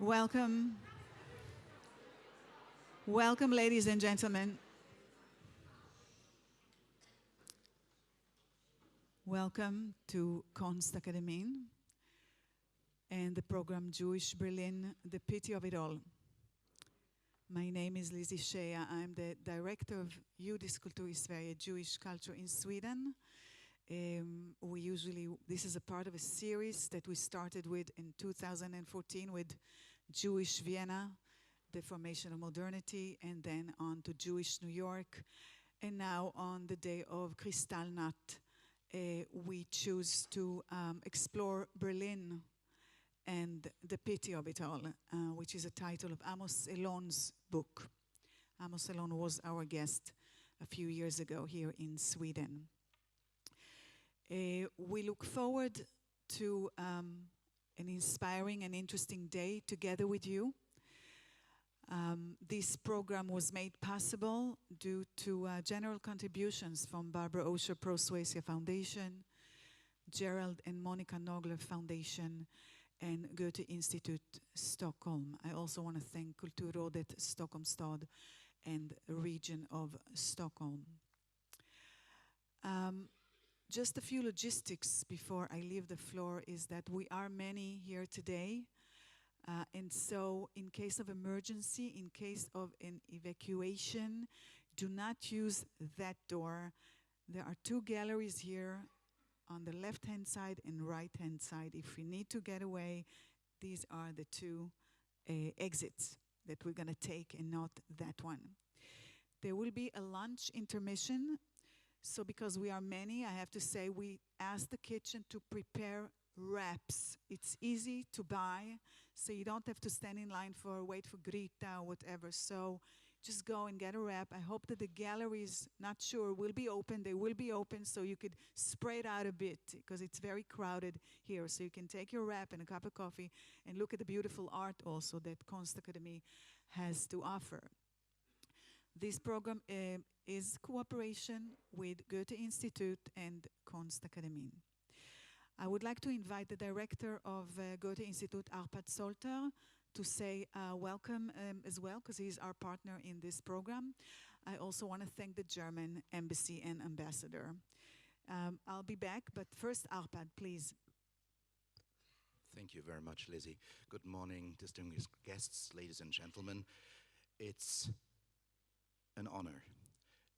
Welcome. Welcome, ladies and gentlemen. Welcome to Kunstakademien and the program Jewish Berlin, The Pity of It All. My name is Lizzie Shea. I'm the director of Judiskultur i Sverige, Jewish culture in Sweden. This is a part of a series that we started with in 2014 with Jewish Vienna, the formation of modernity, and then on to Jewish New York. And now on the day of Kristallnacht, we choose to explore Berlin and the pity of it all, which is a title of Amos Elon's book. Amos Elon was our guest a few years ago here in Sweden. We look forward to an inspiring and interesting day together with you. This program was made possible due to general contributions from Barbara Osher Pro Suecia Foundation, Gerald and Monica Nogler Foundation, and Goethe Institute Stockholm. I also want to thank Kulturrådet Stockholm Stad and region of Stockholm. Just a few logistics before I leave the floor is that we are many here today. And so in case of emergency, in case of an evacuation, do not use that door. There are two galleries here on the left-hand side and right-hand side. If we need to get away, these are the two exits that we're going to take and not that one. There will be a lunch intermission. So because we are many, I have to say we ask the kitchen to prepare wraps. It's easy to buy, so you don't have to stand in line wait for Grita or whatever. So just go and get a wrap. I hope that the galleries, not sure, will be open. They will be open so you could spread out a bit because it's very crowded here. So you can take your wrap and a cup of coffee and look at the beautiful art also that Kunstakademie has to offer. This program is cooperation with Goethe Institute and Kunstakademien. I would like to invite the director of Goethe Institute, Arpad Solter, to say welcome as well, because he's our partner in this program. I also want to thank the German embassy and ambassador. I'll be back, but first, Arpad, please. Thank you very much, Lizzie. Good morning, distinguished guests, ladies and gentlemen. It's an honor.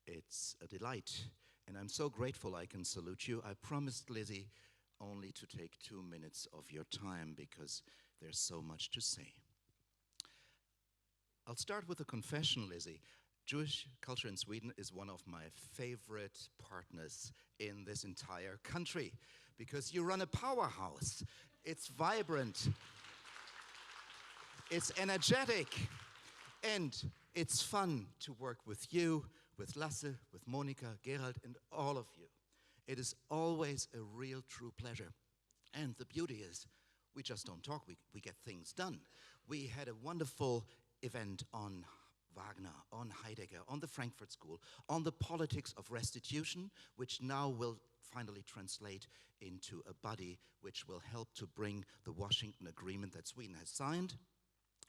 It's a delight. And I'm so grateful I can salute you. I promised Lizzie only to take 2 minutes of your time because there's so much to say. I'll start with a confession, Lizzie. Jewish culture in Sweden is one of my favorite partners in this entire country because you run a powerhouse. It's vibrant, it's energetic, and it's fun to work with you, with Lasse, with Monica, Gerald, and all of you. It is always a real, true pleasure. And the beauty is, we just don't talk, we get things done. We had a wonderful event on Wagner, on Heidegger, on the Frankfurt School, on the politics of restitution, which now will finally translate into a body which will help to bring the Washington Agreement that Sweden has signed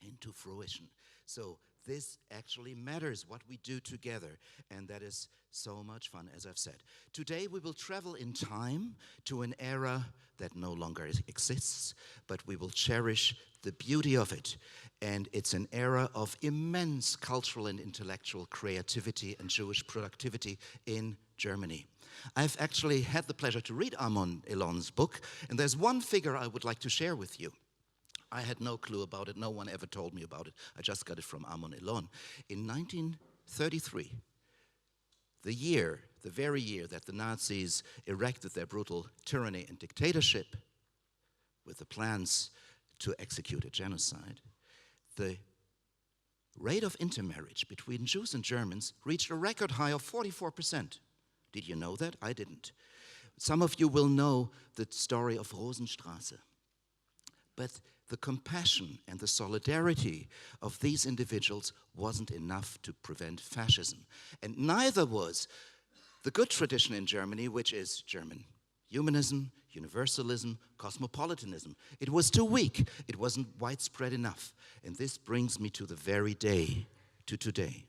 into fruition. So this actually matters, what we do together, and that is so much fun, as I've said. Today we will travel in time to an era that no longer exists, but we will cherish the beauty of it. And it's an era of immense cultural and intellectual creativity and Jewish productivity in Germany. I've actually had the pleasure to read Amos Elon's book, and there's one figure I would like to share with you. I had no clue about it. No one ever told me about it. I just got it from Amos Elon. In 1933, the very year that the Nazis erected their brutal tyranny and dictatorship with the plans to execute a genocide, the rate of intermarriage between Jews and Germans reached a record high of 44%. Did you know that? I didn't. Some of you will know the story of Rosenstrasse. But the compassion and the solidarity of these individuals wasn't enough to prevent fascism. And neither was the good tradition in Germany, which is German Humanism, universalism, cosmopolitanism. It was too weak. It wasn't widespread enough. And this brings me to the very day, to today.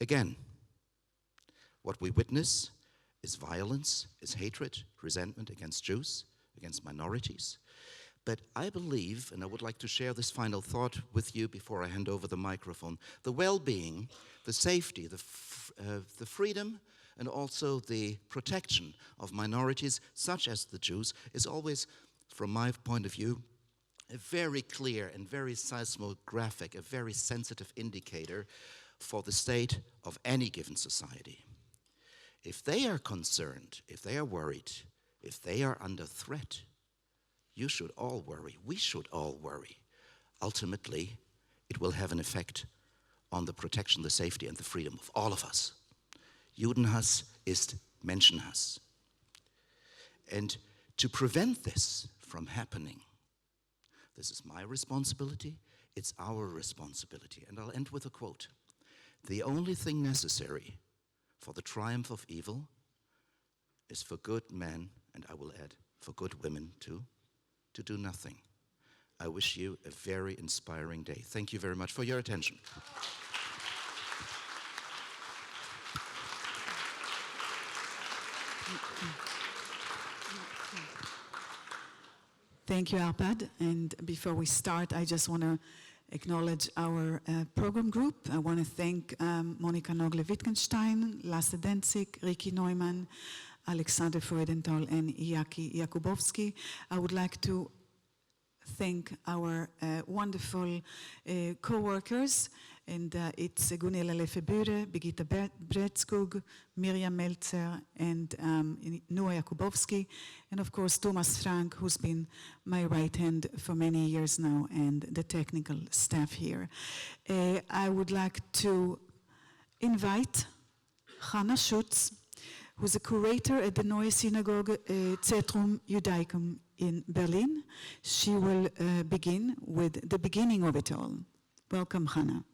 Again, what we witness is violence, is hatred, resentment against Jews, against minorities. But I believe, and I would like to share this final thought with you before I hand over the microphone, the well-being, the safety, the freedom, and also the protection of minorities, such as the Jews, is always, from my point of view, a very clear and very seismographic, a very sensitive indicator for the state of any given society. If they are concerned, if they are worried, if they are under threat, you should all worry. We should all worry. Ultimately, it will have an effect on the protection, the safety, and the freedom of all of us. Judenhass ist Menschenhass. And to prevent this from happening, this is my responsibility, it's our responsibility. And I'll end with a quote. The only thing necessary for the triumph of evil is for good men, and I will add, for good women too, to do nothing. I wish you a very inspiring day. Thank you very much for your attention. Thank you, Arpad. And before we start, I just want to acknowledge our program group. I want to thank Monika Nogle-Wittgenstein, Lasse Denzig, Ricky Neumann, Alexander Freudenthal, and Jaki Jakubowski. I would like to thank our wonderful co-workers, and it's Gunilla Lefebure, Birgitta Bredskog, Miriam Meltzer, and Noah Jakubowski, and of course Thomas Frank, who's been my right hand for many years now, and the technical staff here. I would like to invite Hannah Schutz, who's a curator at the Neue Synagoge Zentrum Judaicum in Berlin. She will begin with the beginning of it all. Welcome, Hannah.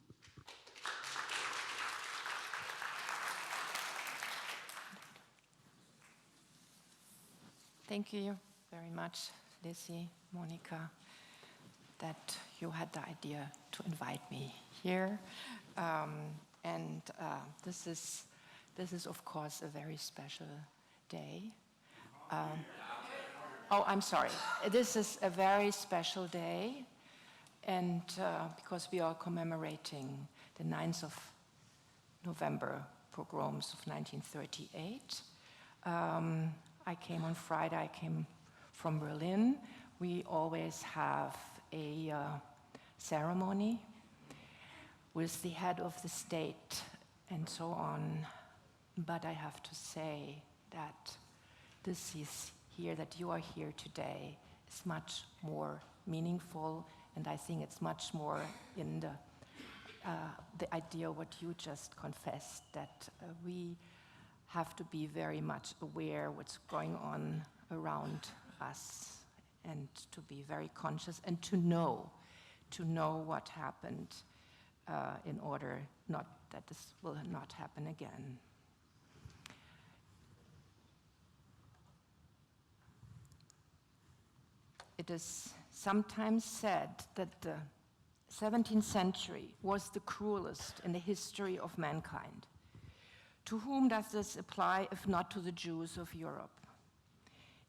Thank you very much, Lizzie, Monika, that you had the idea to invite me here. This is, of course, a very special day. I'm sorry. This is a very special day, and because we are commemorating the 9th of November pogroms of 1938. I came on Friday, I came from Berlin. We always have a ceremony with the head of the state and so on. But I have to say that this is here, that you are here today, is much more meaningful, and I think it's much more in the idea what you just confessed, that we have to be very much aware what's going on around us, and to be very conscious and to know what happened in order not that this will not happen again. It is sometimes said that the 17th century was the cruelest in the history of mankind. To whom does this apply, if not to the Jews of Europe?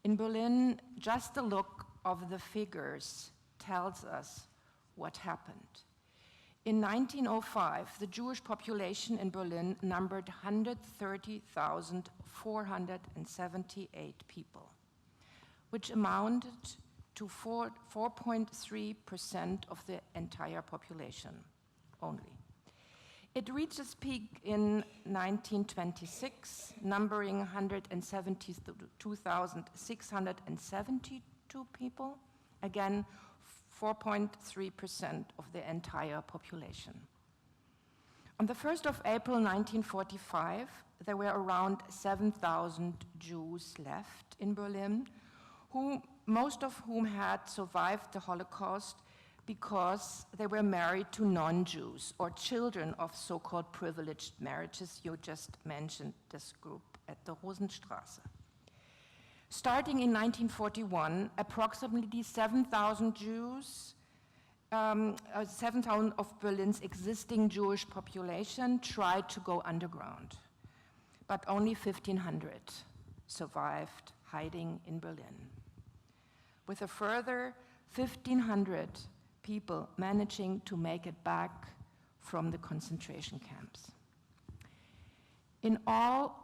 In Berlin, just the look of the figures tells us what happened. In 1905, the Jewish population in Berlin numbered 130,478 people, which amounted to 4.3% of the entire population only. It reached its peak in 1926, numbering 172,672 people, again 4.3% of the entire population. On the 1st of April 1945, there were around 7,000 Jews left in Berlin, most of whom had survived the Holocaust, because they were married to non-Jews or children of so-called privileged marriages. You just mentioned this group at the Rosenstraße. Starting in 1941, approximately 7,000 Jews, 7,000 of Berlin's existing Jewish population tried to go underground, but only 1,500 survived hiding in Berlin, with a further 1,500 people managing to make it back from the concentration camps. In all,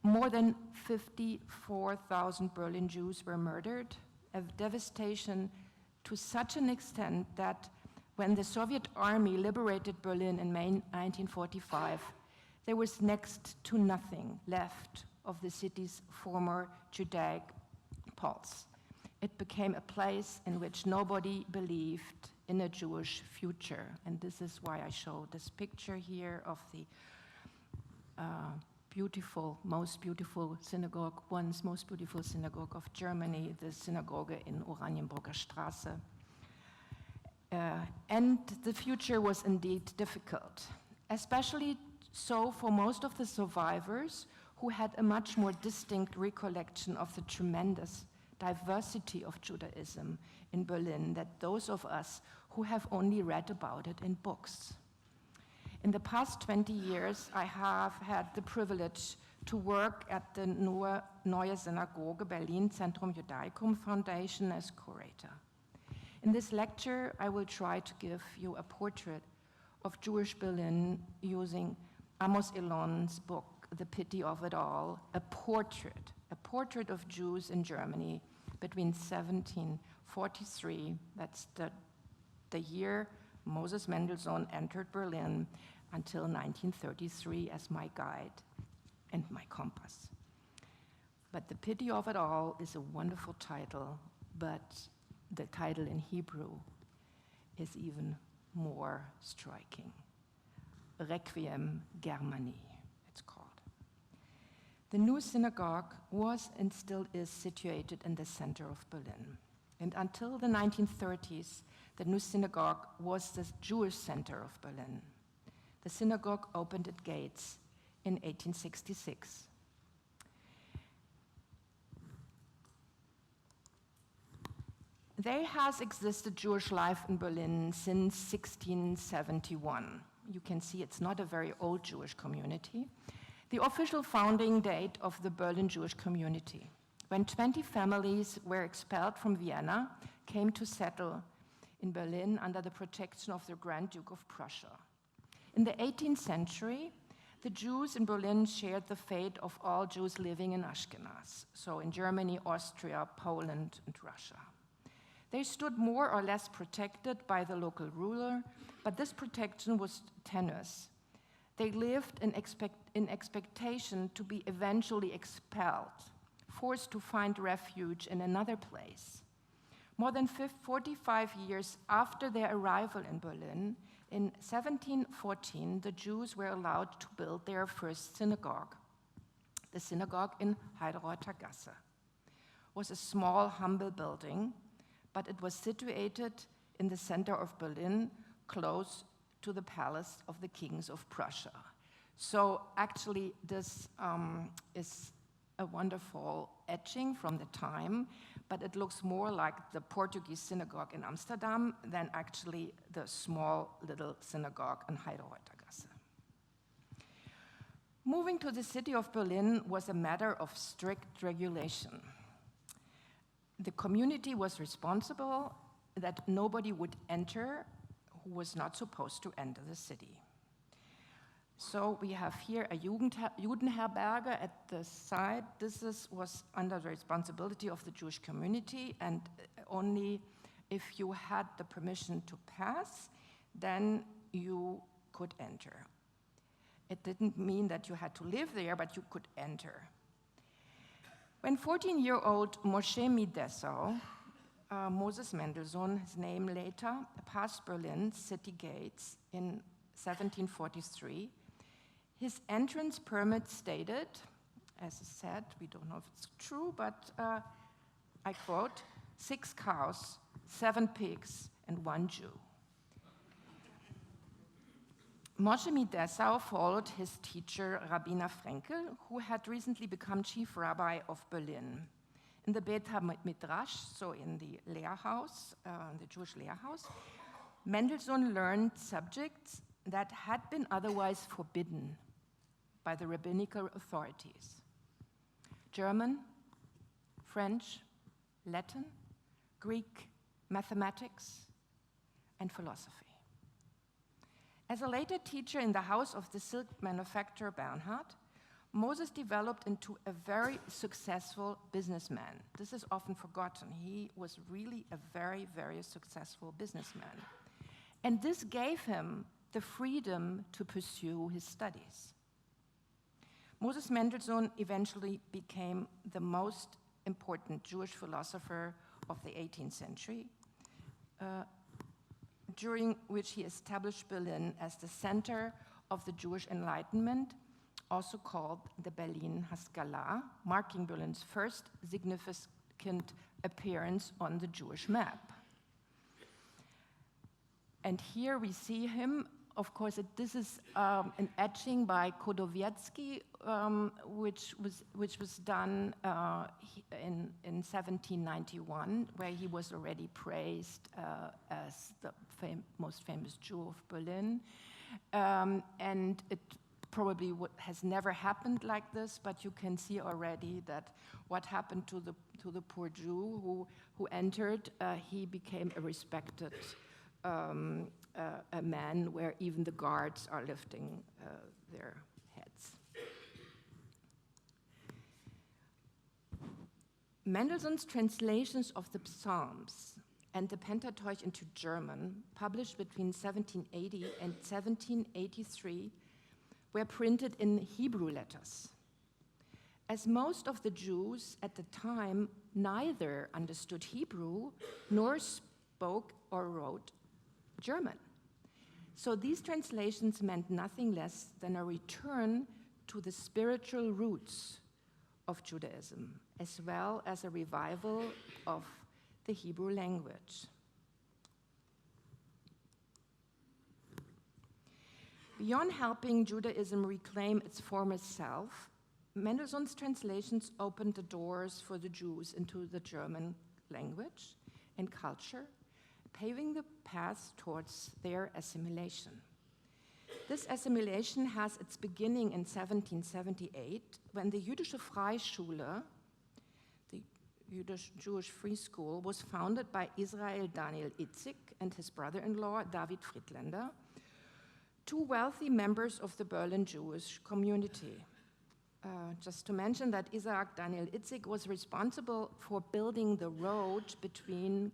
more than 54,000 Berlin Jews were murdered, a devastation to such an extent that when the Soviet army liberated Berlin in May 1945, there was next to nothing left of the city's former Judaic pulse. It became a place in which nobody believed in a Jewish future. And this is why I show this picture here of the most beautiful synagogue, once most beautiful synagogue of Germany, the synagogue in Oranienburger Straße. And the future was indeed difficult, especially so for most of the survivors who had a much more distinct recollection of the tremendous diversity of Judaism in Berlin than those of us who have only read about it in books. In the past 20 years, I have had the privilege to work at the Neue Synagoge Berlin Zentrum Judaicum Foundation as curator. In this lecture, I will try to give you a portrait of Jewish Berlin using Amos Elon's book, The Pity of It All, a portrait of Jews in Germany between 1743, that's the year Moses Mendelssohn entered Berlin, until 1933 as my guide and my compass. But The Pity of It All is a wonderful title, but the title in Hebrew is even more striking. Requiem Germani, it's called. The new synagogue was and still is situated in the center of Berlin. And until the 1930s, the new synagogue was the Jewish center of Berlin. The synagogue opened its gates in 1866. There has existed Jewish life in Berlin since 1671. You can see it's not a very old Jewish community. The official founding date of the Berlin Jewish community, when 20 families were expelled from Vienna, came to settle in Berlin under the protection of the Grand Duke of Prussia. In the 18th century, the Jews in Berlin shared the fate of all Jews living in Ashkenaz, so in Germany, Austria, Poland, and Russia. They stood more or less protected by the local ruler, but this protection was tenuous. They lived in expectation to be eventually expelled, forced to find refuge in another place. More than 45 years after their arrival in Berlin, in 1714, the Jews were allowed to build their first synagogue. The synagogue in Heidereuther Gasse was a small, humble building, but it was situated in the center of Berlin, close to the palace of the kings of Prussia. So actually, this is a wonderful etching from the time, but it looks more like the Portuguese synagogue in Amsterdam than actually the small little synagogue in Heidereuther Gasse. Moving to the city of Berlin was a matter of strict regulation. The community was responsible that nobody would enter who was not supposed to enter the city. So we have here a Judenherberge at the side. This was under the responsibility of the Jewish community, and only if you had the permission to pass, then you could enter. It didn't mean that you had to live there, but you could enter. When 14-year-old Moshe Midessau, Moses Mendelssohn, his name later, passed Berlin's city gates in 1743, his entrance permit stated, as I said, we don't know if it's true, but I quote, 6 cows, 7 pigs, and one Jew. Moshe Dessau followed his teacher, Rabbiner Frenkel, who had recently become chief rabbi of Berlin. In the Beit HaMidrash, so in the Lehrhaus, the Jewish Lehrhaus, Mendelssohn learned subjects that had been otherwise forbidden by the rabbinical authorities: German, French, Latin, Greek, mathematics, and philosophy. As a later teacher in the house of the silk manufacturer Bernhard, Moses developed into a very successful businessman. This is often forgotten. He was really a very, very successful businessman. And this gave him the freedom to pursue his studies. Moses Mendelssohn eventually became the most important Jewish philosopher of the 18th century, during which he established Berlin as the center of the Jewish Enlightenment, also called the Berlin Haskalah, marking Berlin's first significant appearance on the Jewish map. And here we see him. Of course, this is an etching by Chodowiecki, which was done in 1791, where he was already praised as the most famous Jew of Berlin. And it probably has never happened like this, but you can see already that what happened to the poor Jew who entered, he became a respected a man where even the guards are lifting their heads. Mendelssohn's translations of the Psalms and the Pentateuch into German, published between 1780 and 1783, were printed in Hebrew letters. As most of the Jews at the time neither understood Hebrew nor spoke or wrote German. So these translations meant nothing less than a return to the spiritual roots of Judaism, as well as a revival of the Hebrew language. Beyond helping Judaism reclaim its former self, Mendelssohn's translations opened the doors for the Jews into the German language and culture, paving the path towards their assimilation. This assimilation has its beginning in 1778, when the Jüdische Freischule, the Jewish Free School, was founded by Israel Daniel Itzik and his brother-in-law David Friedländer, two wealthy members of the Berlin Jewish community. Just to mention that Isaac Daniel Itzik was responsible for building the road between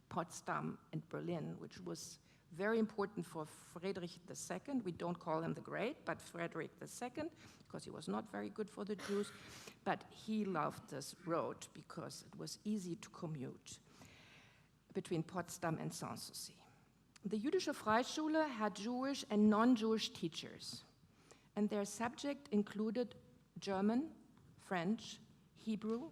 Potsdam and Berlin, which was very important for Friedrich II. We don't call him the Great, but Frederick II, because he was not very good for the Jews. But he loved this road because it was easy to commute between Potsdam and Sanssouci. The Jüdische Freischule had Jewish and non-Jewish teachers, and their subject included German, French, Hebrew,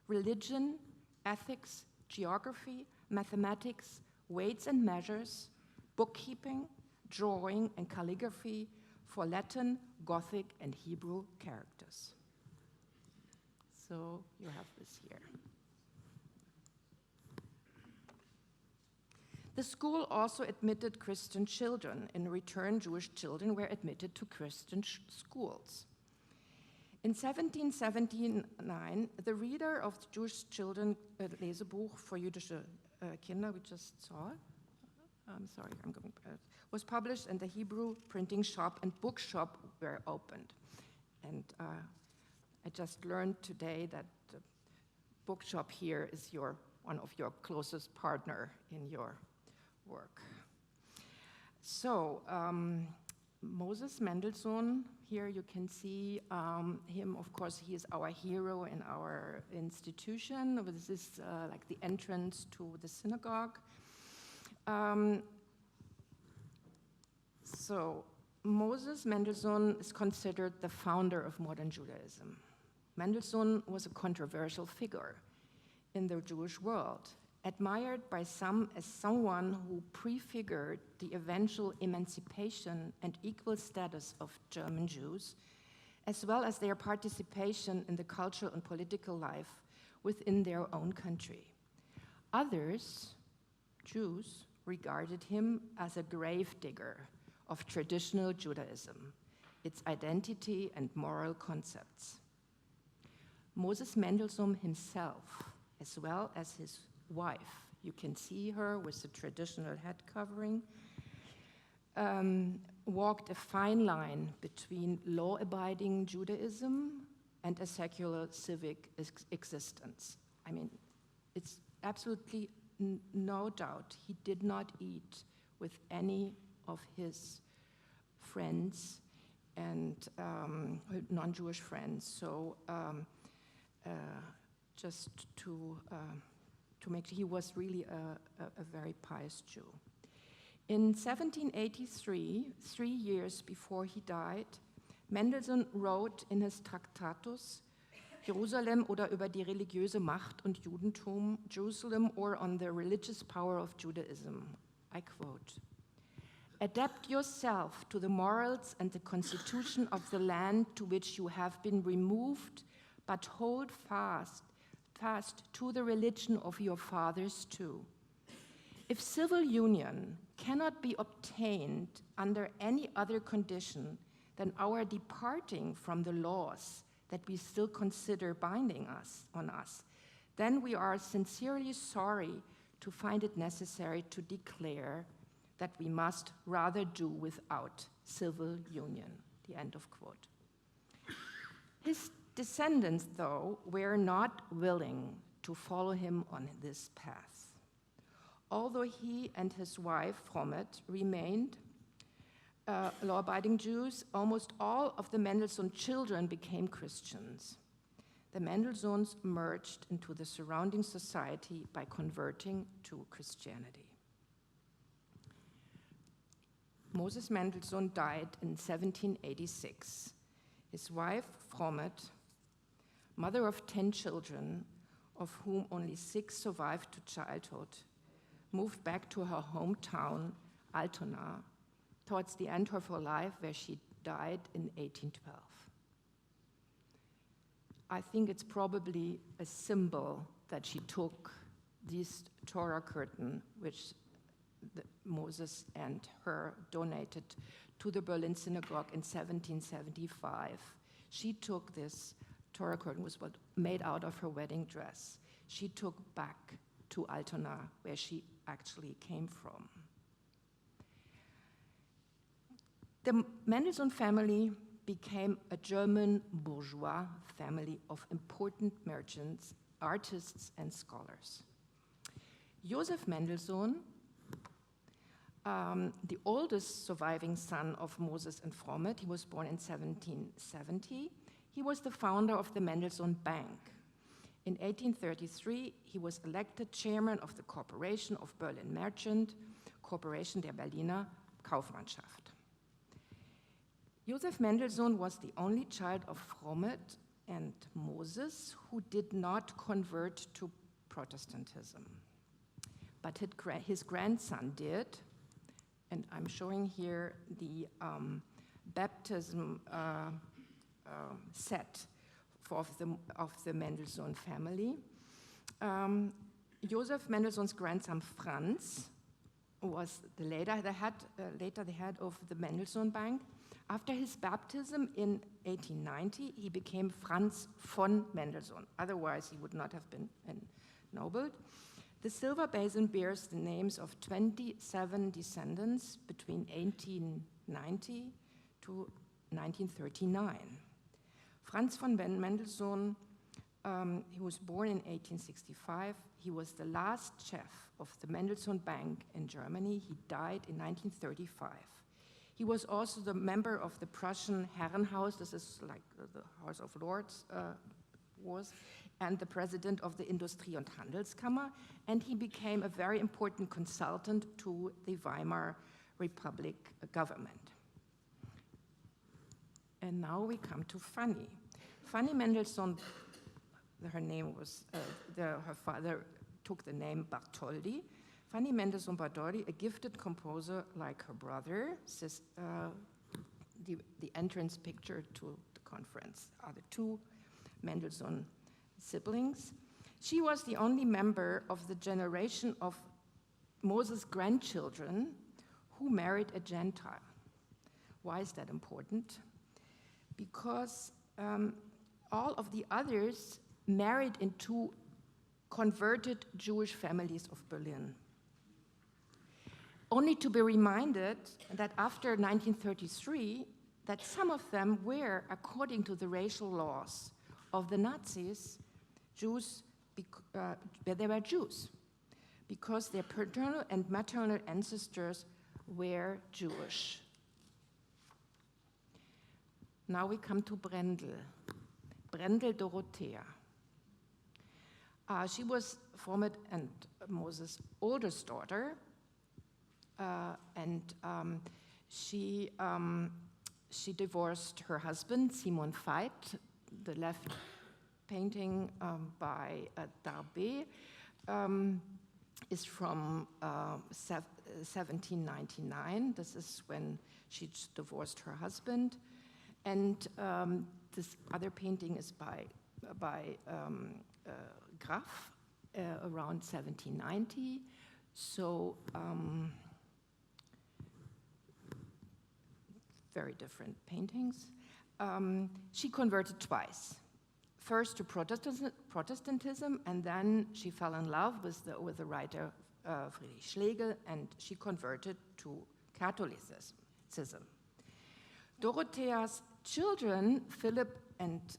religion, ethics, geography, mathematics, weights and measures, bookkeeping, drawing, and calligraphy for Latin, Gothic, and Hebrew characters. So you have this here. The school also admitted Christian children. In return, Jewish children were admitted to Christian schools. In 1779, the reader of the Jewish children Lesebuch für jüdische Kinder, we just saw, was published, and the Hebrew printing shop and bookshop were opened. And I just learned today that the bookshop here is one of your closest partner in your work. So Moses Mendelssohn, here you can see him. Of course, he is our hero in our institution. This is like the entrance to the synagogue. So Moses Mendelssohn is considered the founder of modern Judaism. Mendelssohn was a controversial figure in the Jewish world. admired by some as someone who prefigured the eventual emancipation and equal status of German Jews, as well as their participation in the cultural and political life within their own country. Others, Jews, regarded him as a gravedigger of traditional Judaism, its identity and moral concepts. Moses Mendelssohn himself, as well as his wife, you can see her with the traditional head covering, walked a fine line between law-abiding Judaism and a secular civic existence. I mean, it's absolutely no doubt he did not eat with any of his friends and non-Jewish friends. So just to make sure he was really a very pious Jew. In 1783, 3 years before he died, Mendelssohn wrote in his Tractatus Jerusalem oder über die religiöse Macht und Judentum, Jerusalem or on the religious power of Judaism. I quote, "Adapt yourself to the morals and the constitution of the land to which you have been removed, but hold fast to the religion of your fathers too. If civil union cannot be obtained under any other condition than our departing from the laws that we still consider binding on us, then we are sincerely sorry to find it necessary to declare that we must rather do without civil union." The end of quote. His descendants, though, were not willing to follow him on this path. Although he and his wife, Fromet, remained law-abiding Jews, almost all of the Mendelssohn children became Christians. The Mendelssohns merged into the surrounding society by converting to Christianity. Moses Mendelssohn died in 1786. His wife, Fromet, mother of 10 children, of whom only 6 survived to childhood, moved back to her hometown, Altona, towards the end of her life, where she died in 1812. I think it's probably a symbol that she took this Torah curtain, which Moses and her donated to the Berlin Synagogue in 1775. She took this Torah curtain, was made out of her wedding dress. She took back to Altona, where she actually came from. The Mendelssohn family became a German bourgeois family of important merchants, artists, and scholars. Joseph Mendelssohn, the oldest surviving son of Moses and Fromet, he was born in 1770. He was the founder of the Mendelssohn Bank. In 1833, he was elected chairman of the Corporation of Berlin Merchant, Corporation der Berliner Kaufmannschaft. Joseph Mendelssohn was the only child of Fromet and Moses who did not convert to Protestantism. But his grandson did, and I'm showing here the baptism set of the Mendelssohn family. Joseph Mendelssohn's grandson Franz was later the head of the Mendelssohn Bank. After his baptism in 1890, he became Franz von Mendelssohn. Otherwise, he would not have been ennobled. The silver basin bears the names of 27 descendants between 1890 to 1939. Franz von Mendelssohn, he was born in 1865. He was the last chef of the Mendelssohn Bank in Germany. He died in 1935. He was also the member of the Prussian Herrenhaus, this is like the House of Lords was, and the president of the Industrie- und Handelskammer, and he became a very important consultant to the Weimar Republic government. And now we come to Fanny. Fanny Mendelssohn, her name was, her father took the name Bartholdi. Fanny Mendelssohn Bartholdi, a gifted composer like her brother, the entrance picture to the conference are the two Mendelssohn siblings. She was the only member of the generation of Moses' grandchildren who married a Gentile. Why is that important? Because all of the others married into converted Jewish families of Berlin. Only to be reminded that after 1933, that some of them were, according to the racial laws of the Nazis, Jews, they were Jews, because their paternal and maternal ancestors were Jewish. Now we come to Brendel, Brendel Dorothea. She was Fromet and Moses' oldest daughter, and she divorced her husband, Simon Veit. The left painting by Darbé is from 1799. This is when she divorced her husband. And this other painting is by Graf around 1790. So very different paintings. She converted twice. First to Protestantism, and then she fell in love with the writer Friedrich Schlegel, and she converted to Catholicism. Dorothea's children, Philip and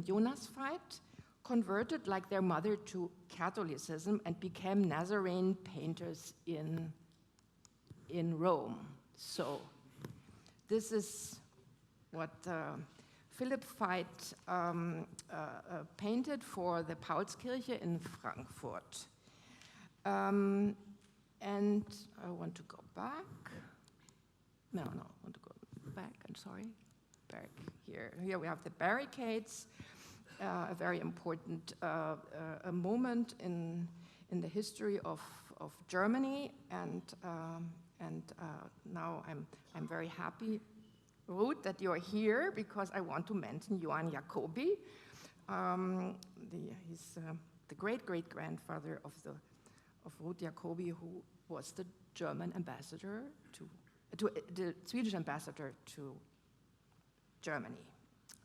Jonas Veit, converted like their mother to Catholicism and became Nazarene painters in Rome. So this is what Philipp Veit painted for the Paulskirche in Frankfurt. And I want to go back. No, I want to go back, I'm sorry. Back here. Here we have the barricades, a very important a moment in the history of Germany, and now I'm very happy, Ruth, that you're here, because I want to mention Johann Jacobi. He's the great-great-grandfather of Ruth Jacobi, who was the German ambassador the Swedish ambassador to Germany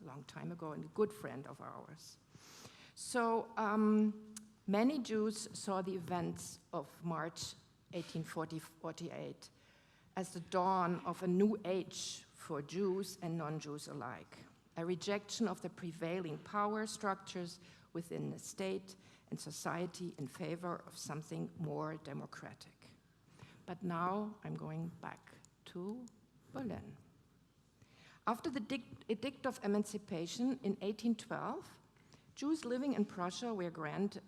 a long time ago, and a good friend of ours. So many Jews saw the events of March 1848 as the dawn of a new age for Jews and non-Jews alike, a rejection of the prevailing power structures within the state and society in favor of something more democratic. But now I'm going back to Berlin. After the Edict of Emancipation in 1812, Jews living in Prussia were granted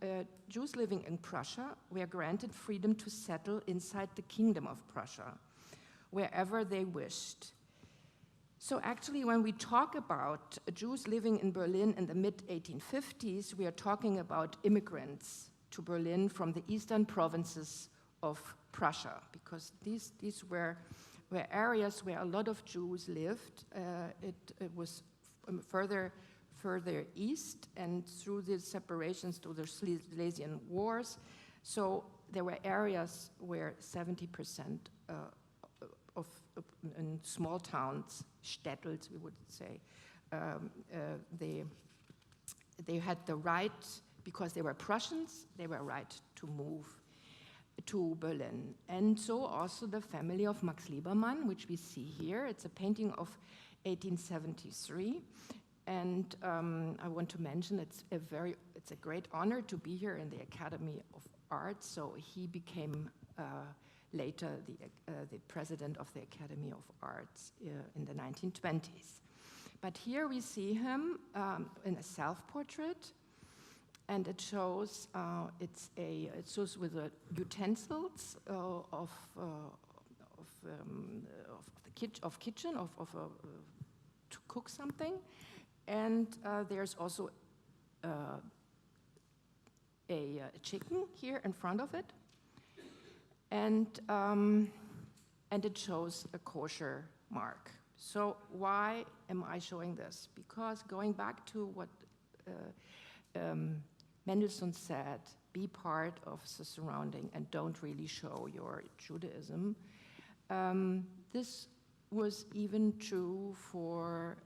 freedom to settle inside the Kingdom of Prussia, wherever they wished. So actually, when we talk about Jews living in Berlin in the mid-1850s, we are talking about immigrants to Berlin from the eastern provinces of Prussia, because these were areas where a lot of Jews lived. It was further east, and through the separations to the Silesian Wars, so there were areas where 70% in small towns, Städtels, we would say, they had the right, because they were Prussians, they were right to move to Berlin. And so also the family of Max Liebermann, which we see here. It's a painting of 1873. And I want to mention it's a great honor to be here in the Academy of Arts. So he became later the president of the Academy of Arts in the 1920s. But here we see him in a self-portrait, and it shows with the utensils of kitchen to cook something, and there's also a chicken here in front of it, and it shows a kosher mark. So why am I showing this? Because going back to what Mendelssohn said, be part of the surrounding and don't really show your Judaism. This was even true for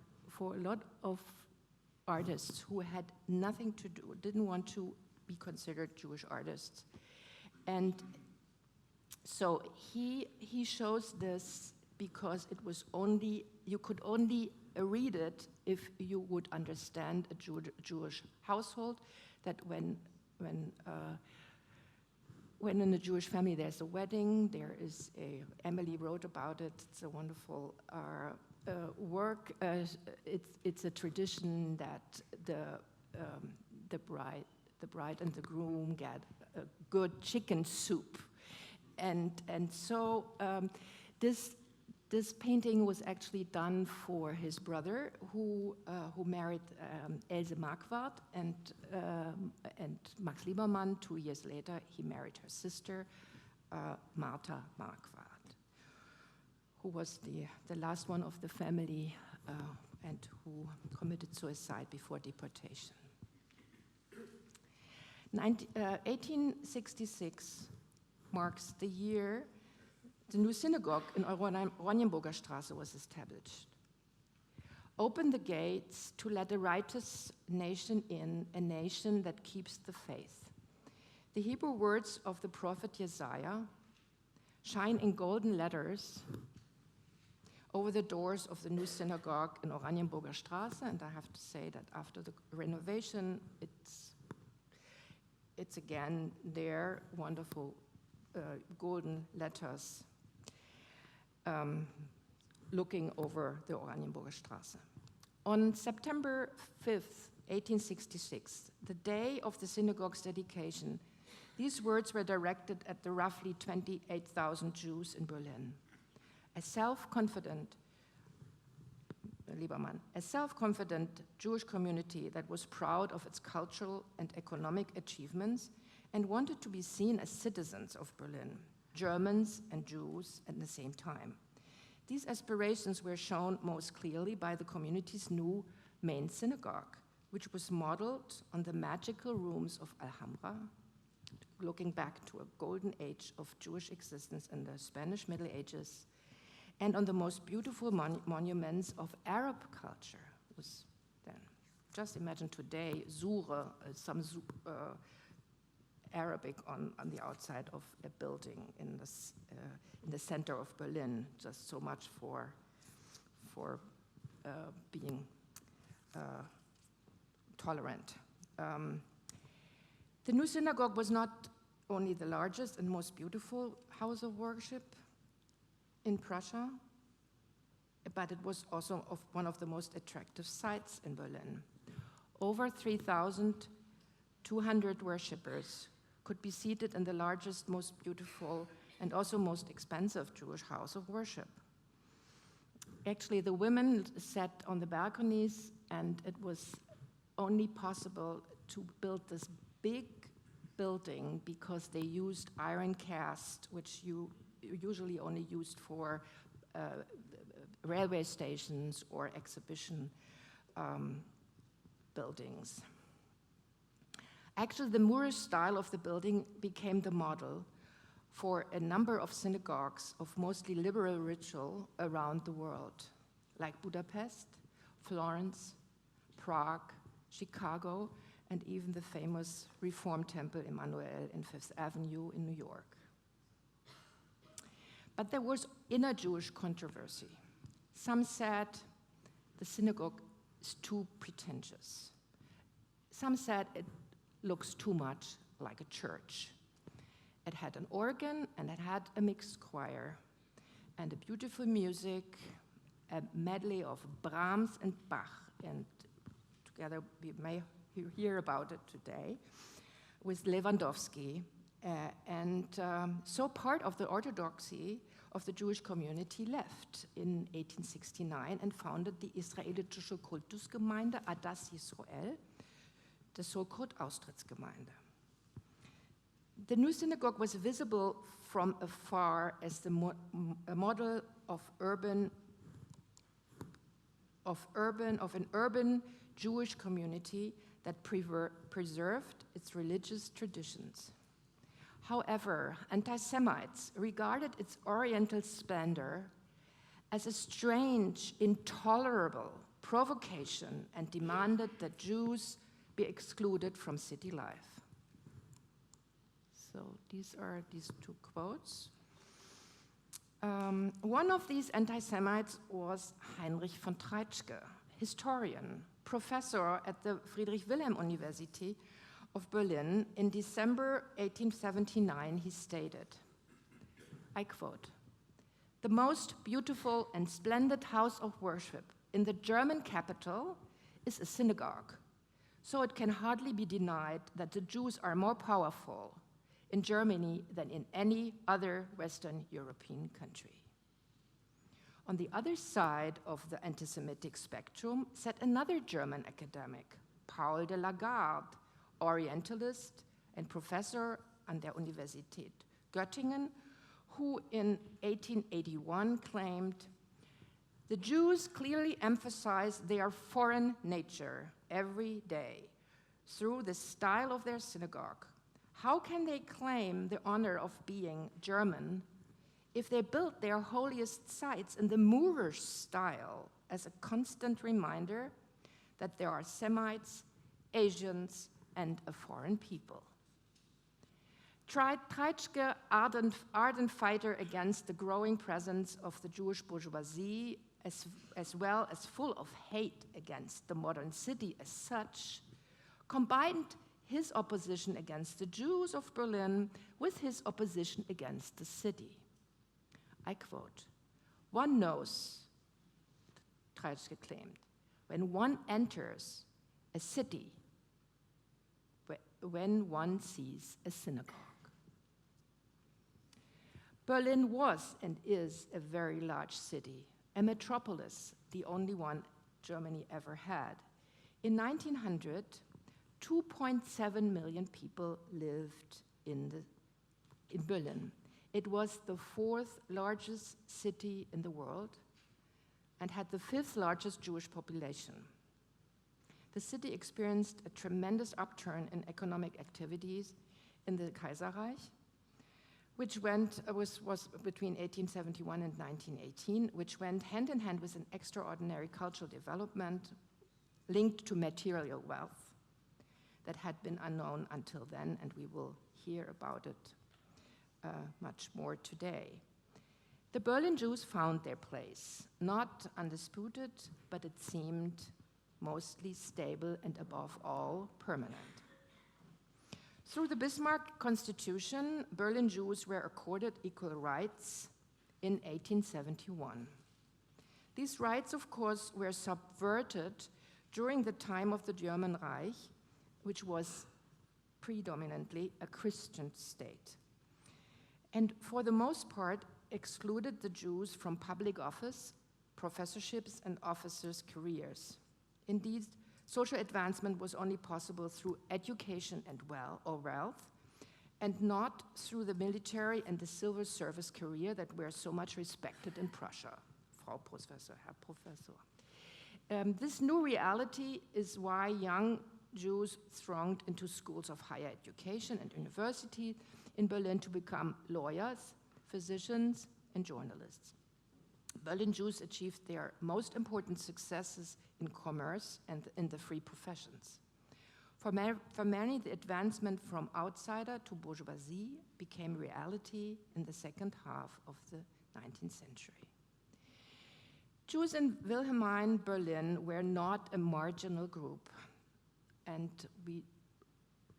a lot of artists who had nothing to do, didn't want to be considered Jewish artists. And so he shows this because it was only, you could only read it if you would understand a Jewish household, that when in a Jewish family there's a wedding, there is Emily wrote about it, it's a wonderful work. It's a tradition that the bride and the groom get a good chicken soup. And so this painting was actually done for his brother, who married Else Marquardt, and Max Liebermann. 2 years later, he married her sister, Martha Marquardt, who was the last one of the family and who committed suicide before deportation. 1866 marks the year the new synagogue in Oranienburger Straße was established. Open the gates to let a righteous nation in, a nation that keeps the faith. The Hebrew words of the prophet Jesaja shine in golden letters over the doors of the new synagogue in Oranienburger Straße, and I have to say that after the renovation, it's again there, wonderful golden letters looking over the Oranienburger Straße. On September 5th, 1866, the day of the synagogue's dedication, these words were directed at the roughly 28,000 Jews in Berlin. A self-confident Jewish community that was proud of its cultural and economic achievements and wanted to be seen as citizens of Berlin, Germans and Jews at the same time. These aspirations were shown most clearly by the community's new main synagogue, which was modeled on the magical rooms of Alhambra, looking back to a golden age of Jewish existence in the Spanish Middle Ages, and on the most beautiful monuments of Arab culture. Just imagine today, Sure, some Arabic on the outside of a building in the center of Berlin. Just so much for being tolerant. The new synagogue was not only the largest and most beautiful house of worship in Prussia, but it was also one of the most attractive sites in Berlin. Over 3,200 worshippers could be seated in the largest, most beautiful, and also most expensive Jewish house of worship. Actually, the women sat on the balconies, and it was only possible to build this big building because they used iron cast, which you usually only used for railway stations or exhibition buildings. Actually, the Moorish style of the building became the model for a number of synagogues of mostly liberal ritual around the world, like Budapest, Florence, Prague, Chicago, and even the famous Reform Temple Emmanuel in Fifth Avenue in New York. But there was inner Jewish controversy. Some said the synagogue is too pretentious. Some said it looks too much like a church. It had an organ and it had a mixed choir and a beautiful music, a medley of Brahms and Bach, and together we may hear about it today, with Lewandowski. So part of the orthodoxy of the Jewish community left in 1869 and founded the Israelitische Kultusgemeinde Adas Yisroel, the so-called Austrittsgemeinde. The new synagogue was visible from afar as a model of an urban Jewish community that preserved its religious traditions. However, anti-Semites regarded its Oriental splendor as a strange, intolerable provocation and demanded that Jews be excluded from city life. So these are these two quotes. One of these anti-Semites was Heinrich von Treitschke, historian, professor at the Friedrich-Wilhelm-University of Berlin. In December 1879, he stated, I quote, "The most beautiful and splendid house of worship in the German capital is a synagogue, so it can hardly be denied that the Jews are more powerful in Germany than in any other Western European country." On the other side of the anti-Semitic spectrum sat another German academic, Paul de Lagarde, Orientalist and professor an der Universität Göttingen, who in 1881 claimed, "The Jews clearly emphasize their foreign nature every day through the style of their synagogue. How can they claim the honor of being German if they built their holiest sites in the Moorish style as a constant reminder that there are Semites, Asians, and a foreign people?" Treitschke, ardent fighter against the growing presence of the Jewish bourgeoisie, as well as full of hate against the modern city as such, combined his opposition against the Jews of Berlin with his opposition against the city. I quote, "One knows," Treitschke claimed, "when one enters a city, when one sees a synagogue." Berlin was and is a very large city, a metropolis, the only one Germany ever had. In 1900, 2.7 million people lived in Berlin. It was the fourth largest city in the world and had the fifth largest Jewish population. The city experienced a tremendous upturn in economic activities in the Kaiserreich, which was between 1871 and 1918, which went hand in hand with an extraordinary cultural development linked to material wealth that had been unknown until then, and we will hear about it much more today. The Berlin Jews found their place, not undisputed, but it seemed mostly stable and above all permanent. Through the Bismarck Constitution, Berlin Jews were accorded equal rights in 1871. These rights, of course, were subverted during the time of the German Reich, which was predominantly a Christian state, and for the most part excluded the Jews from public office, professorships, and officers' careers. Indeed, social advancement was only possible through education and wealth, and not through the military and the civil service career that were so much respected in Prussia. Frau Professor, Herr Professor. This new reality is why young Jews thronged into schools of higher education and universities in Berlin to become lawyers, physicians, and journalists. Berlin Jews achieved their most important successes in commerce and in the free professions. For many, the advancement from outsider to bourgeoisie became reality in the second half of the 19th century. Jews in Wilhelmine Berlin were not a marginal group, and we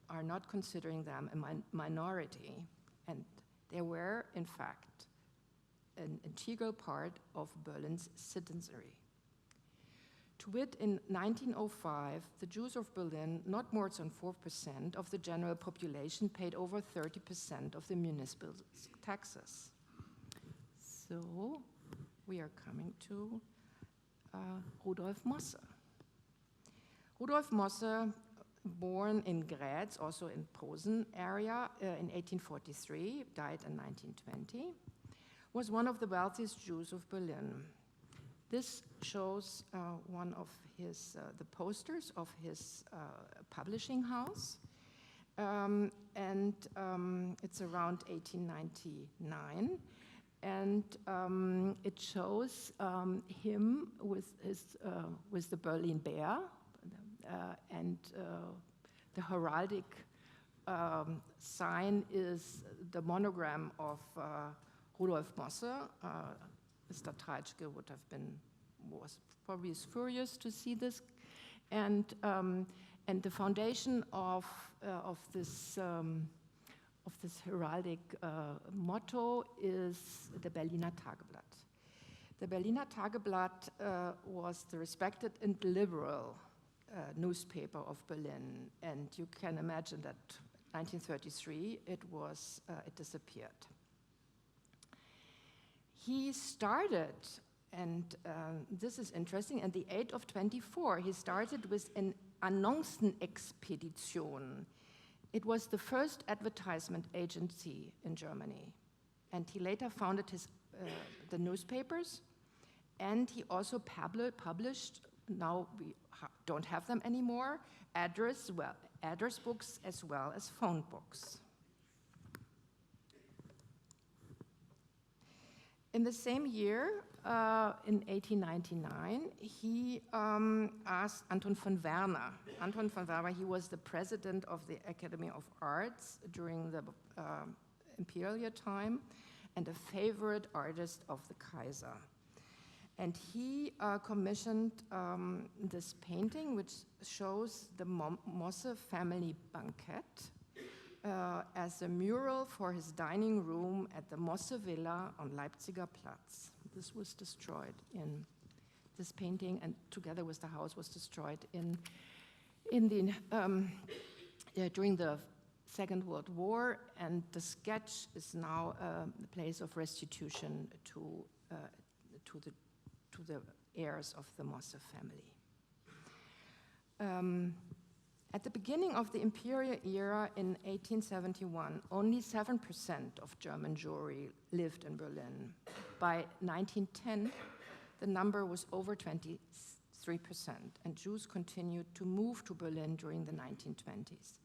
are not considering them a minority, and they were, in fact, an integral part of Berlin's citizenry. To wit, in 1905, the Jews of Berlin, not more than 4% of the general population, paid over 30% of the municipal taxes. So we are coming to Rudolf Mosse. Rudolf Mosse born in Grätz, also in Posen area, in 1843, died in 1920, was one of the wealthiest Jews of Berlin. This shows one of his, the posters of his publishing house. It's around 1899. And it shows him with the Berlin Bear, and the heraldic sign is the monogram of Rudolf Mosse. Mr. Treitschke was probably furious to see this, and the foundation of this heraldic motto is the Berliner Tageblatt. The Berliner Tageblatt was the respected and liberal newspaper of Berlin, and you can imagine that 1933 it disappeared. He started, and this is interesting, at the age of 24, he started with an Annoncenexpedition. It was the first advertisement agency in Germany, and he later founded the newspapers, and he also published, now we don't have them anymore, address books as well as phone books. In the same year, in 1899, he asked Anton von Werner. Anton von Werner, he was the president of the Academy of Arts during the imperial time and a favorite artist of the Kaiser. And he commissioned this painting, which shows the Mosse family banquet as a mural for his dining room at the Mosse Villa on Leipziger Platz. This was destroyed in this painting, and together with the house was destroyed during the Second World War, and the sketch is now a place of restitution to the heirs of the Mosse family. At the beginning of the imperial era in 1871, only 7% of German Jewry lived in Berlin. By 1910, the number was over 23%, and Jews continued to move to Berlin during the 1920s.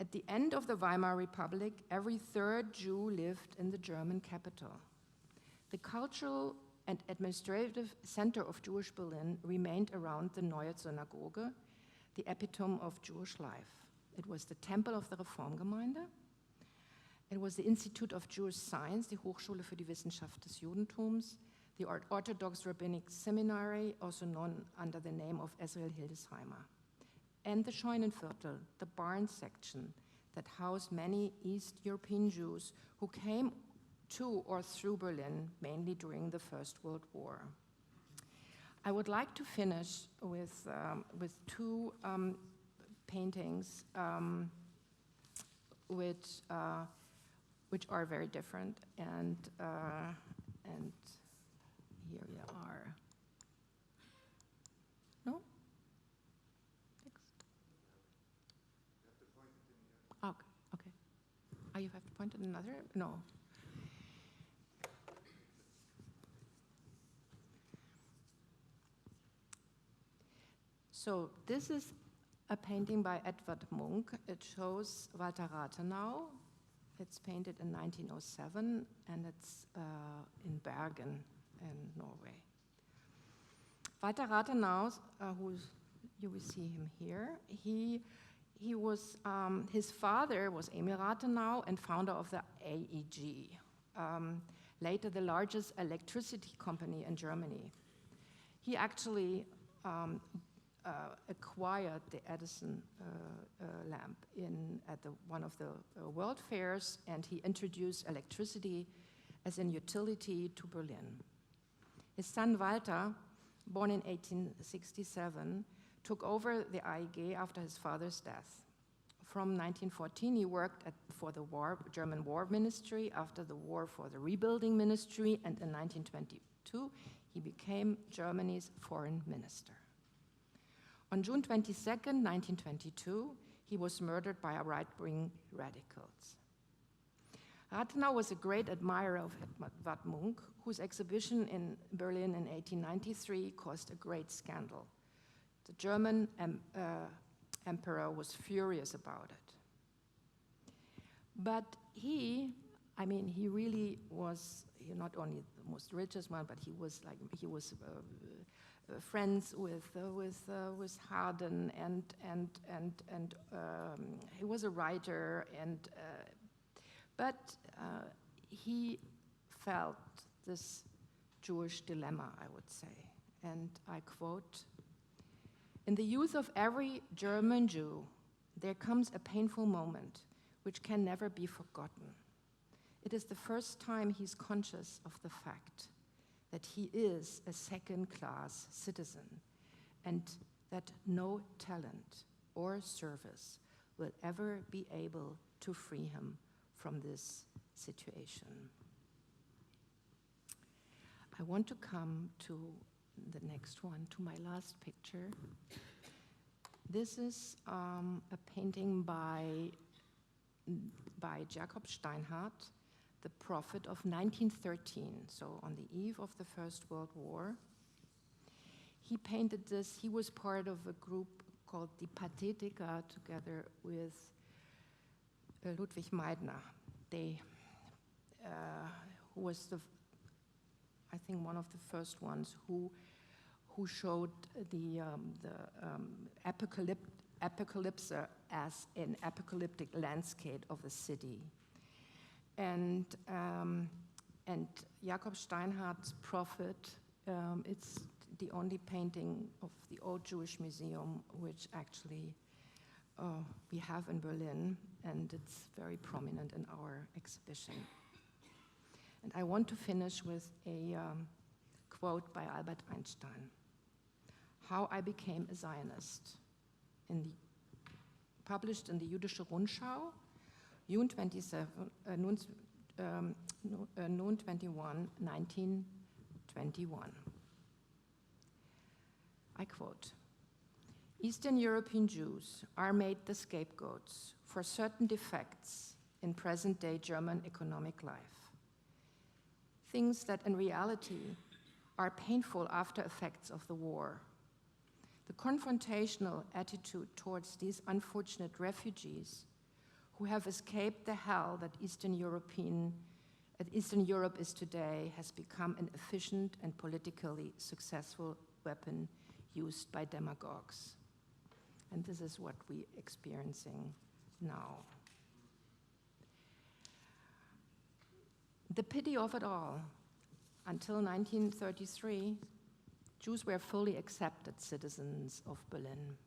At the end of the Weimar Republic, every third Jew lived in the German capital. The cultural and administrative center of Jewish Berlin remained around the Neue Synagoge, the epitome of Jewish life. It was the temple of the Reformgemeinde. It was the Institute of Jewish Science, die Hochschule für die Wissenschaft des Judentums, the Orthodox Rabbinic Seminary, also known under the name of Ezriel Hildesheimer, and the Scheunenviertel, the barn section that housed many East European Jews who came to or through Berlin, mainly during the First World War. I would like to finish with two paintings which are very different, and here we are. No? Next. Okay. Oh, you have to point at another? No. So this is a painting by Edvard Munch. It shows Walter Rathenau. It's painted in 1907, and it's in Bergen in Norway. Walter Rathenau, you will see him here. He was, his father was Emil Rathenau and founder of the AEG, later the largest electricity company in Germany. He actually acquired the Edison lamp at one of the world fairs, and he introduced electricity as a utility to Berlin. His son Walter, born in 1867, took over the AEG after his father's death. From 1914, he worked for the German War Ministry, after the war for the Rebuilding Ministry, and in 1922, he became Germany's foreign minister. On June 22nd, 1922, he was murdered by right-wing radicals. Rathenau was a great admirer of Edvard Munch, whose exhibition in Berlin in 1893 caused a great scandal. The German emperor was furious about it. But he really was not only the most richest one, but he was friends with Harden, and he was a writer, but he felt this Jewish dilemma, I would say, and I quote, "In the youth of every German Jew, there comes a painful moment which can never be forgotten. It is the first time he's conscious of the fact that he is a second-class citizen and that no talent or service will ever be able to free him from this situation." I want to come to the next one, to my last picture. This is a painting by Jakob Steinhardt, the prophet of 1913, so on the eve of the First World War. He painted this. He was part of a group called Die Pathetica together with Ludwig Meidner. Who was I think one of the first ones who showed the apocalypse as an apocalyptic landscape of the city. And Jakob Steinhardt's Prophet, it's the only painting of the Old Jewish Museum which actually we have in Berlin, and it's very prominent in our exhibition. And I want to finish with a quote by Albert Einstein. "How I Became a Zionist," published in the Jüdische Rundschau, June 21, 1921. I quote, "Eastern European Jews are made the scapegoats for certain defects in present-day German economic life. Things that in reality are painful after effects of the war. The confrontational attitude towards these unfortunate refugees who have escaped the hell that Eastern Europe is today has become an efficient and politically successful weapon used by demagogues." And this is what we're experiencing now. The pity of it all, until 1933, Jews were fully accepted citizens of Berlin.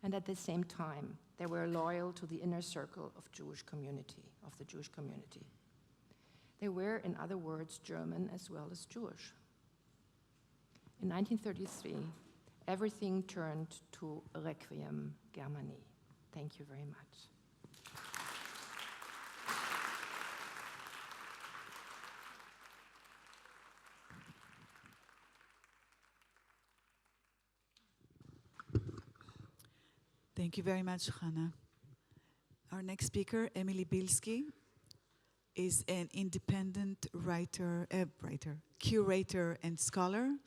And at the same time, they were loyal to the inner circle of the Jewish community. They were, in other words, German as well as Jewish. In 1933, everything turned to Requiem Germany. Thank you very much. Thank you very much, Hannah. Our next speaker, Emily Bilski, is an independent curator, and scholar,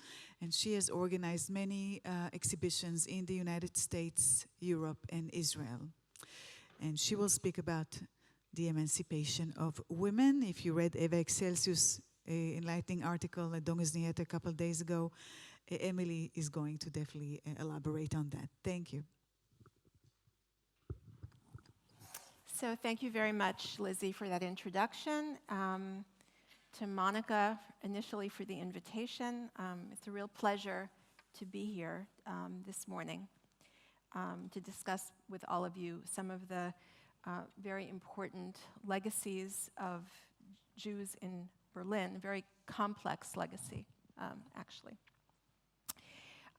and she has organized many exhibitions in the United States, Europe, and Israel. And she will speak about the emancipation of women. If you read Eva Excelsius' enlightening article at Donges Niet a couple of days ago, Emily is going to definitely elaborate on that. Thank you. So thank you very much, Lizzie, for that introduction. To Monica, initially, for the invitation. It's a real pleasure to be here this morning to discuss with all of you some of the very important legacies of Jews in Berlin, very complex legacy, actually.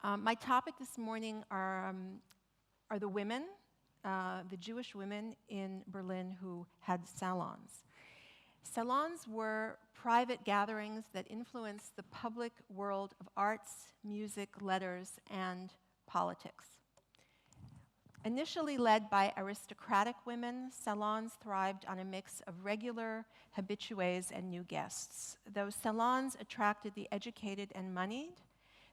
My topic this morning are the women, the Jewish women in Berlin who had salons. Salons were private gatherings that influenced the public world of arts, music, letters, and politics. Initially led by aristocratic women, salons thrived on a mix of regular habitués and new guests. Though salons attracted the educated and moneyed,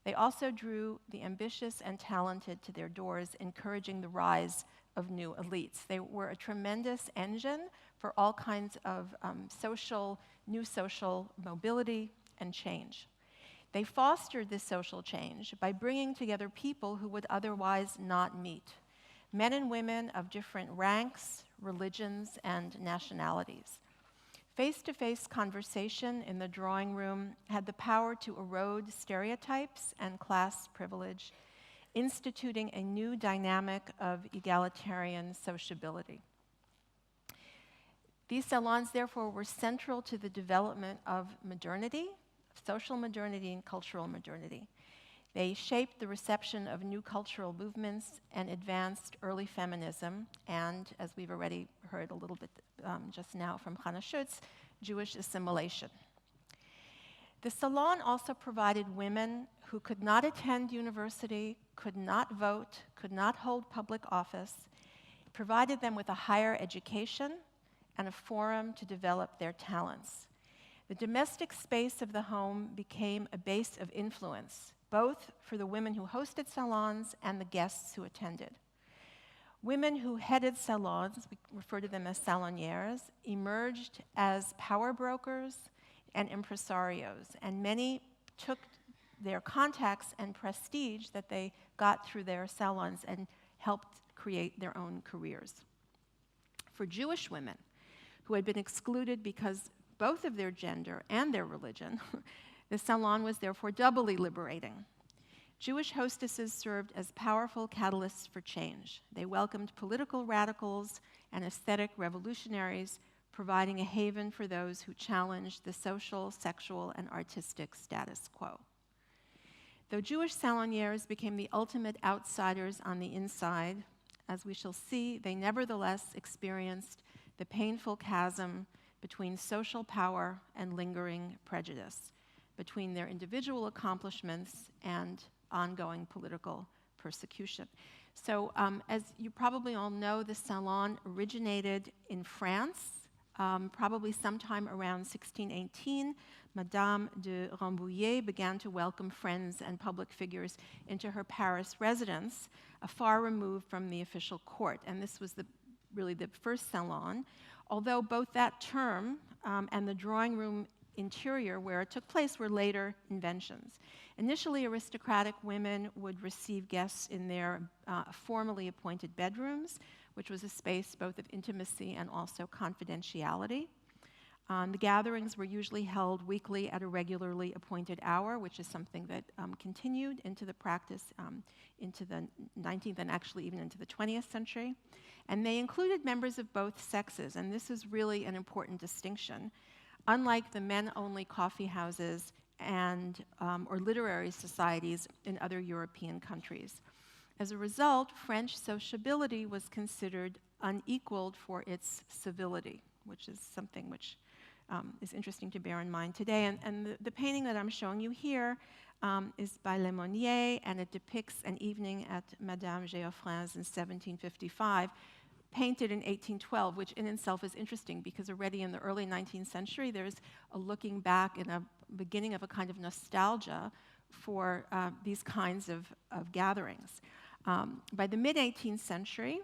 they also drew the ambitious and talented to their doors, encouraging the rise of new elites. They were a tremendous engine for all kinds of new social mobility and change. They fostered this social change by bringing together people who would otherwise not meet, men and women of different ranks, religions, and nationalities. Face-to-face conversation in the drawing room had the power to erode stereotypes and class privilege, instituting a new dynamic of egalitarian sociability. These salons, therefore, were central to the development of modernity, social modernity and cultural modernity. They shaped the reception of new cultural movements and advanced early feminism and, as we've already heard a little bit just now from Hannah Schutz, Jewish assimilation. The salon also provided women who could not attend university, could not vote, could not hold public office, provided them with a higher education and a forum to develop their talents. The domestic space of the home became a base of influence, both for the women who hosted salons and the guests who attended. Women who headed salons, we refer to them as salonières, emerged as power brokers and impresarios, and many took their contacts and prestige that they got through their salons and helped create their own careers. For Jewish women who had been excluded because both of their gender and their religion, the salon was therefore doubly liberating. Jewish hostesses served as powerful catalysts for change. They welcomed political radicals and aesthetic revolutionaries, providing a haven for those who challenged the social, sexual, and artistic status quo. Though Jewish salonières became the ultimate outsiders on the inside, as we shall see, they nevertheless experienced the painful chasm between social power and lingering prejudice, between their individual accomplishments and ongoing political persecution. So, as you probably all know, the salon originated in France, probably sometime around 1618. Madame de Rambouillet began to welcome friends and public figures into her Paris residence, far removed from the official court. And this was really the first salon, although both that term and the drawing room interior where it took place were later inventions. Initially, aristocratic women would receive guests in their formally appointed bedrooms, which was a space both of intimacy and also confidentiality. The gatherings were usually held weekly at a regularly appointed hour, which is something that continued into the practice into the 19th and actually even into the 20th century. And they included members of both sexes, and this is really an important distinction. Unlike the men-only coffee houses and or literary societies in other European countries. As a result, French sociability was considered unequaled for its civility, which is something which is interesting to bear in mind today. And the painting that I'm showing you here is by Lemonnier, and it depicts an evening at Madame Geoffrin's in 1755, painted in 1812, which in itself is interesting because already in the early 19th century, there's a looking back and a beginning of a kind of nostalgia for these kinds of gatherings. By the mid-18th century,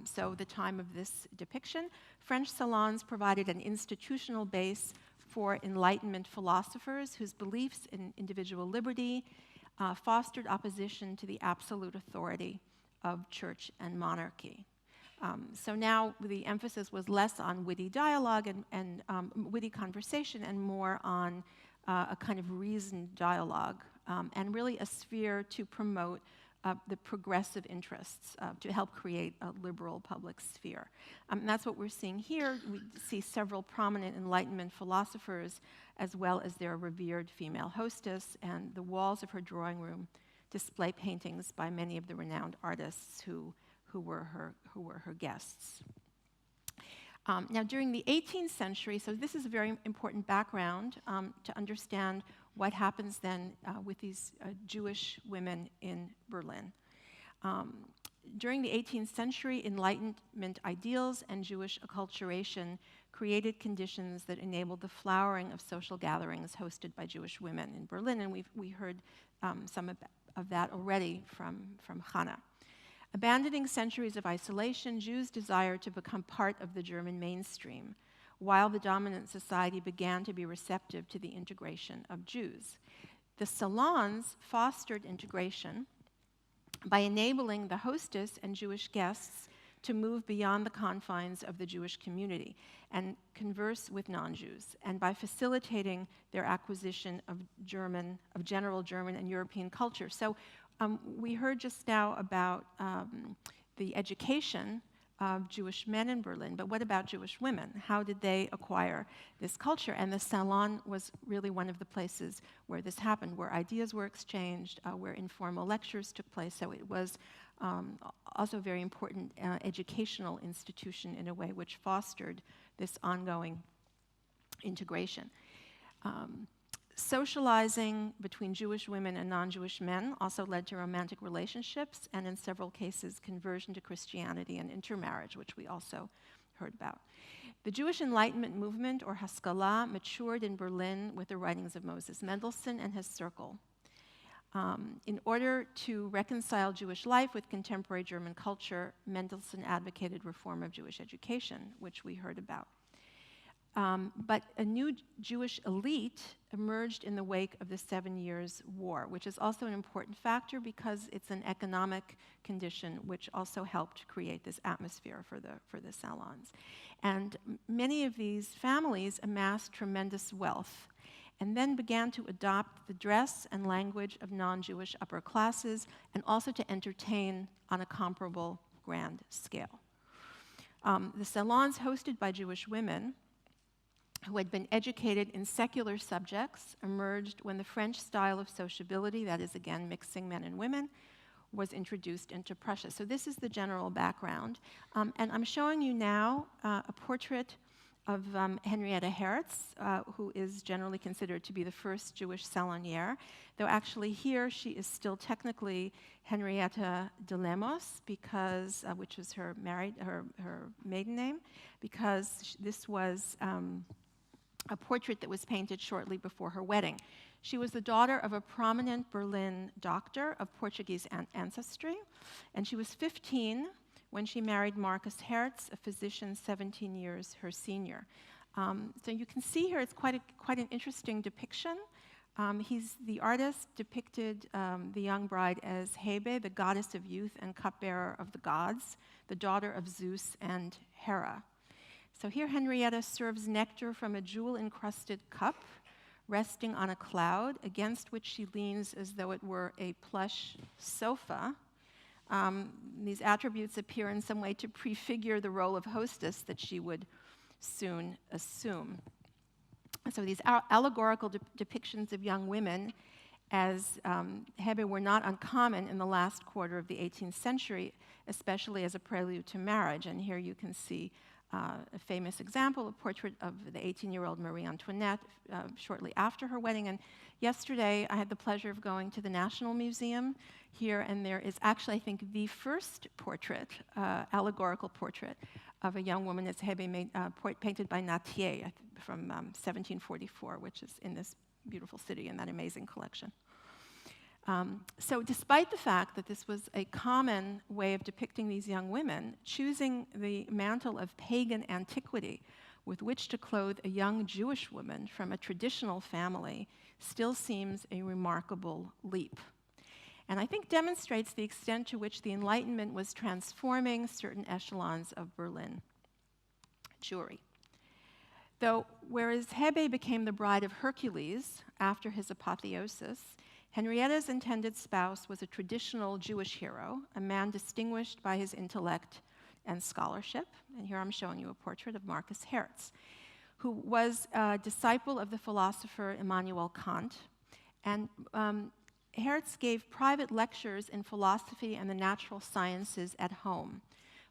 so the time of this depiction, French salons provided an institutional base for Enlightenment philosophers whose beliefs in individual liberty fostered opposition to the absolute authority of church and monarchy. So now the emphasis was less on witty dialogue and witty conversation and more on a kind of reasoned dialogue and really a sphere to promote the progressive interests to help create a liberal public sphere. And that's what we're seeing here. We see several prominent Enlightenment philosophers as well as their revered female hostess, and the walls of her drawing room display paintings by many of the renowned artists who were her guests. Now, during the 18th century, so this is a very important background to understand what happens then with these Jewish women in Berlin. during the 18th century, Enlightenment ideals and Jewish acculturation created conditions that enabled the flowering of social gatherings hosted by Jewish women in Berlin, and we heard some of that already from Hannah. Abandoning centuries of isolation, Jews desired to become part of the German mainstream, while the dominant society began to be receptive to the integration of Jews. The salons fostered integration by enabling the hostess and Jewish guests to move beyond the confines of the Jewish community and converse with non-Jews, and by facilitating their acquisition of general German and European culture. So we heard just now about the education of Jewish men in Berlin, but what about Jewish women? How did they acquire this culture? And the salon was really one of the places where this happened, where ideas were exchanged, where informal lectures took place. So it was also a very important educational institution in a way which fostered this ongoing integration. Socializing between Jewish women and non-Jewish men also led to romantic relationships, and in several cases, conversion to Christianity and intermarriage, which we also heard about. The Jewish Enlightenment movement, or Haskalah, matured in Berlin with the writings of Moses Mendelssohn and his circle. In order to reconcile Jewish life with contemporary German culture, Mendelssohn advocated reform of Jewish education, which we heard about. But a new Jewish elite emerged in the wake of the 7 Years' War, which is also an important factor because it's an economic condition which also helped create this atmosphere for the salons. And many of these families amassed tremendous wealth and then began to adopt the dress and language of non-Jewish upper classes and also to entertain on a comparable grand scale. The salons hosted by Jewish women who had been educated in secular subjects emerged when the French style of sociability, that is again mixing men and women, was introduced into Prussia. So this is the general background. And I'm showing you now a portrait of Henrietta Hertz, who is generally considered to be the first Jewish salonière, though actually here she is still technically Henrietta de Lemos, because, which was her maiden name, because this was a portrait that was painted shortly before her wedding. She was the daughter of a prominent Berlin doctor of Portuguese ancestry, and she was 15 when she married Marcus Hertz, a physician 17 years her senior. So you can see here it's quite an interesting depiction. The artist depicted the young bride as Hebe, the goddess of youth and cupbearer of the gods, the daughter of Zeus and Hera. So here Henrietta serves nectar from a jewel-encrusted cup resting on a cloud against which she leans as though it were a plush sofa. These attributes appear in some way to prefigure the role of hostess that she would soon assume. So these allegorical depictions of young women as Hebe were not uncommon in the last quarter of the 18th century, especially as a prelude to marriage. And here you can see a famous example, a portrait of the 18-year-old Marie Antoinette shortly after her wedding. And yesterday, I had the pleasure of going to the National Museum here, and there is actually, I think, the first portrait, allegorical portrait, of a young woman as Hebe painted by Nattier from 1744, which is in this beautiful city in that amazing collection. So despite the fact that this was a common way of depicting these young women, choosing the mantle of pagan antiquity with which to clothe a young Jewish woman from a traditional family still seems a remarkable leap. And I think demonstrates the extent to which the Enlightenment was transforming certain echelons of Berlin Jewry. Though, whereas Hebe became the bride of Hercules after his apotheosis, Henrietta's intended spouse was a traditional Jewish hero, a man distinguished by his intellect and scholarship. And here I'm showing you a portrait of Marcus Hertz, who was a disciple of the philosopher Immanuel Kant. And Hertz gave private lectures in philosophy and the natural sciences at home,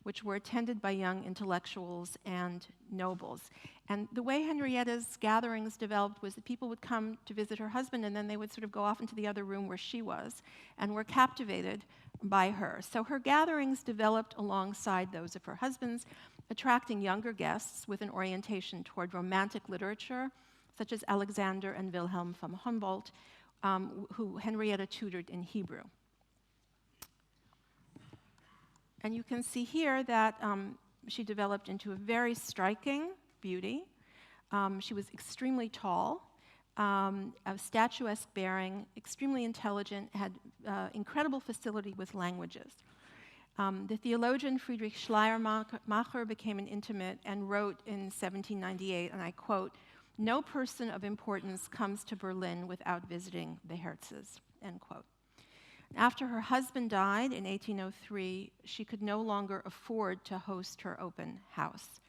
which were attended by young intellectuals and nobles. And the way Henrietta's gatherings developed was that people would come to visit her husband, and then they would sort of go off into the other room where she was and were captivated by her. So her gatherings developed alongside those of her husband's, attracting younger guests with an orientation toward romantic literature, such as Alexander and Wilhelm von Humboldt, who Henrietta tutored in Hebrew. And you can see here that she developed into a very striking beauty. She was extremely tall, of statuesque bearing, extremely intelligent, had incredible facility with languages. The theologian Friedrich Schleiermacher became an intimate and wrote in 1798, and I quote, "No person of importance comes to Berlin without visiting the Herzls," end quote. After her husband died in 1803, she could no longer afford to host her open house.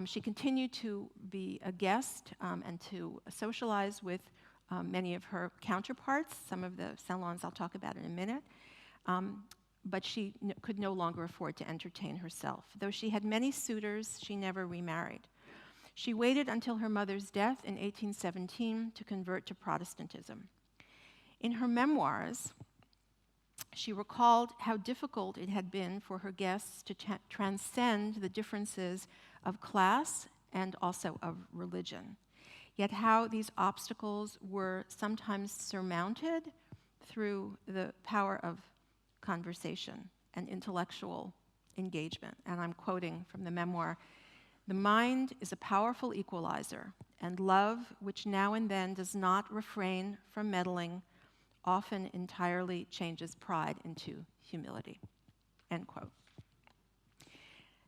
She continued to be a guest and to socialize with many of her counterparts, some of the salons I'll talk about in a minute, but she could no longer afford to entertain herself. Though she had many suitors, she never remarried. She waited until her mother's death in 1817 to convert to Protestantism. In her memoirs, she recalled how difficult it had been for her guests to transcend the differences of class and also of religion, yet how these obstacles were sometimes surmounted through the power of conversation and intellectual engagement. And I'm quoting from the memoir, "The mind is a powerful equalizer, and love, which now and then does not refrain from meddling, often entirely changes pride into humility," end quote.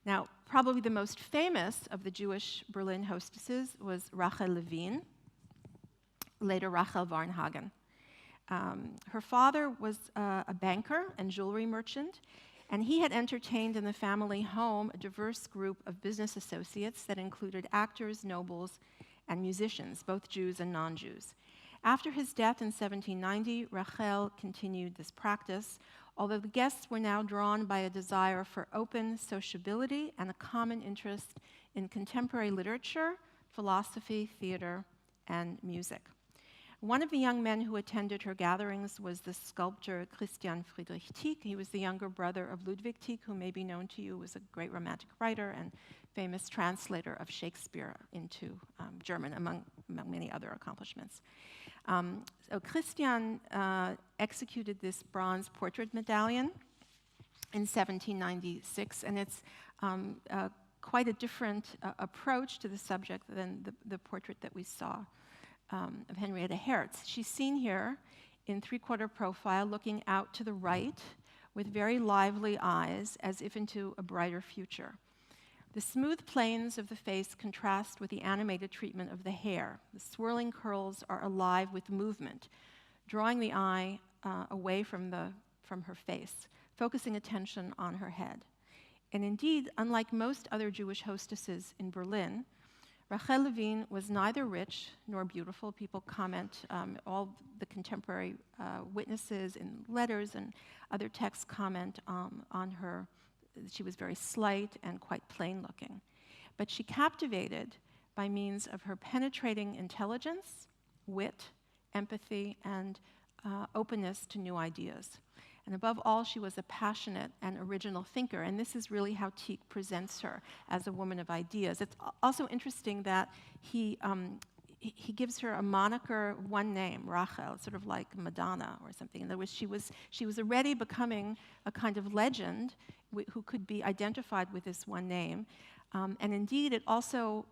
Now, probably the most famous of the Jewish Berlin hostesses was Rachel Levine, later Rachel Varnhagen. Her father was a banker and jewelry merchant, and he had entertained in the family home a diverse group of business associates that included actors, nobles, and musicians, both Jews and non-Jews. After his death in 1790, Rachel continued this practice, although the guests were now drawn by a desire for open sociability and a common interest in contemporary literature, philosophy, theater, and music. One of the young men who attended her gatherings was the sculptor Christian Friedrich Tieck. He was the younger brother of Ludwig Tieck, who may be known to you, was a great romantic writer and famous translator of Shakespeare into German, among many other accomplishments. So Christian executed this bronze portrait medallion in 1796, and it's quite a different approach to the subject than the portrait that we saw of Henrietta Herz. She's seen here in three-quarter profile, looking out to the right with very lively eyes, as if into a brighter future. The smooth planes of the face contrast with the animated treatment of the hair. The swirling curls are alive with movement, drawing the eye away from her face, focusing attention on her head. And indeed, unlike most other Jewish hostesses in Berlin, Rachel Levine was neither rich nor beautiful. People comment, all the contemporary witnesses in letters and other texts comment on her. She was very slight and quite plain looking. But she captivated by means of her penetrating intelligence, wit, empathy, and openness to new ideas. And above all, she was a passionate and original thinker, and this is really how Tieck presents her, as a woman of ideas. It's also interesting that he gives her a moniker, one name, Rachel, sort of like Madonna or something. In other words, she was already becoming a kind of legend who could be identified with this one name. And indeed, it also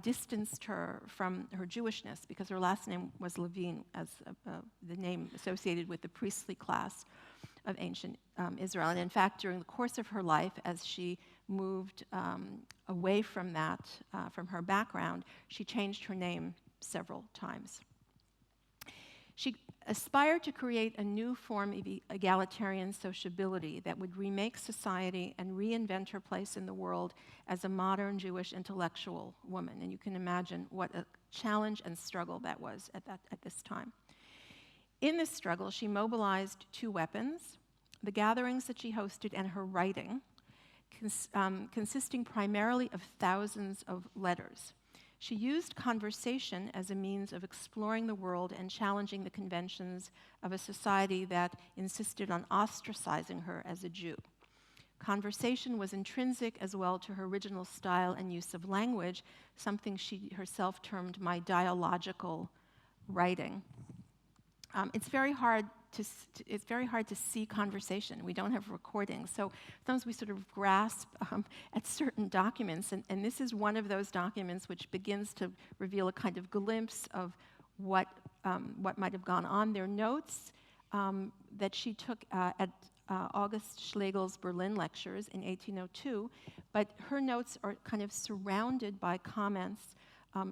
distanced her from her Jewishness, because her last name was Levine, as the name associated with the priestly class of ancient Israel. And in fact, during the course of her life, as she moved away from that, from her background, she changed her name several times. She aspired to create a new form of egalitarian sociability that would remake society and reinvent her place in the world as a modern Jewish intellectual woman. And you can imagine what a challenge and struggle that was at this time. In this struggle, she mobilized two weapons: the gatherings that she hosted and her writing, consisting primarily of thousands of letters. She used conversation as a means of exploring the world and challenging the conventions of a society that insisted on ostracizing her as a Jew. Conversation was intrinsic as well to her original style and use of language, something she herself termed my dialogical writing. It's very hard to see conversation. We don't have recordings, so sometimes we sort of grasp at certain documents, and this is one of those documents which begins to reveal a kind of glimpse of what might have gone on. They're notes that she took at August Schlegel's Berlin lectures in 1802, but her notes are kind of surrounded by comments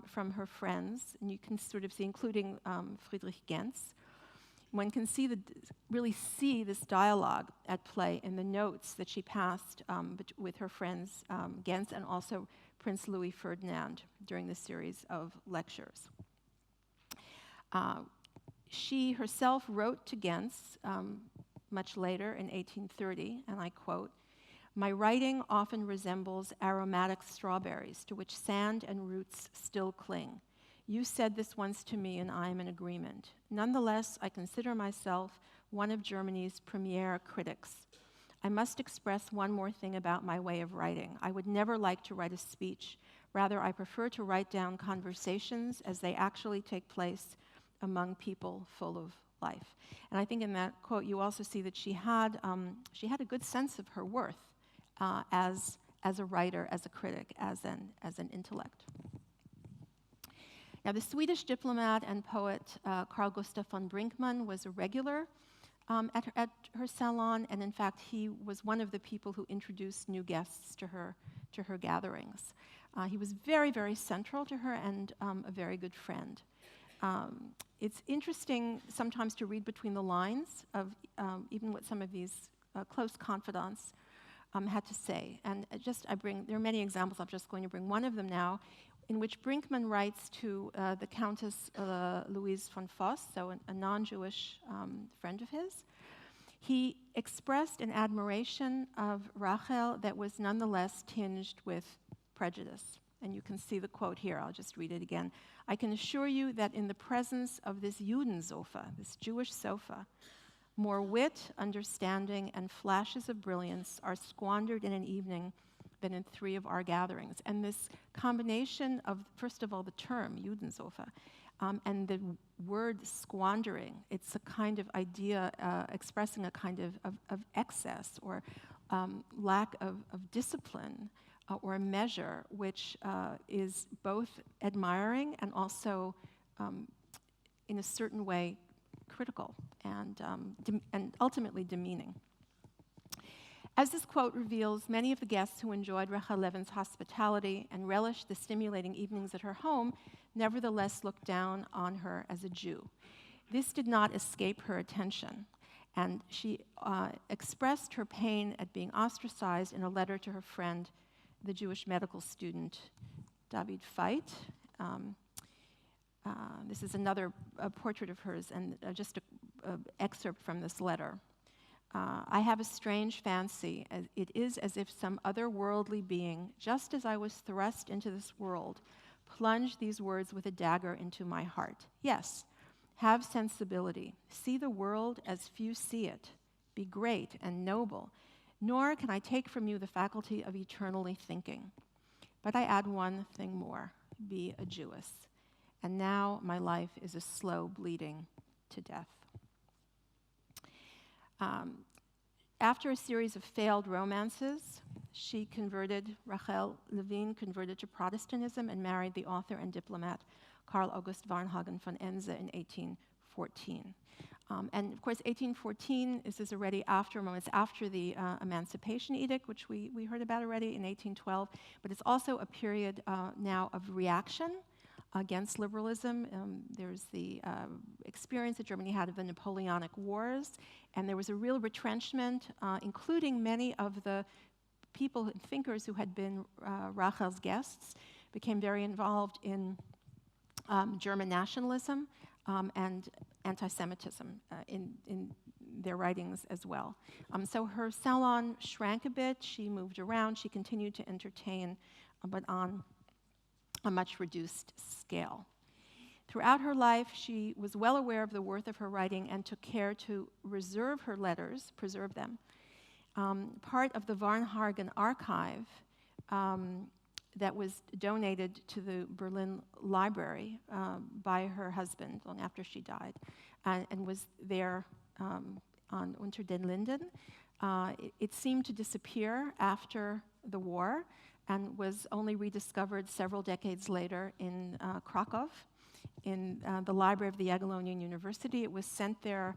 from her friends, and you can sort of see, including Friedrich Gentz. One can really see this dialogue at play in the notes that she passed with her friends Gentz and also Prince Louis Ferdinand during this series of lectures. She herself wrote to Gentz much later in 1830, and I quote, "My writing often resembles aromatic strawberries to which sand and roots still cling. You said this once to me, and I am in agreement. Nonetheless, I consider myself one of Germany's premier critics. I must express one more thing about my way of writing. I would never like to write a speech. Rather, I prefer to write down conversations as they actually take place among people full of life." And I think in that quote, you also see that she had a good sense of her worth as a writer, as a critic, as an intellect. Now, the Swedish diplomat and poet Carl Gustaf von Brinkmann was a regular at her salon, and in fact, he was one of the people who introduced new guests to her gatherings. He was very, very central to her and a very good friend. It's interesting sometimes to read between the lines of even what some of these close confidants had to say. And there are many examples, I'm just going to bring one of them now, in which Brinkmann writes to the Countess Louise von Voss, so a non-Jewish friend of his. He expressed an admiration of Rachel that was nonetheless tinged with prejudice. And you can see the quote here, I'll just read it again. "I can assure you that in the presence of this Judensofa, this Jewish sofa, more wit, understanding, and flashes of brilliance are squandered in an evening than in 3 of our gatherings." And this combination of, first of all, the term, Judensofa, and the word squandering, it's a kind of idea expressing a kind of excess or lack of discipline or a measure, which is both admiring and also, in a certain way, critical and ultimately demeaning. As this quote reveals, many of the guests who enjoyed Rachel Levin's hospitality and relished the stimulating evenings at her home nevertheless looked down on her as a Jew. This did not escape her attention, and she expressed her pain at being ostracized in a letter to her friend, the Jewish medical student David Veit. This is another portrait of hers, and just an excerpt from this letter. "I have a strange fancy. It is as if some otherworldly being, just as I was thrust into this world, plunged these words with a dagger into my heart. Yes, have sensibility. See the world as few see it. Be great and noble. Nor can I take from you the faculty of eternally thinking. But I add one thing more. Be a Jewess. And now my life is a slow bleeding to death." After a series of failed romances, Rachel Levin converted to Protestantism and married the author and diplomat Karl August Varnhagen von Ense in 1814. And of course, 1814 is already after the Emancipation Edict, which we heard about already in 1812, but it's also a period now of reaction against liberalism. There's the experience that Germany had of the Napoleonic Wars, and there was a real retrenchment, including many of the people and thinkers who had been Rachel's guests, became very involved in German nationalism and anti-Semitism in their writings as well. So her salon shrank a bit. She moved around. She continued to entertain, but on a much reduced scale. Throughout her life, she was well aware of the worth of her writing and took care to reserve her letters, preserve them. Part of the Varnhagen archive that was donated to the Berlin Library by her husband long after she died, and was there on Unter den Linden. It seemed to disappear after the war and was only rediscovered several decades later in Krakow, in the library of the Jagiellonian University. It was sent there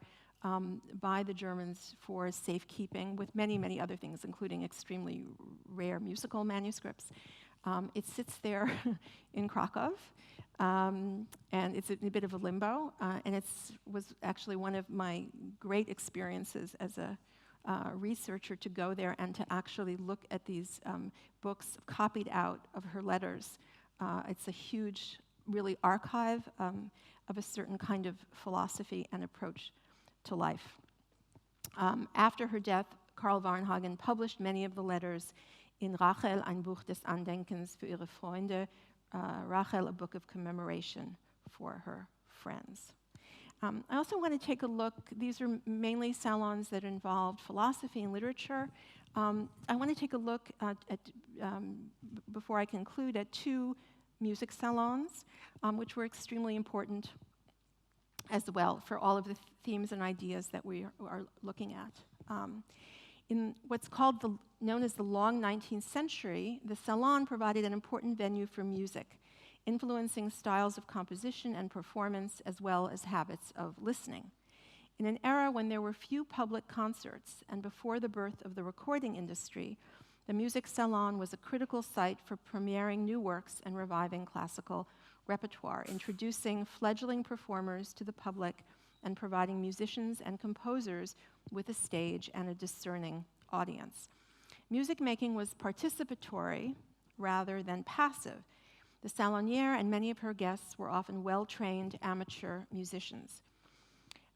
by the Germans for safekeeping, with many, many other things, including extremely rare musical manuscripts. It sits there in Krakow, and it's in a bit of a limbo, and it was actually one of my great experiences as a researcher to go there and to actually look at these books copied out of her letters. It's a huge, really, archive of a certain kind of philosophy and approach to life. After her death, Karl Varnhagen published many of the letters in Rachel, ein Buch des Andenkens für ihre Freunde, Rachel, a book of commemoration for her friends. I also want to take a look, these are mainly salons that involved philosophy and literature. I want to take a look before I conclude, at two music salons, which were extremely important as well for all of the themes and ideas that we are looking at. In what's known as the long 19th century, the salon provided an important venue for music, influencing styles of composition and performance as well as habits of listening. In an era when there were few public concerts and before the birth of the recording industry, the music salon was a critical site for premiering new works and reviving classical repertoire, introducing fledgling performers to the public and providing musicians and composers with a stage and a discerning audience. Music making was participatory rather than passive. The salonière and many of her guests were often well-trained amateur musicians.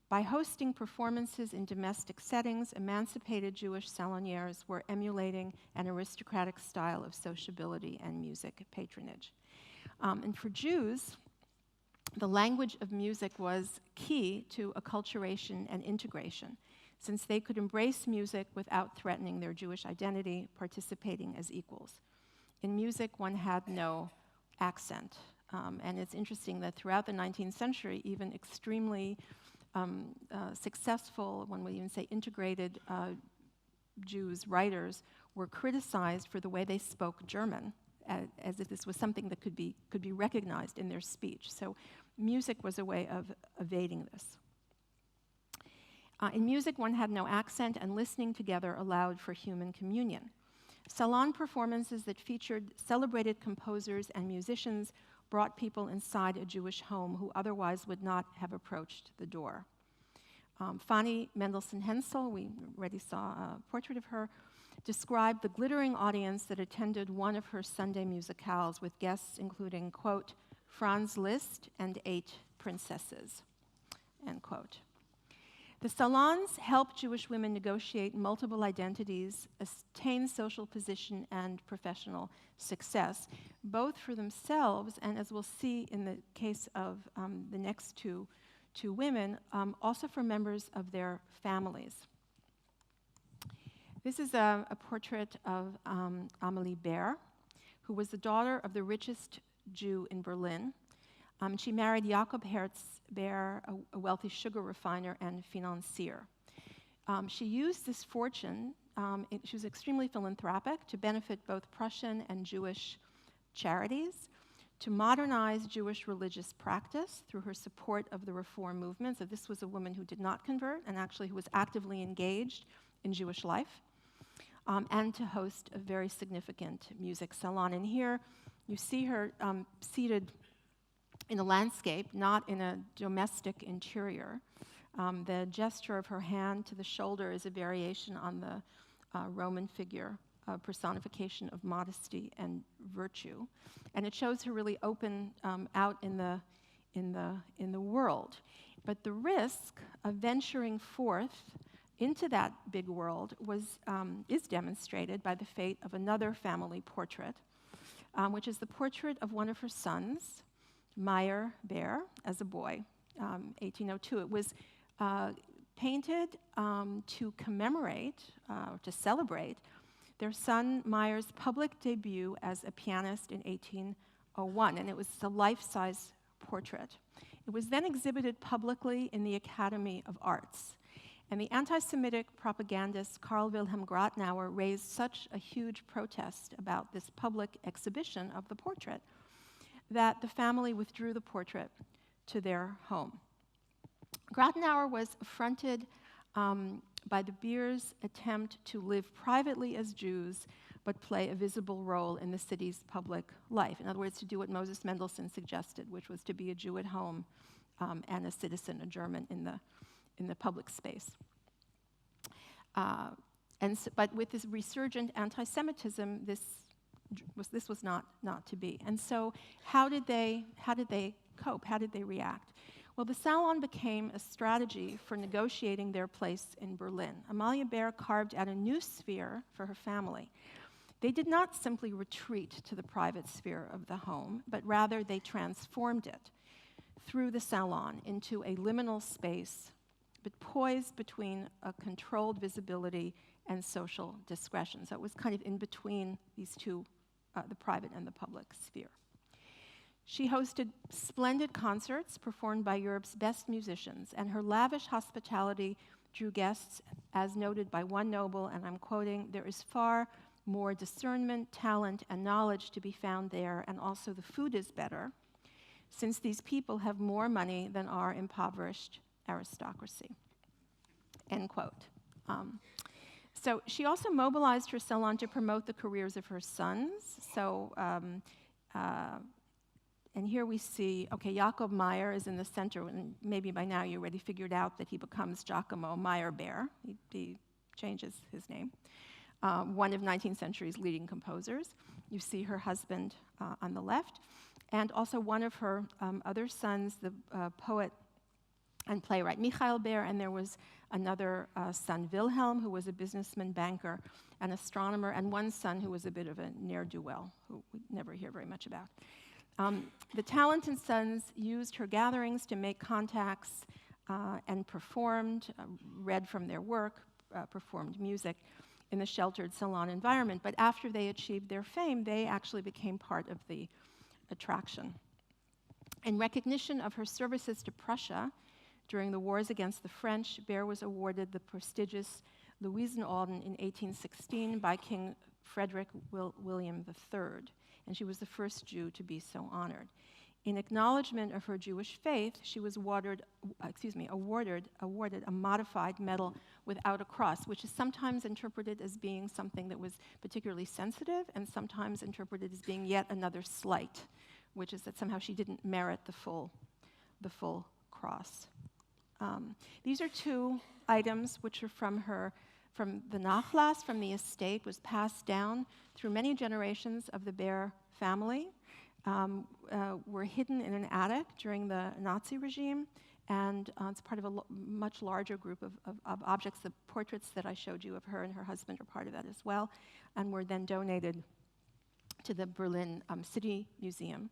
By hosting performances in domestic settings, emancipated Jewish salonières were emulating an aristocratic style of sociability and music patronage. And for Jews, the language of music was key to acculturation and integration, since they could embrace music without threatening their Jewish identity, participating as equals. In music, one had no accent. And it's interesting that throughout the 19th century, even extremely successful, one would even say integrated Jews, writers, were criticized for the way they spoke German, as if this was something that could be recognized in their speech. So music was a way of evading this. In music, one had no accent, and listening together allowed for human communion. Salon performances that featured celebrated composers and musicians brought people inside a Jewish home who otherwise would not have approached the door. Fanny Mendelssohn-Hensel, we already saw a portrait of her, described the glittering audience that attended one of her Sunday musicales with guests including, quote, Franz Liszt and 8 princesses, end quote. The salons helped Jewish women negotiate multiple identities, attain social position and professional success, both for themselves and, as we'll see in the case of the next two women, also for members of their families. This is a portrait of Amelie Baer, who was the daughter of the richest Jew in Berlin. She married Jakob Herz Baer, a wealthy sugar refiner and financier. She used this fortune, she was extremely philanthropic, to benefit both Prussian and Jewish charities, to modernize Jewish religious practice through her support of the Reform movement. So this was a woman who did not convert and actually who was actively engaged in Jewish life, and to host a very significant music salon. And here you see her seated in a landscape, not in a domestic interior. The gesture of her hand to the shoulder is a variation on the Roman figure, a personification of modesty and virtue, and it shows her really open out in the world. But the risk of venturing forth into that big world is demonstrated by the fate of another family portrait, which is the portrait of one of her sons, Meyer Behr, as a boy, 1802. It was painted to commemorate, to celebrate, their son Meyer's public debut as a pianist in 1801, and it was a life-size portrait. It was then exhibited publicly in the Academy of Arts. And the anti-Semitic propagandist Karl Wilhelm Grotnauer raised such a huge protest about this public exhibition of the portrait that the family withdrew the portrait to their home. Grotnauer was affronted by the Behrs' attempt to live privately as Jews but play a visible role in the city's public life. In other words, to do what Moses Mendelssohn suggested, which was to be a Jew at home and a citizen, a German, in the public space. But with this resurgent anti-Semitism, this was not to be. And so, how did they cope? How did they react? Well, the Salon became a strategy for negotiating their place in Berlin. Amalia Behr carved out a new sphere for her family. They did not simply retreat to the private sphere of the home, but rather they transformed it through the Salon into a liminal space, but poised between a controlled visibility and social discretion. So it was kind of in between these two, the private and the public sphere. She hosted splendid concerts performed by Europe's best musicians, and her lavish hospitality drew guests, as noted by one noble, and I'm quoting, "There is far more discernment, talent, and knowledge to be found there, and also the food is better, since these people have more money than our impoverished aristocracy," end quote. So she also mobilized her salon to promote the careers of her sons. So, and here we see, okay, Jakob Meyer is in the center, and maybe by now you already figured out that he becomes Giacomo Meyerbeer. He changes his name. One of 19th century's leading composers. You see her husband on the left, and also one of her other sons, the poet and playwright Michael Behr, and there was another son, Wilhelm, who was a businessman, banker, an astronomer, and one son who was a bit of a ne'er-do-well, who we never hear very much about. The talented sons used her gatherings to make contacts and performed, read from their work, performed music in the sheltered salon environment. But after they achieved their fame, they actually became part of the attraction. In recognition of her services to Prussia during the wars against the French, Behr was awarded the prestigious Louisenorden in 1816 by King Frederick William III, and she was the first Jew to be so honored. In acknowledgement of her Jewish faith, she was awarded a modified medal without a cross, which is sometimes interpreted as being something that was particularly sensitive and sometimes interpreted as being yet another slight, which is that somehow she didn't merit the full cross. These are two items which are from the Nachlass, from the estate, was passed down through many generations of the Behr family. Were hidden in an attic during the Nazi regime, and it's part of a much larger group of objects. The portraits that I showed you of her and her husband are part of that as well, and were then donated to the Berlin City Museum.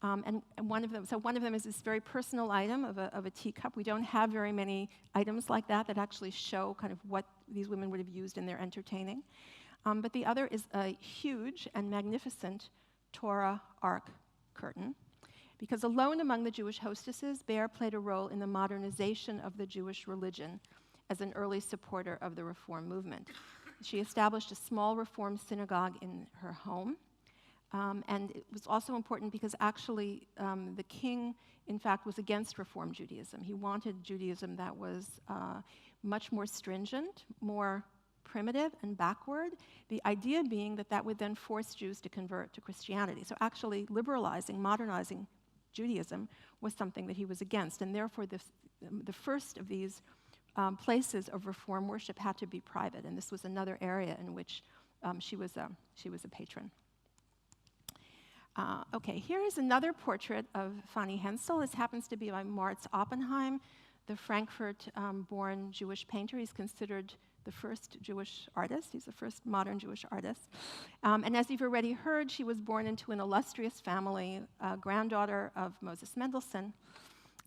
And one of them is this very personal item of a teacup. We don't have very many items like that actually show kind of what these women would have used in their entertaining. But the other is a huge and magnificent Torah Ark curtain, because alone among the Jewish hostesses, Behr played a role in the modernization of the Jewish religion as an early supporter of the Reform movement. She established a small Reform synagogue in her home, and it was also important because actually the king, in fact, was against Reform Judaism. He wanted Judaism that was much more stringent, more primitive and backward, the idea being that would then force Jews to convert to Christianity. So actually liberalizing, modernizing Judaism was something that he was against, and therefore the first of these places of Reform worship had to be private, and this was another area in which she was a patron. Okay, here is another portrait of Fanny Hensel. This happens to be by Moritz Oppenheim, the Frankfurt-born Jewish painter. He's considered the first Jewish artist. He's the first modern Jewish artist. And as you've already heard, she was born into an illustrious family, granddaughter of Moses Mendelssohn.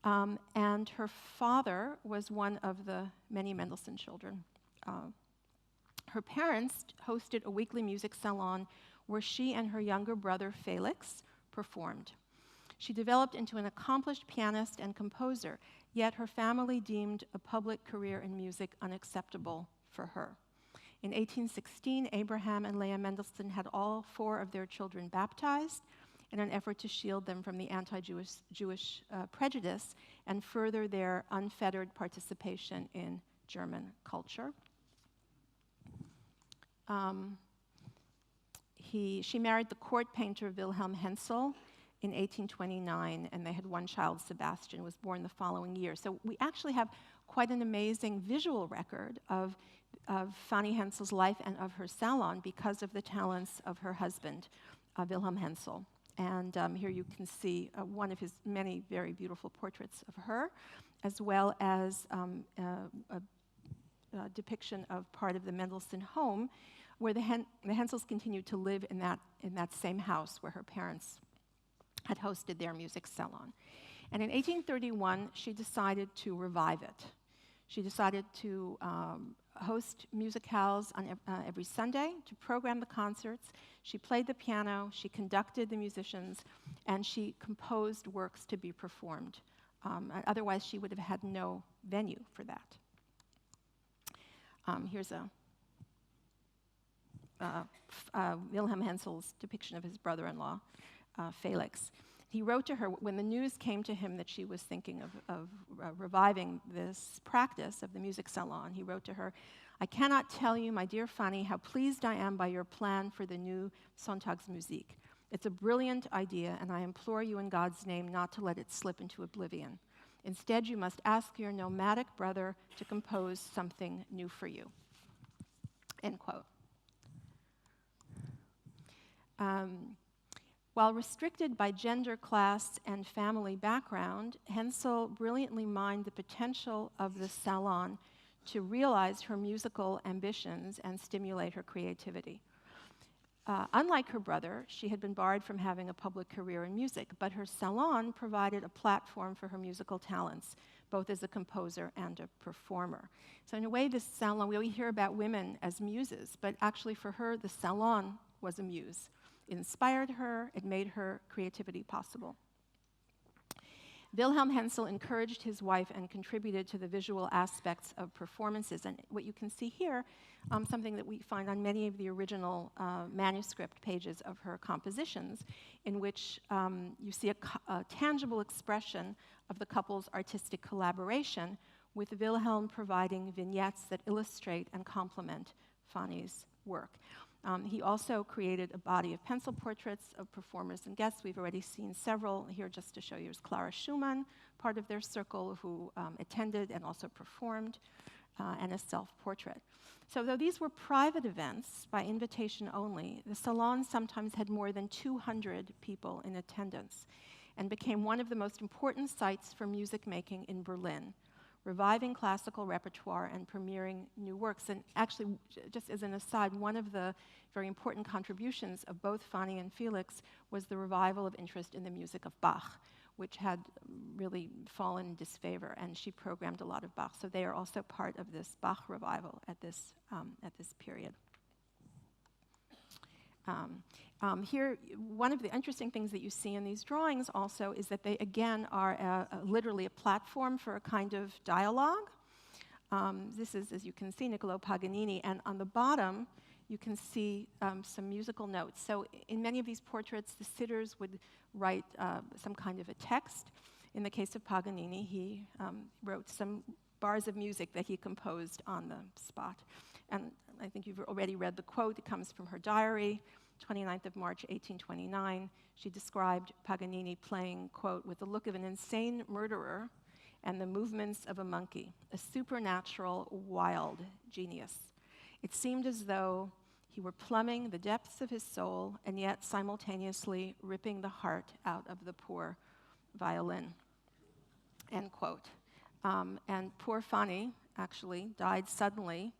And her father was one of the many Mendelssohn children. Her parents hosted a weekly music salon where she and her younger brother, Felix, performed. She developed into an accomplished pianist and composer, yet her family deemed a public career in music unacceptable for her. In 1816, Abraham and Leah Mendelssohn had all 4 of their children baptized in an effort to shield them from the anti-Jewish prejudice and further their unfettered participation in German culture. She married the court painter Wilhelm Hensel in 1829, and they had one child, Sebastian, who was born the following year. So we actually have quite an amazing visual record of Fanny Hensel's life and of her salon because of the talents of her husband, Wilhelm Hensel. And here you can see one of his many very beautiful portraits of her, as well as a depiction of part of the Mendelssohn home, where the Hensels continued to live in that same house where her parents had hosted their music salon. And in 1831, she decided to revive it. She decided to host musicales on every Sunday, to program the concerts. She played the piano, she conducted the musicians, and she composed works to be performed. Otherwise, she would have had no venue for that. Here's Wilhelm Hensel's depiction of his brother-in-law, Felix. He wrote to her when the news came to him that she was thinking of reviving this practice of the music salon. He wrote to her, "I cannot tell you, my dear Fanny, how pleased I am by your plan for the new Sonntagsmusik. It's a brilliant idea, and I implore you in God's name not to let it slip into oblivion. Instead, you must ask your nomadic brother to compose something new for you." End quote. While restricted by gender, class, and family background, Hensel brilliantly mined the potential of the salon to realize her musical ambitions and stimulate her creativity. Unlike her brother, she had been barred from having a public career in music, but her salon provided a platform for her musical talents, both as a composer and a performer. So in a way, this salon, we hear about women as muses, but actually for her, the salon was a muse. It inspired her, it made her creativity possible. Wilhelm Hensel encouraged his wife and contributed to the visual aspects of performances. And what you can see here, something that we find on many of the original manuscript pages of her compositions, in which you see a tangible expression of the couple's artistic collaboration, with Wilhelm providing vignettes that illustrate and complement Fanny's work. He also created a body of pencil portraits of performers and guests. We've already seen several here just to show you. Here's Clara Schumann, part of their circle, who attended and also performed, and a self-portrait. So though these were private events by invitation only, the salon sometimes had more than 200 people in attendance and became one of the most important sites for music making in Berlin, reviving classical repertoire and premiering new works. And actually, just as an aside, one of the very important contributions of both Fanny and Felix was the revival of interest in the music of Bach, which had really fallen in disfavor, and she programmed a lot of Bach. So they are also part of this Bach revival at this period. Here, one of the interesting things that you see in these drawings also is that they, again, are literally a platform for a kind of dialogue. This is, as you can see, Niccolò Paganini, and on the bottom, you can see some musical notes. So in many of these portraits, the sitters would write some kind of a text. In the case of Paganini, he wrote some bars of music that he composed on the spot. And I think you've already read the quote. It comes from her diary, 29th of March, 1829. She described Paganini playing, quote, "with the look of an insane murderer and the movements of a monkey, a supernatural, wild genius. It seemed as though he were plumbing the depths of his soul and yet simultaneously ripping the heart out of the poor violin," end quote. And poor Fanny actually died suddenly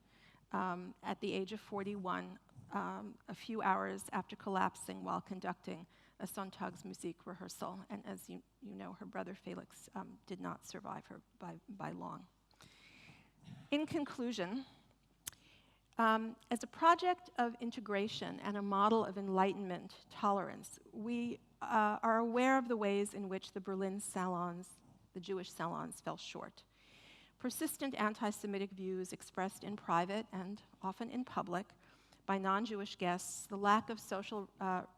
at the age of 41, a few hours after collapsing while conducting a Sonntagsmusik rehearsal. And as you know, her brother Felix did not survive her by long. In conclusion, as a project of integration and a model of enlightenment tolerance, we are aware of the ways in which the Berlin salons, the Jewish salons, fell short. Persistent anti-Semitic views expressed in private and often in public by non-Jewish guests, the lack of social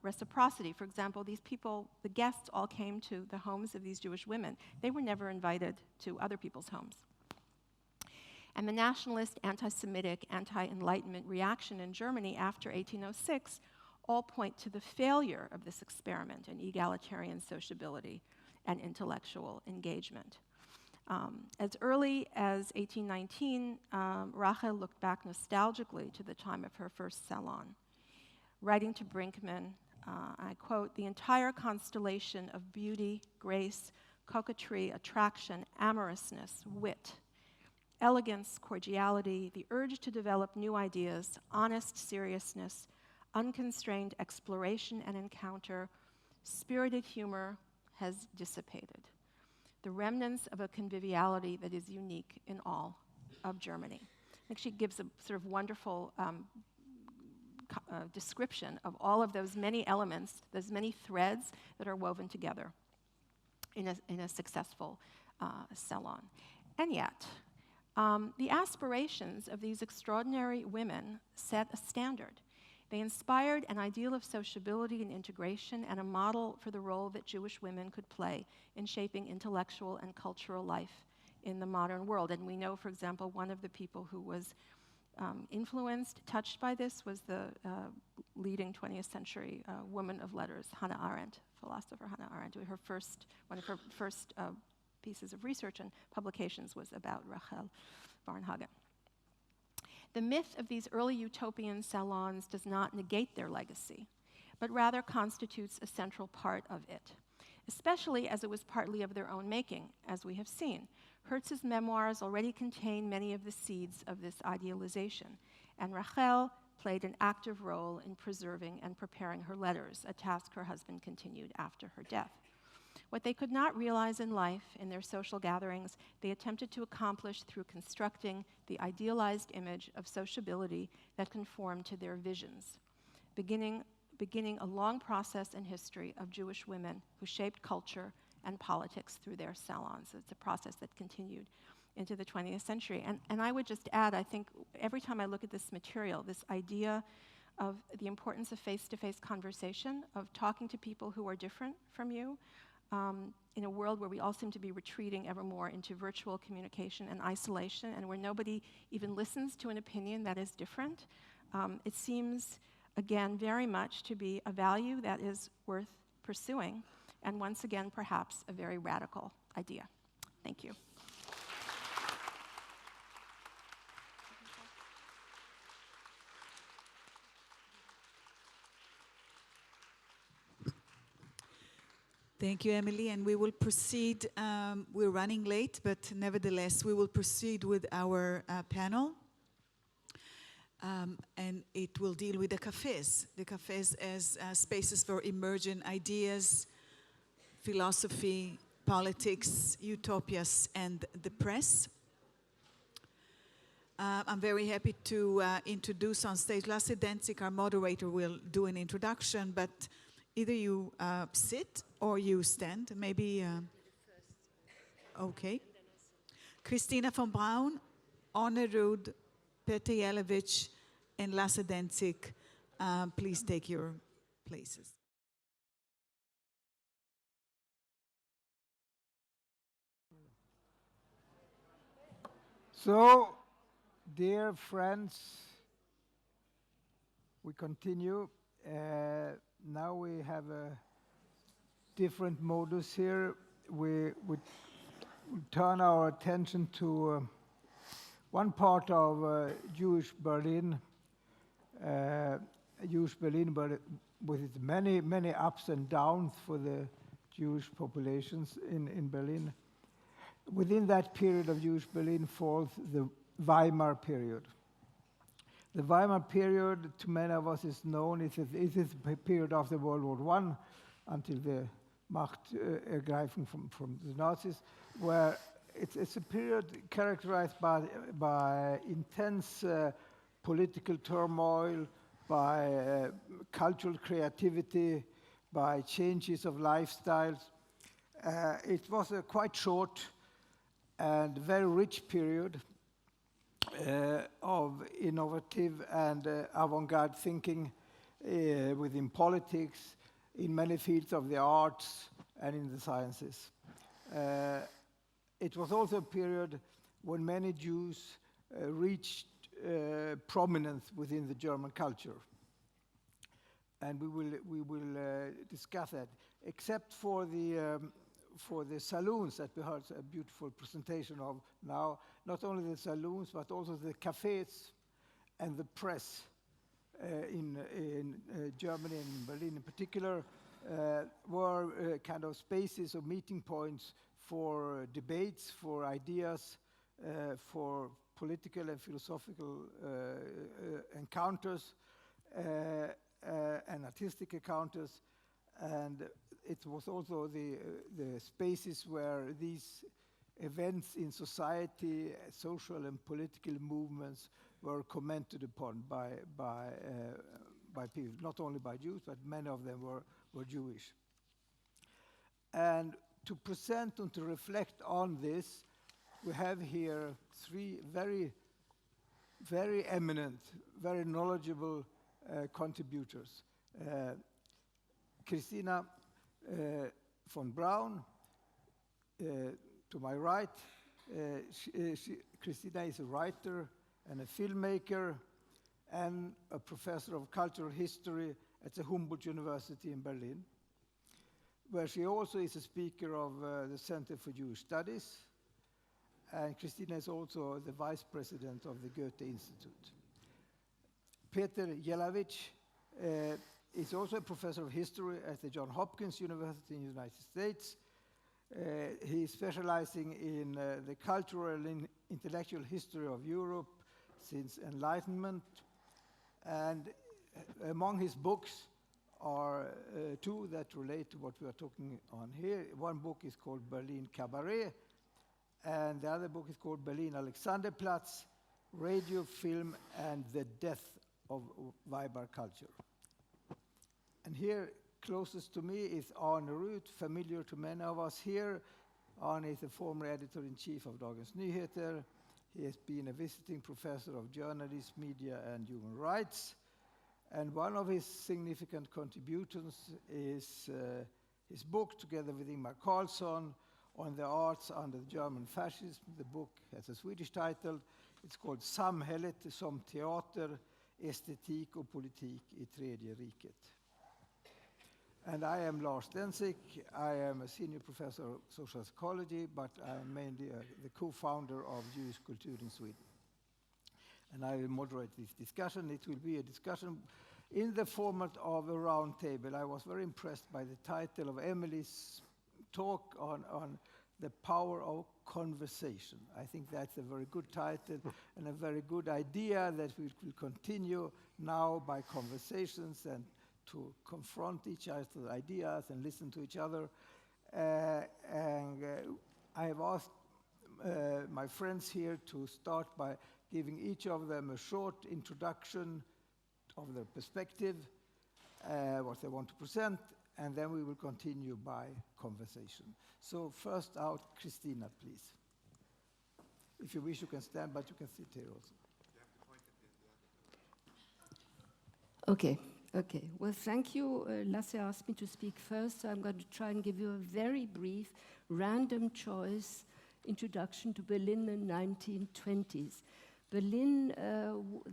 reciprocity. For example, these people, the guests all came to the homes of these Jewish women. They were never invited to other people's homes. And the nationalist, anti-Semitic, anti-Enlightenment reaction in Germany after 1806 all point to the failure of this experiment in egalitarian sociability and intellectual engagement. As early as 1819, Rachel looked back nostalgically to the time of her first salon. Writing to Brinkman, I quote, "The entire constellation of beauty, grace, coquetry, attraction, amorousness, wit, elegance, cordiality, the urge to develop new ideas, honest seriousness, unconstrained exploration and encounter, spirited humor has dissipated. The remnants of a conviviality that is unique in all of Germany." I think she gives a sort of wonderful description of all of those many elements, those many threads that are woven together in a successful salon. And yet, the aspirations of these extraordinary women set a standard. They inspired an ideal of sociability and integration and a model for the role that Jewish women could play in shaping intellectual and cultural life in the modern world. And we know, for example, one of the people who was influenced, touched by this, was the leading 20th century woman of letters, Hannah Arendt, philosopher Hannah Arendt. One of her first pieces of research and publications was about Rachel Varnhagen. The myth of these early utopian salons does not negate their legacy, but rather constitutes a central part of it, especially as it was partly of their own making, as we have seen. Hertz's memoirs already contain many of the seeds of this idealization, and Rachel played an active role in preserving and preparing her letters, a task her husband continued after her death. What they could not realize in life, in their social gatherings, they attempted to accomplish through constructing the idealized image of sociability that conformed to their visions, beginning a long process in history of Jewish women who shaped culture and politics through their salons. It's a process that continued into the 20th century. And I would just add, I think every time I look at this material, this idea of the importance of face-to-face conversation, of talking to people who are different from you, in a world where we all seem to be retreating ever more into virtual communication and isolation, and where nobody even listens to an opinion that is different, it seems, again, very much to be a value that is worth pursuing, and once again, perhaps a very radical idea. Thank you. Thank you, Emily, and we will proceed. We're running late, but nevertheless, we will proceed with our panel. And it will deal with the cafes as spaces for emergent ideas, philosophy, politics, utopias, and the press. I'm very happy to introduce on stage Lasse Denzig. Our moderator will do an introduction, but either you sit or you stand, maybe. Okay. Christina von Braun, Orne Rud, Peter Jelevich, and Lasse Denzig, please take your places. So, dear friends, we continue. Now we have a different modus here. We turn our attention to one part of Jewish Berlin, but with its many ups and downs for the Jewish populations in Berlin. Within that period of Jewish Berlin falls the Weimar period. The Weimar period, to many of us, is known. It is a period after World War I, until the Machtergreifung from the Nazis, where it's a period characterized by intense political turmoil, by cultural creativity, by changes of lifestyles. It was a quite short and very rich period of innovative and avant-garde thinking within politics, in many fields of the arts and in the sciences. It was also a period when many Jews reached prominence within the German culture. And we will discuss that, except for the saloons that we heard a beautiful presentation of now. Not only the saloons, but also the cafes and the press in Germany and in Berlin in particular were kind of spaces or meeting points for debates, for ideas, for political and philosophical encounters and artistic encounters. And it was also the spaces where these events in society, social and political movements were commented upon by people, not only by Jews, but many of them were Jewish. And to present and to reflect on this, we have here three very, very eminent, very knowledgeable contributors. Christina von Braun, to my right. Christina is a writer and a filmmaker and a professor of cultural history at the Humboldt University in Berlin, where she also is a speaker of the Center for Jewish Studies. And Christina is also the vice president of the Goethe Institute. Peter Jelavich is also a professor of history at the Johns Hopkins University in the United States. He is specializing in the cultural and intellectual history of Europe since Enlightenment. And among his books are two that relate to what we are talking on here. One book is called Berlin Cabaret, and the other book is called Berlin Alexanderplatz, Radio, Film, and the Death of Weimar Culture. And here, closest to me, is Arne Ruth, familiar to many of us here. Arne is the former editor-in-chief of Dagens Nyheter. He has been a visiting professor of journalism, media, and human rights. And one of his significant contributions is his book, together with Ingmar Carlsson, on the arts under German fascism. The book has a Swedish title. It's called Samhället som teater, estetik och politik i Tredje riket. And I am Lars Densik. I am a senior professor of social psychology, but I am mainly the co-founder of Jewish Kultur in Sweden. And I will moderate this discussion. It will be a discussion in the format of a round table. I was very impressed by the title of Emily's talk on the power of conversation. I think that's a very good title and a very good idea that we will continue now by conversations and to confront each other's ideas and listen to each other. I have asked my friends here to start by giving each of them a short introduction of their perspective, what they want to present, and then we will continue by conversation. So first out, Christina, please. If you wish, you can stand, but you can sit here also. Okay. Well, thank you. Lasse asked me to speak first, so I'm going to try and give you a very brief, random choice introduction to Berlin in the 1920s. Berlin,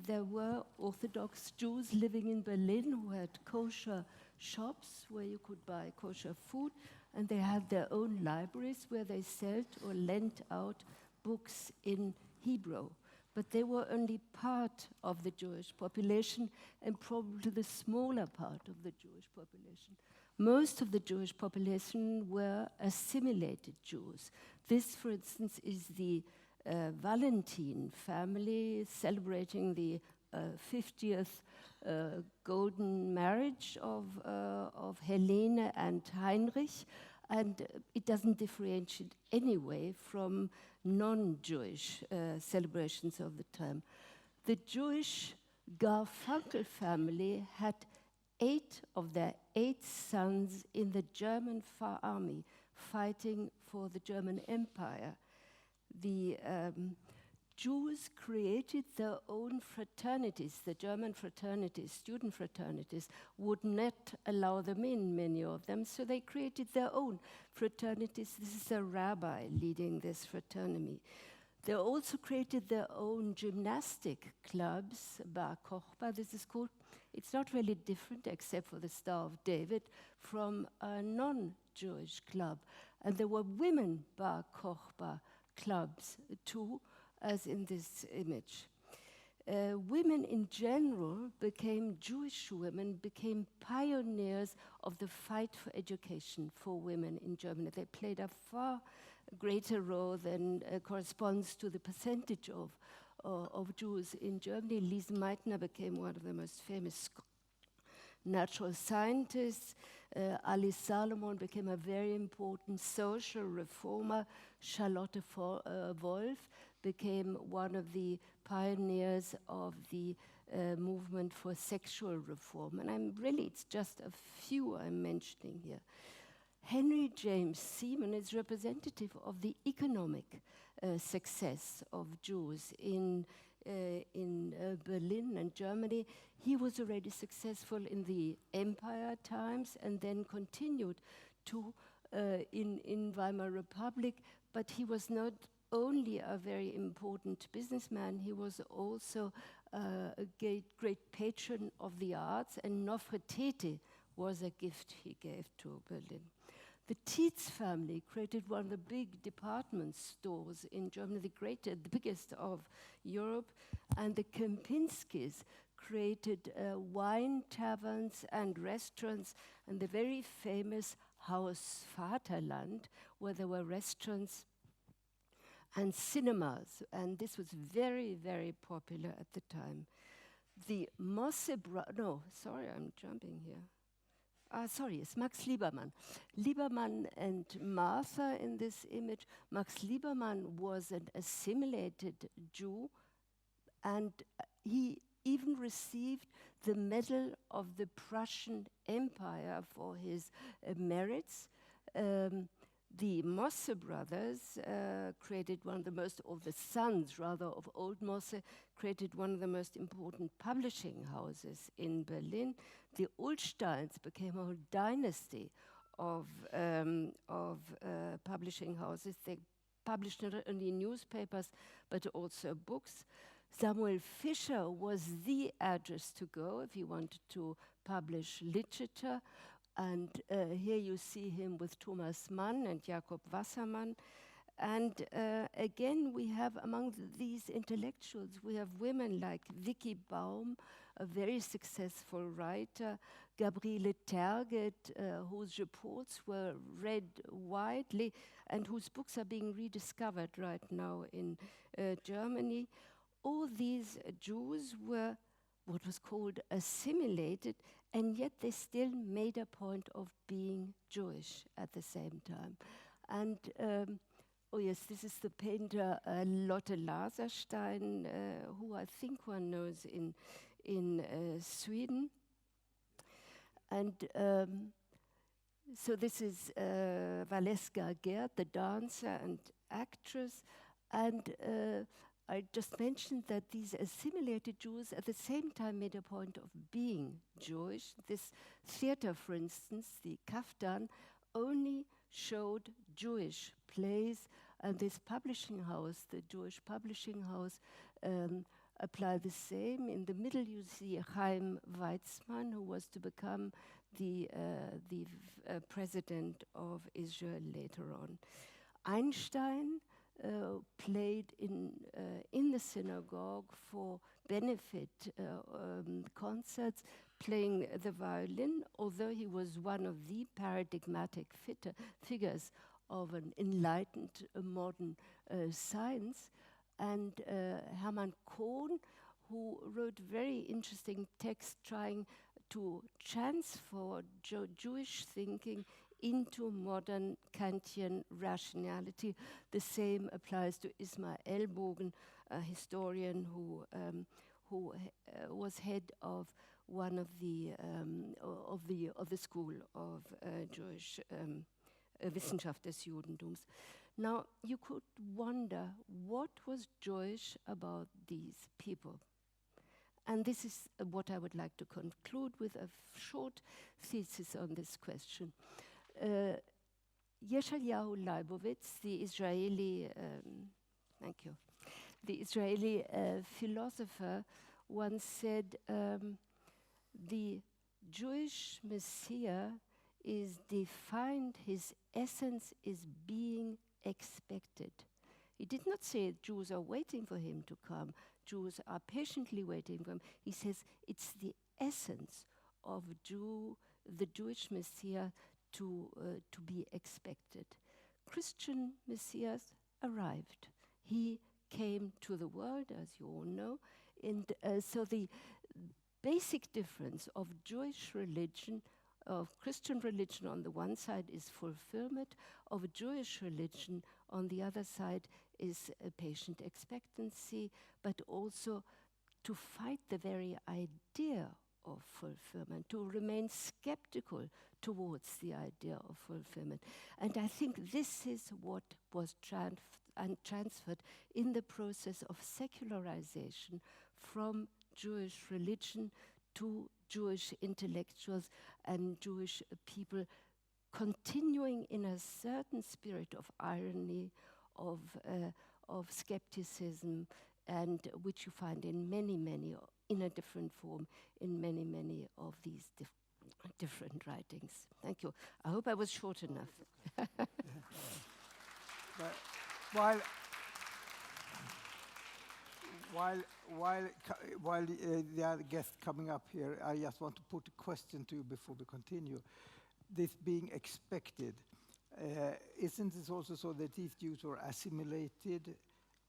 there were Orthodox Jews living in Berlin who had kosher shops where you could buy kosher food, and they had their own libraries where they sold or lent out books in Hebrew. But they were only part of the Jewish population and probably the smaller part of the Jewish population. Most of the Jewish population were assimilated Jews. This, for instance, is the Valentin family celebrating the 50th golden marriage of Helene and Heinrich, and it doesn't differentiate anyway from non-Jewish celebrations of the time. The Jewish Garfunkel family had 8 of their 8 sons in the German Far Army fighting for the German Empire. The Jews created their own fraternities. The German fraternities, student fraternities, would not allow them in, many of them, so they created their own fraternities. This is a rabbi leading this fraternity. They also created their own gymnastic clubs, Bar Kochba, this is called. It's not really different, except for the Star of David, from a non-Jewish club. And there were women Bar Kochba clubs too, as in this image. Women in general Jewish women became pioneers of the fight for education for women in Germany. They played a far greater role than corresponds to the percentage of Jews in Germany. Lise Meitner became one of the most famous natural scientists. Alice Salomon became a very important social reformer. Charlotte Wolf became one of the pioneers of the movement for sexual reform. And it's just a few I'm mentioning here. Henry James Seaman is representative of the economic success of Jews in Berlin and Germany. He was already successful in the Empire times and then continued to in Weimar Republic, but he was not only a very important businessman, he was also a great patron of the arts, and Nofretete was a gift he gave to Berlin. The Tietz family created one of the big department stores in Germany, the biggest of Europe, and the Kempinskis created wine taverns and restaurants, and the very famous Haus Vaterland, where there were restaurants and cinemas, and this was very, very popular at the time. The Mosse I'm jumping here. It's Max Liebermann. Liebermann and Martha in this image. Max Liebermann was an assimilated Jew, and he even received the Medal of the Prussian Empire for his merits. The Mosse brothers created one of the most, or the sons rather, of old Mosse, created one of the most important publishing houses in Berlin. The Ullsteins became a whole dynasty of publishing houses. They published not only newspapers, but also books. Samuel Fischer was the address to go if you wanted to publish literature. And here you see him with Thomas Mann and Jakob Wassermann. And again, we have among these intellectuals, we have women like Vicky Baum, a very successful writer, Gabriele Terget, whose reports were read widely and whose books are being rediscovered right now in Germany. All these Jews were what was called assimilated, and yet they still made a point of being Jewish at the same time. And this is the painter Lotte Laserstein, who I think one knows in Sweden. And so this is Valeska Gerd, the dancer and actress, and I just mentioned that these assimilated Jews at the same time made a point of being Jewish. This theater, for instance, the Kaftan, only showed Jewish plays, and this publishing house, the Jewish publishing house, applied the same. In the middle you see Chaim Weizmann, who was to become the president of Israel later on. Einstein played in the synagogue for benefit concerts, playing the violin, although he was one of the paradigmatic figures of an enlightened modern science. And Hermann Kohn, who wrote very interesting text trying to transfer Jewish thinking into modern Kantian rationality. The same applies to Ismail Ellbogen, a historian who was head of one of the school of Jewish Wissenschaft des Judentums. Now, you could wonder what was Jewish about these people. And this is what I would like to conclude with a short thesis on this question. Yeshayahu Leibovitz, the Israeli, the Israeli philosopher, once said, the Jewish Messiah is defined, his essence is being expected. He did not say Jews are waiting for him to come, Jews are patiently waiting for him. He says it's the essence of the Jewish Messiah to be expected. Christian Messiah arrived. He came to the world, as you all know, and so the basic difference of Jewish religion, of Christian religion on the one side is fulfillment, of Jewish religion on the other side is a patient expectancy, but also to fight the very idea of fulfillment, to remain skeptical towards the idea of fulfillment. And I think this is what was transferred in the process of secularization from Jewish religion to Jewish intellectuals and Jewish people, continuing in a certain spirit of irony, of skepticism, and which you find in many, in a different form, in many of these different writings. Thank you. I hope I was short enough. But while the other guest coming up here, I just want to put a question to you before we continue. This being expected, isn't it also so that these Jews were assimilated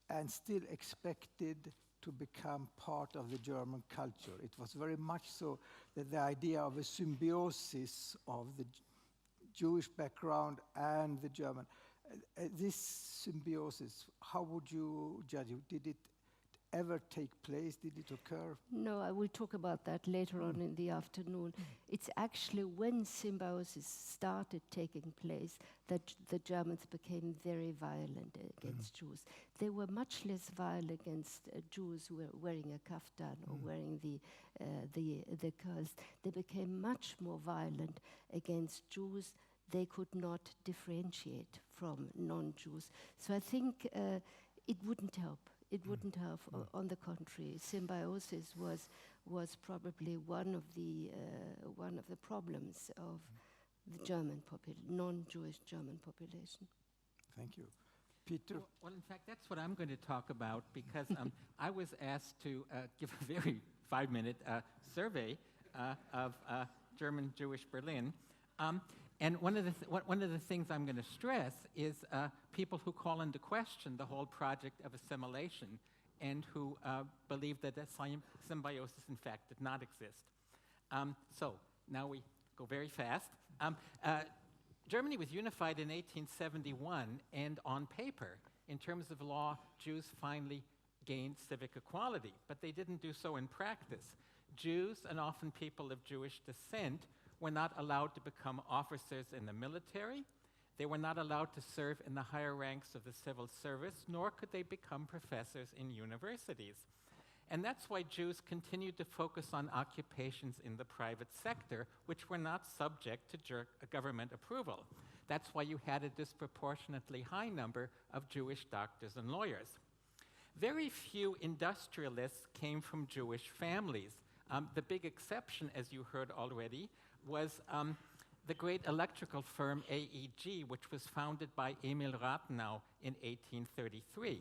and still expected to become part of the German culture? It was very much so that the idea of a symbiosis of the Jewish background and the German, this symbiosis, how would you judge it? Did it ever take place? Did it occur? No, I will talk about that later on in the afternoon. It's actually when symbiosis started taking place that the Germans became very violent against Jews. They were much less violent against Jews who were wearing a kaftan or wearing the curls. They became much more violent against Jews they could not differentiate from non-Jews. So I think it wouldn't help. It wouldn't help. On the contrary, symbiosis was probably one of the problems of the German non-Jewish German population. Thank you. Peter? Well, in fact, that's what I'm going to talk about because I was asked to give a very 5-minute survey of German Jewish Berlin. And one of the things I'm going to stress is people who call into question the whole project of assimilation and who believe that a symbiosis, in fact, did not exist. So now we go very fast. Germany was unified in 1871, and on paper, in terms of law, Jews finally gained civic equality, but they didn't do so in practice. Jews, and often people of Jewish descent, were not allowed to become officers in the military. They were not allowed to serve in the higher ranks of the civil service, nor could they become professors in universities. And that's why Jews continued to focus on occupations in the private sector, which were not subject to government approval. That's why you had a disproportionately high number of Jewish doctors and lawyers. Very few industrialists came from Jewish families. The big exception, as you heard already, was the great electrical firm AEG, which was founded by Emil Rathenau in 1833.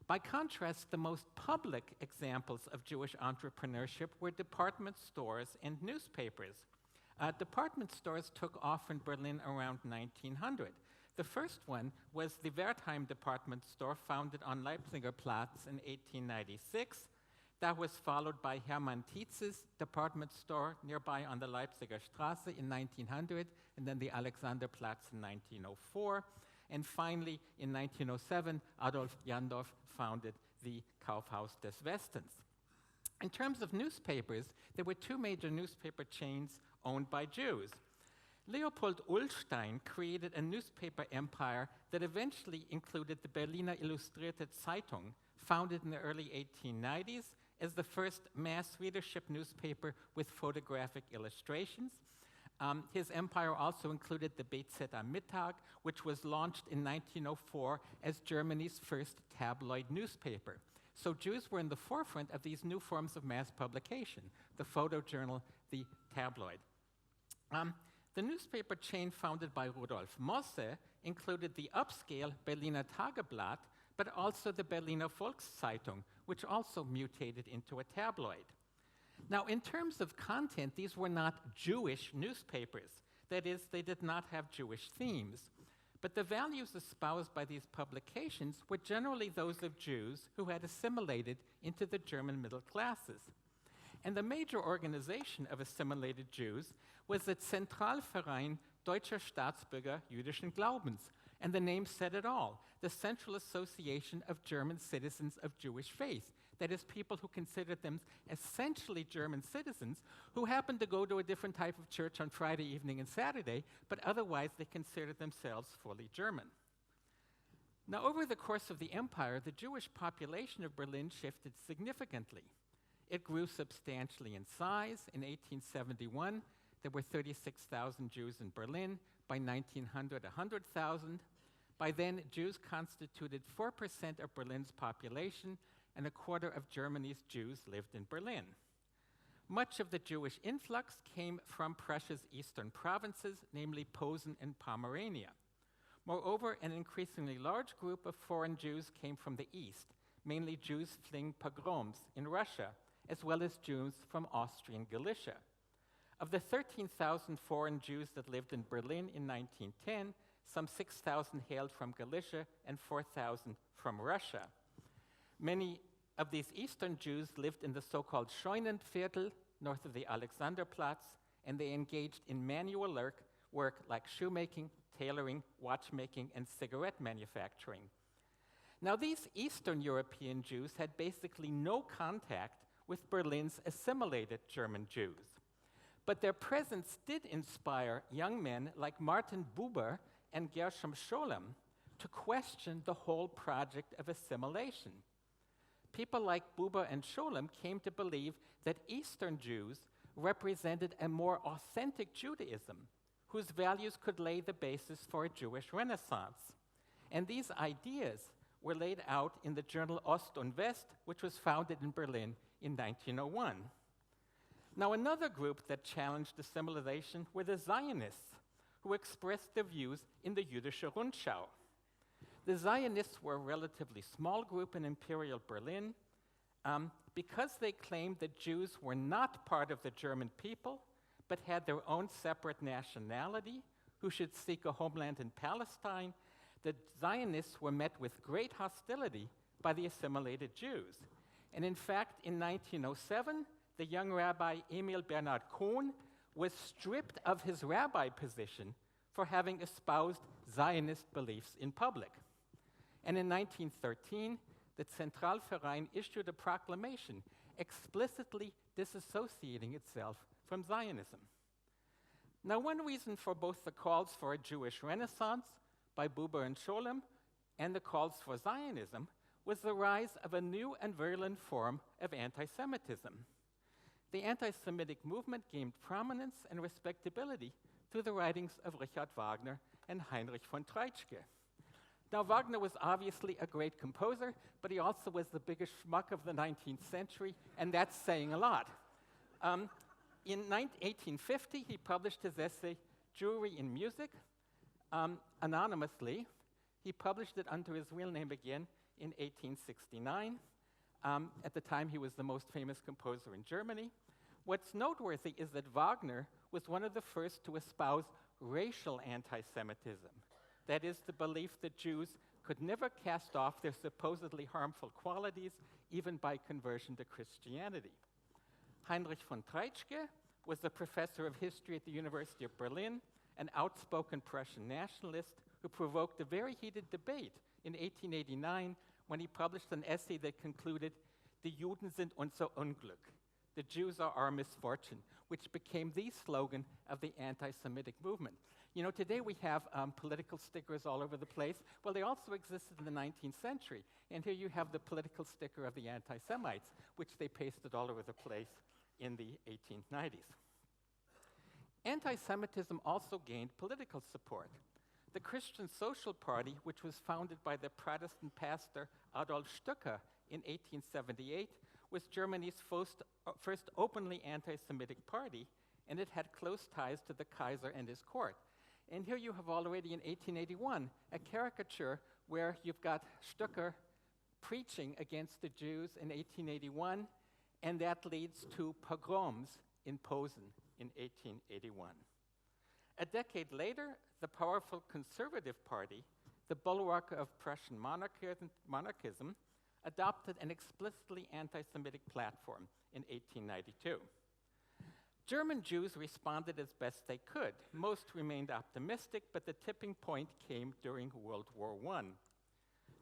By contrast, the most public examples of Jewish entrepreneurship were department stores and newspapers. Department stores took off in Berlin around 1900. The first one was the Wertheim department store, founded on Leipziger Platz in 1896. That was followed by Hermann Tietze's department store nearby on the Leipziger Straße in 1900, and then the Alexanderplatz in 1904. And finally, in 1907, Adolf Jandorf founded the Kaufhaus des Westens. In terms of newspapers, there were two major newspaper chains owned by Jews. Leopold Ullstein created a newspaper empire that eventually included the Berliner Illustrierte Zeitung, founded in the early 1890s as the first mass readership newspaper with photographic illustrations. His empire also included the BZ am Mittag, which was launched in 1904 as Germany's first tabloid newspaper. So Jews were in the forefront of these new forms of mass publication, the photojournal, the tabloid. The newspaper chain founded by Rudolf Mosse included the upscale Berliner Tageblatt, but also the Berliner Volkszeitung, which also mutated into a tabloid. Now, in terms of content, these were not Jewish newspapers. That is, they did not have Jewish themes. But the values espoused by these publications were generally those of Jews who had assimilated into the German middle classes. And the major organization of assimilated Jews was the Zentralverein Deutscher Staatsbürger Jüdischen Glaubens, and the name said it all, the Central Association of German Citizens of Jewish Faith. That is, people who considered them essentially German citizens who happened to go to a different type of church on Friday evening and Saturday, but otherwise they considered themselves fully German. Now, over the course of the empire, the Jewish population of Berlin shifted significantly. It grew substantially in size. In 1871, there were 36,000 Jews in Berlin. By 1900, 100,000. By then, Jews constituted 4% of Berlin's population, and a quarter of Germany's Jews lived in Berlin. Much of the Jewish influx came from Prussia's eastern provinces, namely Posen and Pomerania. Moreover, an increasingly large group of foreign Jews came from the east, mainly Jews fleeing pogroms in Russia, as well as Jews from Austrian Galicia. Of the 13,000 foreign Jews that lived in Berlin in 1910, some 6,000 hailed from Galicia and 4,000 from Russia. Many of these Eastern Jews lived in the so-called Scheunenviertel, north of the Alexanderplatz, and they engaged in manual work like shoemaking, tailoring, watchmaking, and cigarette manufacturing. Now, these Eastern European Jews had basically no contact with Berlin's assimilated German Jews. But their presence did inspire young men like Martin Buber and Gershom Scholem to question the whole project of assimilation. People like Buber and Scholem came to believe that Eastern Jews represented a more authentic Judaism, whose values could lay the basis for a Jewish Renaissance. And these ideas were laid out in the journal Ost und West, which was founded in Berlin in 1901. Now, another group that challenged assimilation were the Zionists, who expressed their views in the Jüdische Rundschau. The Zionists were a relatively small group in Imperial Berlin because they claimed that Jews were not part of the German people, but had their own separate nationality, who should seek a homeland in Palestine. The Zionists were met with great hostility by the assimilated Jews. And in fact, in 1907, the young rabbi Emil Bernhard Kohn was stripped of his rabbi position for having espoused Zionist beliefs in public. And in 1913, the Zentralverein issued a proclamation explicitly disassociating itself from Zionism. Now, one reason for both the calls for a Jewish Renaissance by Buber and Scholem and the calls for Zionism was the rise of a new and virulent form of anti-Semitism. The anti-Semitic movement gained prominence and respectability through the writings of Richard Wagner and Heinrich von Treitschke. Now, Wagner was obviously a great composer, but he also was the biggest schmuck of the 19th century, and that's saying a lot. In 1850, he published his essay, Jewry in Music, anonymously. He published it under his real name again in 1869. At the time, he was the most famous composer in Germany. What's noteworthy is that Wagner was one of the first to espouse racial anti-Semitism, that is, the belief that Jews could never cast off their supposedly harmful qualities, even by conversion to Christianity. Heinrich von Treitschke was the professor of history at the University of Berlin, an outspoken Prussian nationalist who provoked a very heated debate in 1889 when he published an essay that concluded, "Die Juden sind unser Unglück," the Jews are our misfortune, which became the slogan of the anti-Semitic movement. You know, today we have political stickers all over the place. Well, they also existed in the 19th century. And here you have the political sticker of the anti-Semites, which they pasted all over the place in the 1890s. Anti-Semitism also gained political support. The Christian Social Party, which was founded by the Protestant pastor Adolf Stöcker in 1878, was Germany's first openly anti-Semitic party, and it had close ties to the Kaiser and his court. And here you have already in 1881 a caricature where you've got Stöcker preaching against the Jews in 1881, and that leads to pogroms in Posen in 1881. A decade later, the powerful Conservative Party, the bulwark of Prussian monarchism, adopted an explicitly anti-Semitic platform in 1892. German Jews responded as best they could. Most remained optimistic, but the tipping point came during World War I.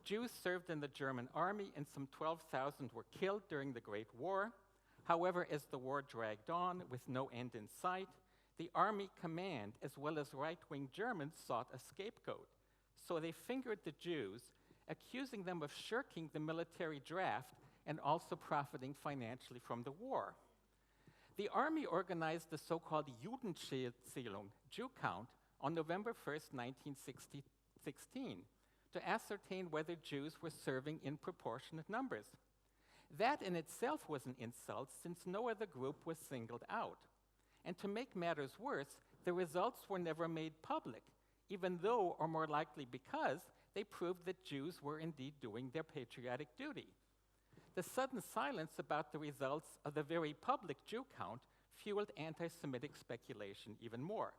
Jews served in the German army, and some 12,000 were killed during the Great War. However, as the war dragged on with no end in sight, the army command, as well as right-wing Germans, sought a scapegoat. So they fingered the Jews, accusing them of shirking the military draft and also profiting financially from the war. The army organized the so-called Judenzählung, Jew count, on November 1st, 1916, to ascertain whether Jews were serving in proportionate numbers. That in itself was an insult, since no other group was singled out. And to make matters worse, the results were never made public, even though, or more likely because, they proved that Jews were indeed doing their patriotic duty. The sudden silence about the results of the very public Jew count fueled anti-Semitic speculation even more.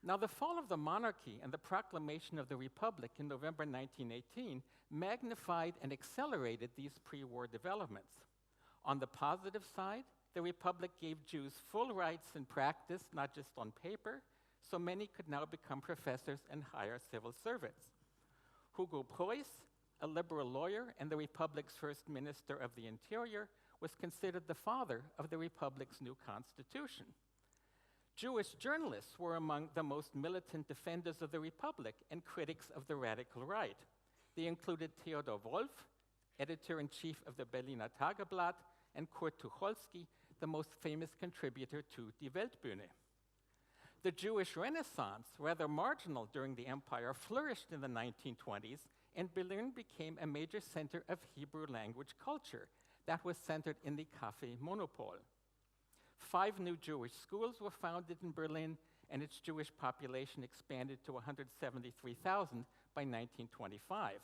Now, the fall of the monarchy and the proclamation of the Republic in November 1918 magnified and accelerated these pre-war developments. On the positive side, the Republic gave Jews full rights in practice, not just on paper, so many could now become professors and hire civil servants. Hugo Preuss, a liberal lawyer and the Republic's first minister of the Interior, was considered the father of the Republic's new constitution. Jewish journalists were among the most militant defenders of the Republic and critics of the radical right. They included Theodor Wolff, editor-in-chief of the Berliner Tageblatt, and Kurt Tucholsky, the most famous contributor to Die Weltbühne. The Jewish Renaissance, rather marginal during the empire, flourished in the 1920s, and Berlin became a major center of Hebrew language culture that was centered in the Café Monopol. 5 new Jewish schools were founded in Berlin, and its Jewish population expanded to 173,000 by 1925.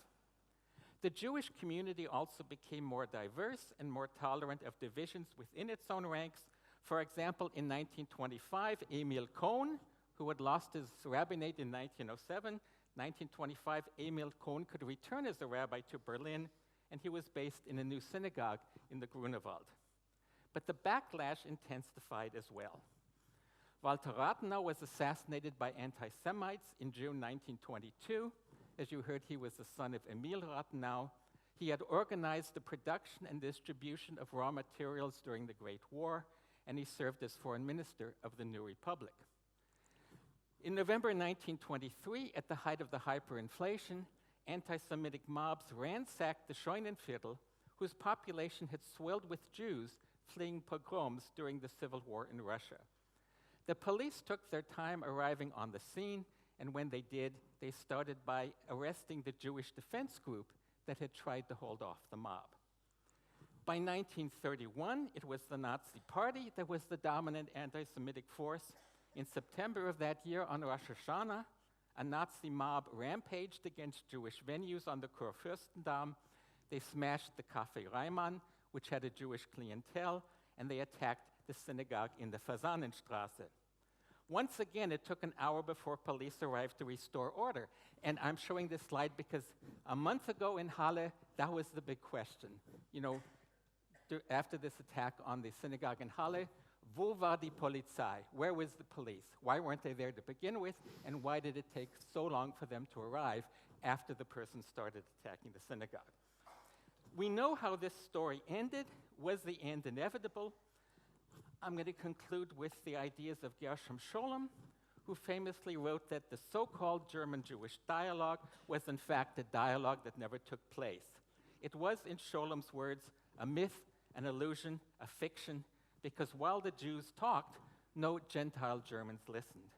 The Jewish community also became more diverse and more tolerant of divisions within its own ranks. For example, in 1925, Emil Cohn, who had lost his rabbinate in 1907, 1925, Emil Cohn could return as a rabbi to Berlin, and he was based in a new synagogue in the Grunewald. But the backlash intensified as well. Walter Rathenau was assassinated by anti-Semites in June 1922. As you heard, he was the son of Emil Rathenau. He had organized the production and distribution of raw materials during the Great War, and he served as foreign minister of the new republic. In November 1923, at the height of the hyperinflation, anti-Semitic mobs ransacked the Scheunenviertel, whose population had swelled with Jews fleeing pogroms during the Civil War in Russia. The police took their time arriving on the scene, and when they did, they started by arresting the Jewish defense group that had tried to hold off the mob. By 1931, it was the Nazi Party that was the dominant anti-Semitic force. In September of that year, on Rosh Hashanah, a Nazi mob rampaged against Jewish venues on the Kurfürstendamm. They smashed the Café Reimann, which had a Jewish clientele, and they attacked the synagogue in the Fasanenstraße. Once again, it took an hour before police arrived to restore order. And I'm showing this slide because a month ago in Halle, that was the big question. You know, after this attack on the synagogue in Halle, wo war die Polizei? Where was the police? Why weren't they there to begin with? And why did it take so long for them to arrive after the person started attacking the synagogue? We know how this story ended. Was the end inevitable? I'm going to conclude with the ideas of Gershom Scholem, who famously wrote that the so-called German-Jewish dialogue was in fact a dialogue that never took place. It was, in Scholem's words, a myth, an illusion, a fiction, because while the Jews talked, no Gentile Germans listened.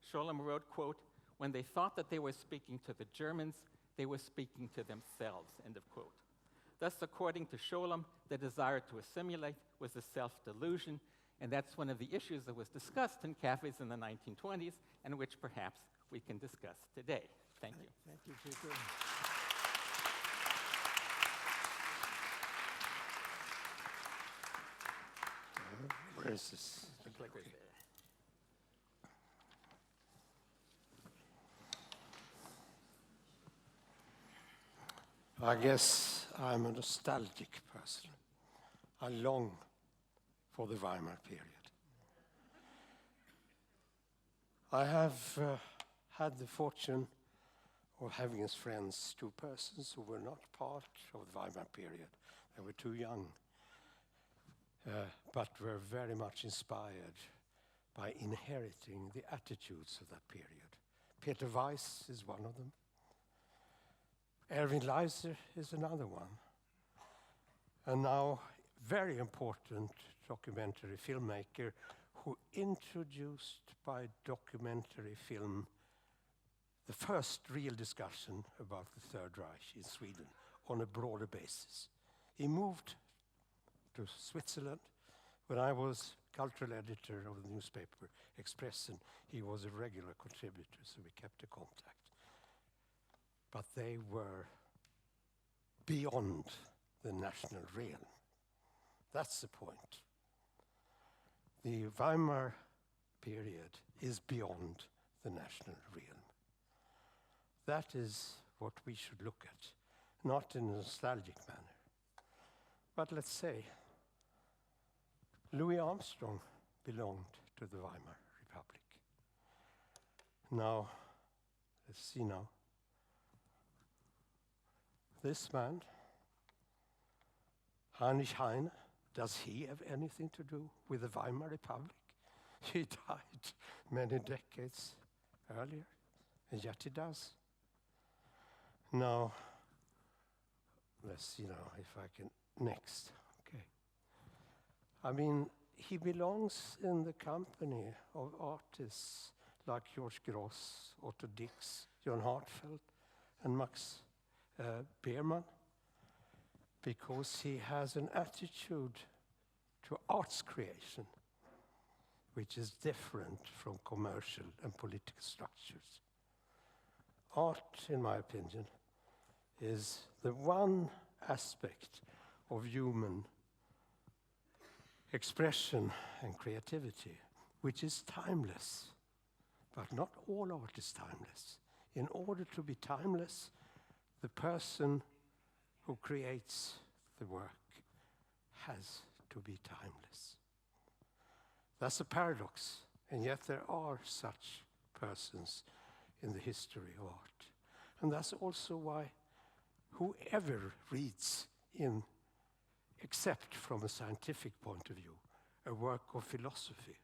Scholem wrote, quote, "When they thought that they were speaking to the Germans, they were speaking to themselves," end of quote. Thus, according to Scholem, the desire to assimilate was a self-delusion, and that's one of the issues that was discussed in cafes in the 1920s, and which perhaps we can discuss today. Thank you. Thank you, Peter. Where is this? The clicker's there. I guess I'm a nostalgic person. I long for the Weimar period. I have had the fortune of having as friends two persons who were not part of the Weimar period. They were too young, but were very much inspired by inheriting the attitudes of that period. Peter Weiss is one of them. Erwin Leiser is another one. And now, very important documentary filmmaker who introduced by documentary film the first real discussion about the Third Reich in Sweden on a broader basis. He moved to Switzerland when I was cultural editor of the newspaper Expressen. He was a regular contributor, so we kept a contact. But they were beyond the national realm. That's the point. The Weimar period is beyond the national realm. That is what we should look at, not in a nostalgic manner. But let's say, Louis Armstrong belonged to the Weimar Republic. Now, let's see now. This man, Heinrich Heine, does he have anything to do with the Weimar Republic? He died many decades earlier, and yet he does. Now, let's see now if I can, next, okay. I mean, he belongs in the company of artists like George Gross, Otto Dix, John Hartfeld, and Max Beermann, because he has an attitude to arts creation which is different from commercial and political structures. Art, in my opinion, is the one aspect of human expression and creativity which is timeless. But not all art is timeless. In order to be timeless, the person who creates the work has to be timeless. That's a paradox, and yet there are such persons in the history of art. And that's also why whoever reads in, except from a scientific point of view, a work of philosophy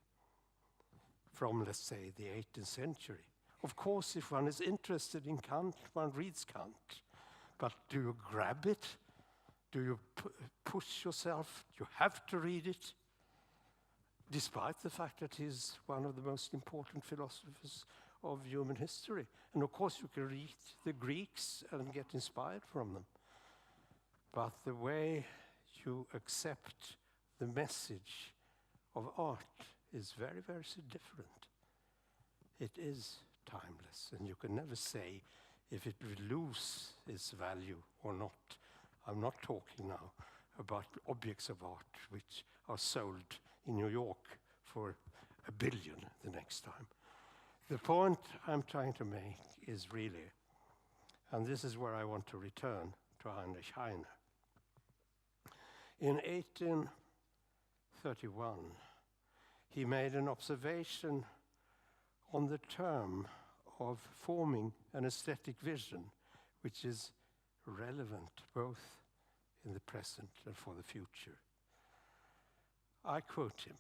from, let's say, the 18th century. Of course, if one is interested in Kant, one reads Kant. But do you grab it? Do you push yourself? You have to read it, despite the fact that he's one of the most important philosophers of human history. And of course, you can read the Greeks and get inspired from them. But the way you accept the message of art is very, very different. It is timeless, and you can never say if it will lose its value or not. I'm not talking now about objects of art which are sold in New York for a billion the next time. The point I'm trying to make is really, and this is where I want to return to Heinrich Heine. In 1831, he made an observation on the term of forming an aesthetic vision, which is relevant both in the present and for the future. I quote him: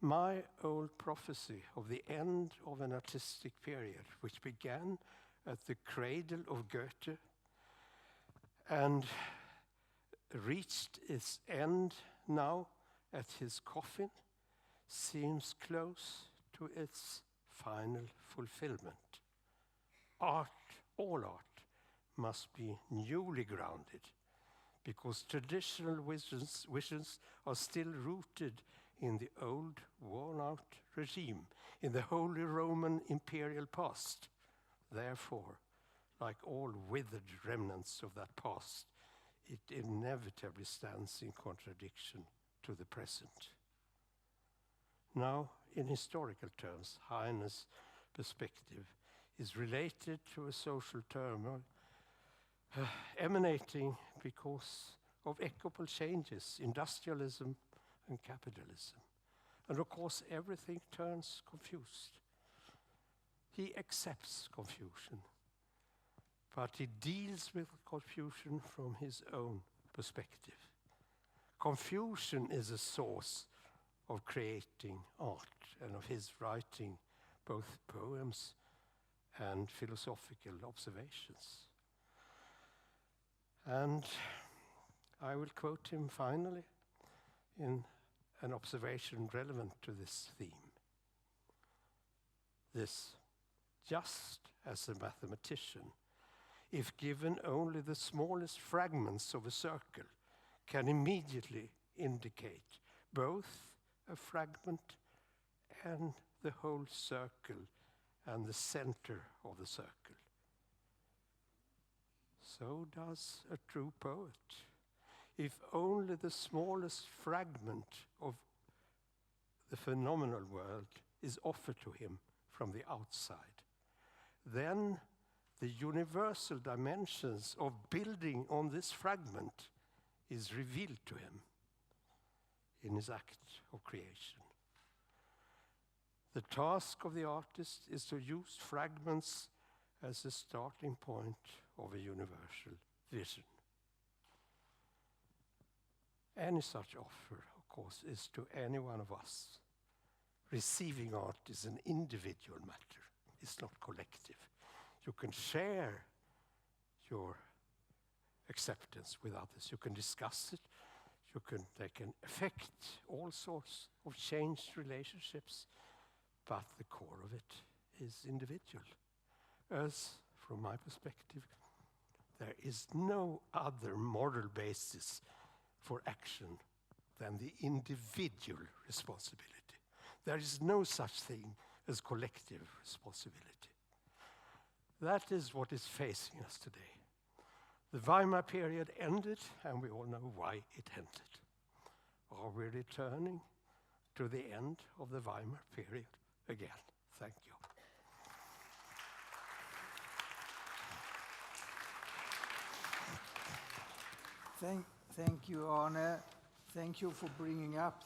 "My old prophecy of the end of an artistic period, which began at the cradle of Goethe and reached its end now at his coffin, seems close to its final fulfillment. Art, all art, must be newly grounded, because traditional visions are still rooted in the old, worn-out regime, in the Holy Roman imperial past. Therefore, like all withered remnants of that past, it inevitably stands in contradiction to the present." Now, in historical terms, Heine's perspective is related to a social turmoil emanating because of equitable changes, industrialism and capitalism. And of course, everything turns confused. He accepts confusion, but he deals with confusion from his own perspective. Confusion is a source of creating art and of his writing both poems and philosophical observations. And I will quote him finally in an observation relevant to this theme. This: "Just as a mathematician, if given only the smallest fragments of a circle, can immediately indicate both a fragment and the whole circle and the center of the circle, so does a true poet. If only the smallest fragment of the phenomenal world is offered to him from the outside, then the universal dimensions of building on this fragment is revealed to him in his act of creation. The task of the artist is to use fragments as a starting point of a universal vision. Any such offer, of course, is to any one of us. Receiving art is an individual matter. It's not collective. You can share your acceptance with others. You can discuss it. They can affect all sorts of changed relationships, but the core of it is individual. As, from my perspective, there is no other moral basis for action than the individual responsibility. There is no such thing as collective responsibility. That is what is facing us today. The Weimar period ended, and we all know why it ended. Are we returning to the end of the Weimar period again? Thank you. Thank you, Arne. Thank you for bringing up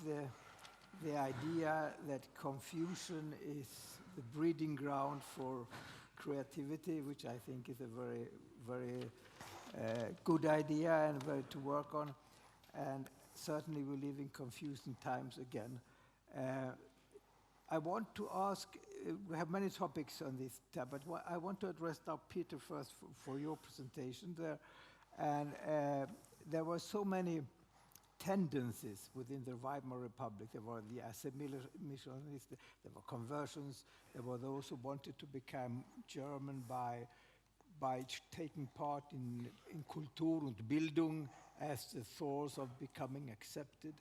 the idea that confusion is the breeding ground for creativity, which I think is a very, very good idea and very to work on. And certainly we live in confusing times again. I want to ask, we have many topics on this tab, but I want to address now Peter first for your presentation there. And there were so many tendencies within the Weimar Republic. There were the assimilationist, there were conversions, there were those who wanted to become German by taking part in Kultur und Bildung as the source of becoming accepted.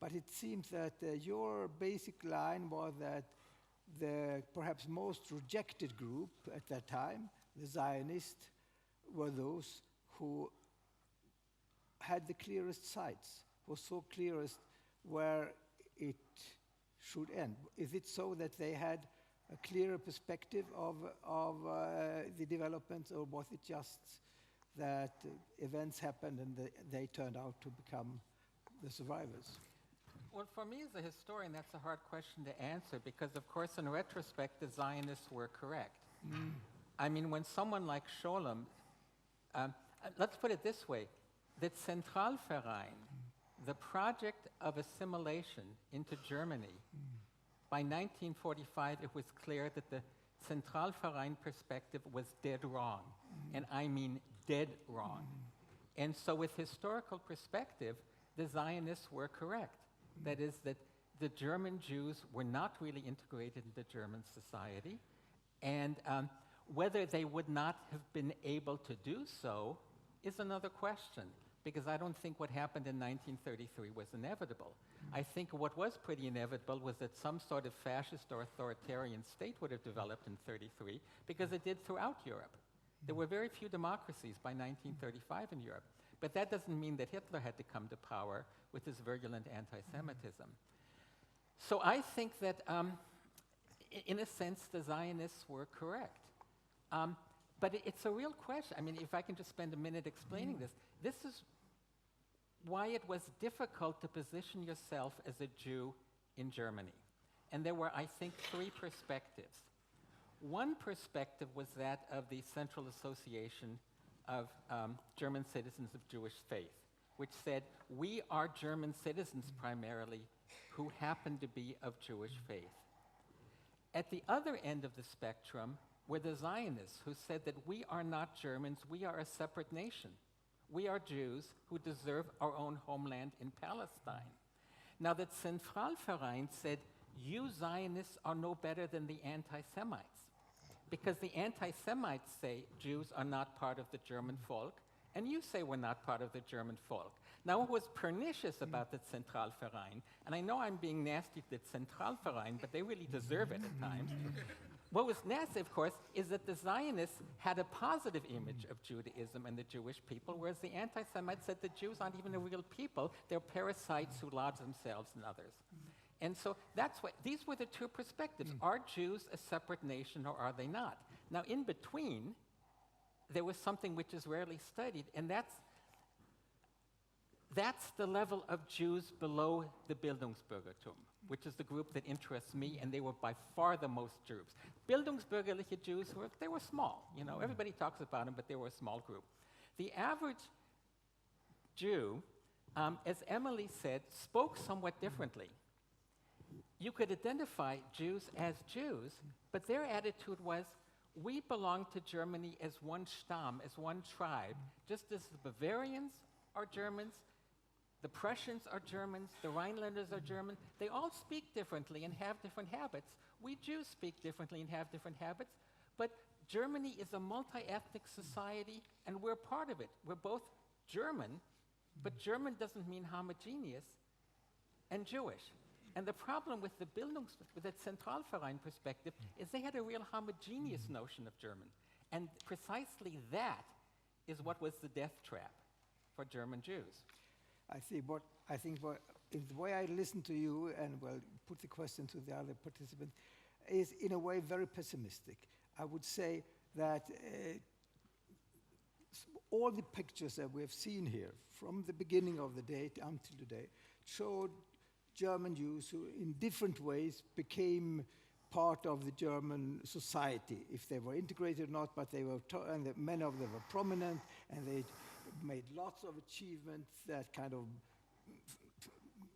But it seems that your basic line was that the perhaps most rejected group at that time, the Zionists, were those who had the clearest sights, was so clearest where it should end? Is it so that they had a clearer perspective of the developments, or was it just that events happened and they turned out to become the survivors? Well, for me as a historian, that's a hard question to answer because, of course, in retrospect, the Zionists were correct. I mean, when someone like Scholem, let's put it this way, the Zentralverein, the project of assimilation into Germany, by 1945, it was clear that the Zentralverein perspective was dead wrong, and I mean dead wrong. And so with historical perspective, the Zionists were correct. That is, that the German Jews were not really integrated into German society, and whether they would not have been able to do so is another question, because I don't think what happened in 1933 was inevitable. I think what was pretty inevitable was that some sort of fascist or authoritarian state would have developed in 1933, because it did throughout Europe. There were very few democracies by 1935 in Europe. But that doesn't mean that Hitler had to come to power with his virulent anti-Semitism. So I think that, in a sense, the Zionists were correct. But it's a real question. I mean, if I can just spend a minute explaining this is why it was difficult to position yourself as a Jew in Germany. And there were, I think, three perspectives. One perspective was that of the Central Association of German Citizens of Jewish Faith, which said, we are German citizens primarily who happen to be of Jewish faith. At the other end of the spectrum were the Zionists, who said that we are not Germans, we are a separate nation. We are Jews who deserve our own homeland in Palestine. Now, the Zentralverein said, you Zionists are no better than the anti-Semites, because the anti-Semites say Jews are not part of the German folk, and you say we're not part of the German folk. Now, what was pernicious about the Zentralverein, and I know I'm being nasty to the Zentralverein, but they really deserve it at times. What was nasty, of course, is that the Zionists had a positive image of Judaism and the Jewish people, whereas the anti-Semites said the Jews aren't even a real people, they're parasites who lodge themselves in others. And so that's what, these were the two perspectives. Are Jews a separate nation or are they not? Now, in between, there was something which is rarely studied, and that's the level of Jews below the Bildungsbürgertum, which is the group that interests me, and they were by far the most Jews. Bildungsbürgerliche Jews, they were small. You know, everybody talks about them, but they were a small group. The average Jew, as Emily said, spoke somewhat differently. You could identify Jews as Jews, but their attitude was, we belong to Germany as one Stamm, as one tribe, just as the Bavarians are Germans, the Prussians are Germans, the Rhinelanders are German. They all speak differently and have different habits. We Jews speak differently and have different habits, but Germany is a multi-ethnic society, and we're part of it. We're both German, but German doesn't mean homogeneous, and Jewish. And the problem with the Zentralverein perspective is they had a real homogeneous notion of German. And precisely that is what was the death trap for German Jews. I think in the way I listen to you and put the question to the other participants is in a way very pessimistic. I would say that all the pictures that we have seen here from the beginning of the day until today showed German Jews who in different ways became part of the German society, if they were integrated or not, but they were, and many of them were prominent, and they made lots of achievements that kind of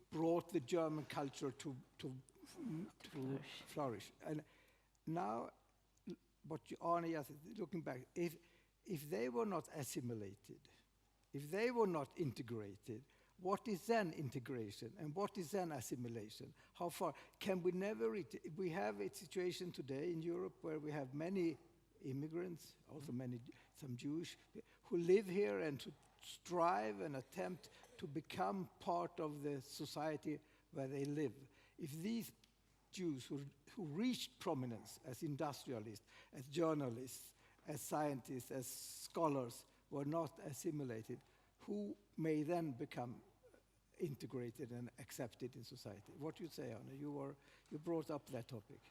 brought the German culture to flourish. And now, what Arne is looking back, if they were not assimilated, if they were not integrated, what is then integration and what is then assimilation? How far can we never reach? We have a situation today in Europe where we have many immigrants, also some Jewish, who live here and to strive and attempt to become part of the society where they live. If these Jews who reached prominence as industrialists, as journalists, as scientists, as scholars were not assimilated, who may then become integrated and accepted in society. What do you say, Arne? You brought up that topic.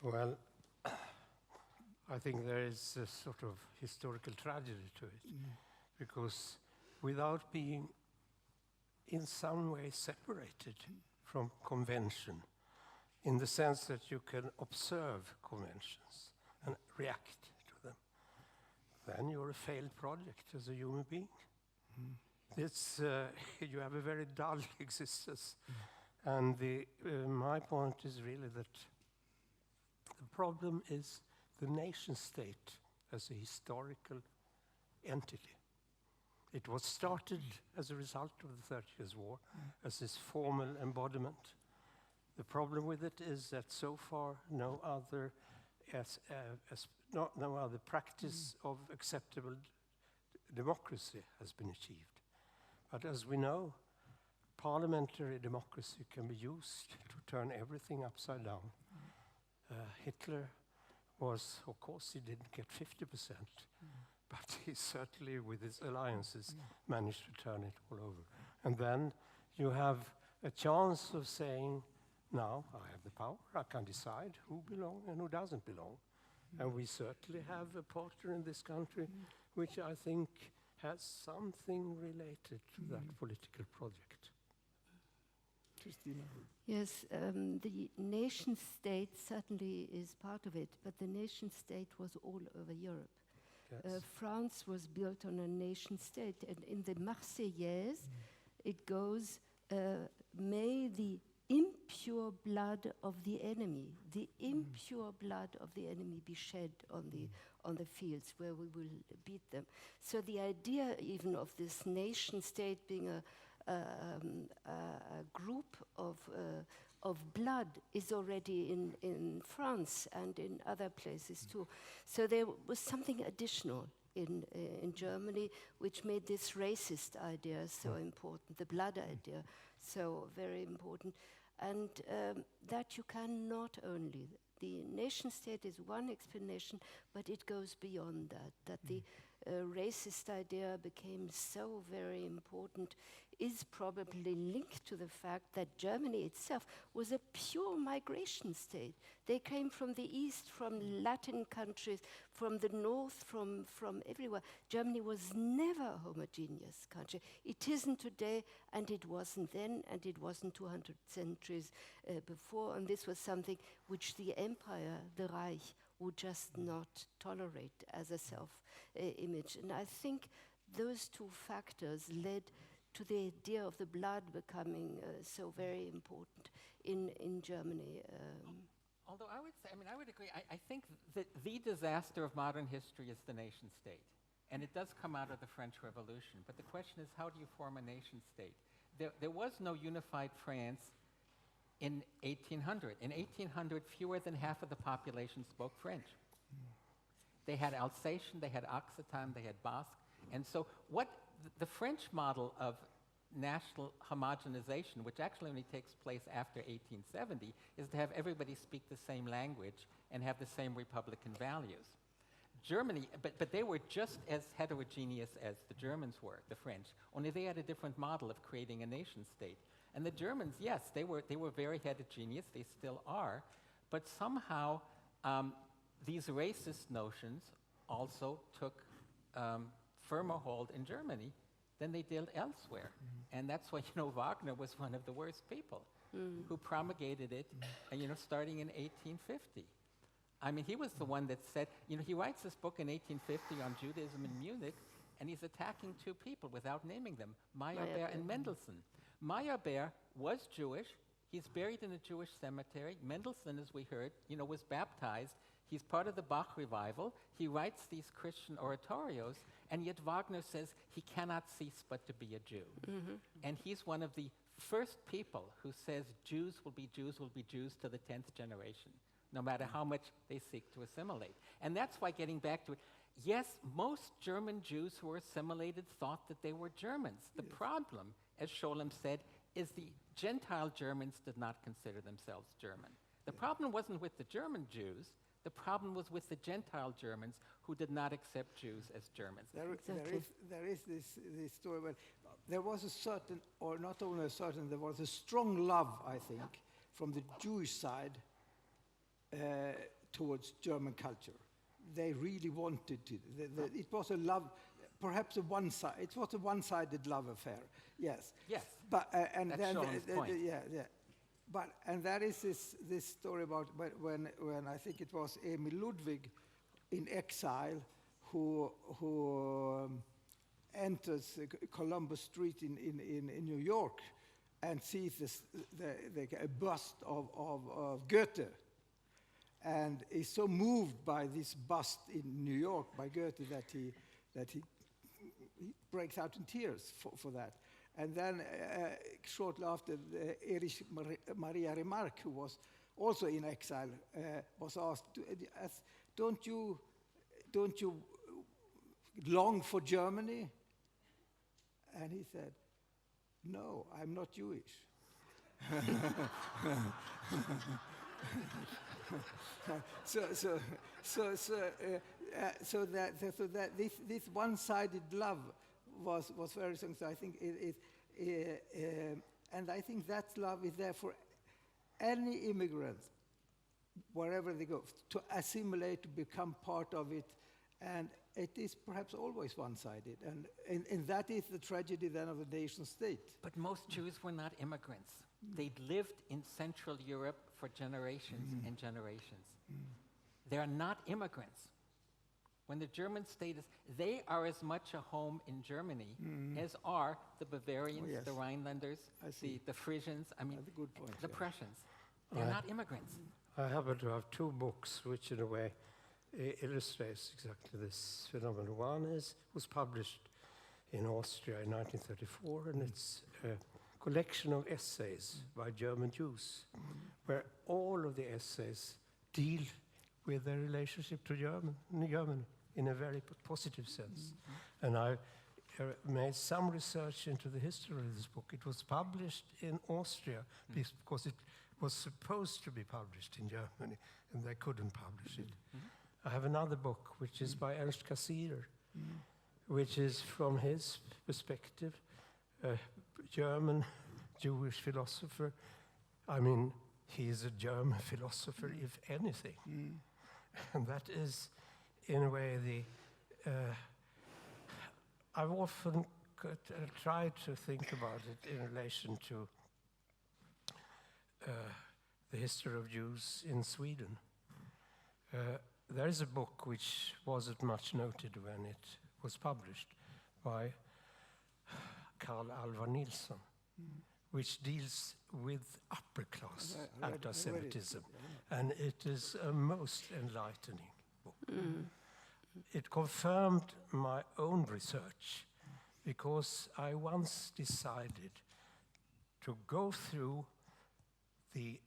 Well, I think there is a sort of historical tragedy to it, because without being in some way separated from convention, in the sense that you can observe conventions and react to them, then you're a failed project as a human being. It's, you have a very dull existence. And my point is really that the problem is the nation state as a historical entity. It was started as a result of the 30 Years' War, as this formal embodiment. The problem with it is that so far no other practice of acceptable democracy has been achieved. But as we know, parliamentary democracy can be used to turn everything upside down. Hitler was, of course, he didn't get 50%, but he certainly, with his alliances, managed to turn it all over. And then you have a chance of saying, now I have the power, I can decide who belongs and who doesn't belong. And we certainly have a partner in this country which I think has something related to that political project. Christina. Yes, the nation state certainly is part of it, but the nation state was all over Europe. Yes. France was built on a nation state, and in the Marseillaise, it goes, may the impure blood of the enemy, the impure blood of the enemy be shed on the fields where we will beat them. So the idea even of this nation state being a group of blood is already in France and in other places too. So there was something additional in Germany which made this racist idea so important, the blood idea so very important. And that you can not only, the nation state is one explanation, but it goes beyond that the racist idea became so very important is probably linked to the fact that Germany itself was a pure migration state. They came from the east, from Latin countries, from the north, from everywhere. Germany was never a homogeneous country. It isn't today, and it wasn't then, and it wasn't 200 centuries before, and this was something which the empire, the Reich, would just not tolerate as a self-image. And I think those two factors led to the idea of the blood becoming so very important in Germany. Although I would say, I would agree. I think that the disaster of modern history is the nation state. And it does come out of the French Revolution. But the question is, how do you form a nation state? There was no unified France in 1800. In 1800, fewer than half of the population spoke French. They had Alsatian, they had Occitan, they had Basque. And so what the French model of national homogenization, which actually only takes place after 1870, is to have everybody speak the same language and have the same Republican values. Germany, but they were just as heterogeneous as the Germans were, the French, only they had a different model of creating a nation state. And the Germans, yes, they were very heterogeneous, they still are, but somehow these racist notions also took firmer hold in Germany than they did elsewhere. And that's why, Wagner was one of the worst people who promulgated it, starting in 1850. He was the one that said, he writes this book in 1850 on Judaism in Munich, and he's attacking two people without naming them, Meyerbeer and Mendelssohn. Meyerbeer was Jewish. He's buried in a Jewish cemetery. Mendelssohn, as we heard, was baptized. He's part of the Bach revival. He writes these Christian oratorios, and yet Wagner says he cannot cease but to be a Jew. And he's one of the first people who says Jews will be Jews to the 10th generation, no matter how much they seek to assimilate. And that's why, getting back to it, yes, most German Jews who were assimilated thought that they were Germans. The problem, as Scholem said, is the Gentile Germans did not consider themselves German. The problem wasn't with the German Jews. The problem was with the Gentile Germans who did not accept Jews as Germans. There is this story where there was a certain, or not only a certain, there was a strong love, I think, from the Jewish side towards German culture. They really wanted to. It was a love, perhaps it was a one-sided love affair. Yes. Yes. But and That's then Schoen's point. yeah. But and there is this story about when I think it was Emil Ludwig in exile who enters Columbus Street in New York and sees a bust of Goethe, and is so moved by this bust in New York by Goethe that he breaks out in tears for that. And then shortly after, Erich Maria Remarque, who was also in exile, was asked, don't you long for Germany? And he said, no, I'm not Jewish. So that this one-sided love was very strong. So I think and I think that love is there for any immigrant, wherever they go, to assimilate, to become part of it, and it is perhaps always one-sided, and that is the tragedy then of the nation state. But most Jews were not immigrants. They'd lived in Central Europe for generations and generations. They are not immigrants. When the German state is, they are as much a home in Germany as are the Bavarians, yes. the Rhinelanders, the Frisians, That's a good point, the yeah. Prussians. They're not immigrants. I happen to have two books which, in a way, illustrates exactly this phenomenon. One was published in Austria in 1934, and it's a collection of essays by German Jews, where all of the essays deal with their relationship to Germany in a very positive sense. And I made some research into the history of this book. It was published in Austria because it was supposed to be published in Germany, and they couldn't publish it. I have another book, which is by Ernst Cassirer, which is, from his perspective, a German Jewish philosopher. I mean, he is a German philosopher, if anything. And that is, in a way, I've often tried to think about it in relation to the history of Jews in Sweden. There is a book which wasn't much noted when it was published by Carl Alvar Nilsson, which deals with upper-class anti-Semitism. And it is a most enlightening book. It confirmed my own research, because I once decided to go through the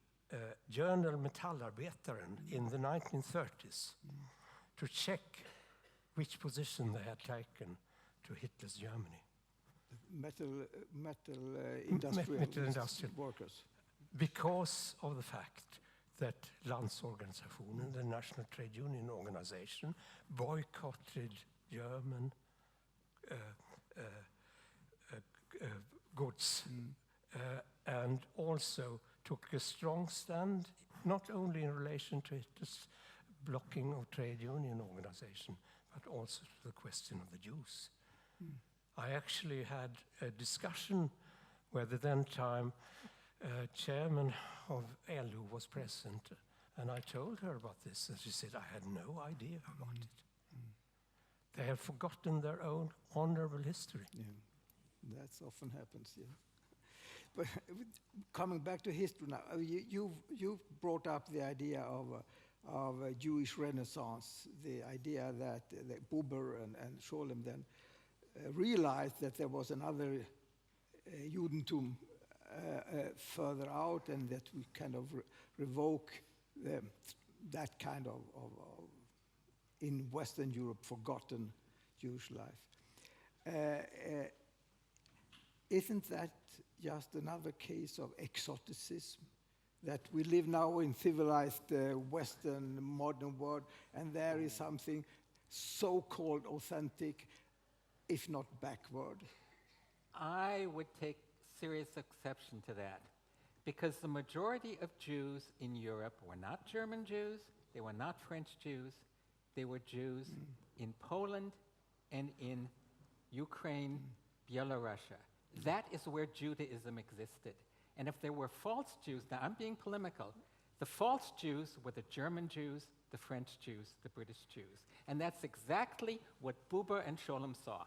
journal Metallarbetaren in the 1930s to check which position they had taken to Hitler's Germany. Metal Metal industrial workers. Because of the fact that Landsorganisationen, the National Trade Union Organization, boycotted German goods and also took a strong stand, not only in relation to Hitler's blocking of trade union organization, but also to the question of the Jews. I actually had a discussion where the then time chairman of LO was present, and I told her about this, and she said, I had no idea about it. They have forgotten their own honorable history. Yeah, that often happens, yeah. But coming back to history now, you've brought up the idea of a Jewish Renaissance, the idea that Buber and Scholem then realized that there was another Judentum further out, and that we kind of revoke that kind of in Western Europe forgotten Jewish life. Isn't that just another case of exoticism? that we live now in civilized Western modern world, and there is something so-called authentic, if not backward. I would take serious exception to that, because the majority of Jews in Europe were not German Jews, they were not French Jews, they were Jews in Poland and in Ukraine, Belarus. That is where Judaism existed. And if there were false Jews, now I'm being polemical, the false Jews were the German Jews, the French Jews, the British Jews. And that's exactly what Buber and Scholem saw.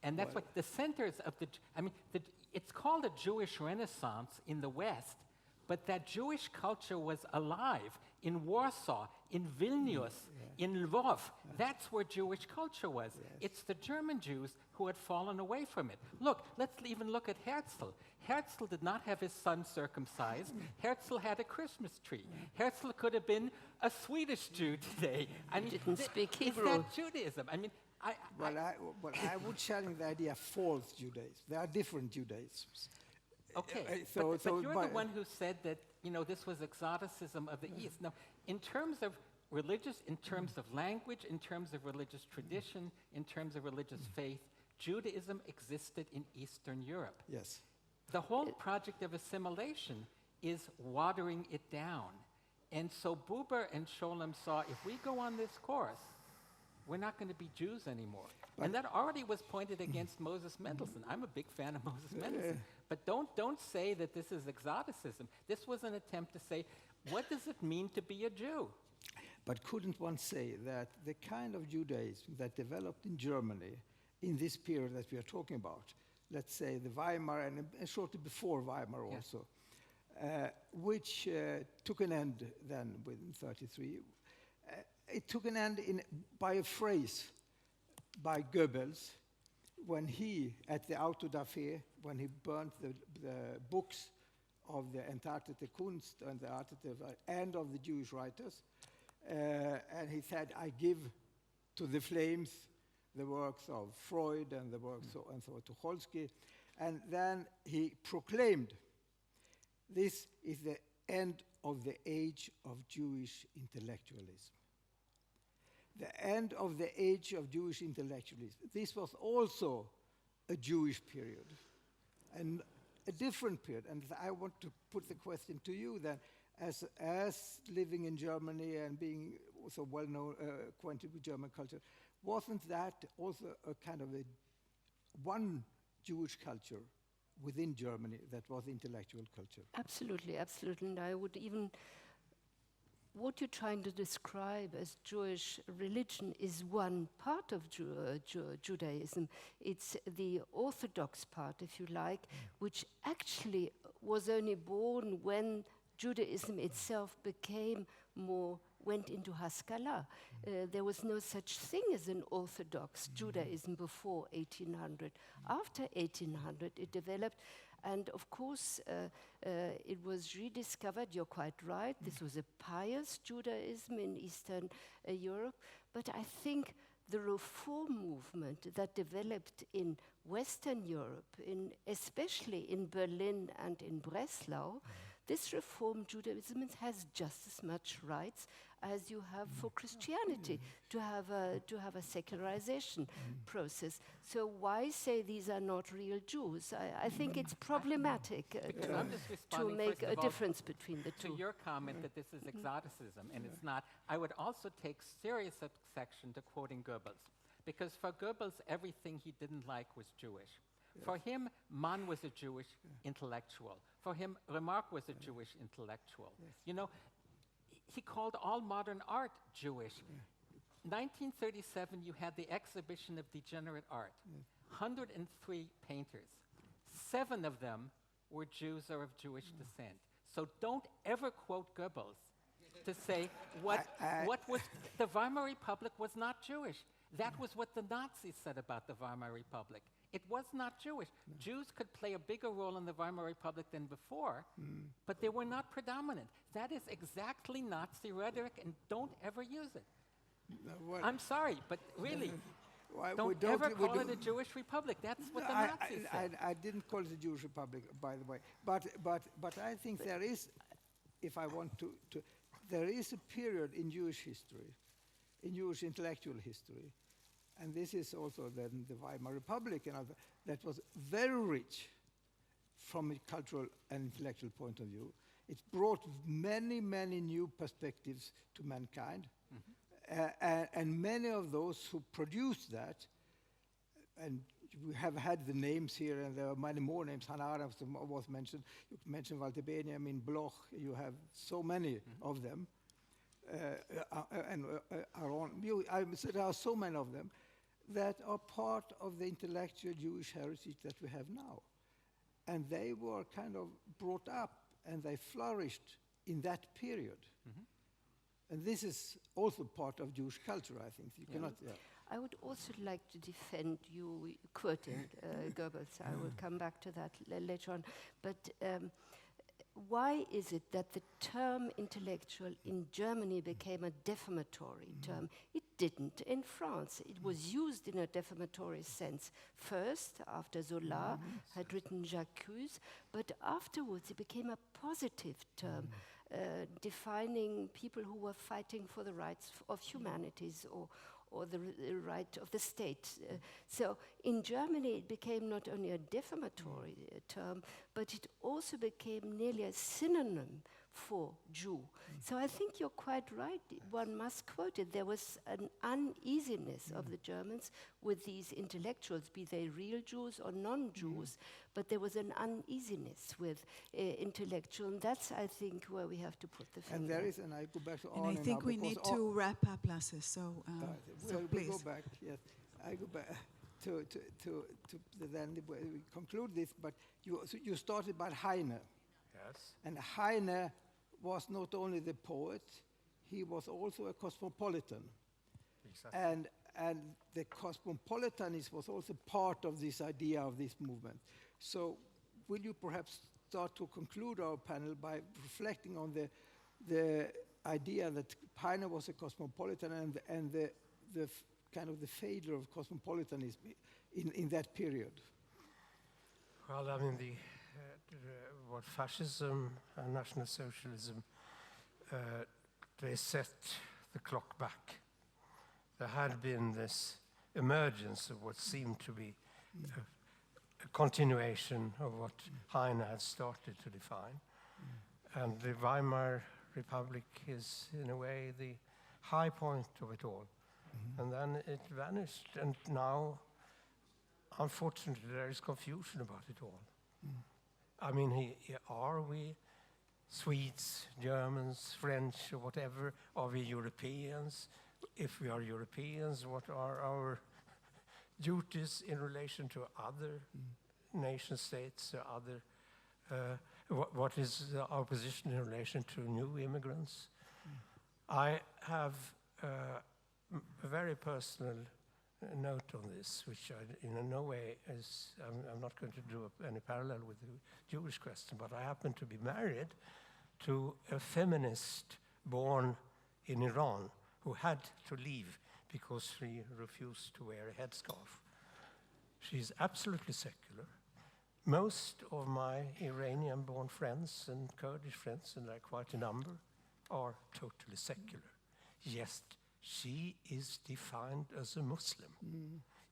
And that's what the centers of it's called a Jewish Renaissance in the West, but that Jewish culture was alive in Warsaw, in Vilnius, in Lvov. That's where Jewish culture was. It's the German Jews who had fallen away from it. Look, let's even look at Herzl. Herzl did not have his son circumcised. Herzl had a Christmas tree. Herzl could have been a Swedish Jew today. I mean, Didn't speak is Hebrew. that Judaism? I mean, I would challenge the idea of false Judaism. There are different Judaisms. Okay, So- but so you're by- the one who said that, this was exoticism of the East. Now, in terms of religious, in terms of language, in terms of religious tradition, in terms of religious faith, Judaism existed in Eastern Europe. Yes. The whole project of assimilation is watering it down. And so Buber and Scholem saw, if we go on this course, we're not going to be Jews anymore. And that already was pointed against Moses Mendelssohn. I'm a big fan of Moses Mendelssohn. But don't say that this is exoticism. This was an attempt to say, what does it mean to be a Jew? But couldn't one say that the kind of Judaism that developed in Germany in this period that we are talking about, let's say the Weimar and shortly before Weimar also, which took an end then within 33, it took an end by a phrase by Goebbels when he, at the Autodafé, when he burnt the books of the Entartete Kunst and the Artete and of the Jewish writers, and he said, I give to the flames the works of Freud and the works and so Tucholsky, and then he proclaimed, this is the end of the age of Jewish intellectualism. The end of the age of Jewish intellectualism. This was also a Jewish period, and a different period. And I want to put the question to you then, as living in Germany and being so well known, acquainted with German culture, wasn't that also a kind of a one Jewish culture within Germany that was intellectual culture? Absolutely, absolutely. And I would even, what you're trying to describe as Jewish religion is one part of Judaism. It's the Orthodox part, if you like, which actually was only born when Judaism itself went into Haskalah. There was no such thing as an Orthodox Judaism before 1800. After 1800, it developed, and of course, it was rediscovered, you're quite right, this was a pious Judaism in Eastern Europe, but I think the reform movement that developed in Western Europe, especially in Berlin and in Breslau, this Reform Judaism has just as much rights as you have for Christianity to have a secularization process. So why say these are not real Jews? I think it's problematic I'm just to responding, make first a of all, difference between the to two. your comment that this is exoticism, and it's not. I would also take serious exception to quoting Goebbels, because for Goebbels, everything he didn't like was Jewish. For him, Mann was a Jewish intellectual. For him, Remarque was a Jewish intellectual. You know, he called all modern art Jewish. 1937, you had the exhibition of degenerate art. 103 painters. 7 of them were Jews or of Jewish descent. So don't ever quote Goebbels to say what was the Weimar Republic was not Jewish. That was what the Nazis said about the Weimar Republic. It was not Jewish. Jews could play a bigger role in the Weimar Republic than before, but they were not predominant. That is exactly Nazi rhetoric, and don't ever use it. I'm sorry, but really, don't ever call it a Jewish republic. That's what the Nazis said. I didn't call it a Jewish republic, by the way. But I think there is if I want to, there is a period in Jewish history, in Jewish intellectual history, and this is also then the Weimar Republic and other, that was very rich from a cultural and intellectual point of view. It brought many, many new perspectives to mankind. And many of those who produced that, and we have had the names here, and there are many more names. Hannah Arendt was mentioned. You mentioned Walter Benjamin, Bloch. You have so many of them. And Aaron. There are so many of them that are part of the intellectual Jewish heritage that we have now. And they were kind of brought up, and they flourished in that period. And this is also part of Jewish culture, I think. You cannot. Yeah. I would also like to defend you quoting Goebbels. I will come back to that later on. But why is it that the term intellectual in Germany became a defamatory term? It didn't in France. It was used in a defamatory sense first, after Zola had written J'accuse, but afterwards it became a positive term, defining people who were fighting for the rights of humanities or the right of the state. So in Germany, it became not only a defamatory term, but it also became nearly a synonym for Jew. So I think you're quite right. One must quote it. There was an uneasiness of the Germans with these intellectuals, be they real Jews or non-Jews, but there was an uneasiness with intellectual, and that's, I think, where we have to put the finger. And there is, and I go back to And I Arne think now, we because need to wrap up, Lasse, so we please. go back, yes. I go back to then we conclude this, but you started by Heine. Yes. And Heine was not only the poet, he was also a cosmopolitan. Exactly. And the cosmopolitanism was also part of this idea of this movement. So will you perhaps start to conclude our panel by reflecting on the idea that Heine was a cosmopolitan and the kind of the failure of cosmopolitanism in that period? Well, I mean, what fascism and National Socialism, they set the clock back. There had been this emergence of what seemed to be a continuation of what Heine had started to define. And the Weimar Republic is, in a way, the high point of it all. And then it vanished, and now, unfortunately, there is confusion about it all. I mean, are we Swedes, Germans, French, or whatever? Are we Europeans? If we are Europeans, what are our duties in relation to other nation states, or other? What is our position in relation to new immigrants? I have a very personal note on this, which I, in no way is, I'm not going to draw any parallel with the Jewish question, but I happen to be married to a feminist born in Iran who had to leave because she refused to wear a headscarf. She's absolutely secular. Most of my Iranian-born friends and Kurdish friends, and there are quite a number, are totally secular. Yes, she is defined as a Muslim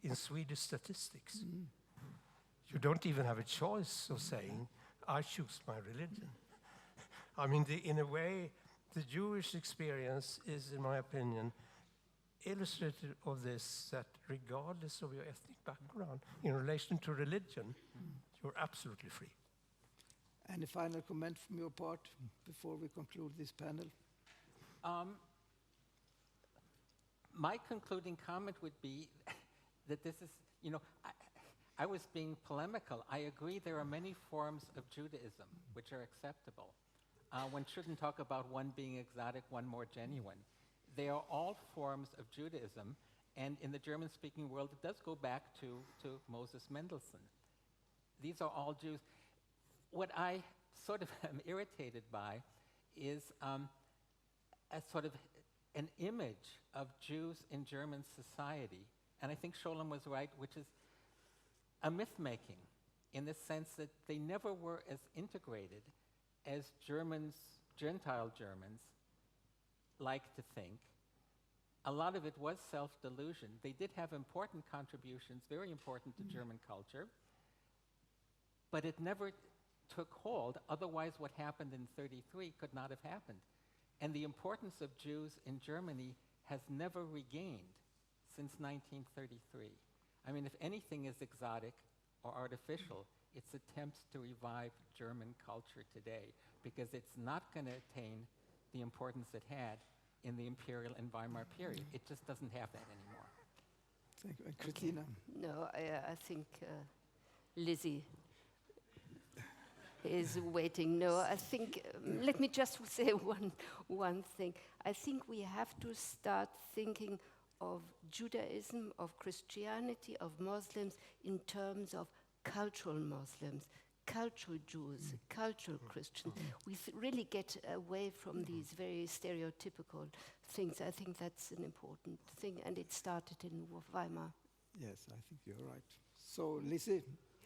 in Swedish statistics. You don't even have a choice of saying, I choose my religion. I mean, in a way, the Jewish experience is, in my opinion, illustrative of this, that regardless of your ethnic background, in relation to religion, you're absolutely free. Any final comment from your part before we conclude this panel? My concluding comment would be that this is, I was being polemical. I agree there are many forms of Judaism which are acceptable. One shouldn't talk about one being exotic, one more genuine. They are all forms of Judaism, and in the German-speaking world, it does go back to Moses Mendelssohn. These are all Jews. What I sort of am irritated by is a sort of an image of Jews in German society, and I think Sholem was right, which is a myth-making in the sense that they never were as integrated as Germans Gentile Germans like to think. A lot of it was self-delusion. They did have important contributions, very important to German culture, but it never took hold. Otherwise, what happened in 33 could not have happened. And the importance of Jews in Germany has never regained since 1933. I mean, if anything is exotic or artificial, it's attempts to revive German culture today, because it's not going to attain the importance it had in the Imperial and Weimar period. It just doesn't have that anymore. Thank you. And Christina? No, I think Lizzie is waiting. No, I think, let me just say one thing. I think we have to start thinking of Judaism, of Christianity, of Muslims in terms of cultural Muslims, cultural Jews, cultural Christians. We really get away from these very stereotypical things. I think that's an important thing, and it started in Weimar. Yes, I think you're right. So, Lizzie,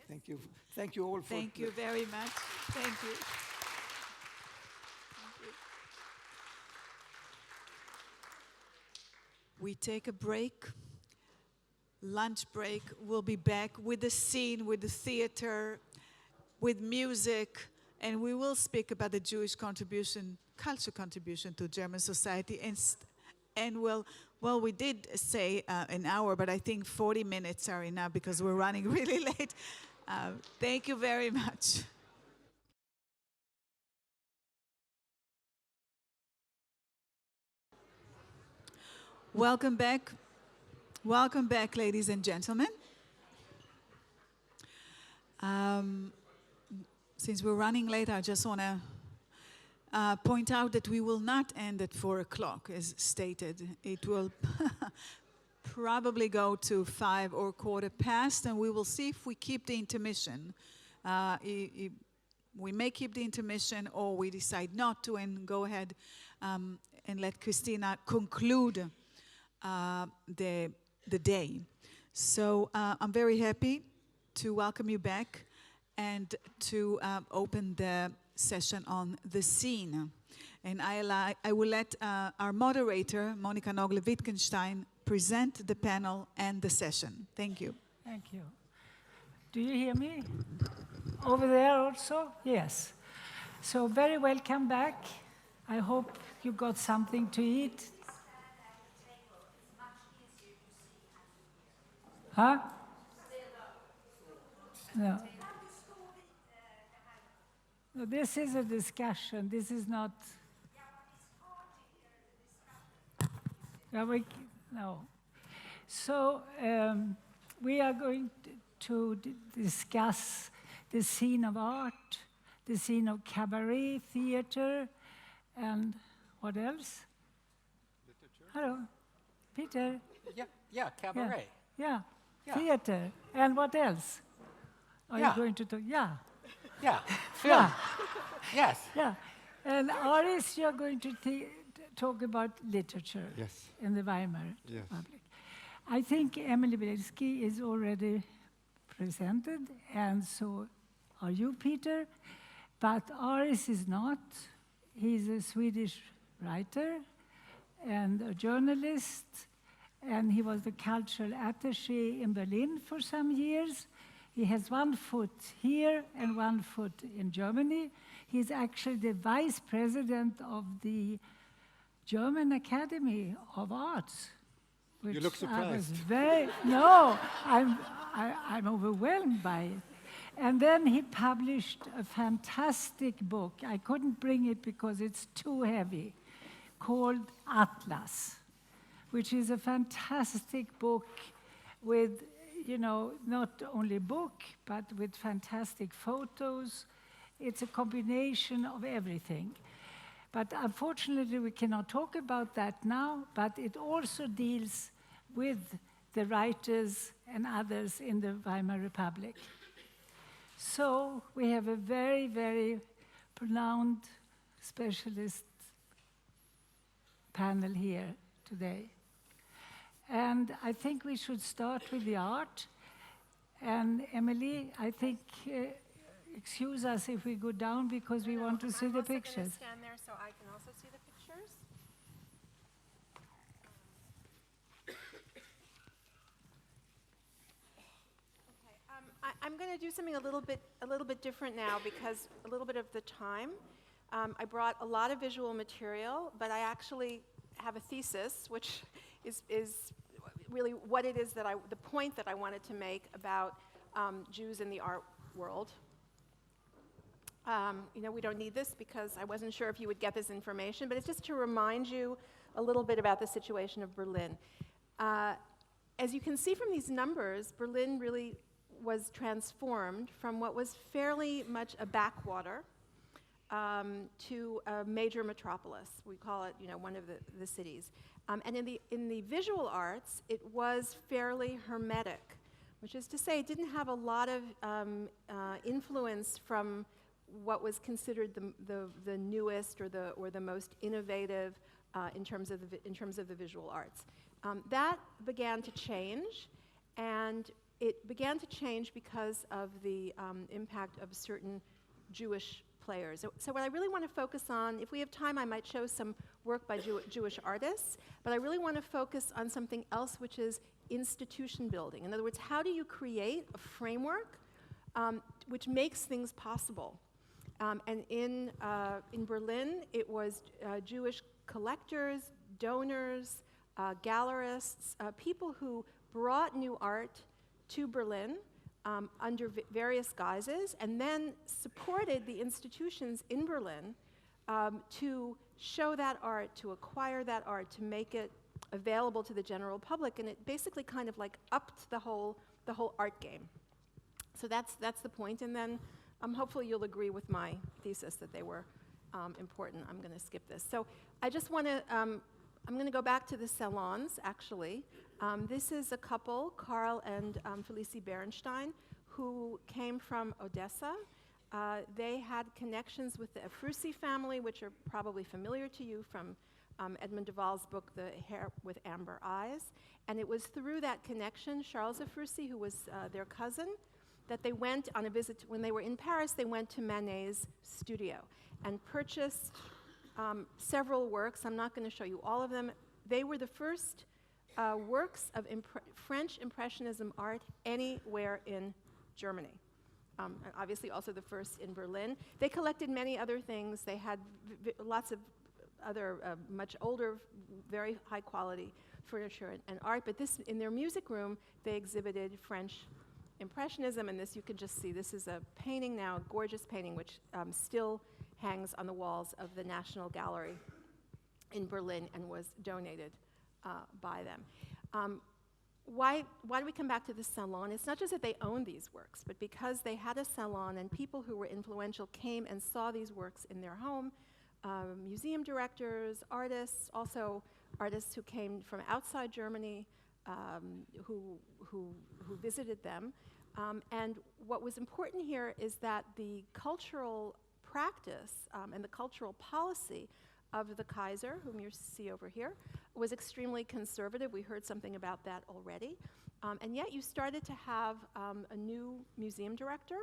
thank you. Thank you all for... Thank you very much. Thank you. We take a break, lunch break. We'll be back with the scene, with the theater, with music, and we will speak about the Jewish contribution, cultural contribution to German society. And well, we did say an hour, but I think 40 minutes are enough because we're running really late. Thank you very much. Welcome back. Welcome back, ladies and gentlemen. Since we're running late, I just want to point out that we will not end at 4 o'clock, as stated. It will probably go to 5 or 1:15, and we will see if we keep the intermission. We may keep the intermission, or we decide not to and go ahead and let Christina conclude the day. So I'm very happy to welcome you back and to open the session on the scene. And I will let our moderator, Monika Nogle-Wittgenstein, present the panel and the session. Thank you. Thank you. Do you hear me? Over there also? Yes. So very welcome back. I hope you got something to eat. Huh? No. No, this is a discussion. This is not. No. So we are going to discuss the scene of art, the scene of cabaret theater, and what else? Literature? Hello, Peter. Yeah, cabaret. Yeah. Yeah. Theater. And what else? Are you Yeah. going to talk? Yeah. Yeah, film. Yeah. Yes. Yeah. And Aris, you're going to talk about literature Yes. in the Weimar Yes. Republic. I think Emily Bielski is already presented, and so are you, Peter. But Aris is not. He's a Swedish writer and a journalist, and he was the cultural attaché in Berlin for some years. He has one foot here and one foot in Germany. He's actually the vice president of the German Academy of Arts. You look surprised. I'm overwhelmed by it. And then he published a fantastic book. I couldn't bring it because it's too heavy, called Atlas, which is a fantastic book with, not only book, but with fantastic photos. It's a combination of everything. But unfortunately, we cannot talk about that now, but it also deals with the writers and others in the Weimar Republic. So we have a very, very pronounced specialist panel here today. And I think we should start with the art. And Emily, I think excuse us if we go down because we want to see the pictures. I'm also going to stand there so I can also see the pictures. I'm going to do something a little bit different now because a little bit of the time. I brought a lot of visual material, but I actually have a thesis, which is really what it is that the point that I wanted to make about Jews in the art world. We don't need this because I wasn't sure if you would get this information, but it's just to remind you a little bit about the situation of Berlin. As you can see from these numbers, Berlin really was transformed from what was fairly much a backwater to a major metropolis. We call it, one of the cities. And in the visual arts, it was fairly hermetic, which is to say it didn't have a lot of influence from what was considered the newest or the most innovative in terms of the visual arts. That began to change, and it began to change because of the impact of certain Jewish players. So what I really want to focus on, if we have time, I might show some work by Jewish artists, but I really want to focus on something else, which is institution building. In other words, how do you create a framework which makes things possible? And in Berlin, it was Jewish collectors, donors, gallerists, people who brought new art to Berlin under various guises, and then supported the institutions in Berlin to show that art, to acquire that art, to make it available to the general public, and it basically kind of like upped the whole art game. So that's the point, and then hopefully you'll agree with my thesis that they were important. I'm going to skip this. So I just want to, I'm going to go back to the salons, actually. This is a couple, Karl and Felicie Bernstein, who came from Odessa. They had connections with the Ephrussi family, which are probably familiar to you from Edmund de Waal's book, The Hair with Amber Eyes. And it was through that connection, Charles Ephrussi, who was their cousin, that they went on a visit. When they were in Paris, they went to Manet's studio and purchased several works. I'm not going to show you all of them. They were the first works of French Impressionism art anywhere in Germany. And obviously also the first in Berlin. They collected many other things. They had lots of other much older, very high quality furniture and art, but this, in their music room, they exhibited French Impressionism, and this you can just see. This is a painting now, a gorgeous painting, which still hangs on the walls of the National Gallery in Berlin and was donated by them. Why do we come back to the salon? It's not just that they owned these works, but because they had a salon and people who were influential came and saw these works in their home, museum directors, artists, also artists who came from outside Germany, who visited them. And what was important here is that the cultural practice and the cultural policy of the Kaiser, whom you see over here, was extremely conservative. We heard something about that already. And yet you started to have a new museum director,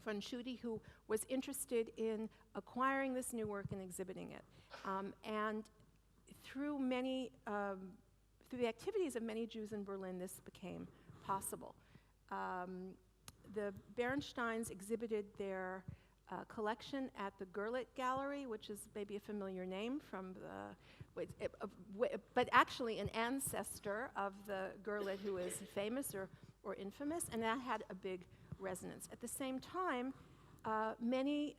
von Schutte, who was interested in acquiring this new work and exhibiting it. And through the activities of many Jews in Berlin, this became possible. The Bernsteins exhibited their collection at the Gurlitt Gallery, which is maybe a familiar name from but actually an ancestor of the Gurlitt who is famous or infamous, and that had a big resonance. At the same time, many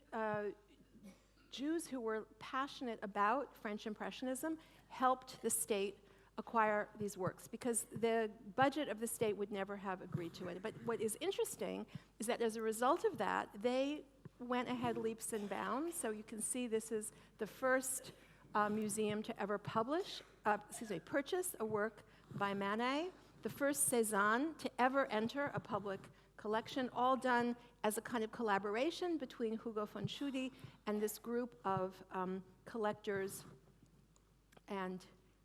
Jews who were passionate about French Impressionism helped the state acquire these works because the budget of the state would never have agreed to it. But what is interesting is that as a result of that, they went ahead leaps and bounds. So you can see this is the first museum to ever purchase a work by Manet, the first Cézanne to ever enter a public collection, all done as a kind of collaboration between Hugo von Schutte and this group of collectors and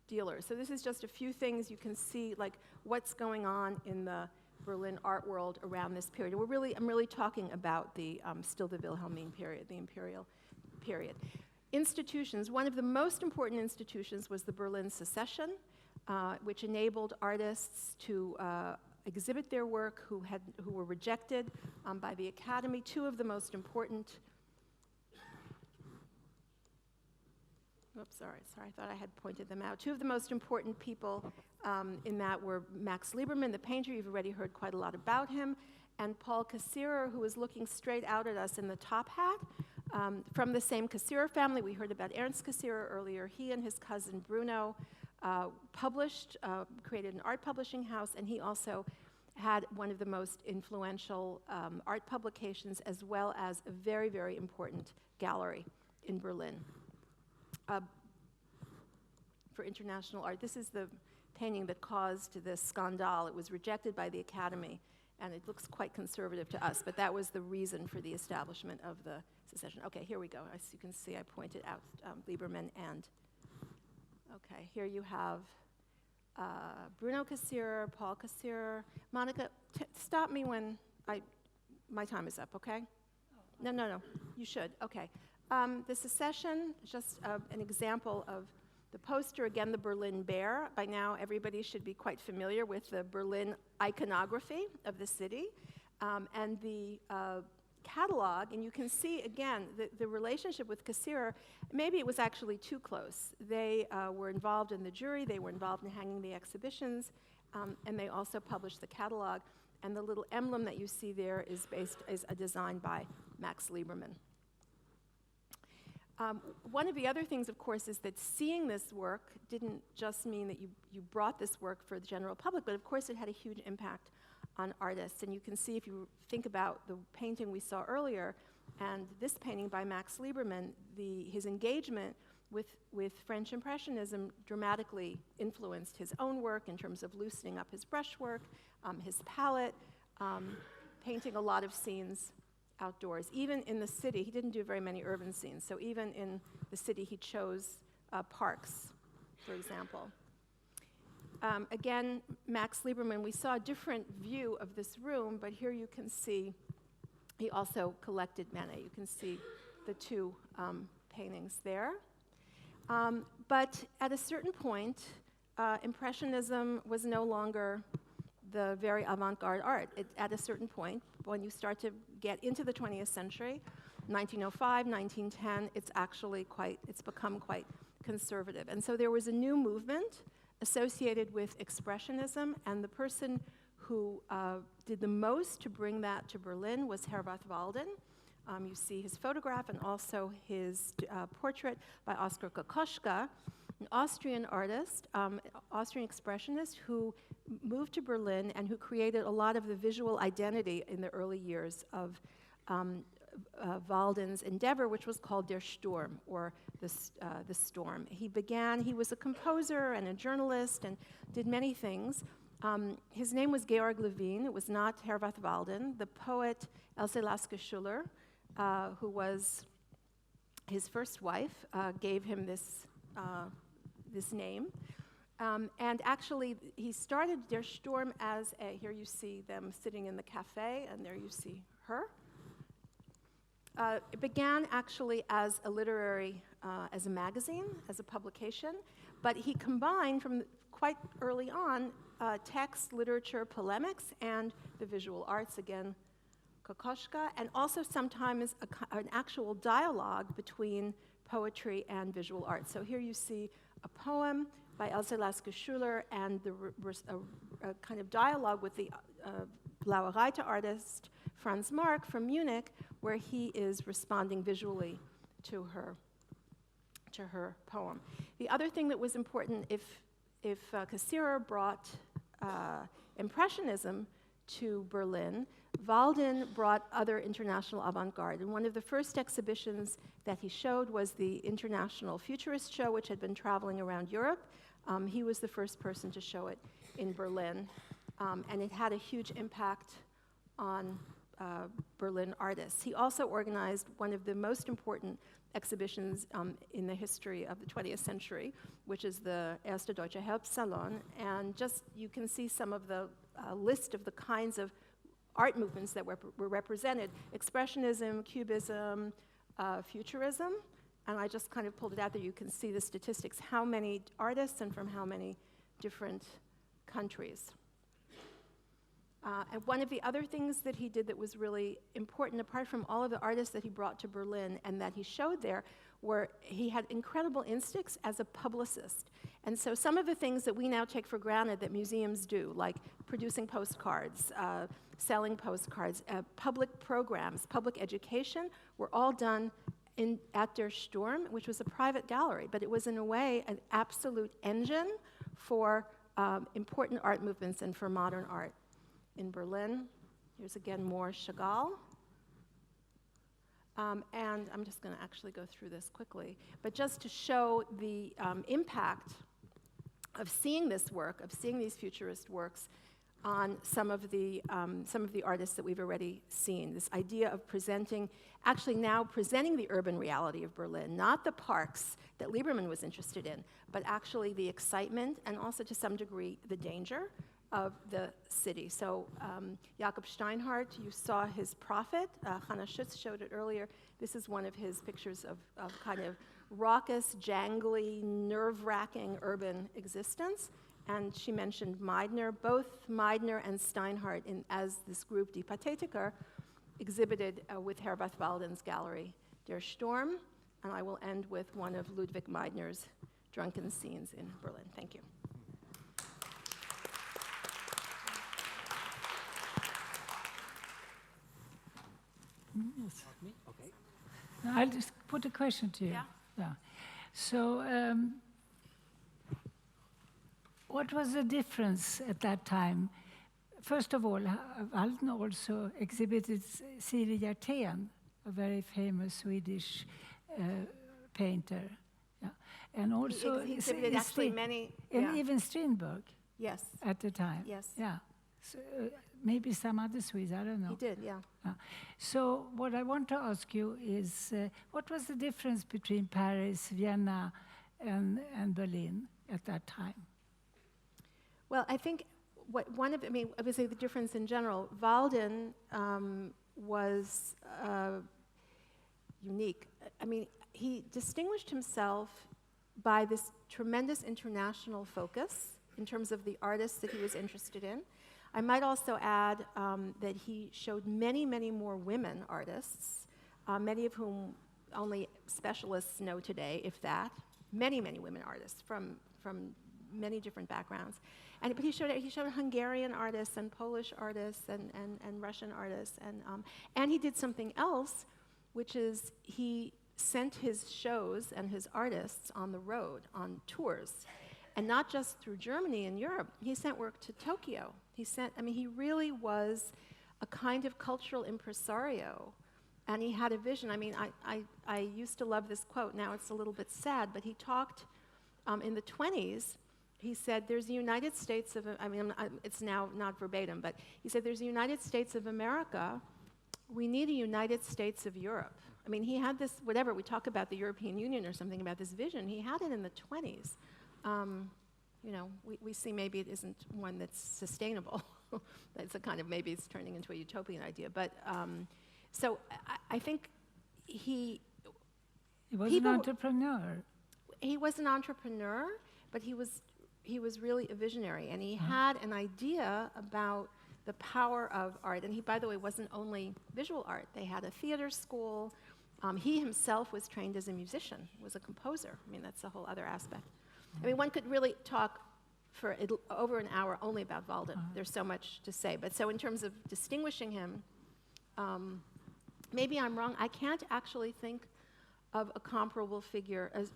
dealers. So this is just a few things you can see, like what's going on in the Berlin art world around this period. I'm really talking about still the Wilhelmine period, the imperial period. Institutions, one of the most important institutions was the Berlin Secession, which enabled artists to exhibit their work who were rejected by the Academy. Two of the most important, sorry, I thought I had pointed them out. Two of the most important people in that were Max Liebermann, the painter, you've already heard quite a lot about him, and Paul Cassirer, who was looking straight out at us in the top hat. From the same Cassirer family, we heard about Ernst Cassirer earlier. He and his cousin Bruno created an art publishing house, and he also had one of the most influential art publications, as well as a very, very important gallery in Berlin for international art. This is the painting that caused this scandal. It was rejected by the Academy, and it looks quite conservative to us, but that was the reason for the establishment of the secession. Okay, here we go. As you can see, I pointed out Liebermann and, okay, here you have Bruno Cassirer, Paul Cassirer. Monica, stop me when my time is up, okay? No, you should, okay. The secession, just an example of the poster, again, the Berlin Bear. By now, everybody should be quite familiar with the Berlin iconography of the city. And the catalog, and you can see, again, the relationship with Cassirer, maybe it was actually too close. They were involved in the jury, they were involved in hanging the exhibitions, and they also published the catalog. And the little emblem that you see there is a design by Max Liebermann. One of the other things, of course, is that seeing this work didn't just mean that you brought this work for the general public, but of course it had a huge impact on artists. And you can see, if you think about the painting we saw earlier, and this painting by Max Liebermann, his engagement with French Impressionism dramatically influenced his own work in terms of loosening up his brushwork, his palette, painting a lot of scenes outdoors. Even in the city, he didn't do very many urban scenes, so even in the city he chose parks, for example. Again, Max Liebermann, we saw a different view of this room, but here you can see he also collected Manet. You can see the two paintings there. But at a certain point, Impressionism was no longer the very avant-garde art. At a certain point, when you start to get into the 20th century, 1905, 1910, it's become quite conservative. And so there was a new movement associated with Expressionism, and the person who did the most to bring that to Berlin was Herwarth Walden. You see his photograph and also his portrait by Oskar Kokoschka, an Austrian artist, Austrian expressionist who moved to Berlin and who created a lot of the visual identity in the early years of Walden's endeavor, which was called Der Sturm, or the Storm. He was a composer and a journalist and did many things. His name was Georg Levin. It was not Herwarth Walden. The poet Else Lasker Schuller, who was his first wife, gave him this name. And actually, he started Der Sturm as here you see them sitting in the cafe, and there you see her. It began actually as a literary, as a magazine, as a publication, but he combined from quite early on text, literature, polemics, and the visual arts, again, Kokoschka, and also sometimes an actual dialogue between poetry and visual art. So here you see a poem by Else Lasker Schuller and a kind of dialogue with the Blaue Reiter artist Franz Marc from Munich, where he is responding visually to her poem. The other thing that was important, if Cassirer brought Impressionism to Berlin, Walden brought other international avant-garde. And one of the first exhibitions that he showed was the International Futurist Show, which had been traveling around Europe. He was the first person to show it in Berlin. And it had a huge impact on Berlin artists. He also organized one of the most important exhibitions in the history of the 20th century, which is the Erste Deutsche Herbstsalon. And just, you can see some of the a list of the kinds of art movements that were represented: Expressionism, Cubism, Futurism. And I just kind of pulled it out there. You can see the statistics, how many artists and from how many different countries. And one of the other things that he did that was really important, apart from all of the artists that he brought to Berlin and that he showed there, were he had incredible instincts as a publicist. And so some of the things that we now take for granted that museums do, like producing postcards, selling postcards, public programs, public education, were all done at Der Sturm, which was a private gallery, but it was in a way an absolute engine for important art movements and for modern art in Berlin. Here's again more Chagall. And I'm just going to actually go through this quickly, but just to show the impact of seeing this work, of seeing these futurist works on some of the artists that we've already seen. This idea of presenting, actually now presenting the urban reality of Berlin, not the parks that Lieberman was interested in, but actually the excitement and also to some degree the danger of the city. So Jakob Steinhardt, you saw his prophet. Hannah Schütz showed it earlier. This is one of his pictures of kind of raucous, jangly, nerve-wracking urban existence. And she mentioned Meidner. Both Meidner and Steinhardt, as this group, Die Pathetiker, exhibited with Herwarth Walden's gallery, Der Sturm. And I will end with one of Ludwig Meidner's drunken scenes in Berlin. Thank you. Yes. Okay. Now, I'll just put a question to you. Yeah. So, what was the difference at that time? First of all, Walden also exhibited Siri Hjertén, a very famous Swedish painter. Yeah. And also he exhibited actually many. And even Strindberg. Yes. At the time. Yes. Yeah. So, maybe some other Swedes, I don't know. He did, yeah. So what I want to ask you is, what was the difference between Paris, Vienna, and Berlin at that time? Well, I think obviously the difference in general, Walden was unique. I mean, he distinguished himself by this tremendous international focus in terms of the artists that he was interested in. I might also add that he showed many, many more women artists, many of whom only specialists know today, if that. Many, many women artists from many different backgrounds. But he showed Hungarian artists and Polish artists and Russian artists. And he did something else, which is he sent his shows and his artists on the road, on tours. And not just through Germany and Europe. He sent work to Tokyo. He really was a kind of cultural impresario. And he had a vision. I mean, I used to love this quote. Now it's a little bit sad, but he talked in the 20s. He said, there's the United States of, it's now not verbatim, but he said, there's the United States of America. We need a United States of Europe. I mean, he had this, whatever, we talk about the European Union or something about this vision. He had it in the 20s. We see maybe it isn't one that's sustainable. That's a kind of, maybe it's turning into a utopian idea. But so I think he was an entrepreneur. He was an entrepreneur, but he was really a visionary, and he had an idea about the power of art. And he, by the way, wasn't only visual art. They had a theater school. He himself was trained as a musician, was a composer. I mean, that's a whole other aspect. I mean, one could really talk for over an hour only about Walden. There's so much to say. But so in terms of distinguishing him, maybe I'm wrong. I can't actually think of a comparable figure as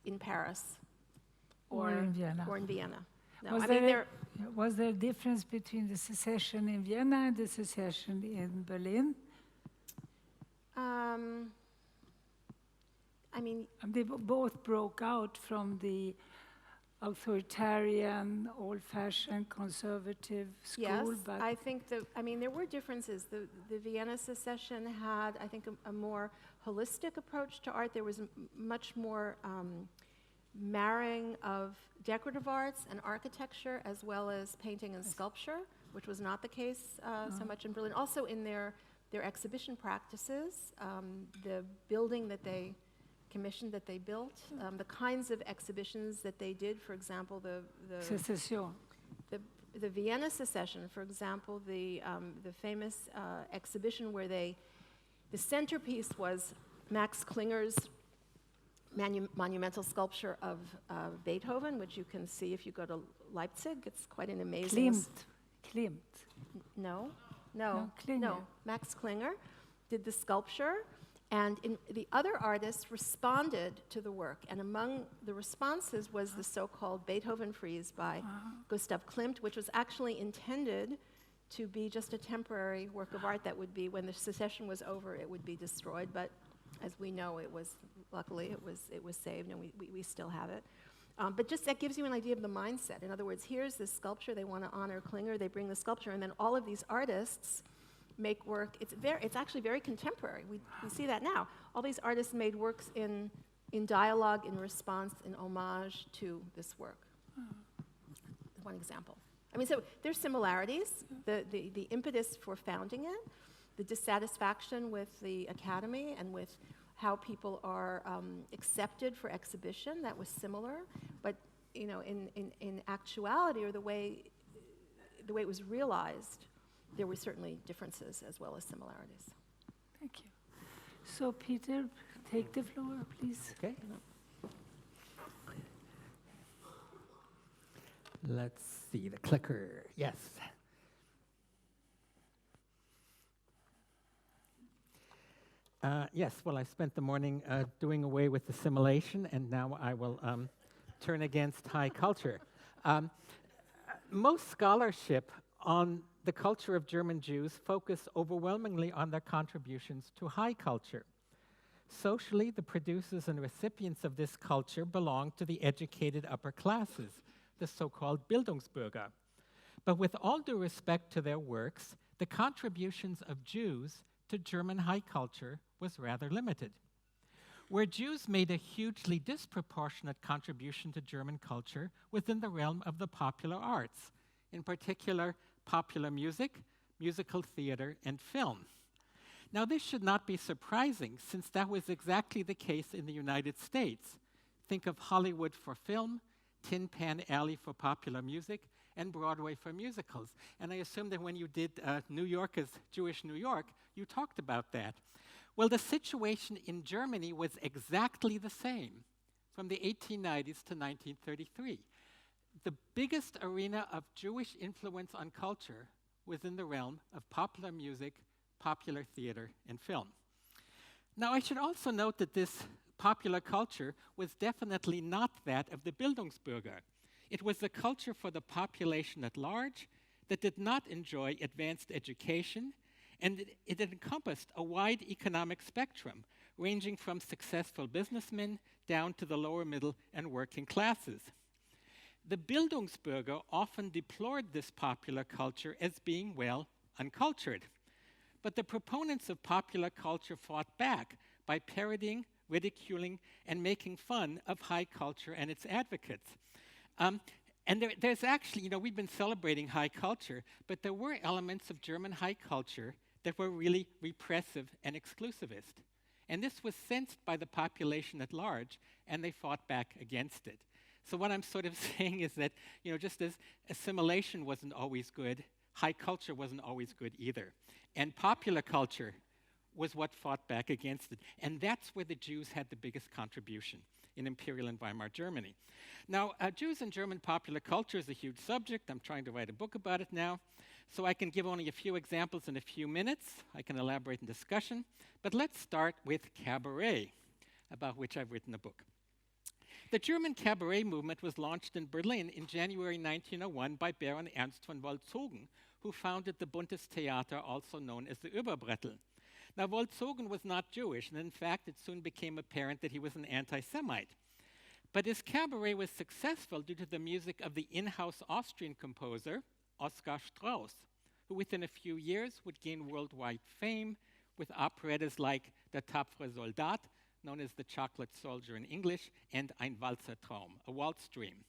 in Paris or in Vienna. No, was there a difference between the secession in Vienna and the secession in Berlin? They both broke out from the authoritarian, old-fashioned, conservative school. Yes, but I think there were differences. The Vienna secession had, I think, a more holistic approach to art. There was much more marrying of decorative arts and architecture as well as painting and sculpture. which was not the case so much in Berlin. Also in their exhibition practices, the building that they commissioned, that they built, the kinds of exhibitions that they did, for example, Secession. the Vienna Secession, for example, the famous exhibition where the centerpiece was Max Klinger's monumental sculpture of Beethoven, which you can see if you go to Leipzig. It's quite an amazing... Klimt. No, Klinger. Max Klinger did the sculpture, and the other artists responded to the work. And among the responses was the so-called Beethoven frieze by Gustav Klimt, which was actually intended to be just a temporary work of art that would be, when the secession was over, it would be destroyed. But as we know, luckily it was saved, and we still have it. But just that gives you an idea of the mindset. In other words, here's this sculpture, they want to honor Klinger, they bring the sculpture, and then all of these artists make work. It's actually very contemporary. We see that now. All these artists made works in dialogue, in response, in homage to this work. One example. I mean, so there's similarities. The impetus for founding it, the dissatisfaction with the academy and with how people are accepted for exhibition, that was similar. But in actuality, or the way it was realized, there were certainly differences as well as similarities. Thank you. So, Peter, take the floor, please. Okay. Let's see, the clicker. Yes. Yes, well, I spent the morning doing away with assimilation, and now I will turn against high culture. Most scholarship on the culture of German Jews focus overwhelmingly on their contributions to high culture. Socially, the producers and recipients of this culture belong to the educated upper classes, the so-called Bildungsbürger. But with all due respect to their works, the contributions of Jews to German high culture was rather limited. Where Jews made a hugely disproportionate contribution to German culture within the realm of the popular arts, in particular popular music, musical theater, and film. Now, this should not be surprising, since that was exactly the case in the United States. Think of Hollywood for film, Tin Pan Alley for popular music, and Broadway for musicals. And I assume that when you did New York as Jewish New York, you talked about that. Well, the situation in Germany was exactly the same from the 1890s to 1933. The biggest arena of Jewish influence on culture was in the realm of popular music, popular theater, and film. Now, I should also note that this popular culture was definitely not that of the Bildungsbürger. It was the culture for the population at large that did not enjoy advanced education, and it encompassed a wide economic spectrum, ranging from successful businessmen down to the lower middle and working classes. The Bildungsbürger often deplored this popular culture as being, well, uncultured. But the proponents of popular culture fought back by parodying, ridiculing, and making fun of high culture and its advocates. And there's actually, we've been celebrating high culture, but there were elements of German high culture that were really repressive and exclusivist. And this was sensed by the population at large, and they fought back against it. So what I'm sort of saying is that, just as assimilation wasn't always good, high culture wasn't always good either. And popular culture was what fought back against it. And that's where the Jews had the biggest contribution in Imperial and Weimar Germany. Now, Jews and German popular culture is a huge subject. I'm trying to write a book about it now. So I can give only a few examples in a few minutes. I can elaborate in discussion. But let's start with cabaret, about which I've written a book. The German cabaret movement was launched in Berlin in January 1901 by Baron Ernst von Wolzogen, who founded the Buntes Theater, also known as the Oberbrettel. Now, Wolzogen was not Jewish, and in fact, it soon became apparent that he was an anti-Semite. But his cabaret was successful due to the music of the in-house Austrian composer, Oskar Strauss, who within a few years would gain worldwide fame with operettas like Der tapfere Soldat, known as The Chocolate Soldier in English, and Ein Walzertraum, a waltz dream.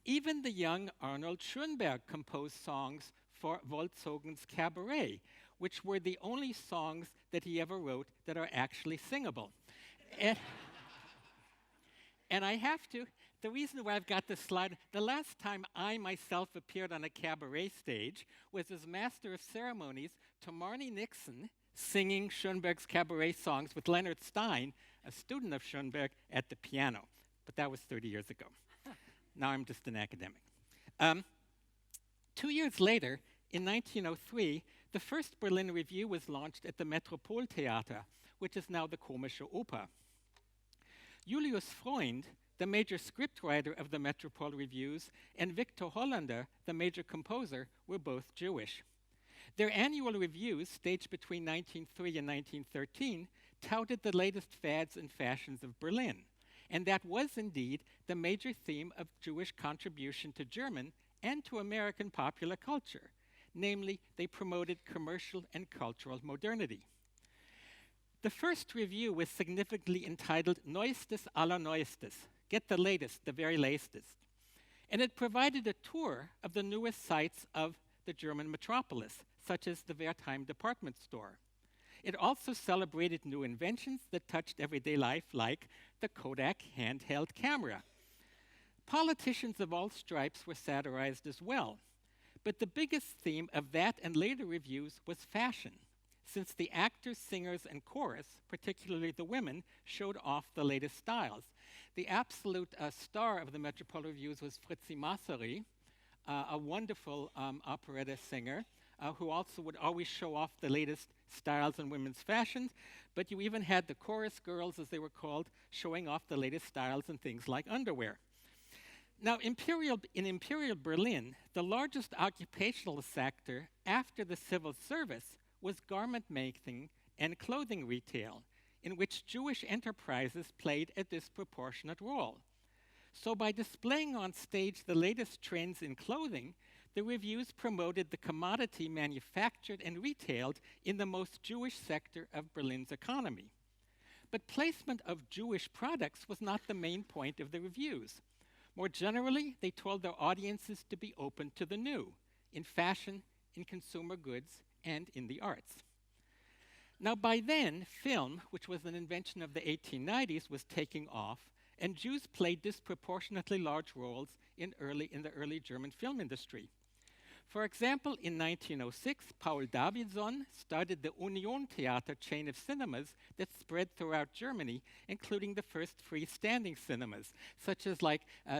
Even the young Arnold Schoenberg composed songs for Wolzogen's Cabaret, which were the only songs that he ever wrote that are actually singable. And I have to, the reason why I've got this slide, the last time I myself appeared on a cabaret stage was as master of ceremonies to Marnie Nixon singing Schoenberg's cabaret songs with Leonard Stein, a student of Schoenberg, at the piano. But that was 30 years ago. Now I'm just an academic. 2 years later, in 1903, the first Berlin Review was launched at the Metropoltheater, which is now the Komische Oper. Julius Freund, the major scriptwriter of the Metropole Reviews, and Victor Hollander, the major composer, were both Jewish. Their annual reviews, staged between 1903 and 1913, touted the latest fads and fashions of Berlin. And that was indeed the major theme of Jewish contribution to German and to American popular culture. Namely, they promoted commercial and cultural modernity. The first review was significantly entitled Neuestes aller Neuestes, get the latest, the very latest. And it provided a tour of the newest sites of the German metropolis, such as the Wertheim department store. It also celebrated new inventions that touched everyday life, like the Kodak handheld camera. Politicians of all stripes were satirized as well. But the biggest theme of that and later reviews was fashion, since the actors, singers, and chorus, particularly the women, showed off the latest styles. The absolute star of the Metropole Reviews was Fritzi Massary, a wonderful operetta singer, who also would always show off the latest styles in women's fashions, but you even had the chorus girls, as they were called, showing off the latest styles in things like underwear. Now, in Imperial Berlin, the largest occupational sector after the civil service was garment making and clothing retail, in which Jewish enterprises played a disproportionate role. So by displaying on stage the latest trends in clothing, the reviews promoted the commodity manufactured and retailed in the most Jewish sector of Berlin's economy. But placement of Jewish products was not the main point of the reviews. More generally, they told their audiences to be open to the new, in fashion, in consumer goods, and in the arts. Now, by then, film, which was an invention of the 1890s, was taking off, and Jews played disproportionately large roles in the early German film industry. For example, in 1906, Paul Davidson started the Union Theater chain of cinemas that spread throughout Germany, including the first freestanding cinemas, such as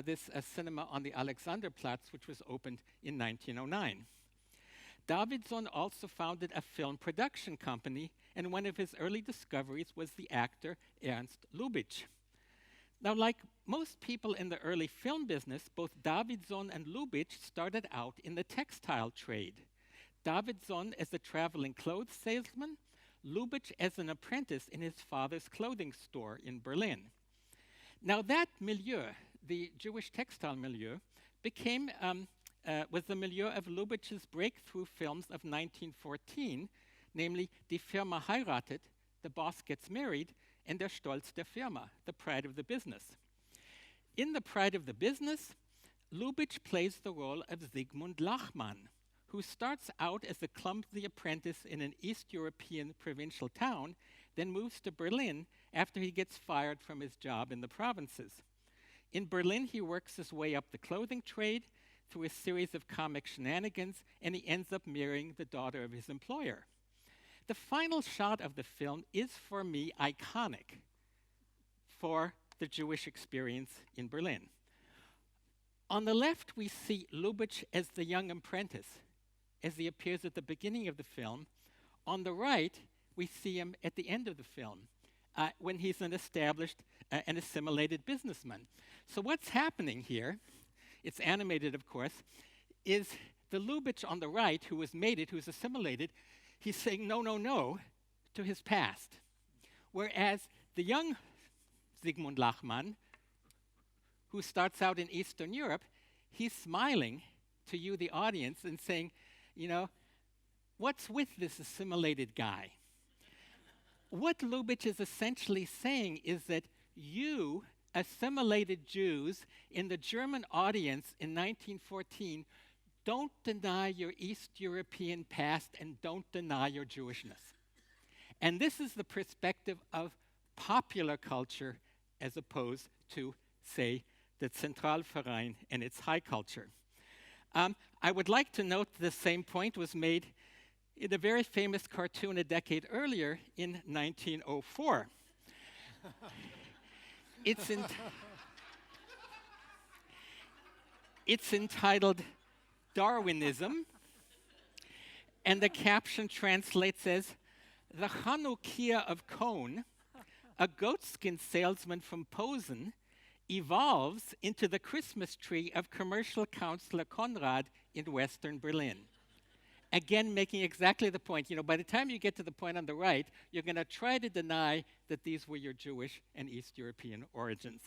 this cinema on the Alexanderplatz, which was opened in 1909. Davidson also founded a film production company, and one of his early discoveries was the actor Ernst Lubitsch. Now, like most people in the early film business, both Davidson and Lubitsch started out in the textile trade. Davidson as a traveling clothes salesman, Lubitsch as an apprentice in his father's clothing store in Berlin. Now, that milieu, the Jewish textile milieu, was the milieu of Lubitsch's breakthrough films of 1914, namely Die Firma heiratet, The Boss Gets Married, and Der Stolz der Firma, The Pride of the Business. In The Pride of the Business, Lubitsch plays the role of Sigmund Lachmann, who starts out as a clumsy apprentice in an East European provincial town, then moves to Berlin after he gets fired from his job in the provinces. In Berlin, he works his way up the clothing trade through a series of comic shenanigans, and he ends up marrying the daughter of his employer. The final shot of the film is, for me, iconic for the Jewish experience in Berlin. On the left, we see Lubitsch as the young apprentice, as he appears at the beginning of the film. On the right, we see him at the end of the film, when he's an established and assimilated businessman. So what's happening here, it's animated, of course, is the Lubitsch on the right, who was mated, who's assimilated, he's saying no, no, no to his past. Whereas the young Sigmund Lachmann, who starts out in Eastern Europe, he's smiling to you, the audience, and saying, you know, what's with this assimilated guy? What Lubitsch is essentially saying is that you, assimilated Jews in the German audience in 1914, don't deny your East European past and don't deny your Jewishness. And this is the perspective of popular culture as opposed to, say, the Zentralverein and its high culture. I would like to note the same point was made in a very famous cartoon a decade earlier in 1904. It's entitled Darwinism, and the caption translates as, "The Chanukia of Cone, a goatskin salesman from Posen, evolves into the Christmas tree of commercial counselor Konrad in Western Berlin." Again, making exactly the point. By the time you get to the point on the right, you're going to try to deny that these were your Jewish and East European origins.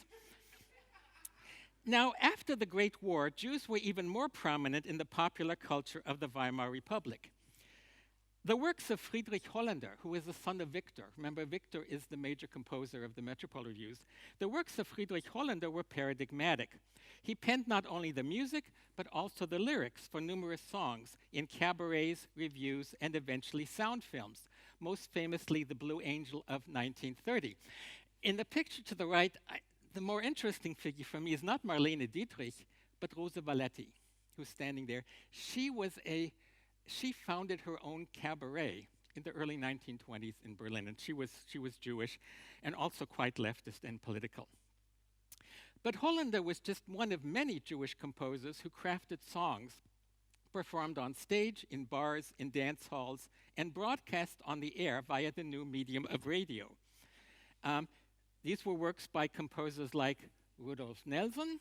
Now, after the Great War, Jews were even more prominent in the popular culture of the Weimar Republic. The works of Friedrich Hollander, who is the son of Victor, remember Victor is the major composer of the Metropole Reviews, the works of Friedrich Hollander were paradigmatic. He penned not only the music, but also the lyrics for numerous songs in cabarets, reviews, and eventually sound films, most famously The Blue Angel of 1930. In the picture to the right, the more interesting figure for me is not Marlene Dietrich, but Rosa Valetti, who's standing there. She founded her own cabaret in the early 1920s in Berlin, and she was Jewish and also quite leftist and political. But Hollander was just one of many Jewish composers who crafted songs performed on stage, in bars, in dance halls, and broadcast on the air via the new medium of radio. These were works by composers like Rudolf Nelson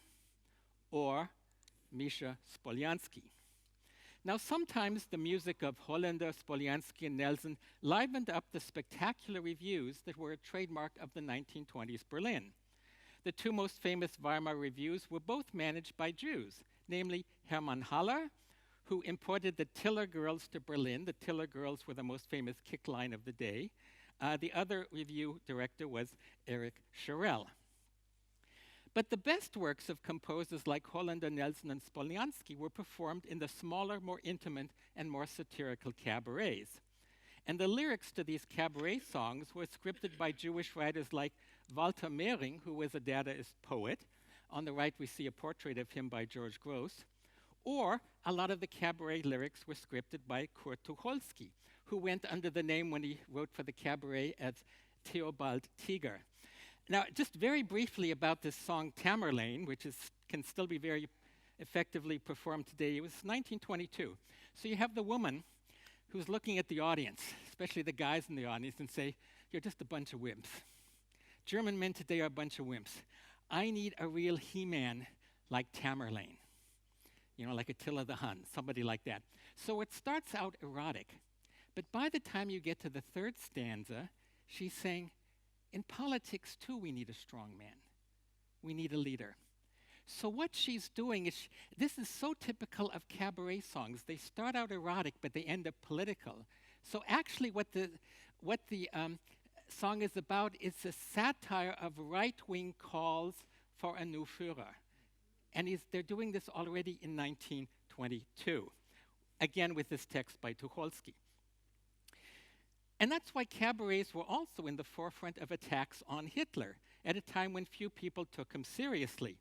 or Misha Spolyansky. Now, sometimes the music of Hollander, Spolyansky, and Nelson livened up the spectacular reviews that were a trademark of the 1920s Berlin. The two most famous Weimar reviews were both managed by Jews, namely Hermann Haller, who imported the Tiller Girls to Berlin. The Tiller Girls were the most famous kick line of the day. The other review director was Erich Scherel. But the best works of composers like Hollander, Nelson, and Spolyansky were performed in the smaller, more intimate, and more satirical cabarets. And the lyrics to these cabaret songs were scripted by Jewish writers like Walter Mehring, who was a Dadaist poet. On the right, we see a portrait of him by George Gross. Or a lot of the cabaret lyrics were scripted by Kurt Tucholsky, who went under the name when he wrote for the cabaret as Theobald Tiger. Now, just very briefly about this song Tamerlane, which can still be very effectively performed today. It was 1922. So you have the woman who's looking at the audience, especially the guys in the audience, and say, "You're just a bunch of wimps. German men today are a bunch of wimps. I need a real He-Man like Tamerlane. Like Attila the Hun, somebody like that." So it starts out erotic. But by the time you get to the third stanza, she's saying, in politics, too, we need a strong man. We need a leader. So what she's doing is, this is so typical of cabaret songs. They start out erotic, but they end up political. So actually what the song is about is a satire of right-wing calls for a new Führer. And they're doing this already in 1922, again with this text by Tucholsky. And that's why cabarets were also in the forefront of attacks on Hitler at a time when few people took him seriously.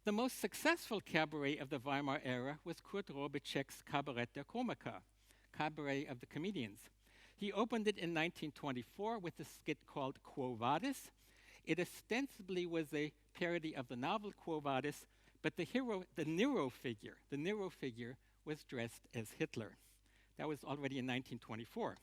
The most successful cabaret of the Weimar era was Kurt Robitschek's Kabarett der Komiker, Cabaret of the Comedians. He opened it in 1924 with a skit called Quo Vadis. It ostensibly was a parody of the novel Quo Vadis, but the Nero figure, was dressed as Hitler. That was already in 1924.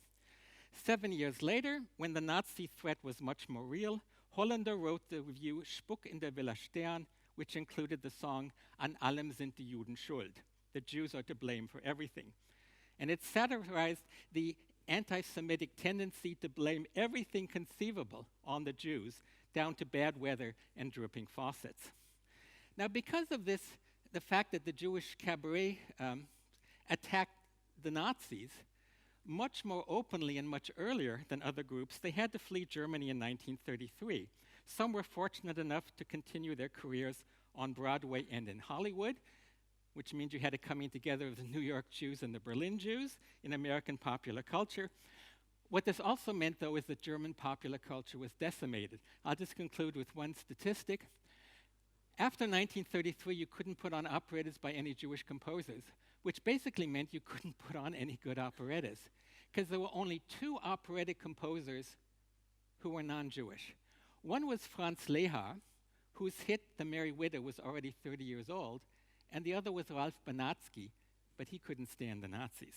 7 years later, when the Nazi threat was much more real, Hollander wrote the review Spuck in der Villa Stern, which included the song An allem sind die Juden schuld. The Jews are to blame for everything. And it satirized the anti-Semitic tendency to blame everything conceivable on the Jews, down to bad weather and dripping faucets. Now, because of this, the fact that the Jewish cabaret attacked the Nazis much more openly and much earlier than other groups, they had to flee Germany in 1933. Some were fortunate enough to continue their careers on Broadway and in Hollywood. which means you had a coming together of the New York Jews and the Berlin Jews in American popular culture. What this also meant, though, is that German popular culture was decimated. I'll just conclude with one statistic. After 1933, you couldn't put on operettas by any Jewish composers, which basically meant you couldn't put on any good operettas, because there were only two operatic composers who were non-Jewish. One was Franz Lehar, whose hit The Merry Widow was already 30 years old, and the other was Ralph Banatsky, but he couldn't stand the Nazis.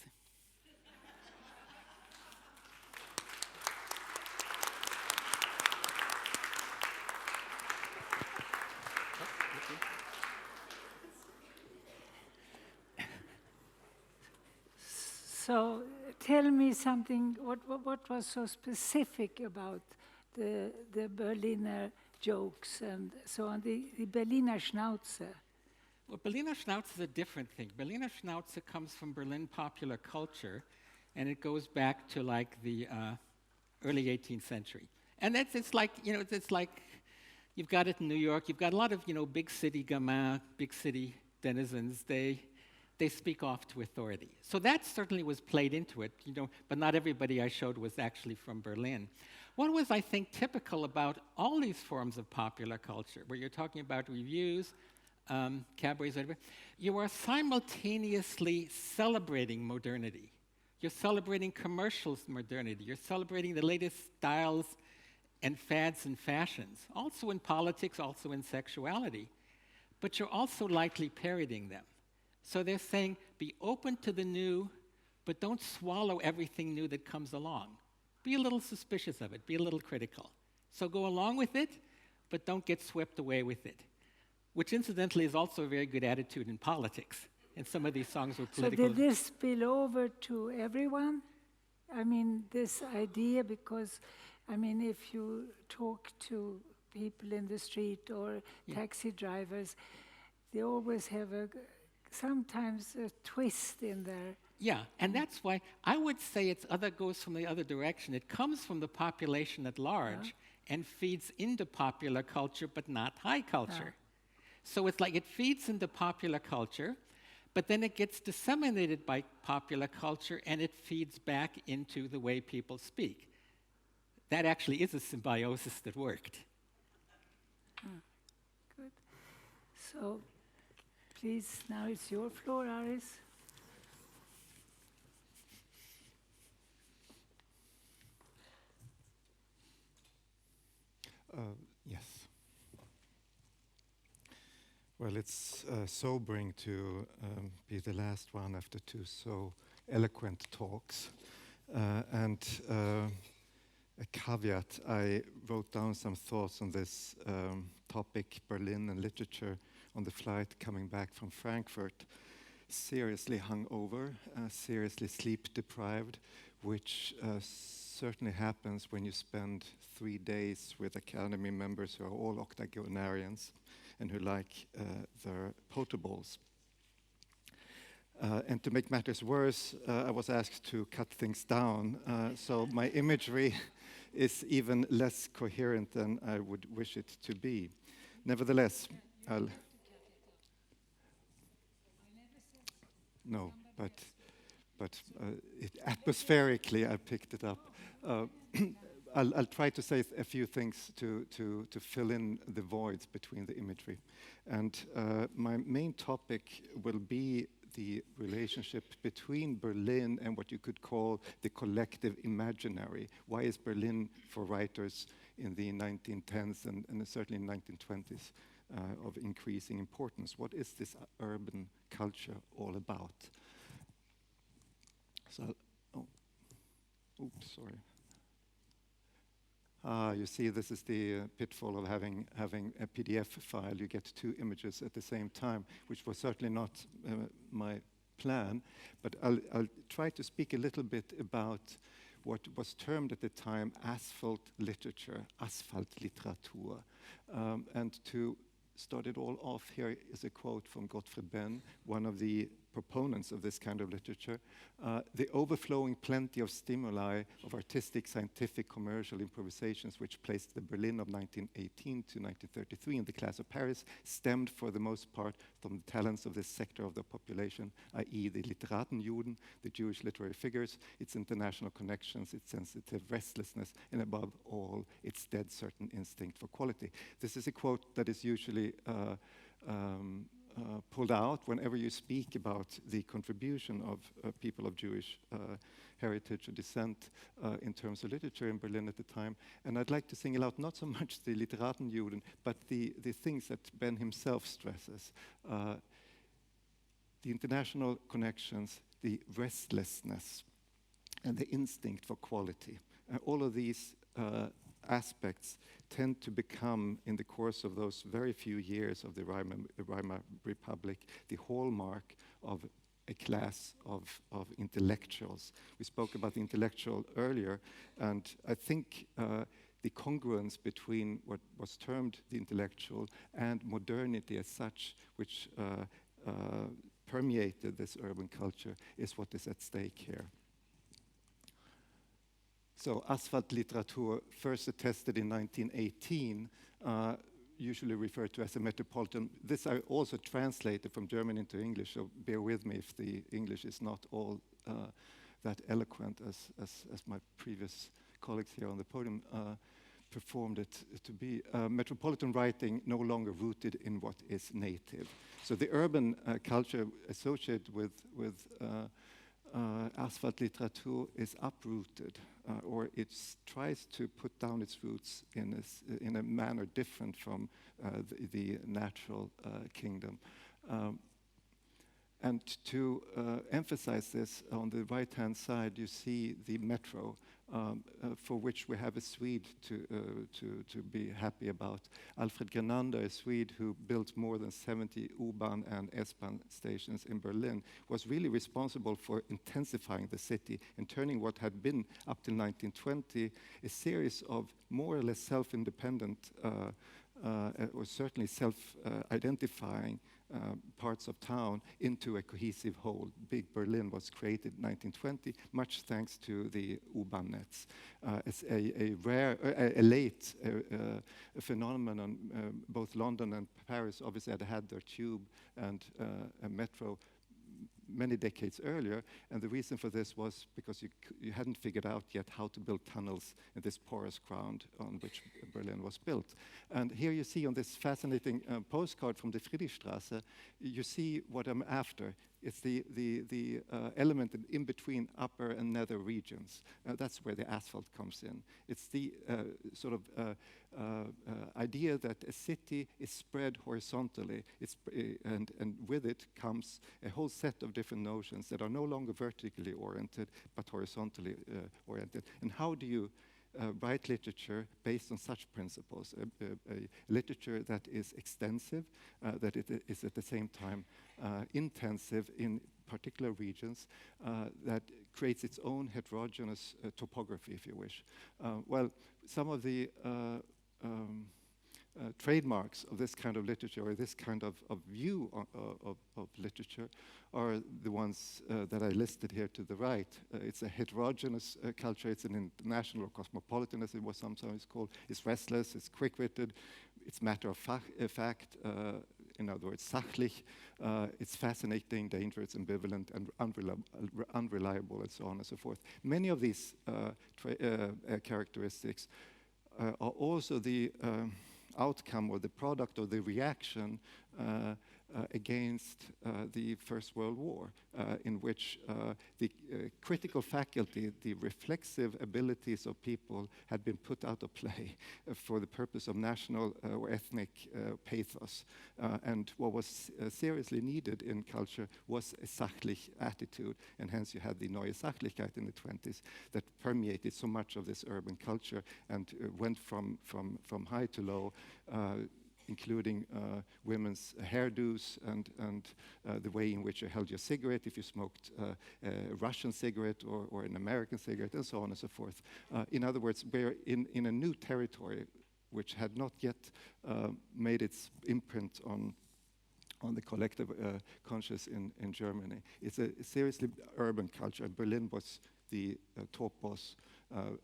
So tell me something, what was so specific about the Berliner jokes and so on, the Berliner Schnauze? Well, Berliner Schnauze is a different thing. Berliner Schnauze comes from Berlin popular culture, and it goes back to like the early 18th century. And it's like you've got it in New York. You've got a lot of big city gamins, big city denizens. They speak off to authority. So that certainly was played into it, but not everybody I showed was actually from Berlin. What was, I think, typical about all these forms of popular culture, where you're talking about reviews, cabarets, whatever, you are simultaneously celebrating modernity. You're celebrating commercial modernity. You're celebrating the latest styles and fads and fashions, also in politics, also in sexuality. But you're also lightly parodying them. So they're saying, be open to the new, but don't swallow everything new that comes along. Be a little suspicious of it. Be a little critical. So go along with it, but don't get swept away with it, which incidentally is also a very good attitude in politics. And some of these songs were political. So did this spill over to everyone? I mean, this idea, because, I mean, if you talk to people in the street or taxi drivers, they always have sometimes a twist in there. Yeah, and that's why I would say goes from the other direction. It comes from the population at large and feeds into popular culture, but not high culture. So it's like it feeds into popular culture, but then it gets disseminated by popular culture and it feeds back into the way people speak. That actually is a symbiosis that worked. Good. So, please, now it's your floor, Aris. Yes. Well, it's sobering to be the last one after two so eloquent talks. And a caveat, I wrote down some thoughts on this topic, Berlin and literature, on the flight coming back from Frankfurt. Seriously hungover, seriously sleep deprived, which certainly happens when you spend 3 days with Academy members who are all octogenarians and who like their potables. And to make matters worse, I was asked to cut things down, so my imagery is even less coherent than I would wish it to be. Nevertheless, atmospherically I picked it up. I'll try to say a few things to fill in the voids between the imagery. And my main topic will be the relationship between Berlin and what you could call the collective imaginary. Why is Berlin, for writers in the 1910s and certainly in the 1920s, of increasing importance? What is this urban culture all about? So, sorry. You see, this is the pitfall of having a PDF file. You get two images at the same time, which was certainly not my plan. But I'll try to speak a little bit about what was termed at the time asphalt literature, Asphaltliteratur. And to start it all off, here is a quote from Gottfried Benn, one of the proponents of this kind of literature, the overflowing plenty of stimuli of artistic, scientific, commercial improvisations which placed the Berlin of 1918 to 1933 in the class of Paris stemmed for the most part from the talents of this sector of the population, i.e. the Literatenjuden, the Jewish literary figures, its international connections, its sensitive restlessness, and above all, its dead certain instinct for quality. This is a quote that is usually pulled out whenever you speak about the contribution of people of Jewish heritage or descent in terms of literature in Berlin at the time. And I'd like to single out not so much the Literatenjuden, but the things that Ben himself stresses. The international connections, the restlessness, and the instinct for quality. All of these aspects tend to become, in the course of those very few years of the Weimar Republic, the hallmark of a class of intellectuals. We spoke about the intellectual earlier, and I think the congruence between what was termed the intellectual and modernity as such, which permeated this urban culture, is what is at stake here. So Asphalt-Literatur, first attested in 1918, usually referred to as a metropolitan. This I also translated from German into English, so bear with me if the English is not all that eloquent as my previous colleagues here on the podium performed it to be. Metropolitan writing no longer rooted in what is native. So the urban culture associated with Asphalt-Literatur is uprooted, or it tries to put down its roots in a manner different from the natural kingdom. And to emphasize this, on the right-hand side, you see the metro, for which we have a Swede to be happy about. Alfred Grenander, a Swede who built more than 70 U-Bahn and S-Bahn stations in Berlin, was really responsible for intensifying the city and turning what had been, up till 1920, a series of more or less self-independent, or certainly self-identifying parts of town into a cohesive whole. Big Berlin was created in 1920, much thanks to the U-Bahn nets. It's a late phenomenon. Both London and Paris obviously had their tube and a metro many decades earlier, and the reason for this was because you hadn't figured out yet how to build tunnels in this porous ground on which Berlin was built. And here you see on this fascinating postcard from the Friedrichstraße, you see what I'm after. It's the element in between upper and nether regions. That's where the asphalt comes in. It's the sort of idea that a city is spread horizontally, and with it comes a whole set of different notions that are no longer vertically oriented, but horizontally oriented. And how do you write literature based on such principles? A literature that is extensive, that it is at the same time intensive in particular regions, that creates its own heterogeneous topography, if you wish. Well, some of the trademarks of this kind of literature, or this kind of view of literature, are the ones that I listed here to the right. It's a heterogeneous culture. It's an international, or cosmopolitan, as it was sometimes called. It's restless, it's quick-witted, it's matter of fact, in other words, sachlich. It's fascinating, dangerous, ambivalent, and unreliable, and so on and so forth. Many of these characteristics are also the outcome or the product or the reaction against the First World War, in which the critical faculty, the reflexive abilities of people had been put out of play for the purpose of national or ethnic pathos. And what was seriously needed in culture was a sachlich attitude, and hence you had the Neue Sachlichkeit in the 20s that permeated so much of this urban culture and went from high to low, including women's hairdos and the way in which you held your cigarette, if you smoked a Russian cigarette or an American cigarette, and so on and so forth. In other words, we're in a new territory which had not yet made its imprint on on the collective conscious in Germany. It's a seriously urban culture. Berlin was the top boss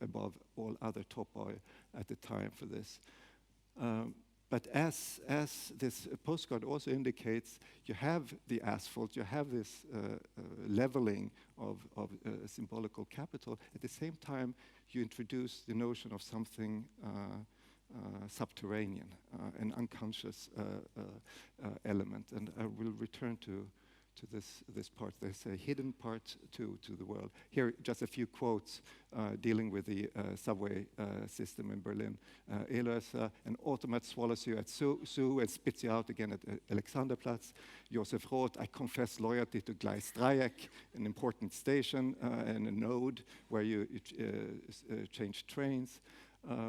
above all other top boy at the time for this. But as this postcard also indicates, you have the asphalt, you have this leveling of symbolical capital. At the same time, you introduce the notion of something subterranean, an unconscious element. And I will return to this part. There's a hidden part to the world. Here, just a few quotes dealing with the subway system in Berlin. Ehlers, an automat swallows you at Zoo and spits you out again at Alexanderplatz. Josef Roth, I confess loyalty to Gleisdreieck, an important station and a node where you change trains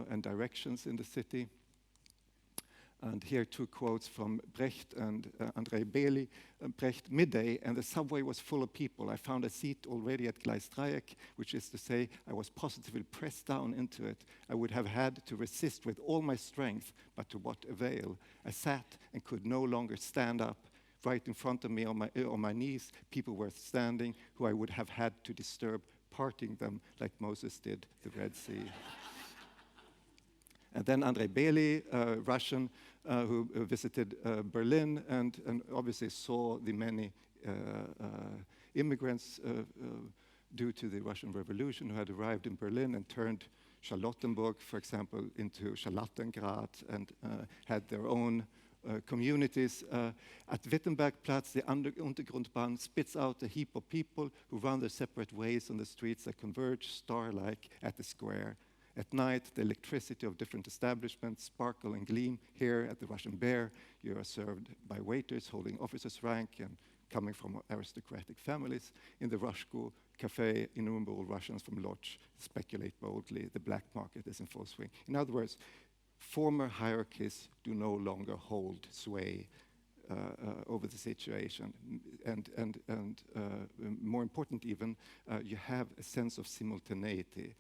and directions in the city. And here 2 quotes from Brecht and Andrei Bely. Brecht, midday, and the subway was full of people. I found a seat already at Gleisdreieck, which is to say I was positively pressed down into it. I would have had to resist with all my strength, but to what avail? I sat and could no longer stand up. Right in front of me on my knees, people were standing who I would have had to disturb, parting them like Moses did the Red Sea. And then Andrei Bely, Russian, who visited Berlin and obviously saw the many immigrants due to the Russian Revolution who had arrived in Berlin and turned Charlottenburg, for example, into Charlottengrad and had their own communities. At Wittenbergplatz, the Untergrundbahn spits out a heap of people who run their separate ways on the streets that converge star-like at the square. At night, the electricity of different establishments sparkle and gleam. Here at the Russian Bear, you are served by waiters holding officer's rank and coming from aristocratic families. In the Rushko Cafe, innumerable Russians from Lodz speculate boldly. The black market is in full swing. In other words, former hierarchies do no longer hold sway over the situation. And more important even, you have a sense of simultaneity.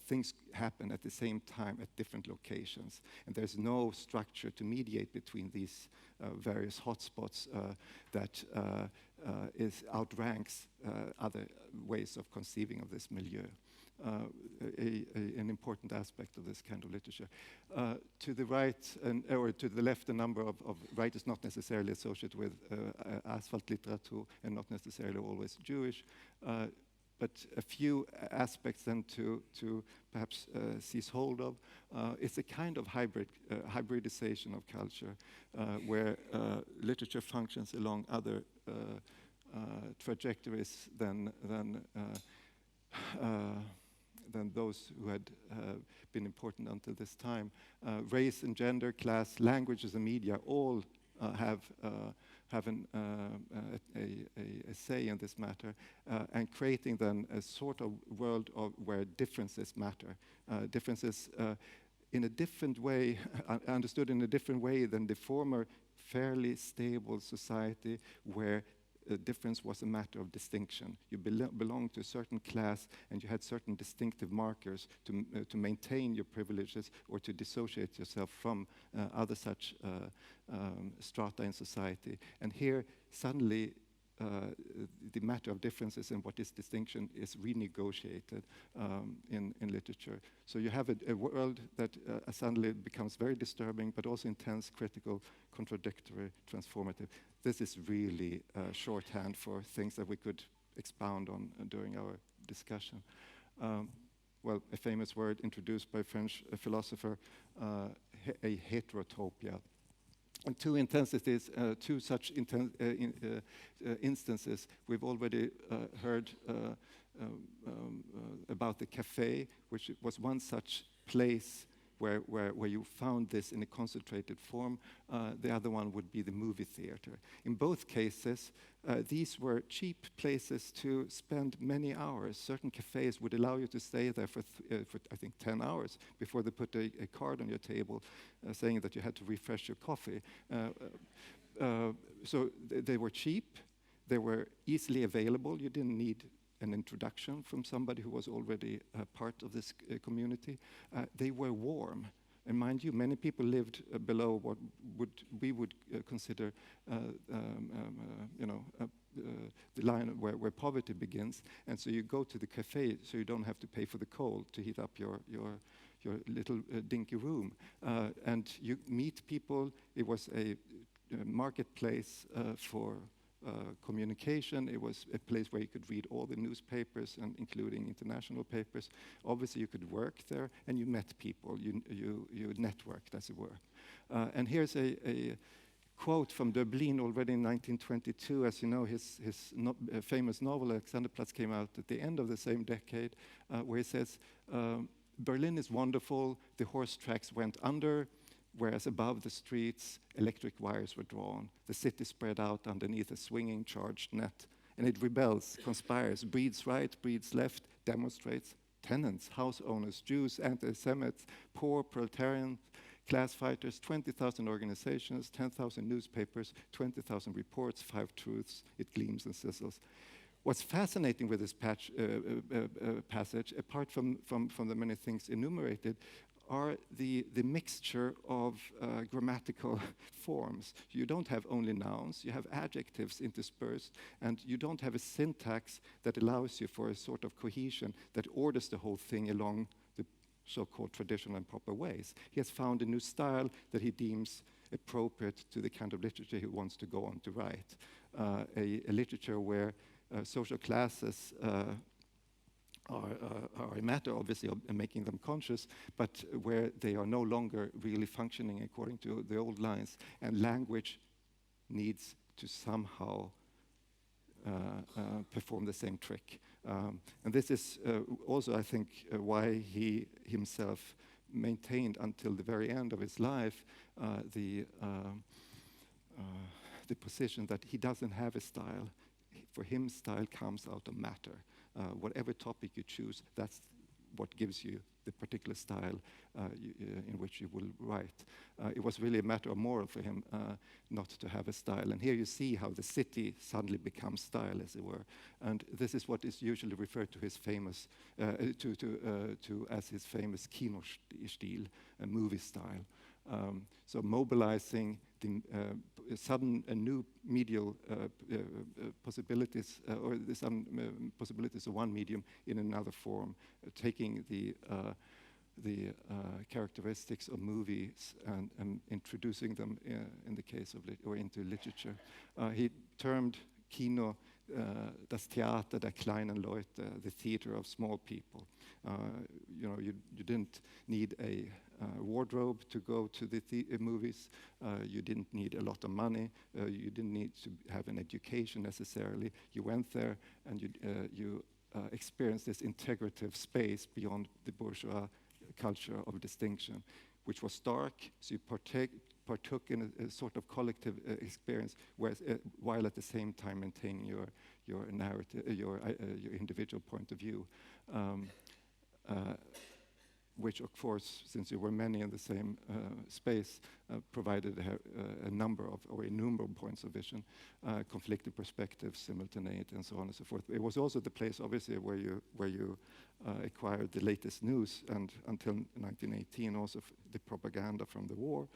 Things happen at the same time at different locations. And there's no structure to mediate between these various hotspots that outranks other ways of conceiving of this milieu. An important aspect of this kind of literature. To the right, or to the left, a number of writers not necessarily associated with asphalt literature and not necessarily always Jewish, but a few aspects then to perhaps seize hold of. It's a kind of hybridization of culture where literature functions along other trajectories than those who had been important until this time. Race and gender, class, languages and media all have a say in this matter, and creating then a sort of world where differences matter. Differences in a different way, understood in a different way than the former fairly stable society where difference was a matter of distinction. You belonged to a certain class and you had certain distinctive markers to maintain your privileges or to dissociate yourself from other such strata in society. And here, suddenly, the matter of differences and what is distinction is renegotiated in literature. So you have a world that suddenly becomes very disturbing, but also intense, critical, contradictory, transformative. This is really shorthand for things that we could expound on during our discussion. Well, a famous word introduced by a French philosopher, a heterotopia. And two intensities, two such instances. We've already heard about the cafe, which was one such place where you found this in a concentrated form. The other one would be the movie theater. In both cases, these were cheap places to spend many hours. Certain cafes would allow you to stay there for I think, 10 hours before they put a card on your table saying that you had to refresh your coffee. So they were cheap. They were easily available. You didn't need an introduction from somebody who was already part of this community. They were warm. And mind you, many people lived below what we would consider, the line where poverty begins. And so you go to the cafe, so you don't have to pay for the coal to heat up your little dinky room. And you meet people. It was a marketplace for communication. It was a place where you could read all the newspapers, and including international papers. Obviously, you could work there, and you met people. You networked, as it were. And here's a quote from Döblin already in 1922. As you know, his famous novel Alexanderplatz came out at the end of the same decade, where he says, "Berlin is wonderful. The horse tracks went under, whereas above the streets, electric wires were drawn. The city spread out underneath a swinging charged net. And it rebels, conspires, breeds right, breeds left, demonstrates. Tenants, house owners, Jews, anti-Semites, poor, proletarians, class fighters, 20,000 organizations, 10,000 newspapers, 20,000 reports, 5 truths. It gleams and sizzles." What's fascinating with this passage, apart from the many things enumerated, are the mixture of grammatical forms. You don't have only nouns, you have adjectives interspersed, and you don't have a syntax that allows you for a sort of cohesion that orders the whole thing along the so-called traditional and proper ways. He has found a new style that he deems appropriate to the kind of literature he wants to go on to write. A literature where social classes are a matter, obviously, of making them conscious, but where they are no longer really functioning according to the old lines, and language needs to somehow perform the same trick. And this is also, I think, why he himself maintained until the very end of his life the position that he doesn't have a style. For him, style comes out of matter. Whatever topic you choose, that's what gives you the particular style in which you will write. It was really a matter of moral for him not to have a style. And here you see how the city suddenly becomes style, as it were. And this is what is usually referred to his famous, as his famous Kinostil, a movie style. So mobilizing the sudden new medial possibilities, or the sudden possibilities of one medium in another form, taking the characteristics of movies and introducing them in the case of or into literature. He termed Kino das Theater der kleinen Leute, the theater of small people. You didn't need a wardrobe to go to the movies. You didn't need a lot of money. You didn't need to have an education necessarily. You went there and you experienced this integrative space beyond the bourgeois culture of distinction, which was dark. So you partook in a sort of collective experience, while at the same time maintaining your narrative, your individual point of view. Which, of course, since there were many in the same space, provided a number of, or innumerable points of vision, conflicting perspectives, simultaneity, and so on and so forth. It was also the place, obviously, where you acquired the latest news, and until 1918, also the propaganda from the war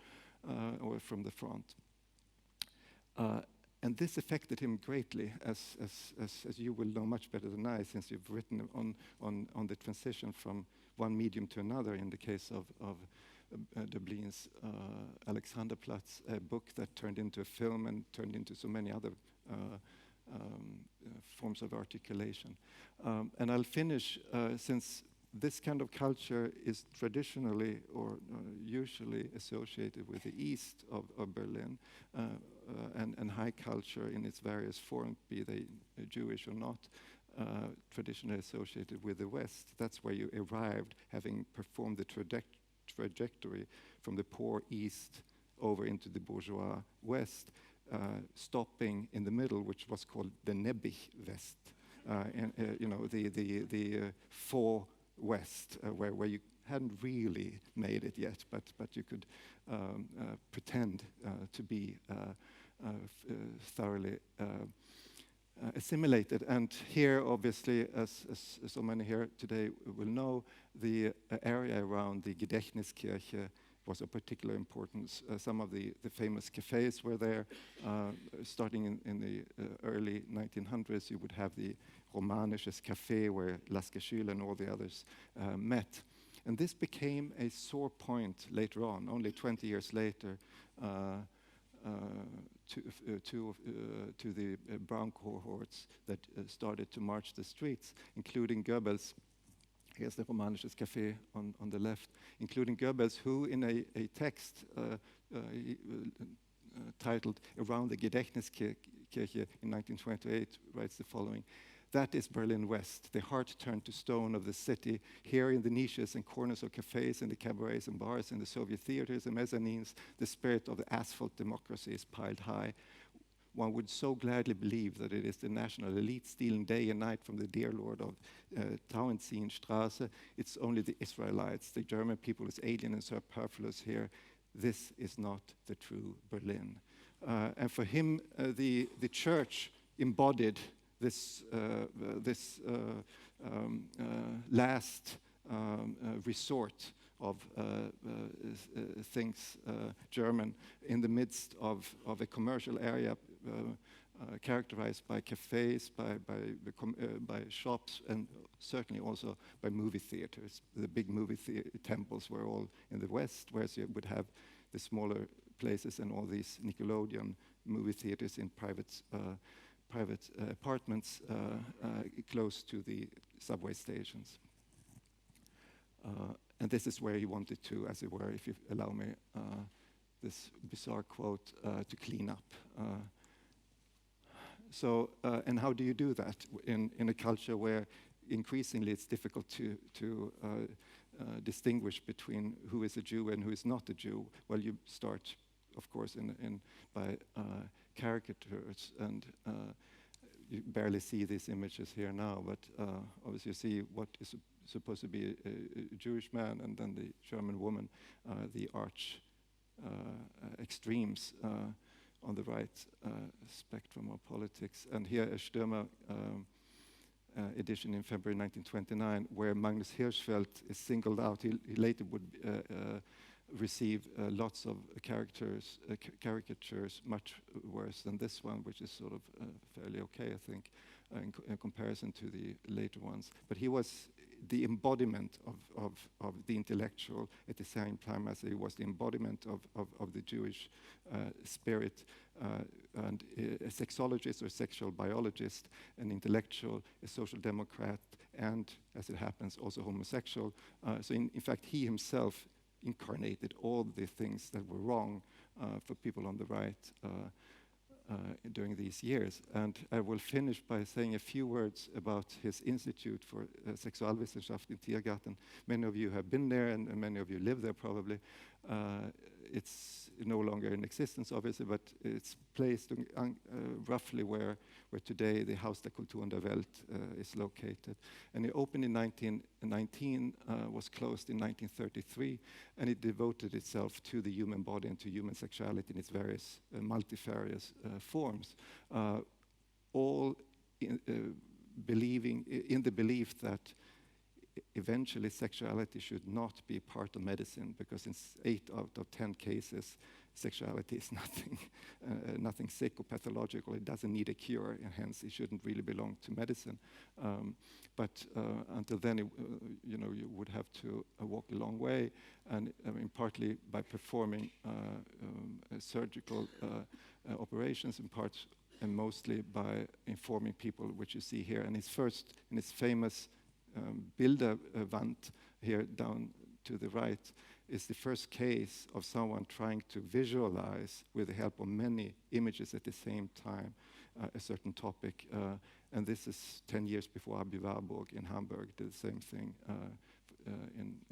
or from the front. And this affected him greatly, as you will know much better than I, since you've written on the transition from one medium to another, in the case of Döblin's Alexanderplatz, a book that turned into a film and turned into so many other forms of articulation. And I'll finish, since this kind of culture is traditionally or usually associated with the east of Berlin, and high culture in its various forms, be they Jewish or not, traditionally associated with the West. That's where you arrived, having performed the trajectory from the poor East over into the bourgeois West, stopping in the middle, which was called the Nebbich West, the faux West, where you hadn't really made it yet, but you could pretend to be thoroughly assimilated. And here, obviously, as so many here today will know, the area around the Gedächtniskirche was of particular importance. Some of the famous cafes were there. Starting in the early 1900s, you would have the Romanisches Café, where Lasker Schüler and all the others met. And this became a sore point later on, only 20 years later, to the brown cohorts that started to march the streets, including Goebbels. Here's the Romanisches Café on the left, including Goebbels, who in a text titled Around the Gedächtniskirche in 1928 writes the following: "That is Berlin West, the heart turned to stone of the city. Here in the niches and corners of cafes, in the cabarets and bars, in the Soviet theaters and mezzanines, the spirit of the asphalt democracy is piled high. One would so gladly believe that it is the national elite stealing day and night from the dear lord of Tauentzienstraße. It's only the Israelites, the German people is alien and superfluous here. This is not the true Berlin." And for him, the church embodied this last resort of things German in the midst of a commercial area characterized by cafes, by shops, and certainly also by movie theaters. The big movie temples were all in the West, whereas you would have the smaller places and all these Nickelodeon movie theaters in private apartments close to the subway stations. And this is where he wanted to, as it were, if you allow me, this bizarre quote, to clean up. And how do you do that in a culture where increasingly it's difficult to distinguish between who is a Jew and who is not a Jew? Well, you start, of course, by caricatures, and you barely see these images here now, but obviously you see what is supposed to be a Jewish man, and then the German woman, the arch extremes on the right spectrum of politics. And here a Stürmer edition in February 1929, where Magnus Hirschfeld is singled out. He later would receive lots of caricatures, much worse than this one, which is sort of fairly okay, I think, in comparison to the later ones. But he was the embodiment of the intellectual at the same time as he was the embodiment of the Jewish spirit, and a sexologist or sexual biologist, an intellectual, a social democrat, and, as it happens, also homosexual. So in fact, he himself incarnated all the things that were wrong for people on the right during these years. And I will finish by saying a few words about his Institute for Sexualwissenschaft in Tiergarten. Many of you have been there, and many of you live there probably. It's no longer in existence, obviously, but it's placed roughly where today the Haus der Kultur und der Welt is located. And it opened in 1919, was closed in 1933, and it devoted itself to the human body and to human sexuality in its various multifarious forms, all believing in the belief that eventually sexuality should not be part of medicine, because in 8 out of 10 cases, sexuality is nothing sick or pathological. It doesn't need a cure, and hence it shouldn't really belong to medicine. But until then, you would have to walk a long way, and partly by performing surgical operations, in parts, and mostly by informing people, which you see here. And in his famous Bilderwand here down to the right is the first case of someone trying to visualize, with the help of many images at the same time, a certain topic. And this is 10 years before Aby Warburg in Hamburg did the same thing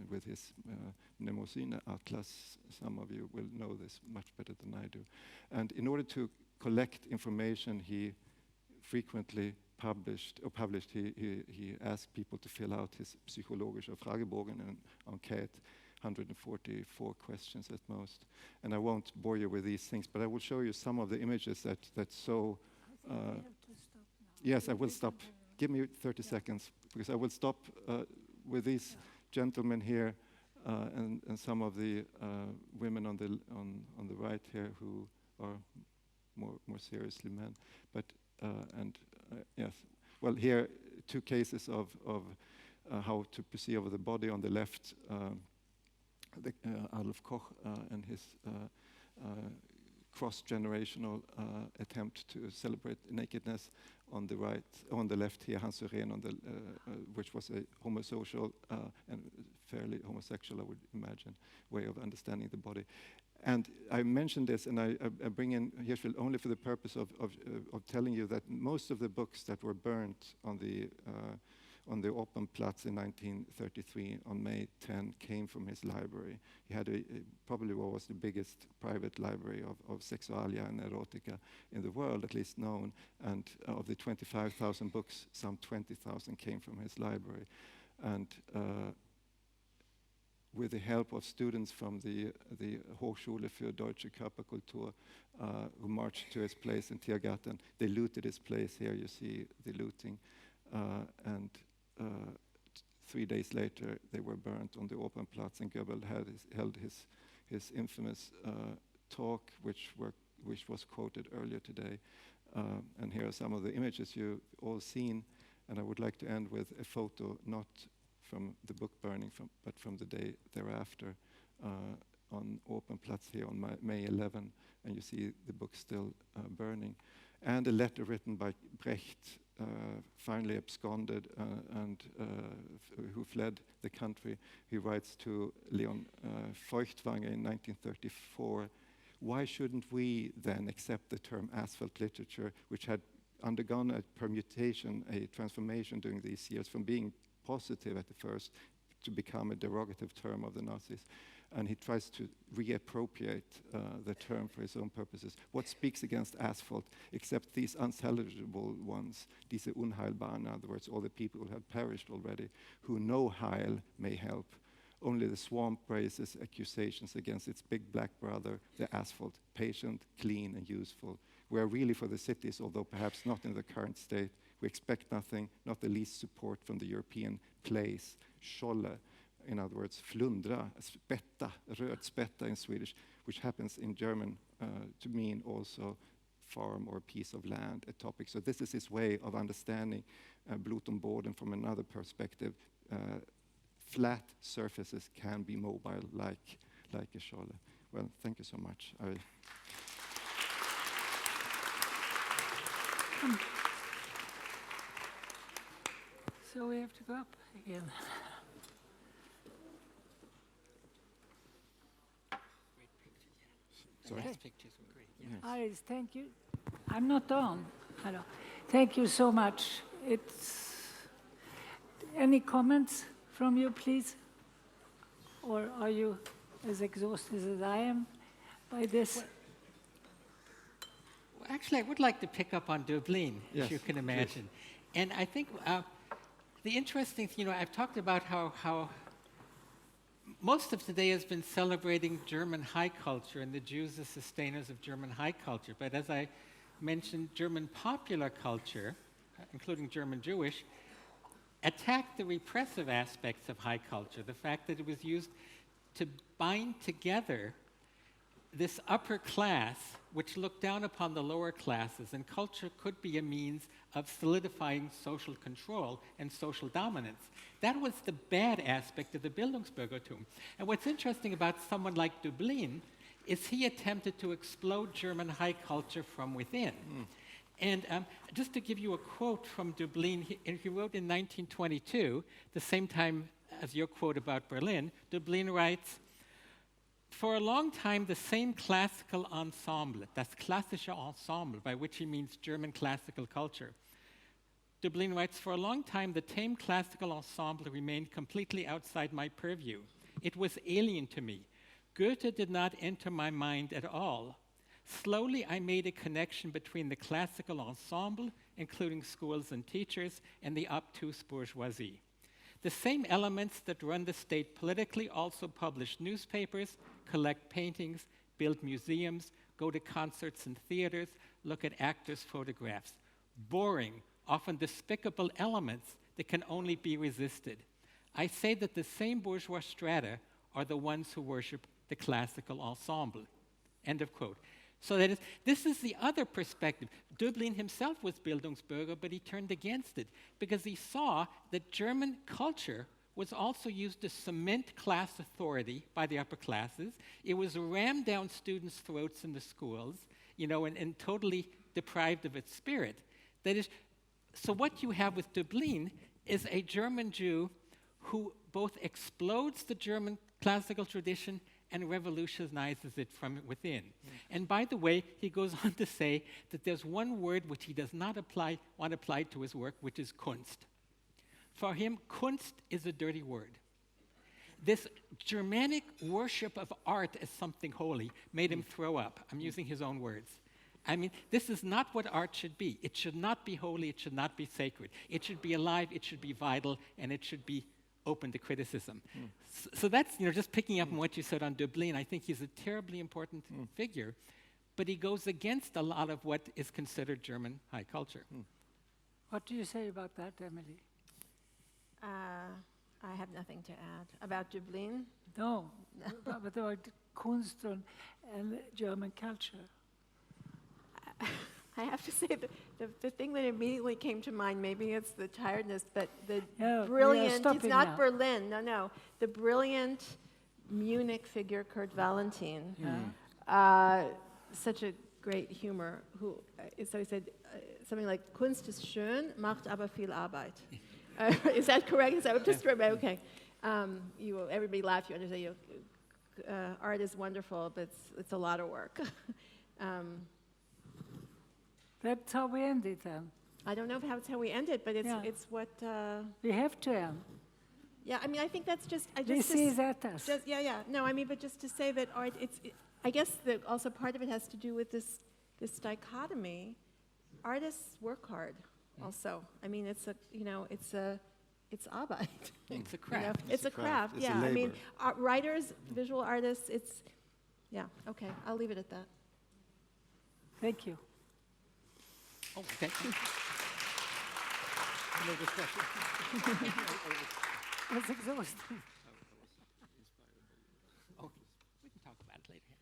with his Mnemosyne Atlas. Some of you will know this much better than I do. And in order to collect information, he frequently he asked people to fill out his psychologische Fragebogen and enquete, 144 questions at most. And I won't bore you with these things, but I will show you some of the images that so... Yes, I will stop. Give me 30 seconds, because I will stop with these gentlemen here and some of the women on the right here who are more seriously men. But yes, well, here 2 cases of how to perceive over the body. On the left, Adolf Koch and his cross-generational attempt to celebrate nakedness. On the right, on the left here, Hans Syrén, which was a homosocial and fairly homosexual, I would imagine, way of understanding the body. And I mentioned this, and I bring in Hirschfeld only for the purpose of telling you that most of the books that were burnt on the Opernplatz in 1933 on May 10 came from his library. He had probably what was the biggest private library of sexualia and erotica in the world, at least known. And of the 25,000 books, some 20,000 came from his library. And with the help of students from the Hochschule für Deutsche Körperkultur, who marched to his place in Tiergarten, they looted his place. Here you see the looting. And 3 days later, they were burnt on the Opernplatz, and Goebbels held his infamous talk, which was quoted earlier today. And here are some of the images you've all seen. And I would like to end with a photo, not from the book burning, but from the day thereafter, on Opernplatz here on May 11, and you see the book still burning. And a letter written by Brecht, finally absconded and who fled the country. He writes to Leon Feuchtwanger in 1934, why shouldn't we then accept the term asphalt literature, which had undergone a permutation, a transformation during these years from being positive at the first to become a derogative term of the Nazis. And he tries to reappropriate the term for his own purposes. What speaks against asphalt except these unintelligible ones, diese unheilbaren, in other words, all the people who have perished already, who no heil may help. Only the swamp raises accusations against its big black brother, the asphalt, patient, clean, and useful. We are really for the cities, although perhaps not in the current state. We expect nothing, not the least support from the European place, scholle, in other words, flundra, spetta, rödspetta in Swedish, which happens in German to mean also farm or piece of land, a topic. So this is his way of understanding Blut und Boden from another perspective. Flat surfaces can be mobile like a scholle. Well, thank you so much. So we have to go up again. Sorry. The last pictures were great. Yeah. Iris, thank you. I'm not on. Hello. Thank you so much. Any comments from you, please? Or are you as exhausted as I am by this? Well, actually, I would like to pick up on Dublin, yes, if you can imagine. Please. And I think the interesting thing, I've talked about how most of today has been celebrating German high culture and the Jews as sustainers of German high culture. But as I mentioned, German popular culture, including German Jewish, attacked the repressive aspects of high culture, the fact that it was used to bind together this upper class, which looked down upon the lower classes, and culture could be a means of solidifying social control and social dominance. That was the bad aspect of the Bildungsbürgertum. And what's interesting about someone like Dublin is he attempted to explode German high culture from within. And just to give you a quote from Dublin, he wrote in 1922, the same time as your quote about Berlin, Dublin writes, for a long time, the same classical ensemble, das klassische Ensemble, by which he means German classical culture. Dublin writes, for a long time, the same classical ensemble remained completely outside my purview. It was alien to me. Goethe did not enter my mind at all. Slowly, I made a connection between the classical ensemble, including schools and teachers, and the obtuse bourgeoisie. The same elements that run the state politically also publish newspapers, collect paintings, build museums, go to concerts and theaters, look at actors' photographs. Boring, often despicable elements that can only be resisted. I say that the same bourgeois strata are the ones who worship the classical ensemble. End of quote. So that is, this is the other perspective. Döblin himself was Bildungsbürger, but he turned against it because he saw that German culture was also used to cement class authority by the upper classes. It was rammed down students' throats in the schools, and totally deprived of its spirit. That is, so what you have with Döblin is a German Jew who both explodes the German classical tradition and revolutionizes it from within. And by the way, he goes on to say that there's one word which he does not want applied to his work, which is Kunst. For him, Kunst is a dirty word. This Germanic worship of art as something holy made him throw up. I'm using his own words. I mean, this is not what art should be. It should not be holy, it should not be sacred. It should be alive, it should be vital, and it should be open to criticism. So that's, just picking up on what you said on Döblin. I think he's a terribly important figure, but he goes against a lot of what is considered German high culture. What do you say about that, Emily? I have nothing to add. About Döblin? No, but about Kunst and German culture. I have to say that the thing that immediately came to mind, maybe it's the tiredness, but the Yeah, we are brilliant, it's stopping not now. Berlin, no, the brilliant Munich figure, Kurt Valentin. Such a great humor, so he said something like, Kunst ist schön, macht aber viel Arbeit. Is that correct? Is that just right? Okay. Everybody laughed, you understand, art is wonderful, but it's a lot of work. That's how we end it then. I don't know if that's how we end it, but it's what. We have to end. Yeah, I mean, I think that's just. This is at us. No, I mean, but just to say that art, I guess that also part of it has to do with this dichotomy. Artists work hard, also. I mean, it's Arbeit. It's a craft. It's a craft. It's a Yeah, I mean, labor. writers, visual artists. Okay, I'll leave it at that. Thank you. Oh, thank you. No discussion. That's exhausting. Oh, we can talk about it later.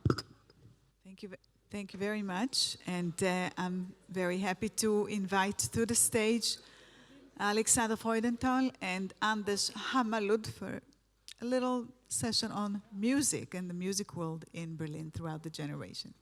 That's cool. Thank you very much. And I'm very happy to invite to the stage Alexander Freudenthal and Anders Hammarlund for a little session on music and the music world in Berlin throughout the generation.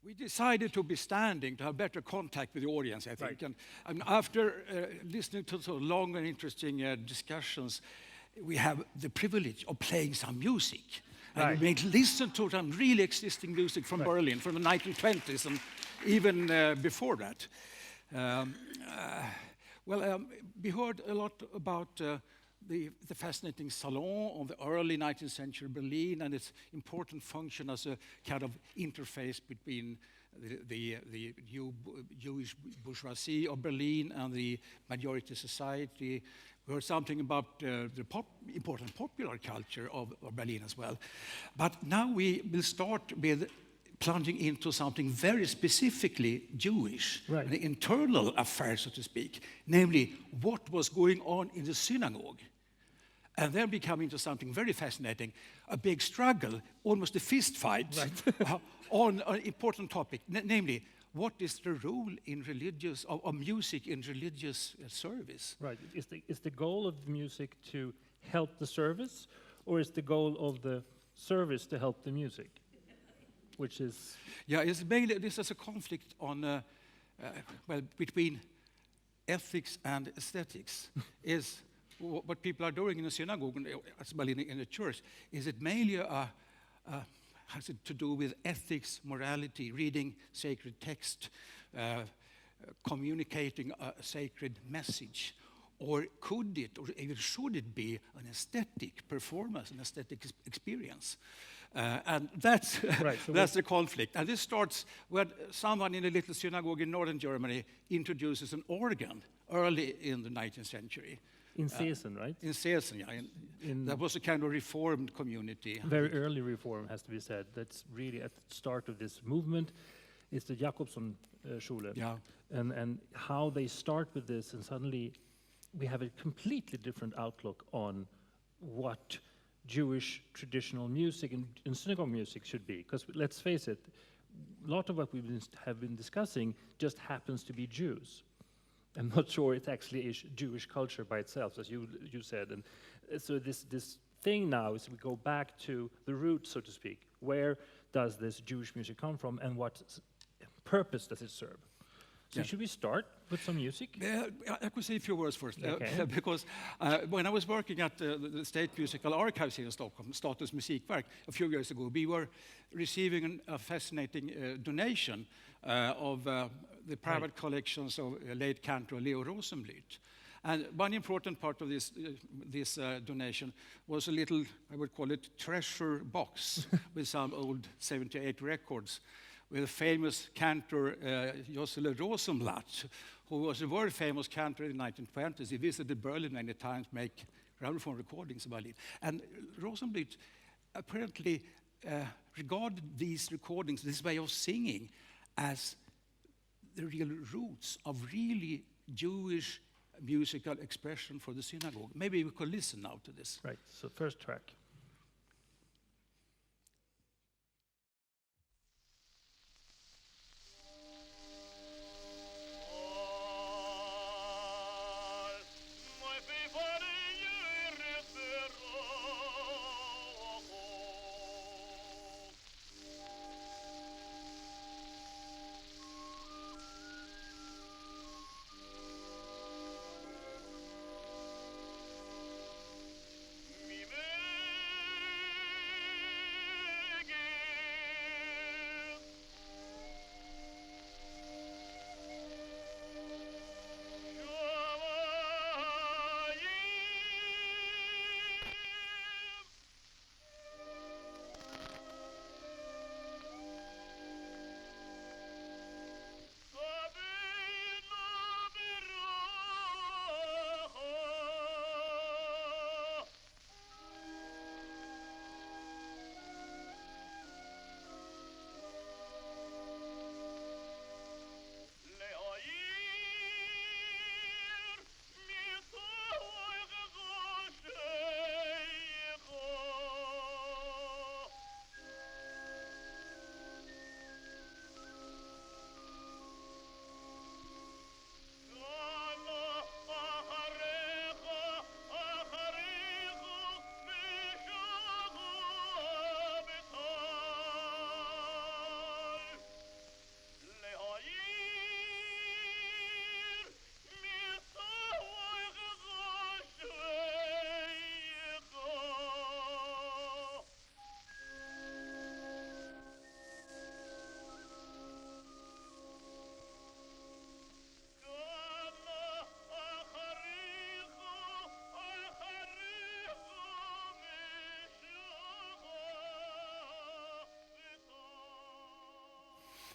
We decided to be standing to have better contact with the audience, I think. Right. And after listening to so long and interesting discussions, we have the privilege of playing some music. Right. And we may listen to some really existing music from Berlin, from the 1920s, and even before that. We heard a lot about the fascinating salon of the early 19th century Berlin and its important function as a kind of interface between the Jewish bourgeoisie of Berlin and the majority society, We heard something about the important popular culture of Berlin as well. But now we will start with plunging into something very specifically Jewish, Right. an internal affair, so to speak, namely what was going on in the synagogue. And then we come into something very fascinating, a big struggle, almost a fist fight, on an important topic, namely, what is the role in religious, of music in religious service? Right. Is the goal of the music to help the service, or is the goal of the service to help the music? Which is... Yeah, it's mainly, this is a conflict on, between ethics and aesthetics. Is what people are doing in the synagogue, as well in the church, is it mainly has it to do with ethics, morality, reading sacred text, communicating a sacred message? Or could it, or even should it be an aesthetic performance, an aesthetic experience? And that's, Right, so that's the conflict. And this starts when someone in a little synagogue in northern Germany introduces an organ early in the 19th century. In Seesen, right? In Seesen, yeah. That was a kind of reformed community. Very early reform, has to be said. That's really at the start of this movement. It's the Jakobson Schule. Yeah. And how they start with this, and suddenly we have a completely different outlook on what Jewish traditional music and synagogue music should be. Because let's face it, a lot of what we have been discussing just happens to be Jews. I'm not sure it actually is Jewish culture by itself, as you said. And so this thing now is we go back to the roots, so to speak. Where does this Jewish music come from, and what purpose does it serve? So should we start with some music? I could say a few words first, Okay. because when I was working at the State Musical Archives here in Stockholm, Statens Musikverk, a few years ago, we were receiving a fascinating donation of the private collections of late cantor Leo Rosenbluth. And one important part of this donation was a little, I would call it, treasure box with some old 78 records with a famous cantor, Jossele Rosenblatt, who was a very famous cantor in the 1920s. He visited Berlin many times, make gramophone recordings in Berlin. And Rosenblatt apparently regarded these recordings, this way of singing, as the real roots of really Jewish musical expression for the synagogue. Maybe we could listen now to this. Right, so first track. Mi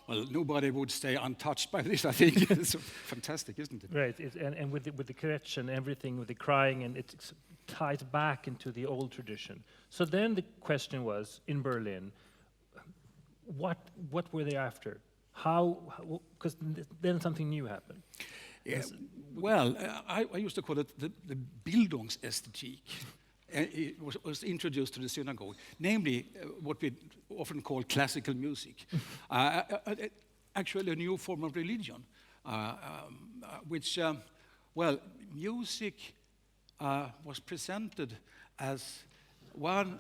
well, nobody would stay untouched by this, I think. It's fantastic, isn't it? Right, and with the Kretsch and everything, with the crying, and it's tied back into the old tradition. So then the question was, in Berlin, what were they after? Because then something new happened. Yeah, well, I used to call it the Bildungsästhetik. It was introduced to the synagogue, namely what we often call classical music, actually a new form of religion, which, well, music was presented as one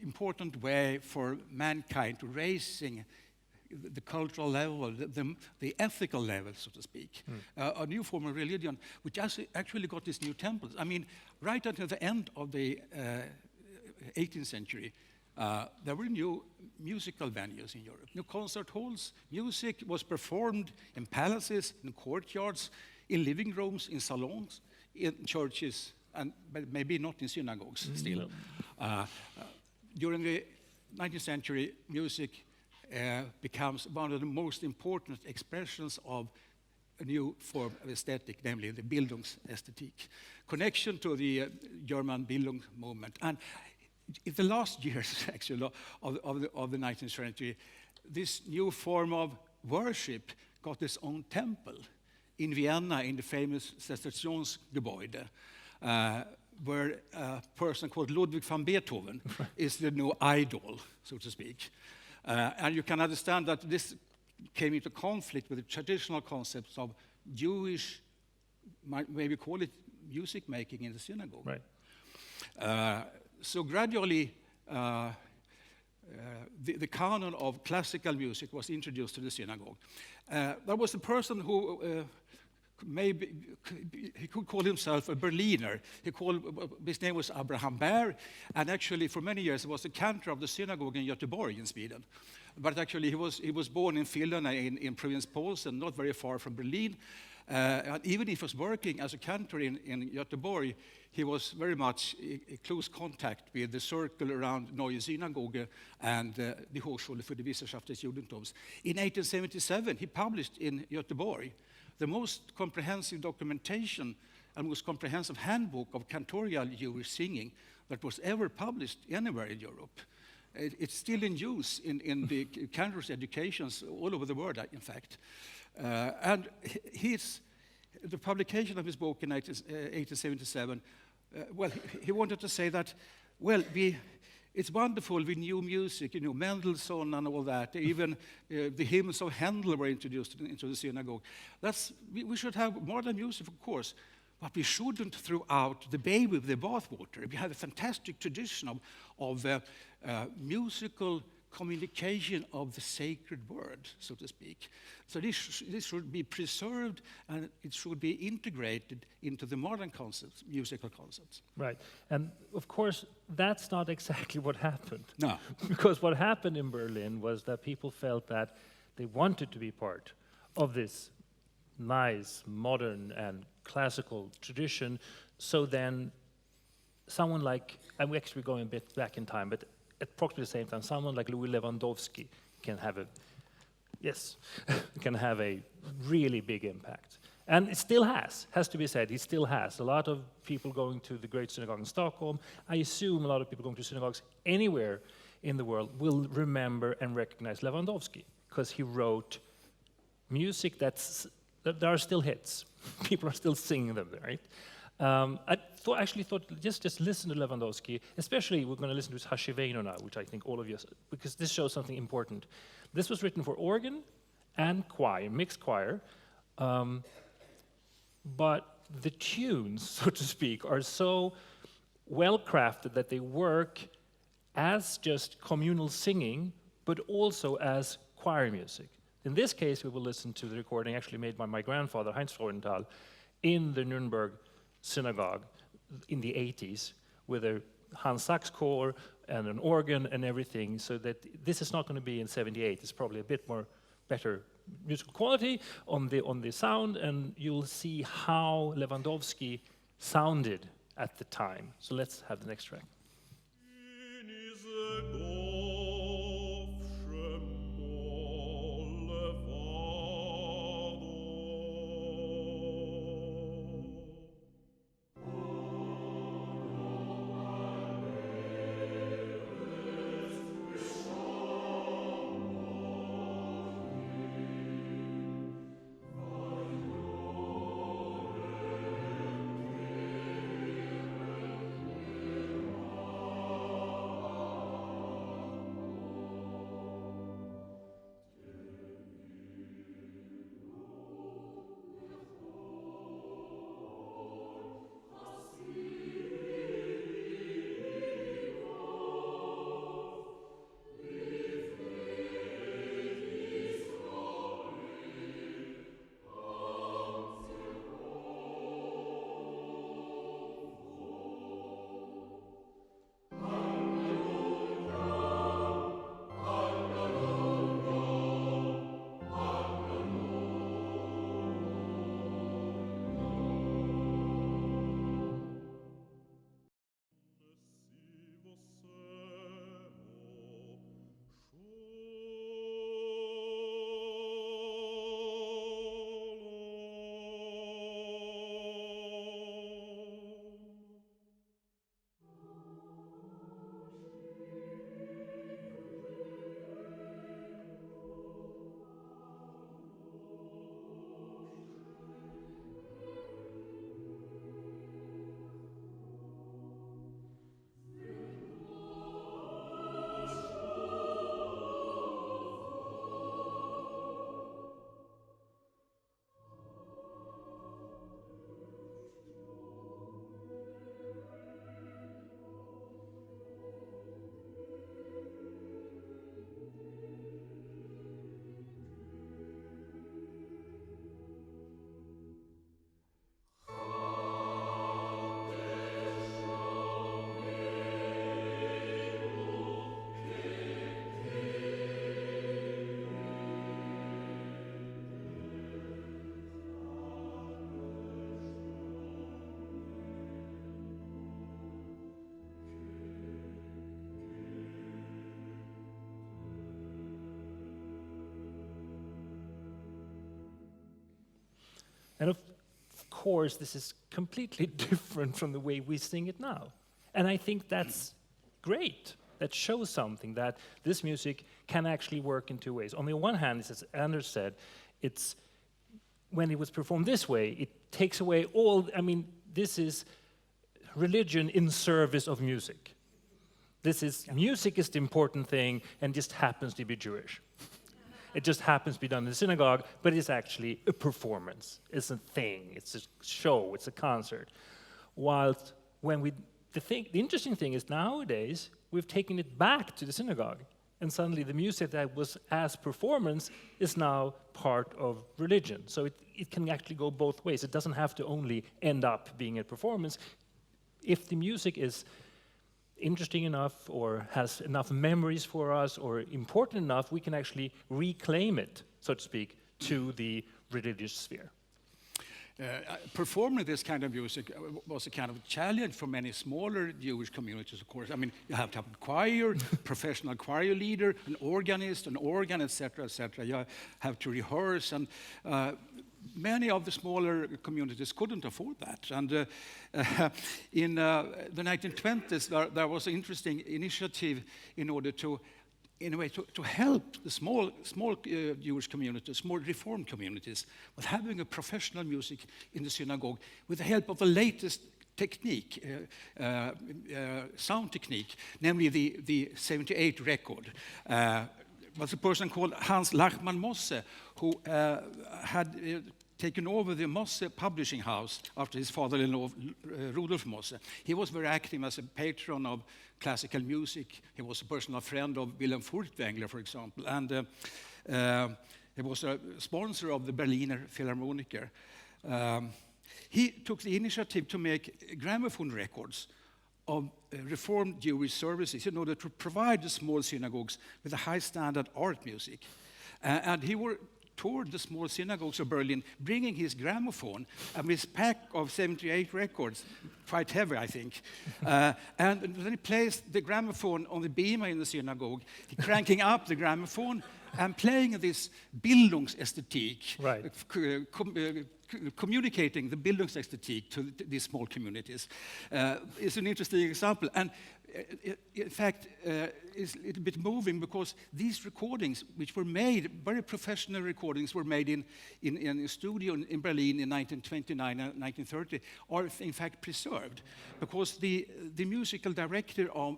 important way for mankind to raising the cultural level, the ethical level, so to speak. A new form of religion, which actually got these new temples. I mean, right until the end of the 18th century, there were new musical venues in Europe, new concert halls. Music was performed in palaces, in courtyards, in living rooms, in salons, in churches, but maybe not in synagogues still. During the 19th century, music becomes one of the most important expressions of a new form of aesthetic, namely the Bildungsästhetik, connection to the German Bildung movement. And in the last years, actually, of the 19th century, this new form of worship got its own temple in Vienna, in the famous Cisterziensgebäude, where a person called Ludwig van Beethoven is the new idol, so to speak. And you can understand that this came into conflict with the traditional concepts of Jewish, maybe call it music making in the synagogue. Right. So gradually, the canon of classical music was introduced to the synagogue. There was a person who maybe he could call himself a Berliner. His name was Abraham Baer, and actually for many years he was the cantor of the synagogue in Göteborg in Sweden. But actually he was born in Finland, in Province Posen, not very far from Berlin. And even if he was working as a cantor in Göteborg, he was very much in close contact with the circle around Neue Synagoge and the Hochschule für die Wissenschaft des Judentums. In 1877, he published in Göteborg the most comprehensive documentation and most comprehensive handbook of cantorial Jewish singing that was ever published anywhere in Europe. It's still in use in the cantor's educations all over the world, in fact. And the publication of his book in 1877, well, he wanted to say that, well, it's wonderful with new music, Mendelssohn and all that. Even the hymns of Handel were introduced into the synagogue. We should have modern music, of course, but we shouldn't throw out the baby with the bathwater. We have a fantastic tradition of musical communication of the sacred word, so to speak. So this should be preserved, and it should be integrated into the modern concepts, musical concepts. Right, and of course, that's not exactly what happened. No. Because what happened in Berlin was that people felt that they wanted to be part of this nice, modern, and classical tradition. So then someone like, and we're actually going a bit back in time, but at approximately the same time, someone like Louis Lewandowski can have a really big impact. And it still has to be said, he still has. A lot of people going to the Great Synagogue in Stockholm, I assume a lot of people going to synagogues anywhere in the world will remember and recognize Lewandowski, because he wrote music that are still hits. People are still singing them, right? I actually thought, just listen to Lewandowski, especially we're going to listen to his Hashivenu now, which I think all of you, because this shows something important. This was written for organ and choir, mixed choir, but the tunes, so to speak, are so well crafted that they work as just communal singing, but also as choir music. In this case, we will listen to the recording actually made by my grandfather, Heinz Freudenthal, in the Nuremberg synagogue in the 80s with a Hans Sachs choir and an organ and everything, so that this is not going to be in 78. It's probably a bit more better musical quality on the sound, and you'll see how Lewandowski sounded at the time. So let's have the next track. And of course, this is completely different from the way we sing it now. And I think that's great. That shows something, that this music can actually work in two ways. On the one hand, as Anders said, it's when it was performed this way, it takes away all, I mean, this is religion in service of music. This is, music is the important thing and just happens to be Jewish. It just happens to be done in the synagogue, but it's actually a performance. It's a thing, it's a show, it's a concert. Whilst when the interesting thing is nowadays, we've taken it back to the synagogue, and suddenly the music that was as performance is now part of religion. So it can actually go both ways. It doesn't have to only end up being a performance. If the music is interesting enough or has enough memories for us or important enough, we can actually reclaim it, so to speak, to the religious sphere. Performing this kind of music was a kind of challenge for many smaller Jewish communities, of course. I mean, you have to have a choir, professional choir leader, an organist, an organ, etc., etc. You have to rehearse, and many of the smaller communities couldn't afford that. And in the 1920s, there was an interesting initiative in order to, in a way, to help the small Jewish communities, small Reformed communities, with having a professional music in the synagogue with the help of the latest technique, sound technique, namely the 78 record. Was a person called Hans Lachmann Mosse, who had taken over the Mosse publishing house after his father-in-law, Rudolf Mosse. He was very active as a patron of classical music. He was a personal friend of Wilhelm Furtwängler, for example, and he was a sponsor of the Berliner Philharmoniker. He took the initiative to make gramophone records of Reformed Jewish services in order to provide the small synagogues with a high standard art music. And he toured the small synagogues of Berlin, bringing his gramophone and his pack of 78 records, quite heavy, I think. And then he placed the gramophone on the bima in the synagogue, cranking up the gramophone and playing this Bildungsästhetik, right. Communicating the Bildungsästhetik to these small communities. It's an interesting example. And in fact, it's a little bit moving because these recordings, which were made, very professional recordings, were made in a studio in Berlin in 1929 and 1930, are in fact preserved. Because the musical director of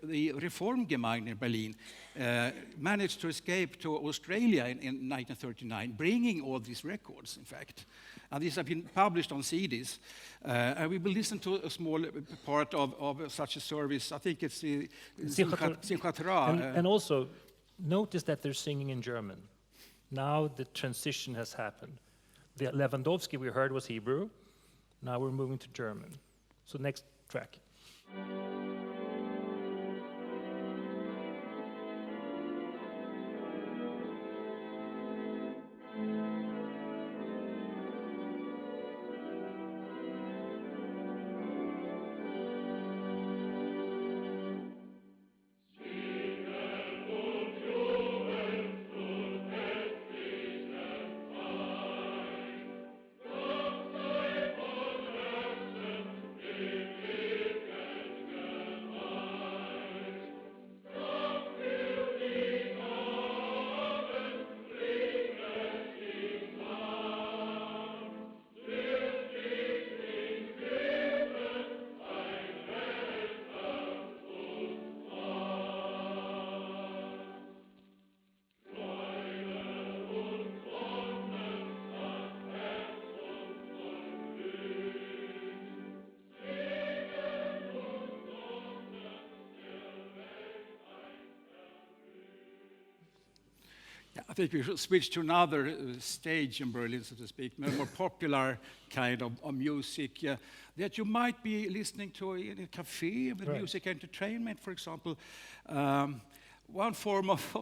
the Reformgemeinde in Berlin managed to escape to Australia in 1939, bringing all these records, in fact. And these have been published on CDs. And we will listen to a small part of such a service. I think it's Simchat Torah. And also, notice that they're singing in German. Now the transition has happened. The Lewandowski we heard was Hebrew. Now we're moving to German. So next track. I think we should switch to another stage in Berlin, so to speak, a more popular kind of music that you might be listening to in a cafe with music entertainment, for example. One form of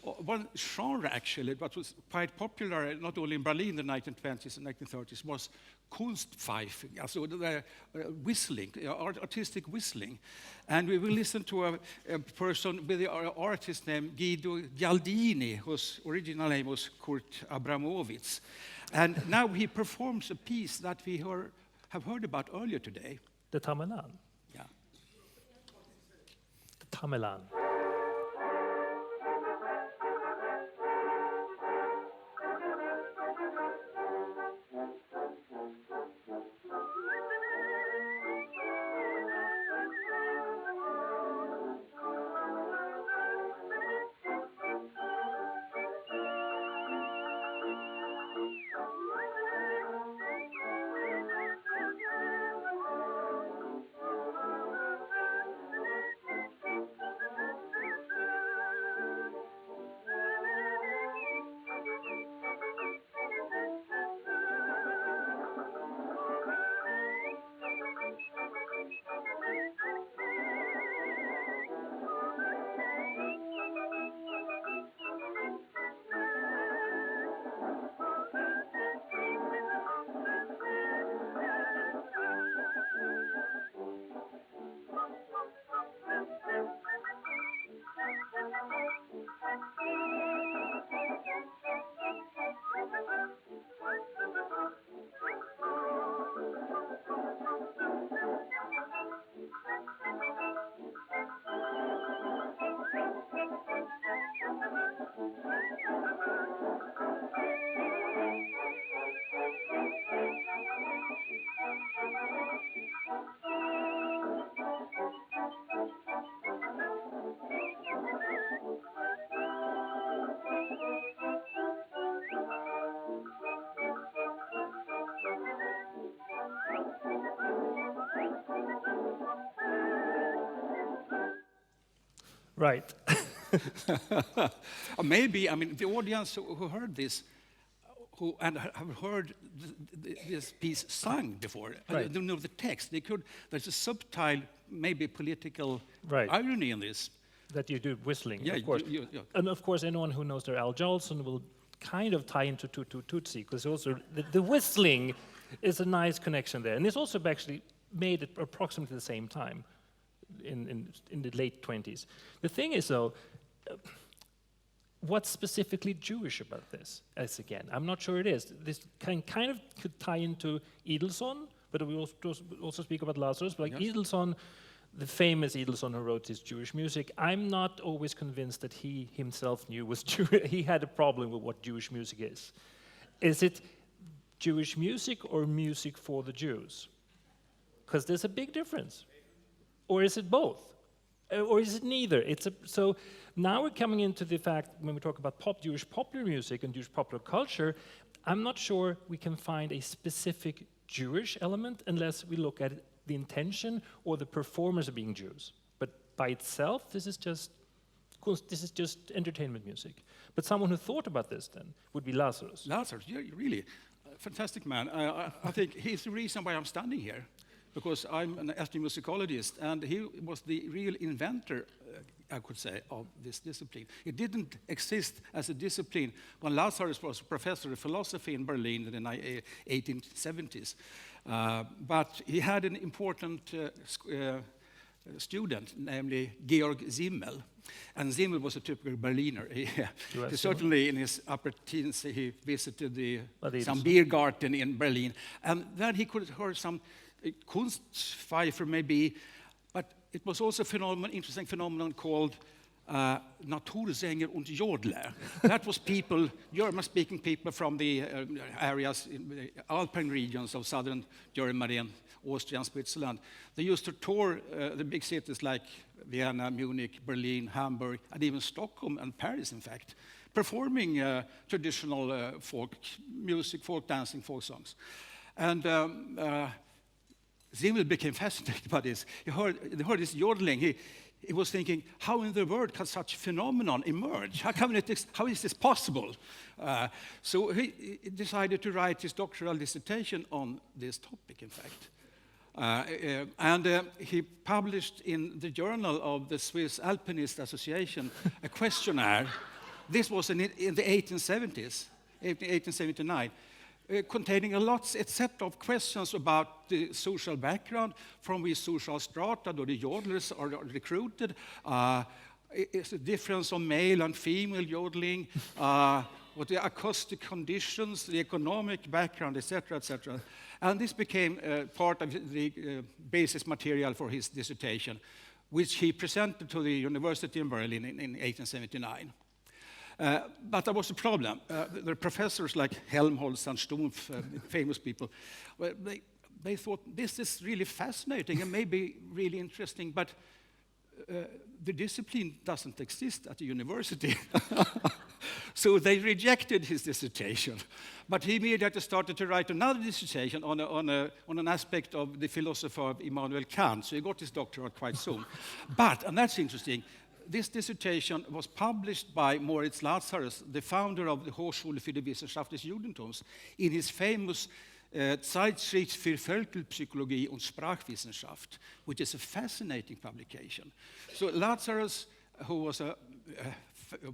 one genre, actually, that was quite popular not only in Berlin in the 1920s and 1930s, was Kunstpfeifen, so the whistling, artistic whistling. And we will listen to a person with the artist name Guido Gialdini, whose original name was Kurt Abramowitz. And now he performs a piece that we have heard about earlier today. The Tamerlan. Yeah. The Tamerlan. Right. Or maybe, I mean, the audience who heard this, and have heard this piece sung before, Right. they don't know the text. There's a subtle, maybe political Right. irony in this. That you do whistling, Yeah, of course. yeah. And of course, anyone who knows their Al Jolson will kind of tie into Tutsi, because also the whistling is a nice connection there. And it's also actually made at approximately the same time, in the late 20s. The thing is, though, what's specifically Jewish about this? As again, I'm not sure it is. This kind of could tie into Edelson, but we also speak about Lazarus. But like Yes. Edelson, the famous Edelson who wrote his Jewish music, I'm not always convinced that he himself knew was Jewish. He had a problem with what Jewish music is. Is it Jewish music or music for the Jews? Because there's a big difference. Or is it both? Or is it neither? So now we're coming into the fact, when we talk about Jewish popular music and Jewish popular culture, I'm not sure we can find a specific Jewish element unless we look at the intention or the performers being Jews. But by itself, this is just entertainment music. But someone who thought about this then would be Lazarus. Lazarus, yeah, really, fantastic man. I think he's the reason why I'm standing here, because I'm an ethnomusicologist, and he was the real inventor, I could say, of this discipline. It didn't exist as a discipline when Lazarus was a professor of philosophy in Berlin in the 1870s. But he had an important student, namely Georg Simmel. And Simmel was a typical Berliner. He certainly, in his upper teens, he visited some beer garden in Berlin. And then he could hear some Kunstpfeifer maybe, but it was also an interesting phenomenon called Natursänger und Jodler. That was people, German-speaking people from the areas in the Alpine regions of southern Germany and Austria and Switzerland. They used to tour the big cities like Vienna, Munich, Berlin, Hamburg, and even Stockholm and Paris, in fact, performing traditional folk music, folk dancing, folk songs. And Simmel became fascinated by this. He heard this yodeling. He was thinking, how in the world can such phenomenon emerge? How is this possible? So he decided to write his doctoral dissertation on this topic, in fact. And he published in the Journal of the Swiss Alpinist Association a questionnaire. This was in the 1870s, 1879. Containing a set of questions about the social background, from which social strata the yodelers are recruited. Is the difference on male and female yodeling? what the acoustic conditions, the economic background, etc., etc. And this became part of the basis material for his dissertation, which he presented to the University in Berlin in 1879. But there was a problem. The professors like Helmholtz and Stumpf, famous people, well, they thought this is really fascinating and maybe really interesting, but the discipline doesn't exist at the university. So they rejected his dissertation. But he immediately started to write another dissertation on an aspect of the philosophy of Immanuel Kant. So he got his doctorate quite soon. But, and that's interesting, this dissertation was published by Moritz Lazarus, the founder of the Hochschule für die Wissenschaft des Judentums, in his famous Zeitschrift für Völkerpsychologie und Sprachwissenschaft, which is a fascinating publication. So Lazarus, who was a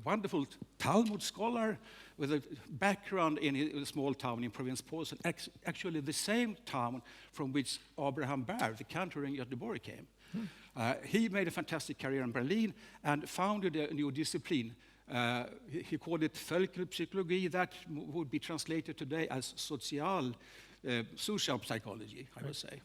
wonderful Talmud scholar with a background in a small town in Province Posen, actually the same town from which Abraham Baer, the cantor in Göteborg, came. He made a fantastic career in Berlin and founded a new discipline. He called it Völkerpsychologie. That would be translated today as social psychology, I would say.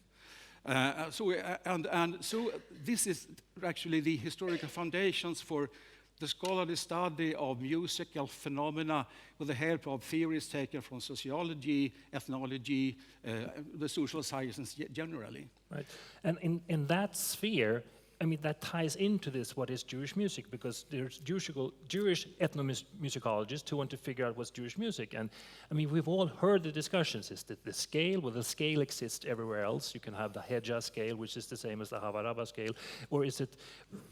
So this is actually the historical foundations for the scholarly study of musical phenomena with the help of theories taken from sociology, ethnology, the social sciences generally. Right, and in that sphere, I mean, that ties into this, what is Jewish music, because there's Jewish ethnomusicologists who want to figure out what's Jewish music. And I mean, we've all heard the discussions. Is that the scale, well, the scale exists everywhere else. You can have the Hedja scale, which is the same as the Havaraba scale, or is it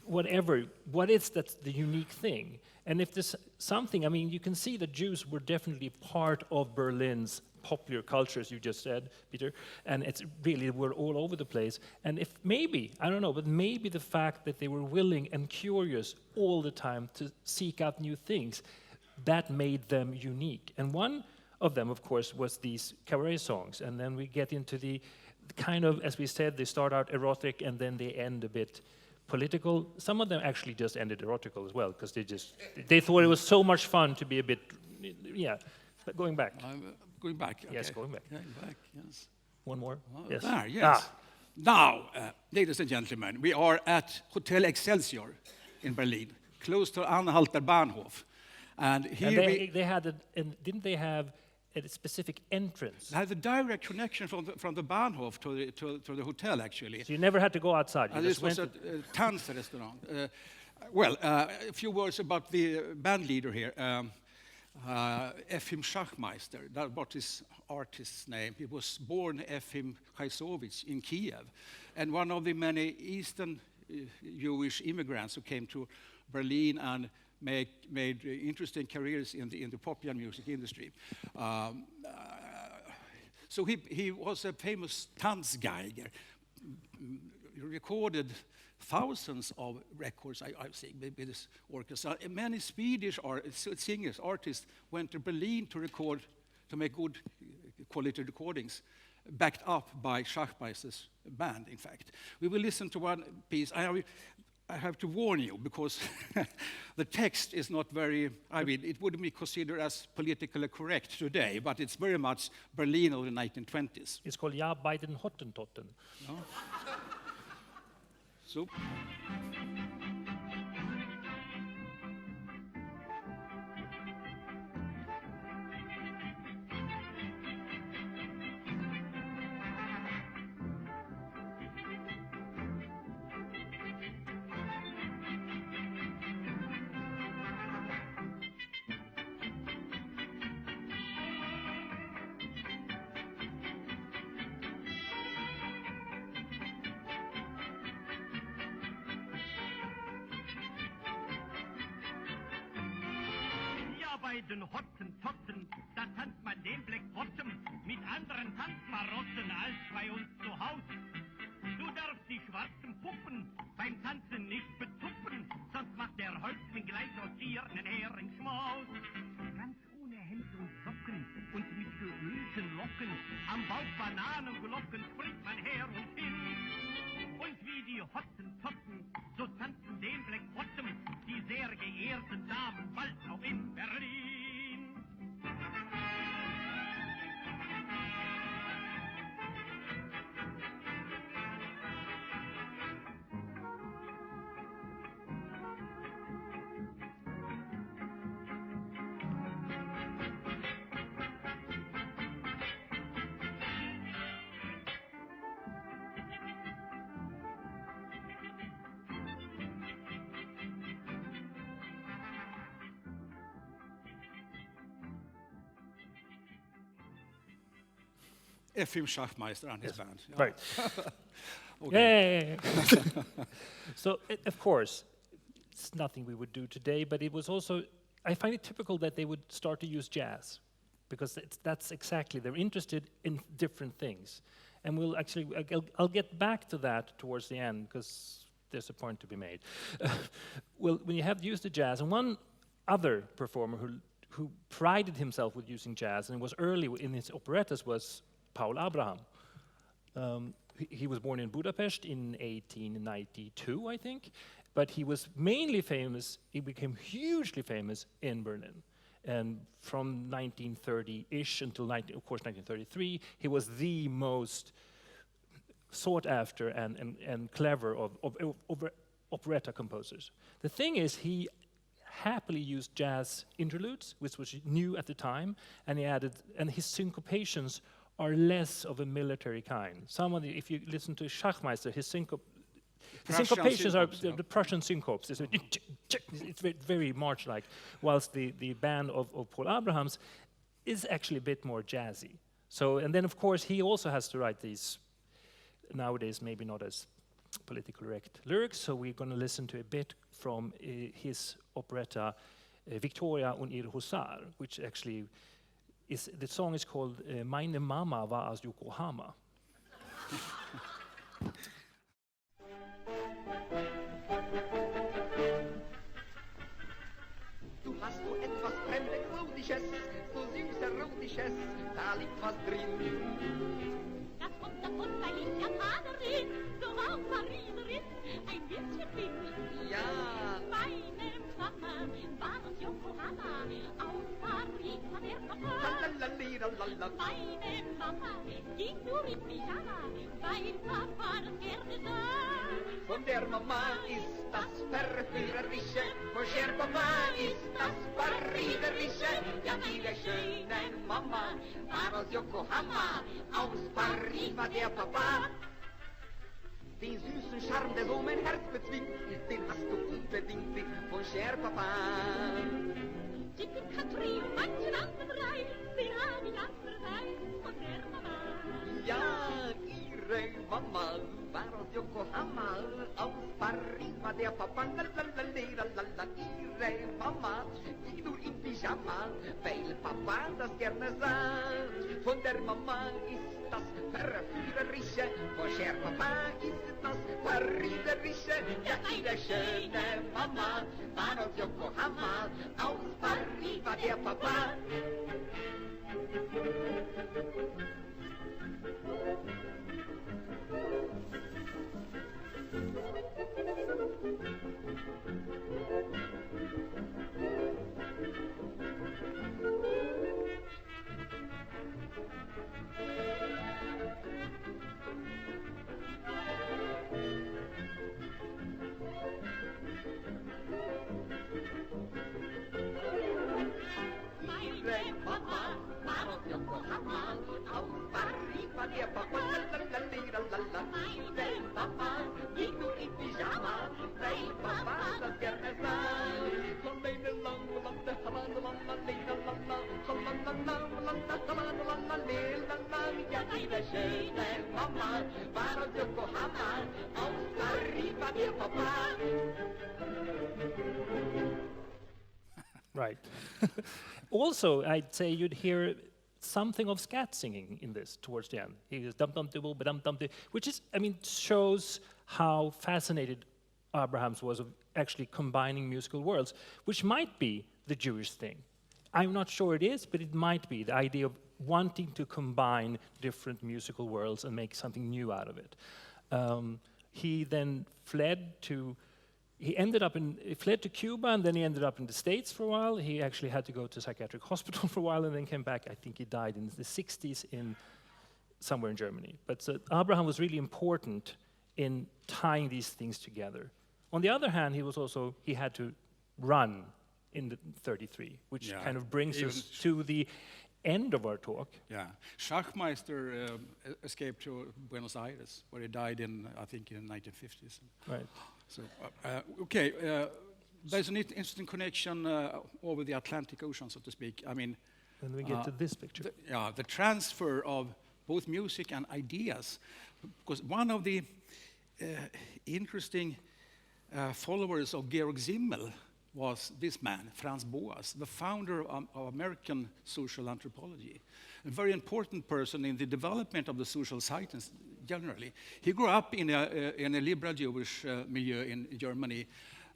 whatever, what is that's the unique thing? And if there's something, I mean, you can see that Jews were definitely part of Berlin's popular culture, as you just said, Peter, and it's really, we're all over the place. And if maybe, I don't know, but maybe the fact that they were willing and curious all the time to seek out new things, that made them unique. And one of them, of course, was these cabaret songs. And then we get into the kind of, as we said, they start out erotic and then they end a bit political. Some of them actually just ended erotical as well, because they thought it was so much fun to be a bit, yeah, but going back. Going back. Okay. Yes, going back. Going back, yes. One more? Oh, yes. There, yes. Now, ladies and gentlemen, we are at Hotel Excelsior in Berlin, close to Anhalter Bahnhof. And here they had didn't they have a specific entrance? They had a direct connection from the Bahnhof to the hotel, actually. So you never had to go outside? This was a Tanz restaurant. Well, a few words about the band leader here. Efim Schachmeister, that was his artist's name. He was born Efim Chaisovich in Kiev, and one of the many Eastern Jewish immigrants who came to Berlin and made interesting careers in the popular music industry. So he was a famous Tanzgeiger. He recorded thousands of records, I think, with this orchestra. Many Swedish singers, artists, went to Berlin to make good quality recordings, backed up by Schachmeister's band, in fact. We will listen to one piece. I have to warn you, because the text is not very, I mean, it wouldn't be considered as politically correct today, but it's very much Berlin of the 1920s. It's called Ja bei den Hottentotten. No? So. Bei den Hottentotten, da tanzt man den Black Bottom mit anderen Tanzmarotten als bei uns zu Haus. Du darfst die schwarzen Puppen beim Tanzen nicht betuppen, sonst macht der Häuptling gleich aus dir nen Heringsschmaus. Ganz ohne Hemd und Socken und mit geölten Locken, am Bauch Bananenglocken springt man her und hin. Und wie die Hottentotten, so tanzen den Black Bottom die sehr geehrten Damen bald auch in Berlin. Efim Schachmeister and his band. Yeah. Right. Okay. Yeah. So, of course, it's nothing we would do today, but it was also, I find it typical that they would start to use jazz, because that's exactly, they're interested in different things. And we'll actually, I'll get back to that towards the end, because there's a point to be made. Well, when you have used the jazz, and one other performer who prided himself with using jazz, and was early in his operettas, was Paul Abraham. He was born in Budapest in 1892, I think, but he was mainly famous, he became hugely famous in Berlin. And from 1930-ish until, of course, 1933, he was the most sought after and clever of operetta composers. The thing is, he happily used jazz interludes, which was new at the time, and he added, and his syncopations are less of a military kind. If you listen to Schachmeister, his syncopations are the Prussian syncopes. It's very march-like, whilst the band of Paul Abrahams is actually a bit more jazzy. So, and then of course he also has to write these, nowadays maybe not as politically correct lyrics, so we're going to listen to a bit from his operetta Victoria und ihr Husar, which actually is, the song is called Meine Mama war aus Yokohama. Du hast so etwas Fremdexotisches, so süß Erotisches, da liegt was drin. Das kommt davon, weil ich Japanerin, so auch Pariserin, ein Mädchen bin. Ja. Meine Mama war aus Yokohama, aus Paris war der Papa. Meine Mama ging nur in Pyjama, weil Papa das gerne sah. Von der Mama ist das Verführerische, von der Papa ist das Pariserische. Ja, ihre schöne Mama war aus Yokohama, aus Paris war der Papa. Den süßen Charme, der so mein Herz bezwingt, den hast du unbedingt von Cher Papa. Die Country und manchen anderen Reis, den hab ich andererseits von der Mama. Ja, ihre Mama war aus Yokohama, aus Paris war der Papa. Lalalala, ihre Mama ging nur in Pyjama, weil Papa das gerne sah. Von der Mama ist das Verführerische, von Cher Papa ist das Pariserische. Ja, ihre schöne Mama war aus Yokohama, aus Paris war der Papa. Ihre Mama war aus Yokohama, aus Paris war der Papa. Lalalala, ihre Mama ging nur in Pyjama, weil Papa das gerne sah. Von meine Langlande, ja, ihre schöne Mama war aus Yokohama, aus Paris war der Papa. Right. Also, I'd say you'd hear something of scat singing in this towards the end. He goes dum dum dum dum dum, which is, I mean, shows how fascinated Abrahams was of actually combining musical worlds, which might be the Jewish thing. I'm not sure it is, but it might be the idea of wanting to combine different musical worlds and make something new out of it. He then fled to Cuba, and then he ended up in the States for a while. He actually had to go to psychiatric hospital for a while and then came back. I think he died in the 60s somewhere in Germany. But so Abraham was really important in tying these things together. On the other hand, he had to run in the 33, which kind of brings us to the end of our talk. Yeah, Schachmeister escaped to Buenos Aires, where he died in, I think, in the 1950s. Right. So, there's an interesting connection over the Atlantic Ocean, so to speak. I mean, when we get to this picture. The transfer of both music and ideas. Because one of the interesting followers of Georg Simmel was this man, Franz Boas, the founder of American social anthropology, a very important person in the development of the social science generally. He grew up in a liberal Jewish milieu in Germany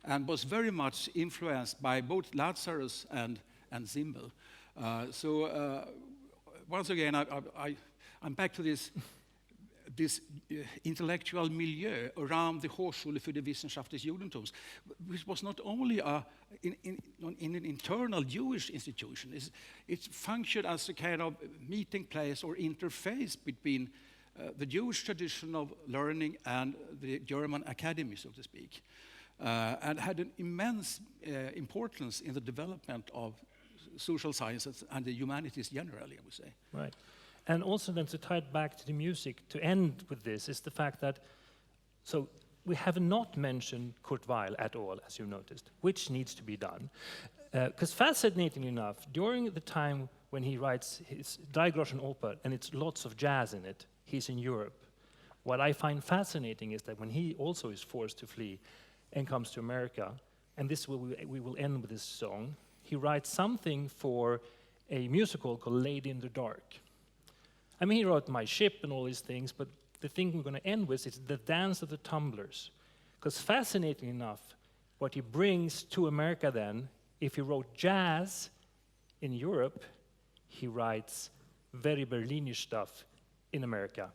and was very much influenced by both Lazarus and Simmel. Once again, I'm back to this intellectual milieu around the Hochschule für die Wissenschaft des Judentums, which was not only in an internal Jewish institution. It functioned as a kind of meeting place or interface between the Jewish tradition of learning and the German academy, so to speak, and had an immense importance in the development of social sciences and the humanities generally, I would say. Right. And also then to tie it back to the music, to end with this, is the fact that, so we have not mentioned Kurt Weill at all, as you noticed, which needs to be done. Because fascinatingly enough, during the time when he writes his Drei Groschen Oper, and it's lots of jazz in it, he's in Europe. What I find fascinating is that when he also is forced to flee and comes to America, and this we will end with this song, he writes something for a musical called Lady in the Dark. I mean, he wrote My Ship and all these things, but the thing we're going to end with is The Dance of the Tumblers. Because fascinating enough, what he brings to America then, if he wrote jazz in Europe, he writes very Berlinish stuff in America.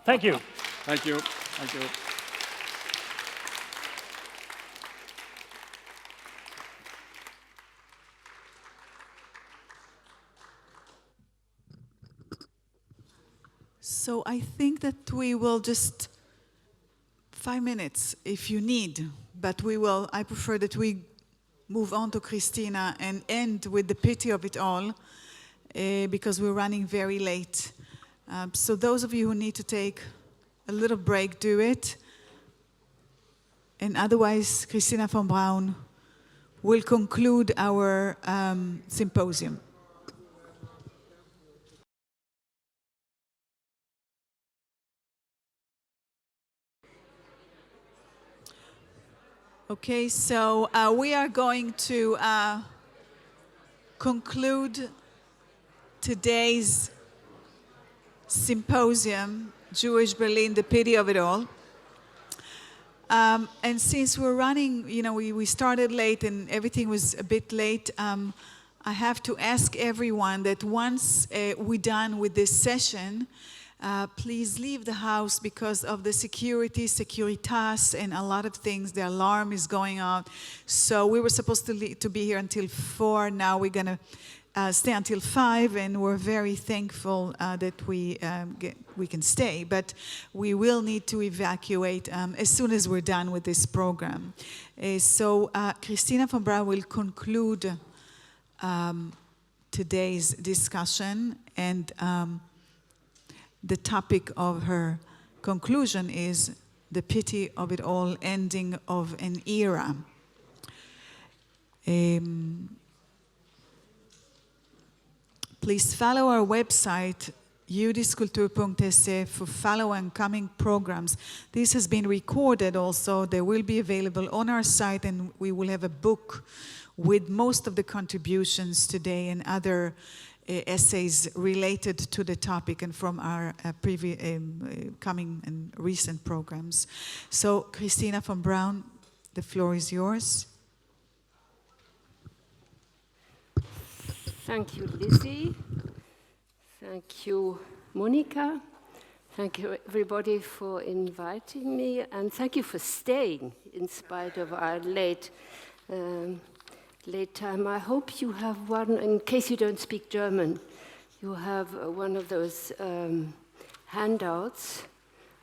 Thank you. Thank you. Thank you. So I think that we will just 5 minutes if you need, but I prefer that we move on to Christina and end with the pity of it all. because we're running very late. So those of you who need to take a little break, do it. And otherwise, Christina von Braun will conclude our symposium. Okay, so we are going to conclude today's symposium, Jewish Berlin, the Pity of It All. And since we're running, we started late and everything was a bit late, I have to ask everyone that once we're done with this session, please leave the house because of the Securitas, and a lot of things. The alarm is going out. So we were supposed to be here until 4. Now we're going to stay until 5, and we're very thankful that we can stay. But we will need to evacuate as soon as we're done with this program. So Christina von Braun will conclude today's discussion, and the topic of her conclusion is the pity of it all, ending of an era. Please follow our website, judiskultur.se, for follow and coming programs. This has been recorded also. They will be available on our site, and we will have a book with most of the contributions today and other essays related to the topic and from our coming and recent programs. So, Christina von Braun, the floor is yours. Thank you, Lizzie. Thank you, Monica. Thank you, everybody, for inviting me, and thank you for staying in spite of our late time. I hope you have one, in case you don't speak German, you have one of those handouts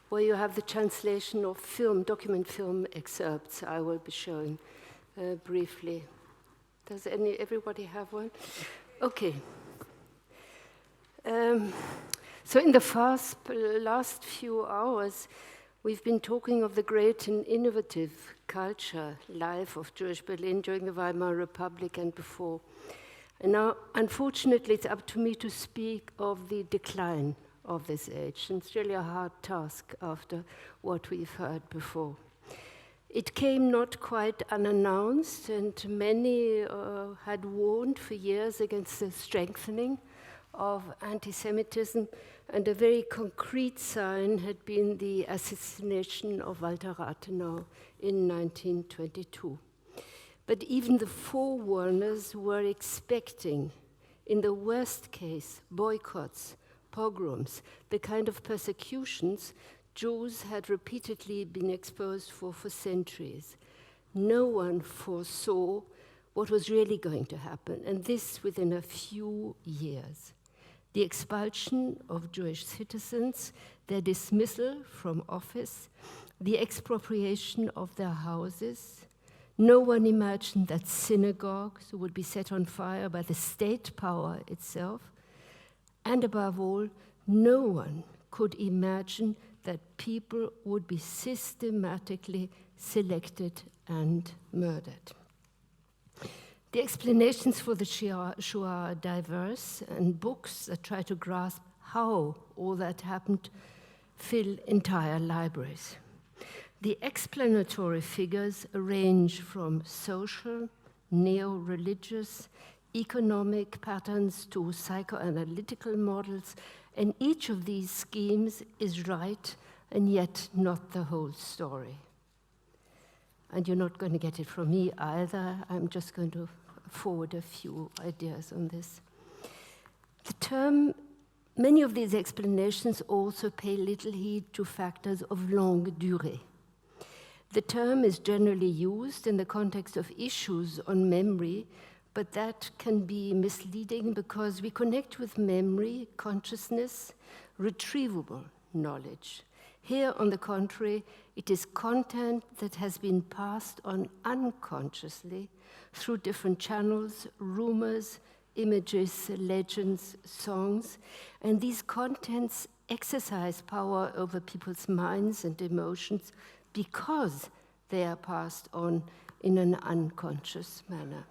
where you have the translation of document film excerpts I will be showing briefly. Does everybody have one? Okay. So in the last few hours, we've been talking of the great and innovative culture, life of Jewish Berlin during the Weimar Republic and before. And now, unfortunately, it's up to me to speak of the decline of this age. And it's really a hard task after what we've heard before. It came not quite unannounced, and many had warned for years against the strengthening of anti-Semitism, and a very concrete sign had been the assassination of Walter Rathenau in 1922. But even the forewarners were expecting, in the worst case, boycotts, pogroms, the kind of persecutions Jews had repeatedly been exposed for centuries. No one foresaw what was really going to happen, and this within a few years. The expulsion of Jewish citizens, their dismissal from office, the expropriation of their houses. No one imagined that synagogues would be set on fire by the state power itself. And above all, no one could imagine that people would be systematically selected and murdered. The explanations for the Shoah are diverse, and books that try to grasp how all that happened fill entire libraries. The explanatory figures range from social, neo-religious, economic patterns to psychoanalytical models, and each of these schemes is right and yet not the whole story. And you're not going to get it from me either. I'm just going to forward a few ideas on this. Many of these explanations also pay little heed to factors of longue durée. The term is generally used in the context of issues on memory, but that can be misleading because we connect with memory, consciousness, retrievable knowledge. Here, on the contrary, it is content that has been passed on unconsciously through different channels, rumors, images, legends, songs, and these contents exercise power over people's minds and emotions because they are passed on in an unconscious manner.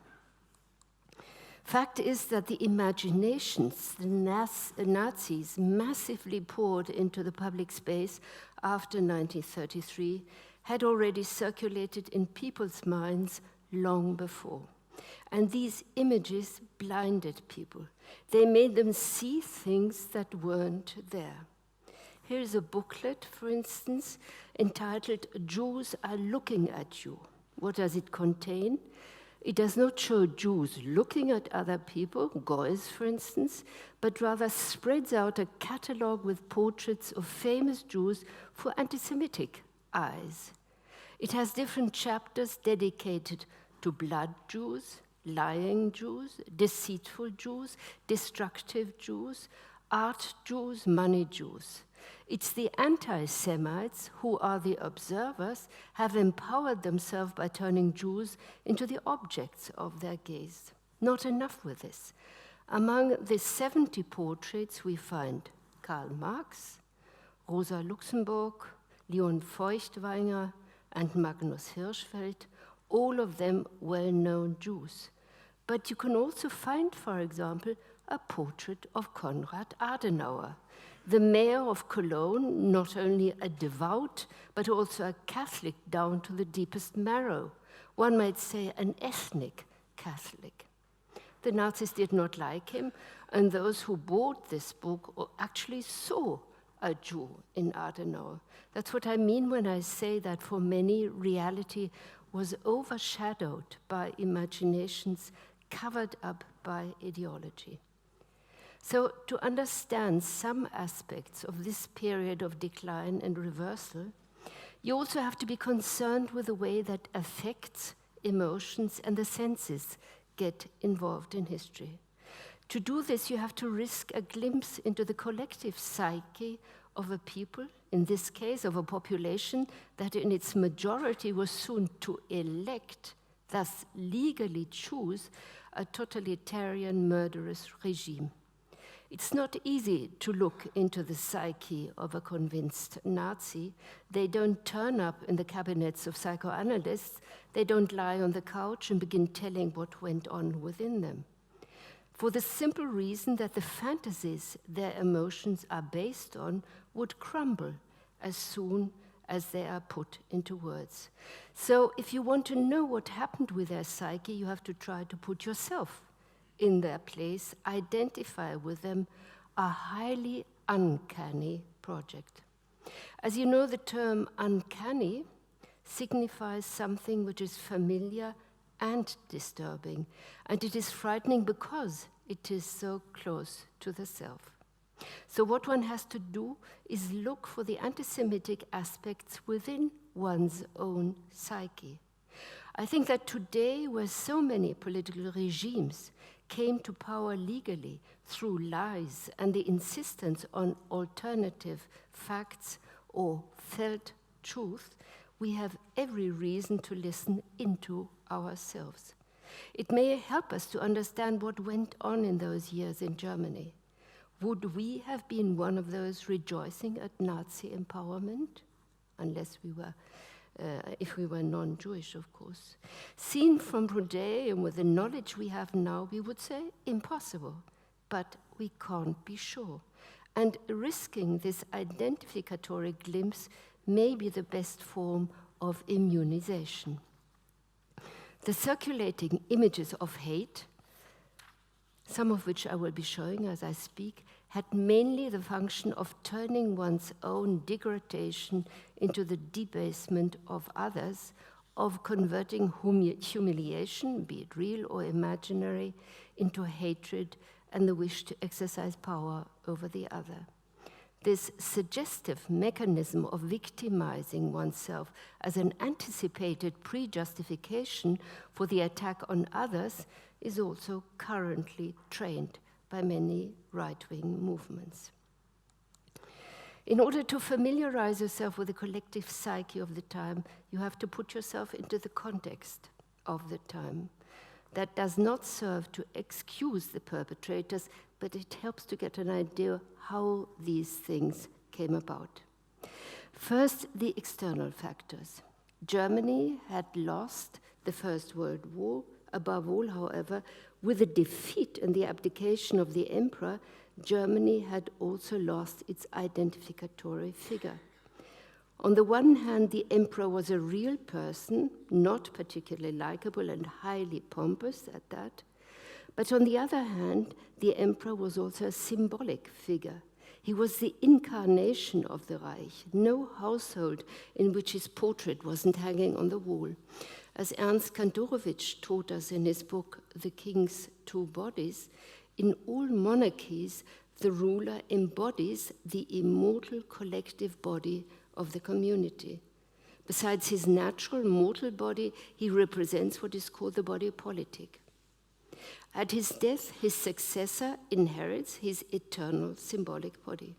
Fact is that the imaginations the Nazis massively poured into the public space after 1933 had already circulated in people's minds long before. And these images blinded people. They made them see things that weren't there. Here's a booklet, for instance, entitled "Jews Are Looking at You." What does it contain? It does not show Jews looking at other people, Goys, for instance, but rather spreads out a catalogue with portraits of famous Jews for anti-Semitic eyes. It has different chapters dedicated to blood Jews, lying Jews, deceitful Jews, destructive Jews, art Jews, money Jews. It's the anti-Semites who are the observers, have empowered themselves by turning Jews into the objects of their gaze. Not enough with this. Among the 70 portraits we find Karl Marx, Rosa Luxemburg, Leon Feuchtwanger, and Magnus Hirschfeld, all of them well-known Jews. But you can also find, for example, a portrait of Konrad Adenauer, the mayor of Cologne, not only a devout, but also a Catholic down to the deepest marrow. One might say an ethnic Catholic. The Nazis did not like him, and those who bought this book actually saw a Jew in Adenauer. That's what I mean when I say that for many, reality was overshadowed by imaginations covered up by ideology. So to understand some aspects of this period of decline and reversal, you also have to be concerned with the way that affects, emotions, and the senses get involved in history. To do this, you have to risk a glimpse into the collective psyche of a people, in this case of a population that in its majority was soon to elect, thus legally choose, a totalitarian murderous regime. It's not easy to look into the psyche of a convinced Nazi. They don't turn up in the cabinets of psychoanalysts. They don't lie on the couch and begin telling what went on within them. For the simple reason that the fantasies their emotions are based on would crumble as soon as they are put into words. So if you want to know what happened with their psyche, you have to try to put yourself in their place, identify with them, a highly uncanny project. As you know, the term uncanny signifies something which is familiar and disturbing, and it is frightening because it is so close to the self. So what one has to do is look for the anti-Semitic aspects within one's own psyche. I think that today, where so many political regimes came to power legally through lies and the insistence on alternative facts or felt truth, we have every reason to listen into ourselves. It may help us to understand what went on in those years in Germany. Would we have been one of those rejoicing at Nazi empowerment? Unless we were if we were non-Jewish, of course. Seen from today and with the knowledge we have now, we would say impossible, but we can't be sure. And risking this identificatory glimpse may be the best form of immunization. The circulating images of hate, some of which I will be showing as I speak, had mainly the function of turning one's own degradation into the debasement of others, of converting humiliation, be it real or imaginary, into hatred and the wish to exercise power over the other. This suggestive mechanism of victimizing oneself as an anticipated pre-justification for the attack on others is also currently trained by many right-wing movements. In order to familiarize yourself with the collective psyche of the time, you have to put yourself into the context of the time. That does not serve to excuse the perpetrators, but it helps to get an idea how these things came about. First, the external factors. Germany had lost the First World War. Above all, however, with the defeat and the abdication of the emperor, Germany had also lost its identificatory figure. On the one hand, the emperor was a real person, not particularly likable and highly pompous at that. But on the other hand, the emperor was also a symbolic figure. He was the incarnation of the Reich. No household in which his portrait wasn't hanging on the wall. As Ernst Kantorowicz taught us in his book, The King's Two Bodies, in all monarchies, the ruler embodies the immortal collective body of the community. Besides his natural mortal body, he represents what is called the body politic. At his death, his successor inherits his eternal symbolic body.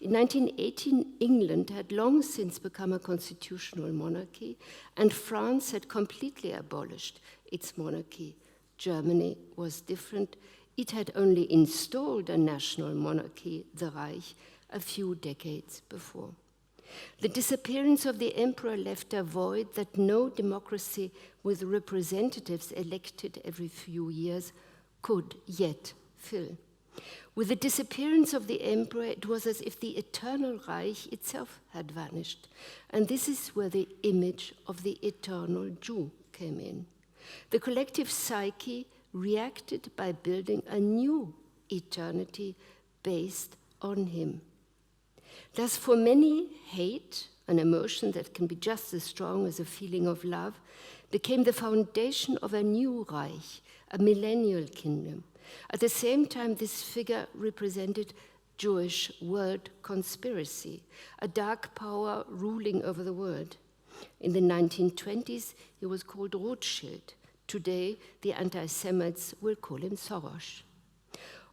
In 1918, England had long since become a constitutional monarchy, and France had completely abolished its monarchy. Germany was different. It had only installed a national monarchy, the Reich, a few decades before. The disappearance of the emperor left a void that no democracy with representatives elected every few years could yet fill. With the disappearance of the emperor, it was as if the eternal Reich itself had vanished. And this is where the image of the eternal Jew came in. The collective psyche reacted by building a new eternity based on him. Thus, for many, hate, an emotion that can be just as strong as a feeling of love, became the foundation of a new Reich, a millennial kingdom. At the same time, this figure represented Jewish world conspiracy, a dark power ruling over the world. In the 1920s, he was called Rothschild. Today, the anti-Semites will call him Soros.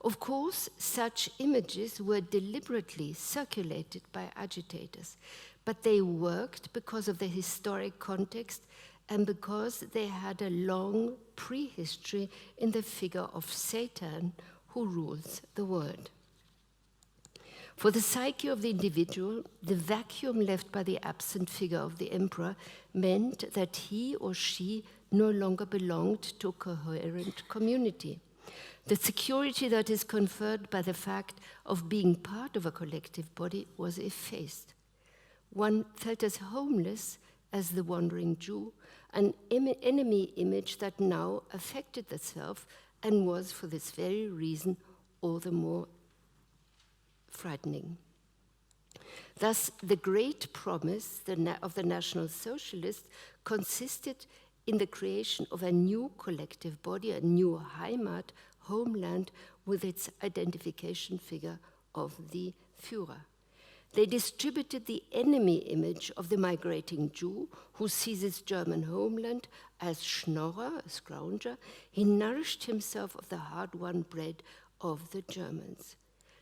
Of course, such images were deliberately circulated by agitators, but they worked because of the historic context and because they had a long prehistory in the figure of Satan who rules the world. For the psyche of the individual, the vacuum left by the absent figure of the emperor meant that he or she no longer belonged to a coherent community. The security that is conferred by the fact of being part of a collective body was effaced. One felt as homeless as the wandering Jew, an enemy image that now affected the self and was, for this very reason, all the more frightening. Thus, the great promise of the National Socialists consisted in the creation of a new collective body, a new Heimat, homeland, with its identification figure of the Führer. They distributed the enemy image of the migrating Jew who sees his German homeland as Schnorrer, a scrounger. He nourished himself of the hard-won bread of the Germans.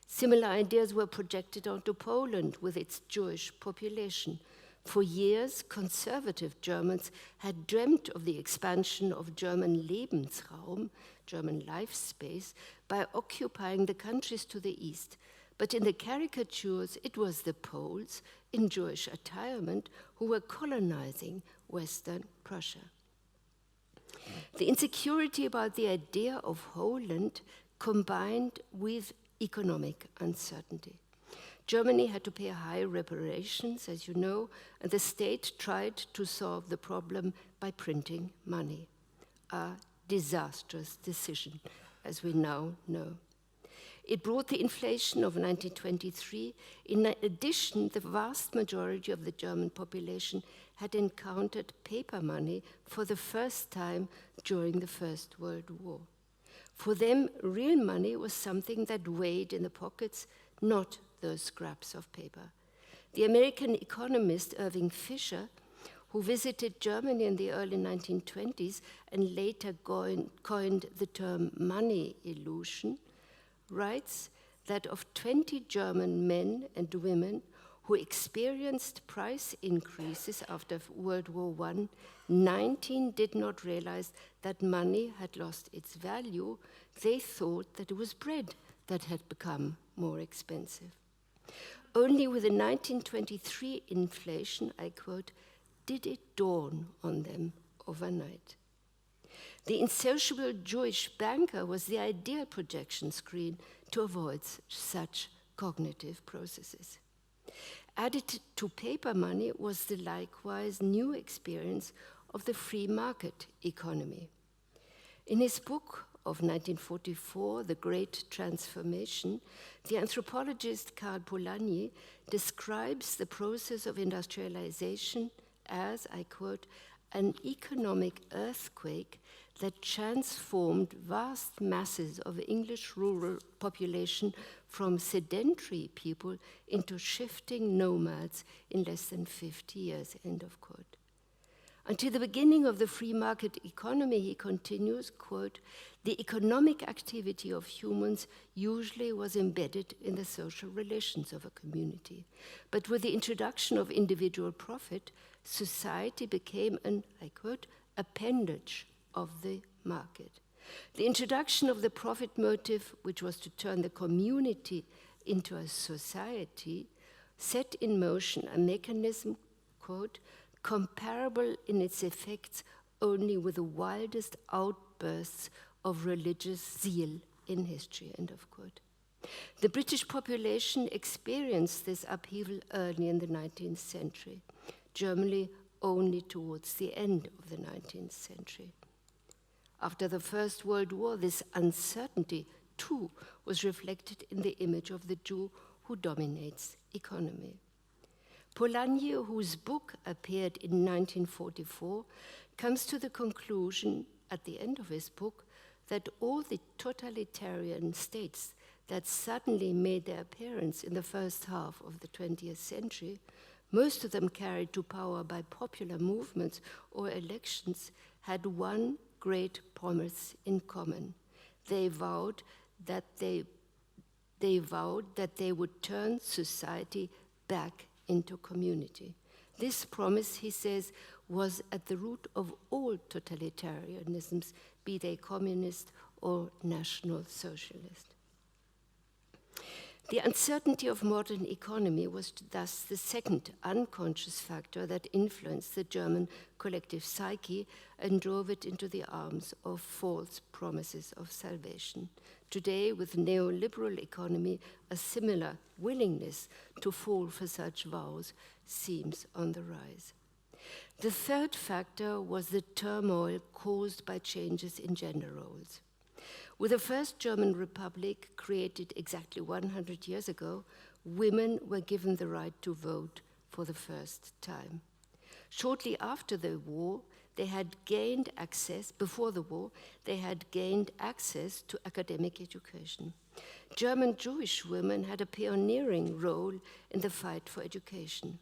Similar ideas were projected onto Poland with its Jewish population. For years, conservative Germans had dreamt of the expansion of German Lebensraum, German life space, by occupying the countries to the east. But in the caricatures, it was the Poles in Jewish attirement who were colonizing Western Prussia. The insecurity about the idea of wholeland combined with economic uncertainty. Germany had to pay high reparations, as you know, and the state tried to solve the problem by printing money. A disastrous decision, as we now know. It brought the inflation of 1923. In addition, the vast majority of the German population had encountered paper money for the first time during the First World War. For them, real money was something that weighed in the pockets, not those scraps of paper. The American economist Irving Fisher, who visited Germany in the early 1920s and later coined the term money illusion, writes that of 20 German men and women who experienced price increases after World War I, 19 did not realize that money had lost its value. They thought that it was bread that had become more expensive. Only with the 1923 inflation, I quote, did it dawn on them overnight. The insociable Jewish banker was the ideal projection screen to avoid such cognitive processes. Added to paper money was the likewise new experience of the free market economy. In his book of 1944, The Great Transformation, the anthropologist Karl Polanyi describes the process of industrialization as, I quote, an economic earthquake that transformed vast masses of English rural population from sedentary people into shifting nomads in less than 50 years, end of quote. Until the beginning of the free market economy, he continues, quote, the economic activity of humans usually was embedded in the social relations of a community. But with the introduction of individual profit, society became an, I quote, appendage of the market. The introduction of the profit motive, which was to turn the community into a society, set in motion a mechanism, quote, comparable in its effects only with the wildest outbursts of religious zeal in history, end of quote. The British population experienced this upheaval early in the 19th century, Germany only towards the end of the 19th century. After the First World War, this uncertainty, too, was reflected in the image of the Jew who dominates economy. Polanyi, whose book appeared in 1944, comes to the conclusion at the end of his book that all the totalitarian states that suddenly made their appearance in the first half of the 20th century, most of them carried to power by popular movements or elections, had one great promise in common. They vowed that they would turn society back into community. This promise, he says, was at the root of all totalitarianisms, be they communist or national socialist. The uncertainty of modern economy was thus the second unconscious factor that influenced the German collective psyche and drove it into the arms of false promises of salvation. Today, with neoliberal economy, a similar willingness to fall for such vows seems on the rise. The third factor was the turmoil caused by changes in gender roles. With the first German Republic, created exactly 100 years ago, women were given the right to vote for the first time. Shortly after the war, they had gained access, before the war, they had gained access to academic education. German Jewish women had a pioneering role in the fight for education.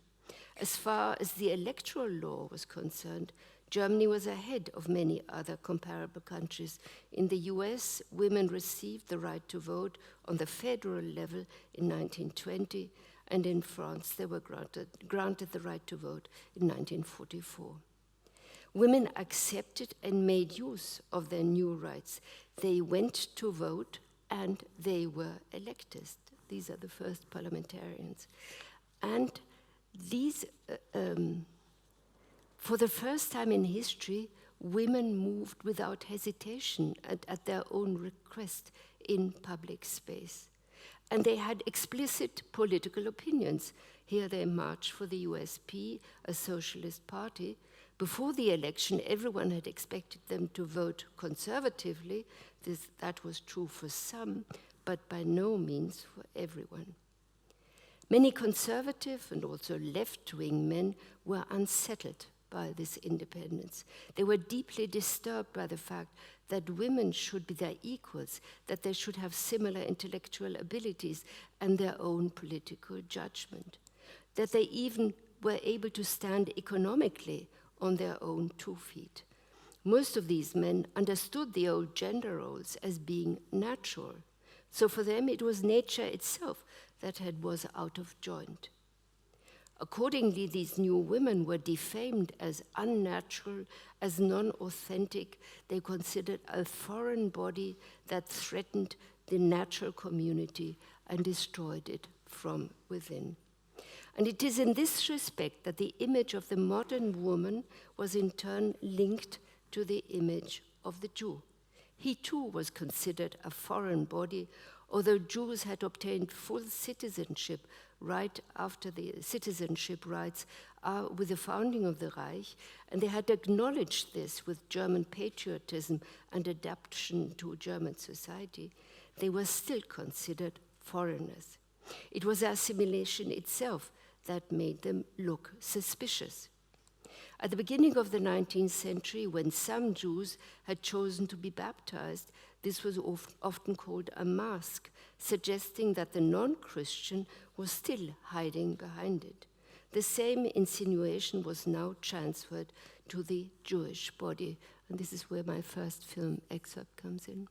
As far as the electoral law was concerned, Germany was ahead of many other comparable countries. In the US, women received the right to vote on the federal level in 1920, and in France, they were granted the right to vote in 1944. Women accepted and made use of their new rights. They went to vote and they were elected. These are the first parliamentarians. And these, for the first time in history, women moved without hesitation at their own request in public space. And they had explicit political opinions. Here they marched for the USP, a socialist party. Before the election, everyone had expected them to vote conservatively. That was true for some, but by no means for everyone. Many conservative and also left-wing men were unsettled by this independence. They were deeply disturbed by the fact that women should be their equals, that they should have similar intellectual abilities and their own political judgment, that they even were able to stand economically on their own 2 feet. Most of these men understood the old gender roles as being natural. So for them, it was nature itself that was out of joint. Accordingly, these new women were defamed as unnatural, as non-authentic. They considered a foreign body that threatened the natural community and destroyed it from within. And it is in this respect that the image of the modern woman was in turn linked to the image of the Jew. He too was considered a foreign body, although Jews had obtained full citizenship right after the citizenship rights with the founding of the Reich, and they had acknowledged this with German patriotism and adaptation to German society. They were still considered foreigners. It was assimilation itself that made them look suspicious. At the beginning of the 19th century, when some Jews had chosen to be baptized, this was often called a mask, suggesting that the non-Christian was still hiding behind it. The same insinuation was now transferred to the Jewish body, and this is where my first film excerpt comes in.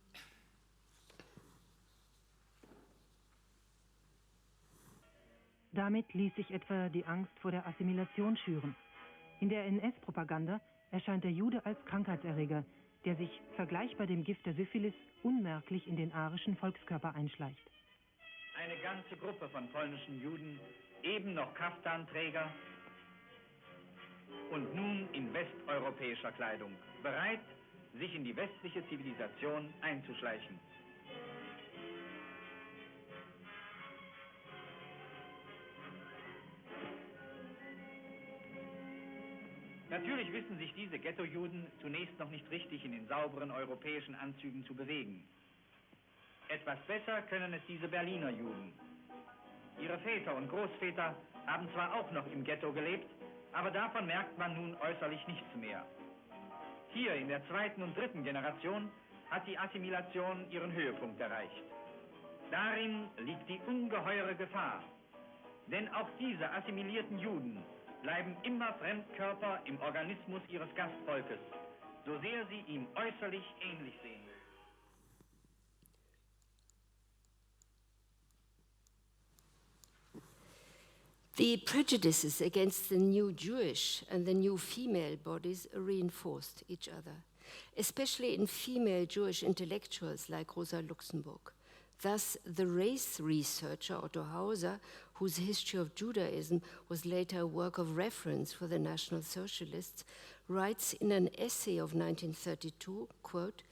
Damit ließ sich etwa die Angst vor der Assimilation schüren. In der NS-Propaganda erscheint der Jude als Krankheitserreger, der sich, vergleichbar dem Gift der Syphilis, unmerklich in den arischen Volkskörper einschleicht. Eine ganze Gruppe von polnischen Juden, eben noch Kaftanträger und nun in westeuropäischer Kleidung, bereit, sich in die westliche Zivilisation einzuschleichen. Natürlich wissen sich diese Ghetto-Juden zunächst noch nicht richtig in den sauberen europäischen Anzügen zu bewegen. Etwas besser können es diese Berliner Juden. Ihre Väter und Großväter haben zwar auch noch im Ghetto gelebt, aber davon merkt man nun äußerlich nichts mehr. Hier in der zweiten und dritten Generation hat die Assimilation ihren Höhepunkt erreicht. Darin liegt die ungeheure Gefahr. Denn auch diese assimilierten Juden bleiben immer Fremdkörper im Organismus ihres Gastvolkes, so sehr sie ihm äußerlich ähnlich sehen. The prejudices against the new Jewish and the new female bodies reinforced each other, especially in female Jewish intellectuals like Rosa Luxemburg. Thus, the race researcher Otto Hauser, whose history of Judaism was later a work of reference for the National Socialists, writes in an essay of 1932, quote,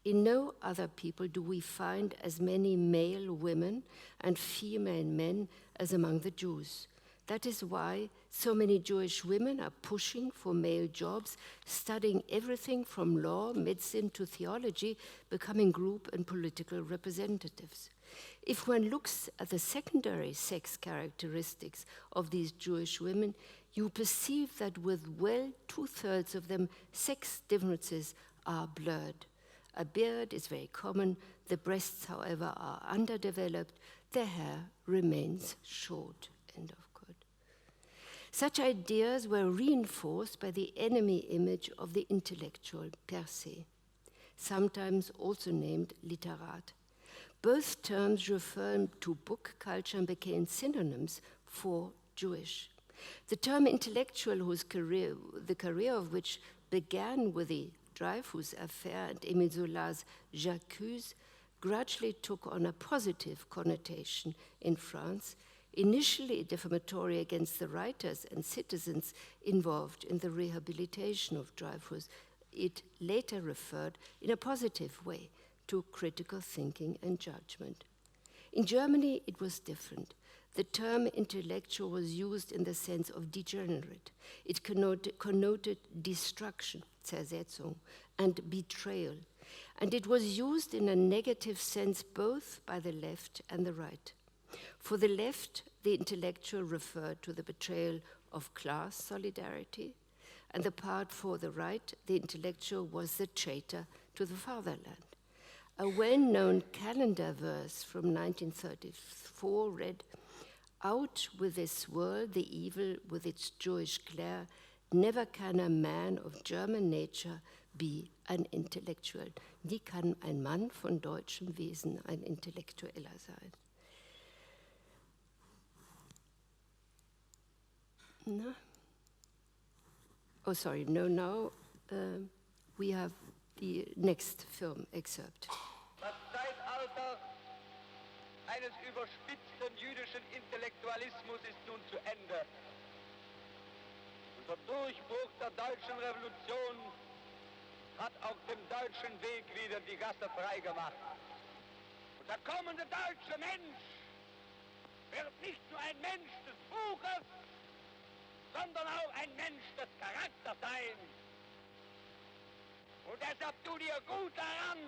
"In no other people do we find as many male women and female men as among the Jews. That is why so many Jewish women are pushing for male jobs, studying everything from law, medicine to theology, becoming group and political representatives. If one looks at the secondary sex characteristics of these Jewish women, you perceive that with well 2/3 of them, sex differences are blurred. A beard is very common, the breasts, however, are underdeveloped, the hair remains short," end of quote. Such ideas were reinforced by the enemy image of the intellectual per se, sometimes also named literat. Both terms refer to book culture and became synonyms for Jewish. The term intellectual, the career of which began with the Dreyfus affair and Émile Zola's J'accuse, gradually took on a positive connotation in France, initially defamatory against the writers and citizens involved in the rehabilitation of Dreyfus. It later referred in a positive way to critical thinking and judgment. In Germany, it was different. The term intellectual was used in the sense of degenerate. It connoted destruction, Zersetzung, and betrayal. And it was used in a negative sense both by the left and the right. For the left, the intellectual referred to the betrayal of class solidarity, and the part for the right, the intellectual was the traitor to the fatherland. A well-known calendar verse from 1934 read, "Out with this world, the evil with its Jewish glare, never can a man of German nature be an intellectual." Nie kann ein Mann von deutschem Wesen ein Intellektueller sein. No. Oh, sorry, no, now we have the next film excerpt. Das Zeitalter eines überspitzten jüdischen Intellektualismus ist nun zu Ende. Unter Durchbruch der deutschen Revolution hat auch dem deutschen Weg wieder die Gasse freigemacht. Und der kommende deutsche Mensch wird nicht nur ein Mensch des Buches, sondern auch ein Mensch des Charakters sein. Und deshalb tu dir gut daran,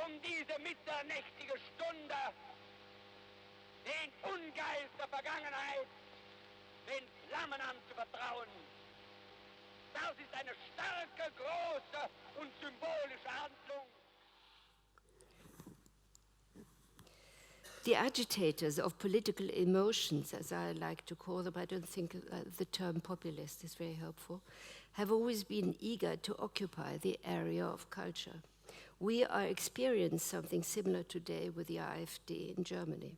um diese mitternächtige Stunde den Ungeist der Vergangenheit den Flammen anzuvertrauen. Das ist eine starke, große und symbolische Handlung. The agitators of political emotions, as I like to call them, I don't think the term populist is very helpful, have always been eager to occupy the area of culture. We are experiencing something similar today with the AfD in Germany.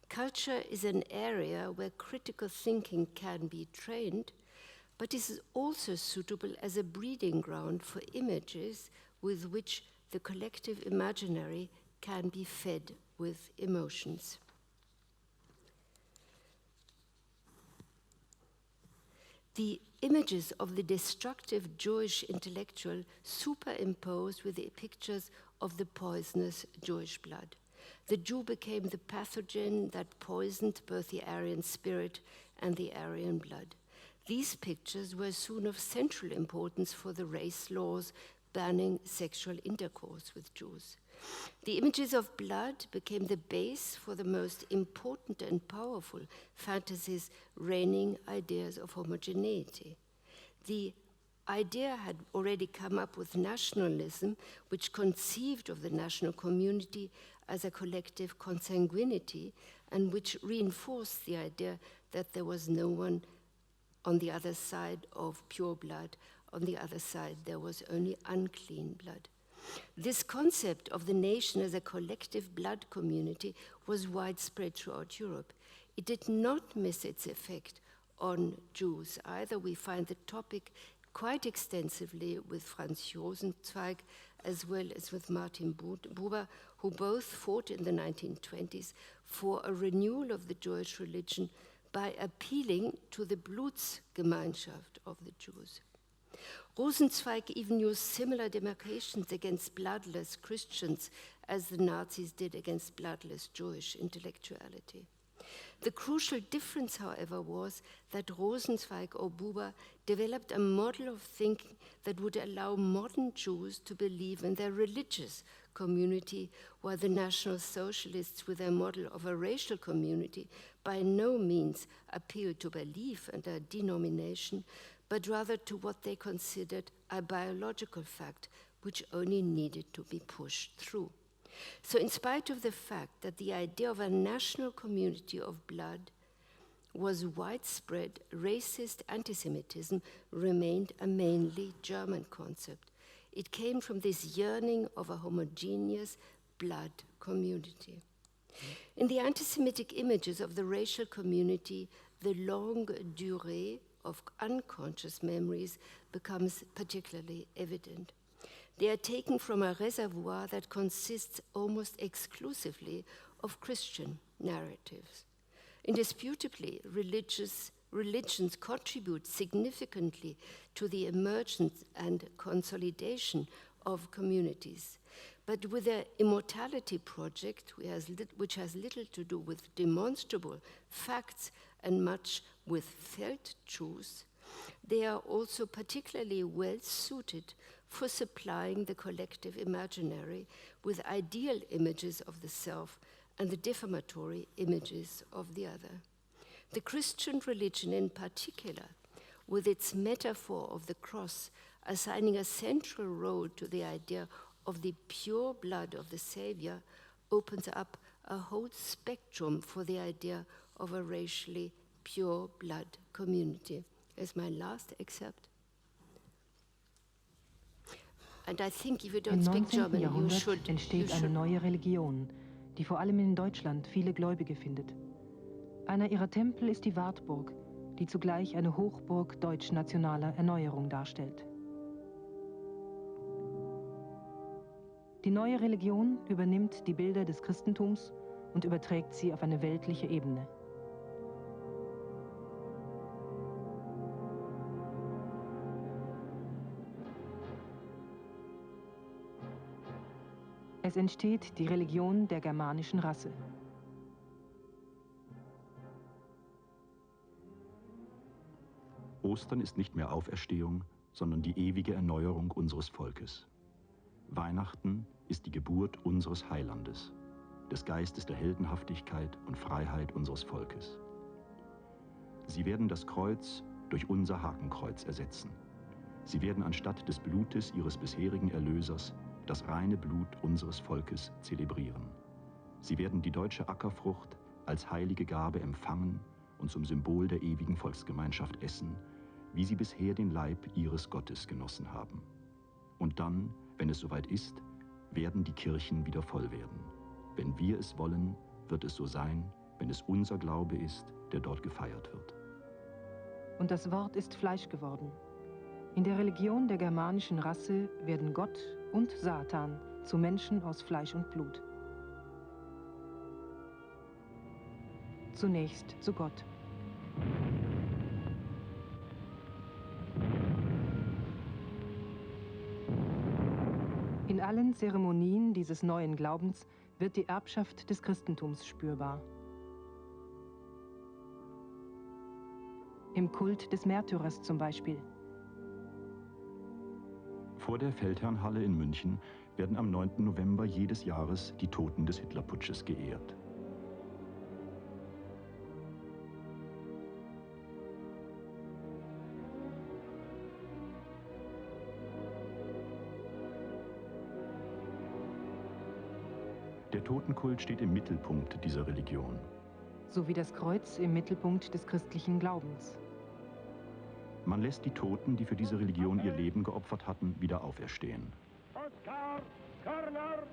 Culture is an area where critical thinking can be trained, but is also suitable as a breeding ground for images with which the collective imaginary can be fed with emotions. The images of the destructive Jewish intellectual superimposed with the pictures of the poisonous Jewish blood. The Jew became the pathogen that poisoned both the Aryan spirit and the Aryan blood. These pictures were soon of central importance for the race laws banning sexual intercourse with Jews. The images of blood became the base for the most important and powerful fantasies reigning ideas of homogeneity. The idea had already come up with nationalism, which conceived of the national community as a collective consanguinity and which reinforced the idea that there was no one on the other side of pure blood. On the other side, there was only unclean blood. This concept of the nation as a collective blood community was widespread throughout Europe. It did not miss its effect on Jews either. We find the topic quite extensively with Franz Rosenzweig as well as with Martin Buber, who both fought in the 1920s for a renewal of the Jewish religion by appealing to the Blutsgemeinschaft of the Jews. Rosenzweig even used similar demarcations against bloodless Christians as the Nazis did against bloodless Jewish intellectuality. The crucial difference, however, was that Rosenzweig or Buber developed a model of thinking that would allow modern Jews to believe in their religious community, while the National Socialists, with their model of a racial community, by no means appealed to belief and a denomination, but rather to what they considered a biological fact which only needed to be pushed through. So in spite of the fact that the idea of a national community of blood was widespread, racist anti-Semitism remained a mainly German concept. It came from this yearning of a homogeneous blood community. In the anti-Semitic images of the racial community, the longue durée of unconscious memories becomes particularly evident. They are taken from a reservoir that consists almost exclusively of Christian narratives. Indisputably, religions contribute significantly to the emergence and consolidation of communities. But with their immortality project, which has little to do with demonstrable facts and much with felt truths, they are also particularly well suited for supplying the collective imaginary with ideal images of the self and the defamatory images of the other. The Christian religion in particular, with its metaphor of the cross, assigning a central role to the idea of the pure blood of the Savior, opens up a whole spectrum for the idea of a racially pure blood community. As my last excerpt. And I think if you don't speak German, you should. Entsteht eine neue Religion, die vor allem in Deutschland viele Gläubige findet. Einer ihrer Tempel ist die Wartburg, die zugleich eine Hochburg deutsch-nationaler Erneuerung darstellt. Die neue Religion übernimmt die Bilder des Christentums und überträgt sie auf eine weltliche Ebene. Es entsteht die Religion der germanischen Rasse. Ostern ist nicht mehr Auferstehung, sondern die ewige Erneuerung unseres Volkes. Weihnachten ist die Geburt unseres Heilandes, des Geistes der Heldenhaftigkeit und Freiheit unseres Volkes. Sie werden das Kreuz durch unser Hakenkreuz ersetzen. Sie werden anstatt des Blutes ihres bisherigen Erlösers das reine Blut unseres Volkes zelebrieren. Sie werden die deutsche Ackerfrucht als heilige Gabe empfangen und zum Symbol der ewigen Volksgemeinschaft essen, wie sie bisher den Leib ihres Gottes genossen haben. Und dann, wenn es soweit ist, werden die Kirchen wieder voll werden. Wenn wir es wollen, wird es so sein, wenn es unser Glaube ist, der dort gefeiert wird. Und das Wort ist Fleisch geworden. In der Religion der germanischen Rasse werden Gott und Satan zu Menschen aus Fleisch und Blut. Zunächst zu Gott. In allen Zeremonien dieses neuen Glaubens wird die Erbschaft des Christentums spürbar. Im Kult des Märtyrers zum Beispiel. Vor der Feldherrnhalle in München werden am 9. November jedes Jahres die Toten des Hitlerputsches geehrt. Der Totenkult steht im Mittelpunkt dieser Religion. So wie das Kreuz im Mittelpunkt des christlichen Glaubens. Man lässt die Toten, die für diese Religion ihr Leben geopfert hatten, wieder auferstehen. Oskar Körner,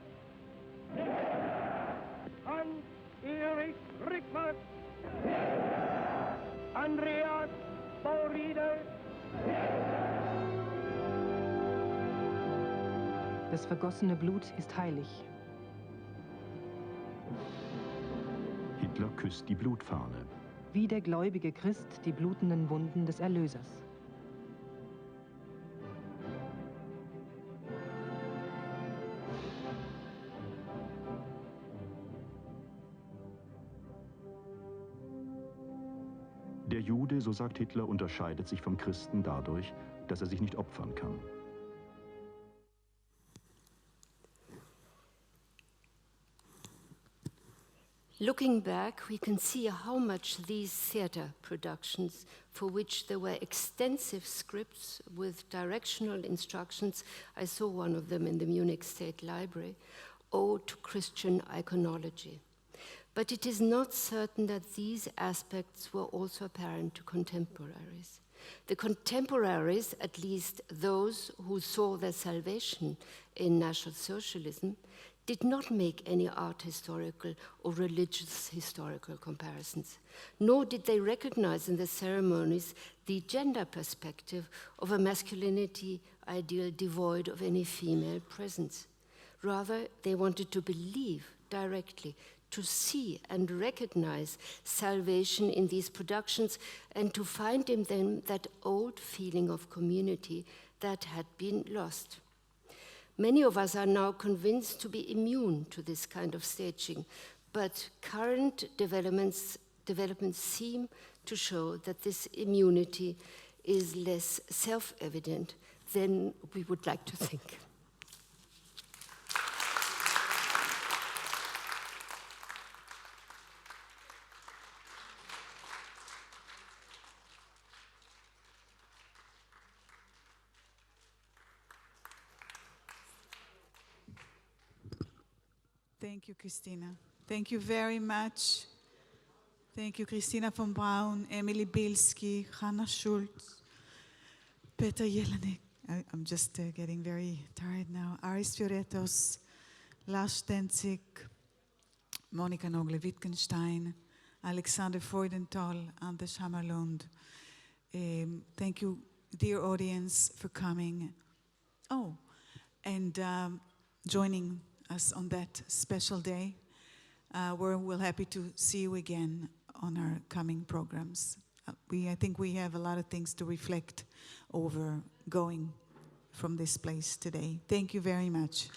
Hans-Erich Rickmann, Andreas Bauriede. Das vergossene Blut ist heilig. Hitler küsst die Blutfahne. Wie der gläubige Christ die blutenden Wunden des Erlösers. Der Jude, so sagt Hitler, unterscheidet sich vom Christen dadurch, dass er sich nicht opfern kann. Looking back, we can see how much these theater productions, for which there were extensive scripts with directional instructions, I saw one of them in the Munich State Library, owe to Christian iconology. But it is not certain that these aspects were also apparent to contemporaries. The contemporaries, at least those who saw their salvation in National Socialism, did not make any art historical or religious historical comparisons, nor did they recognize in the ceremonies the gender perspective of a masculinity ideal devoid of any female presence. Rather, they wanted to believe directly, to see and recognize salvation in these productions and to find in them that old feeling of community that had been lost. Many of us are now convinced to be immune to this kind of staging, but current developments seem to show that this immunity is less self-evident than we would like to think. Thank you, Christina. Thank you very much. Thank you, Christina von Braun, Emily Bilski, Hannah Schultz, Peter Jelinek. I'm just getting very tired now. Aris Fioretos, Lars Stenzig, Monika Nogle-Wittgenstein, Alexander Freudenthal, Anders Hammarlund. Thank you, dear audience, for coming. Oh, and joining us on that special day. We're happy to see you again on our coming programs. I think we have a lot of things to reflect over going from this place today. Thank you very much.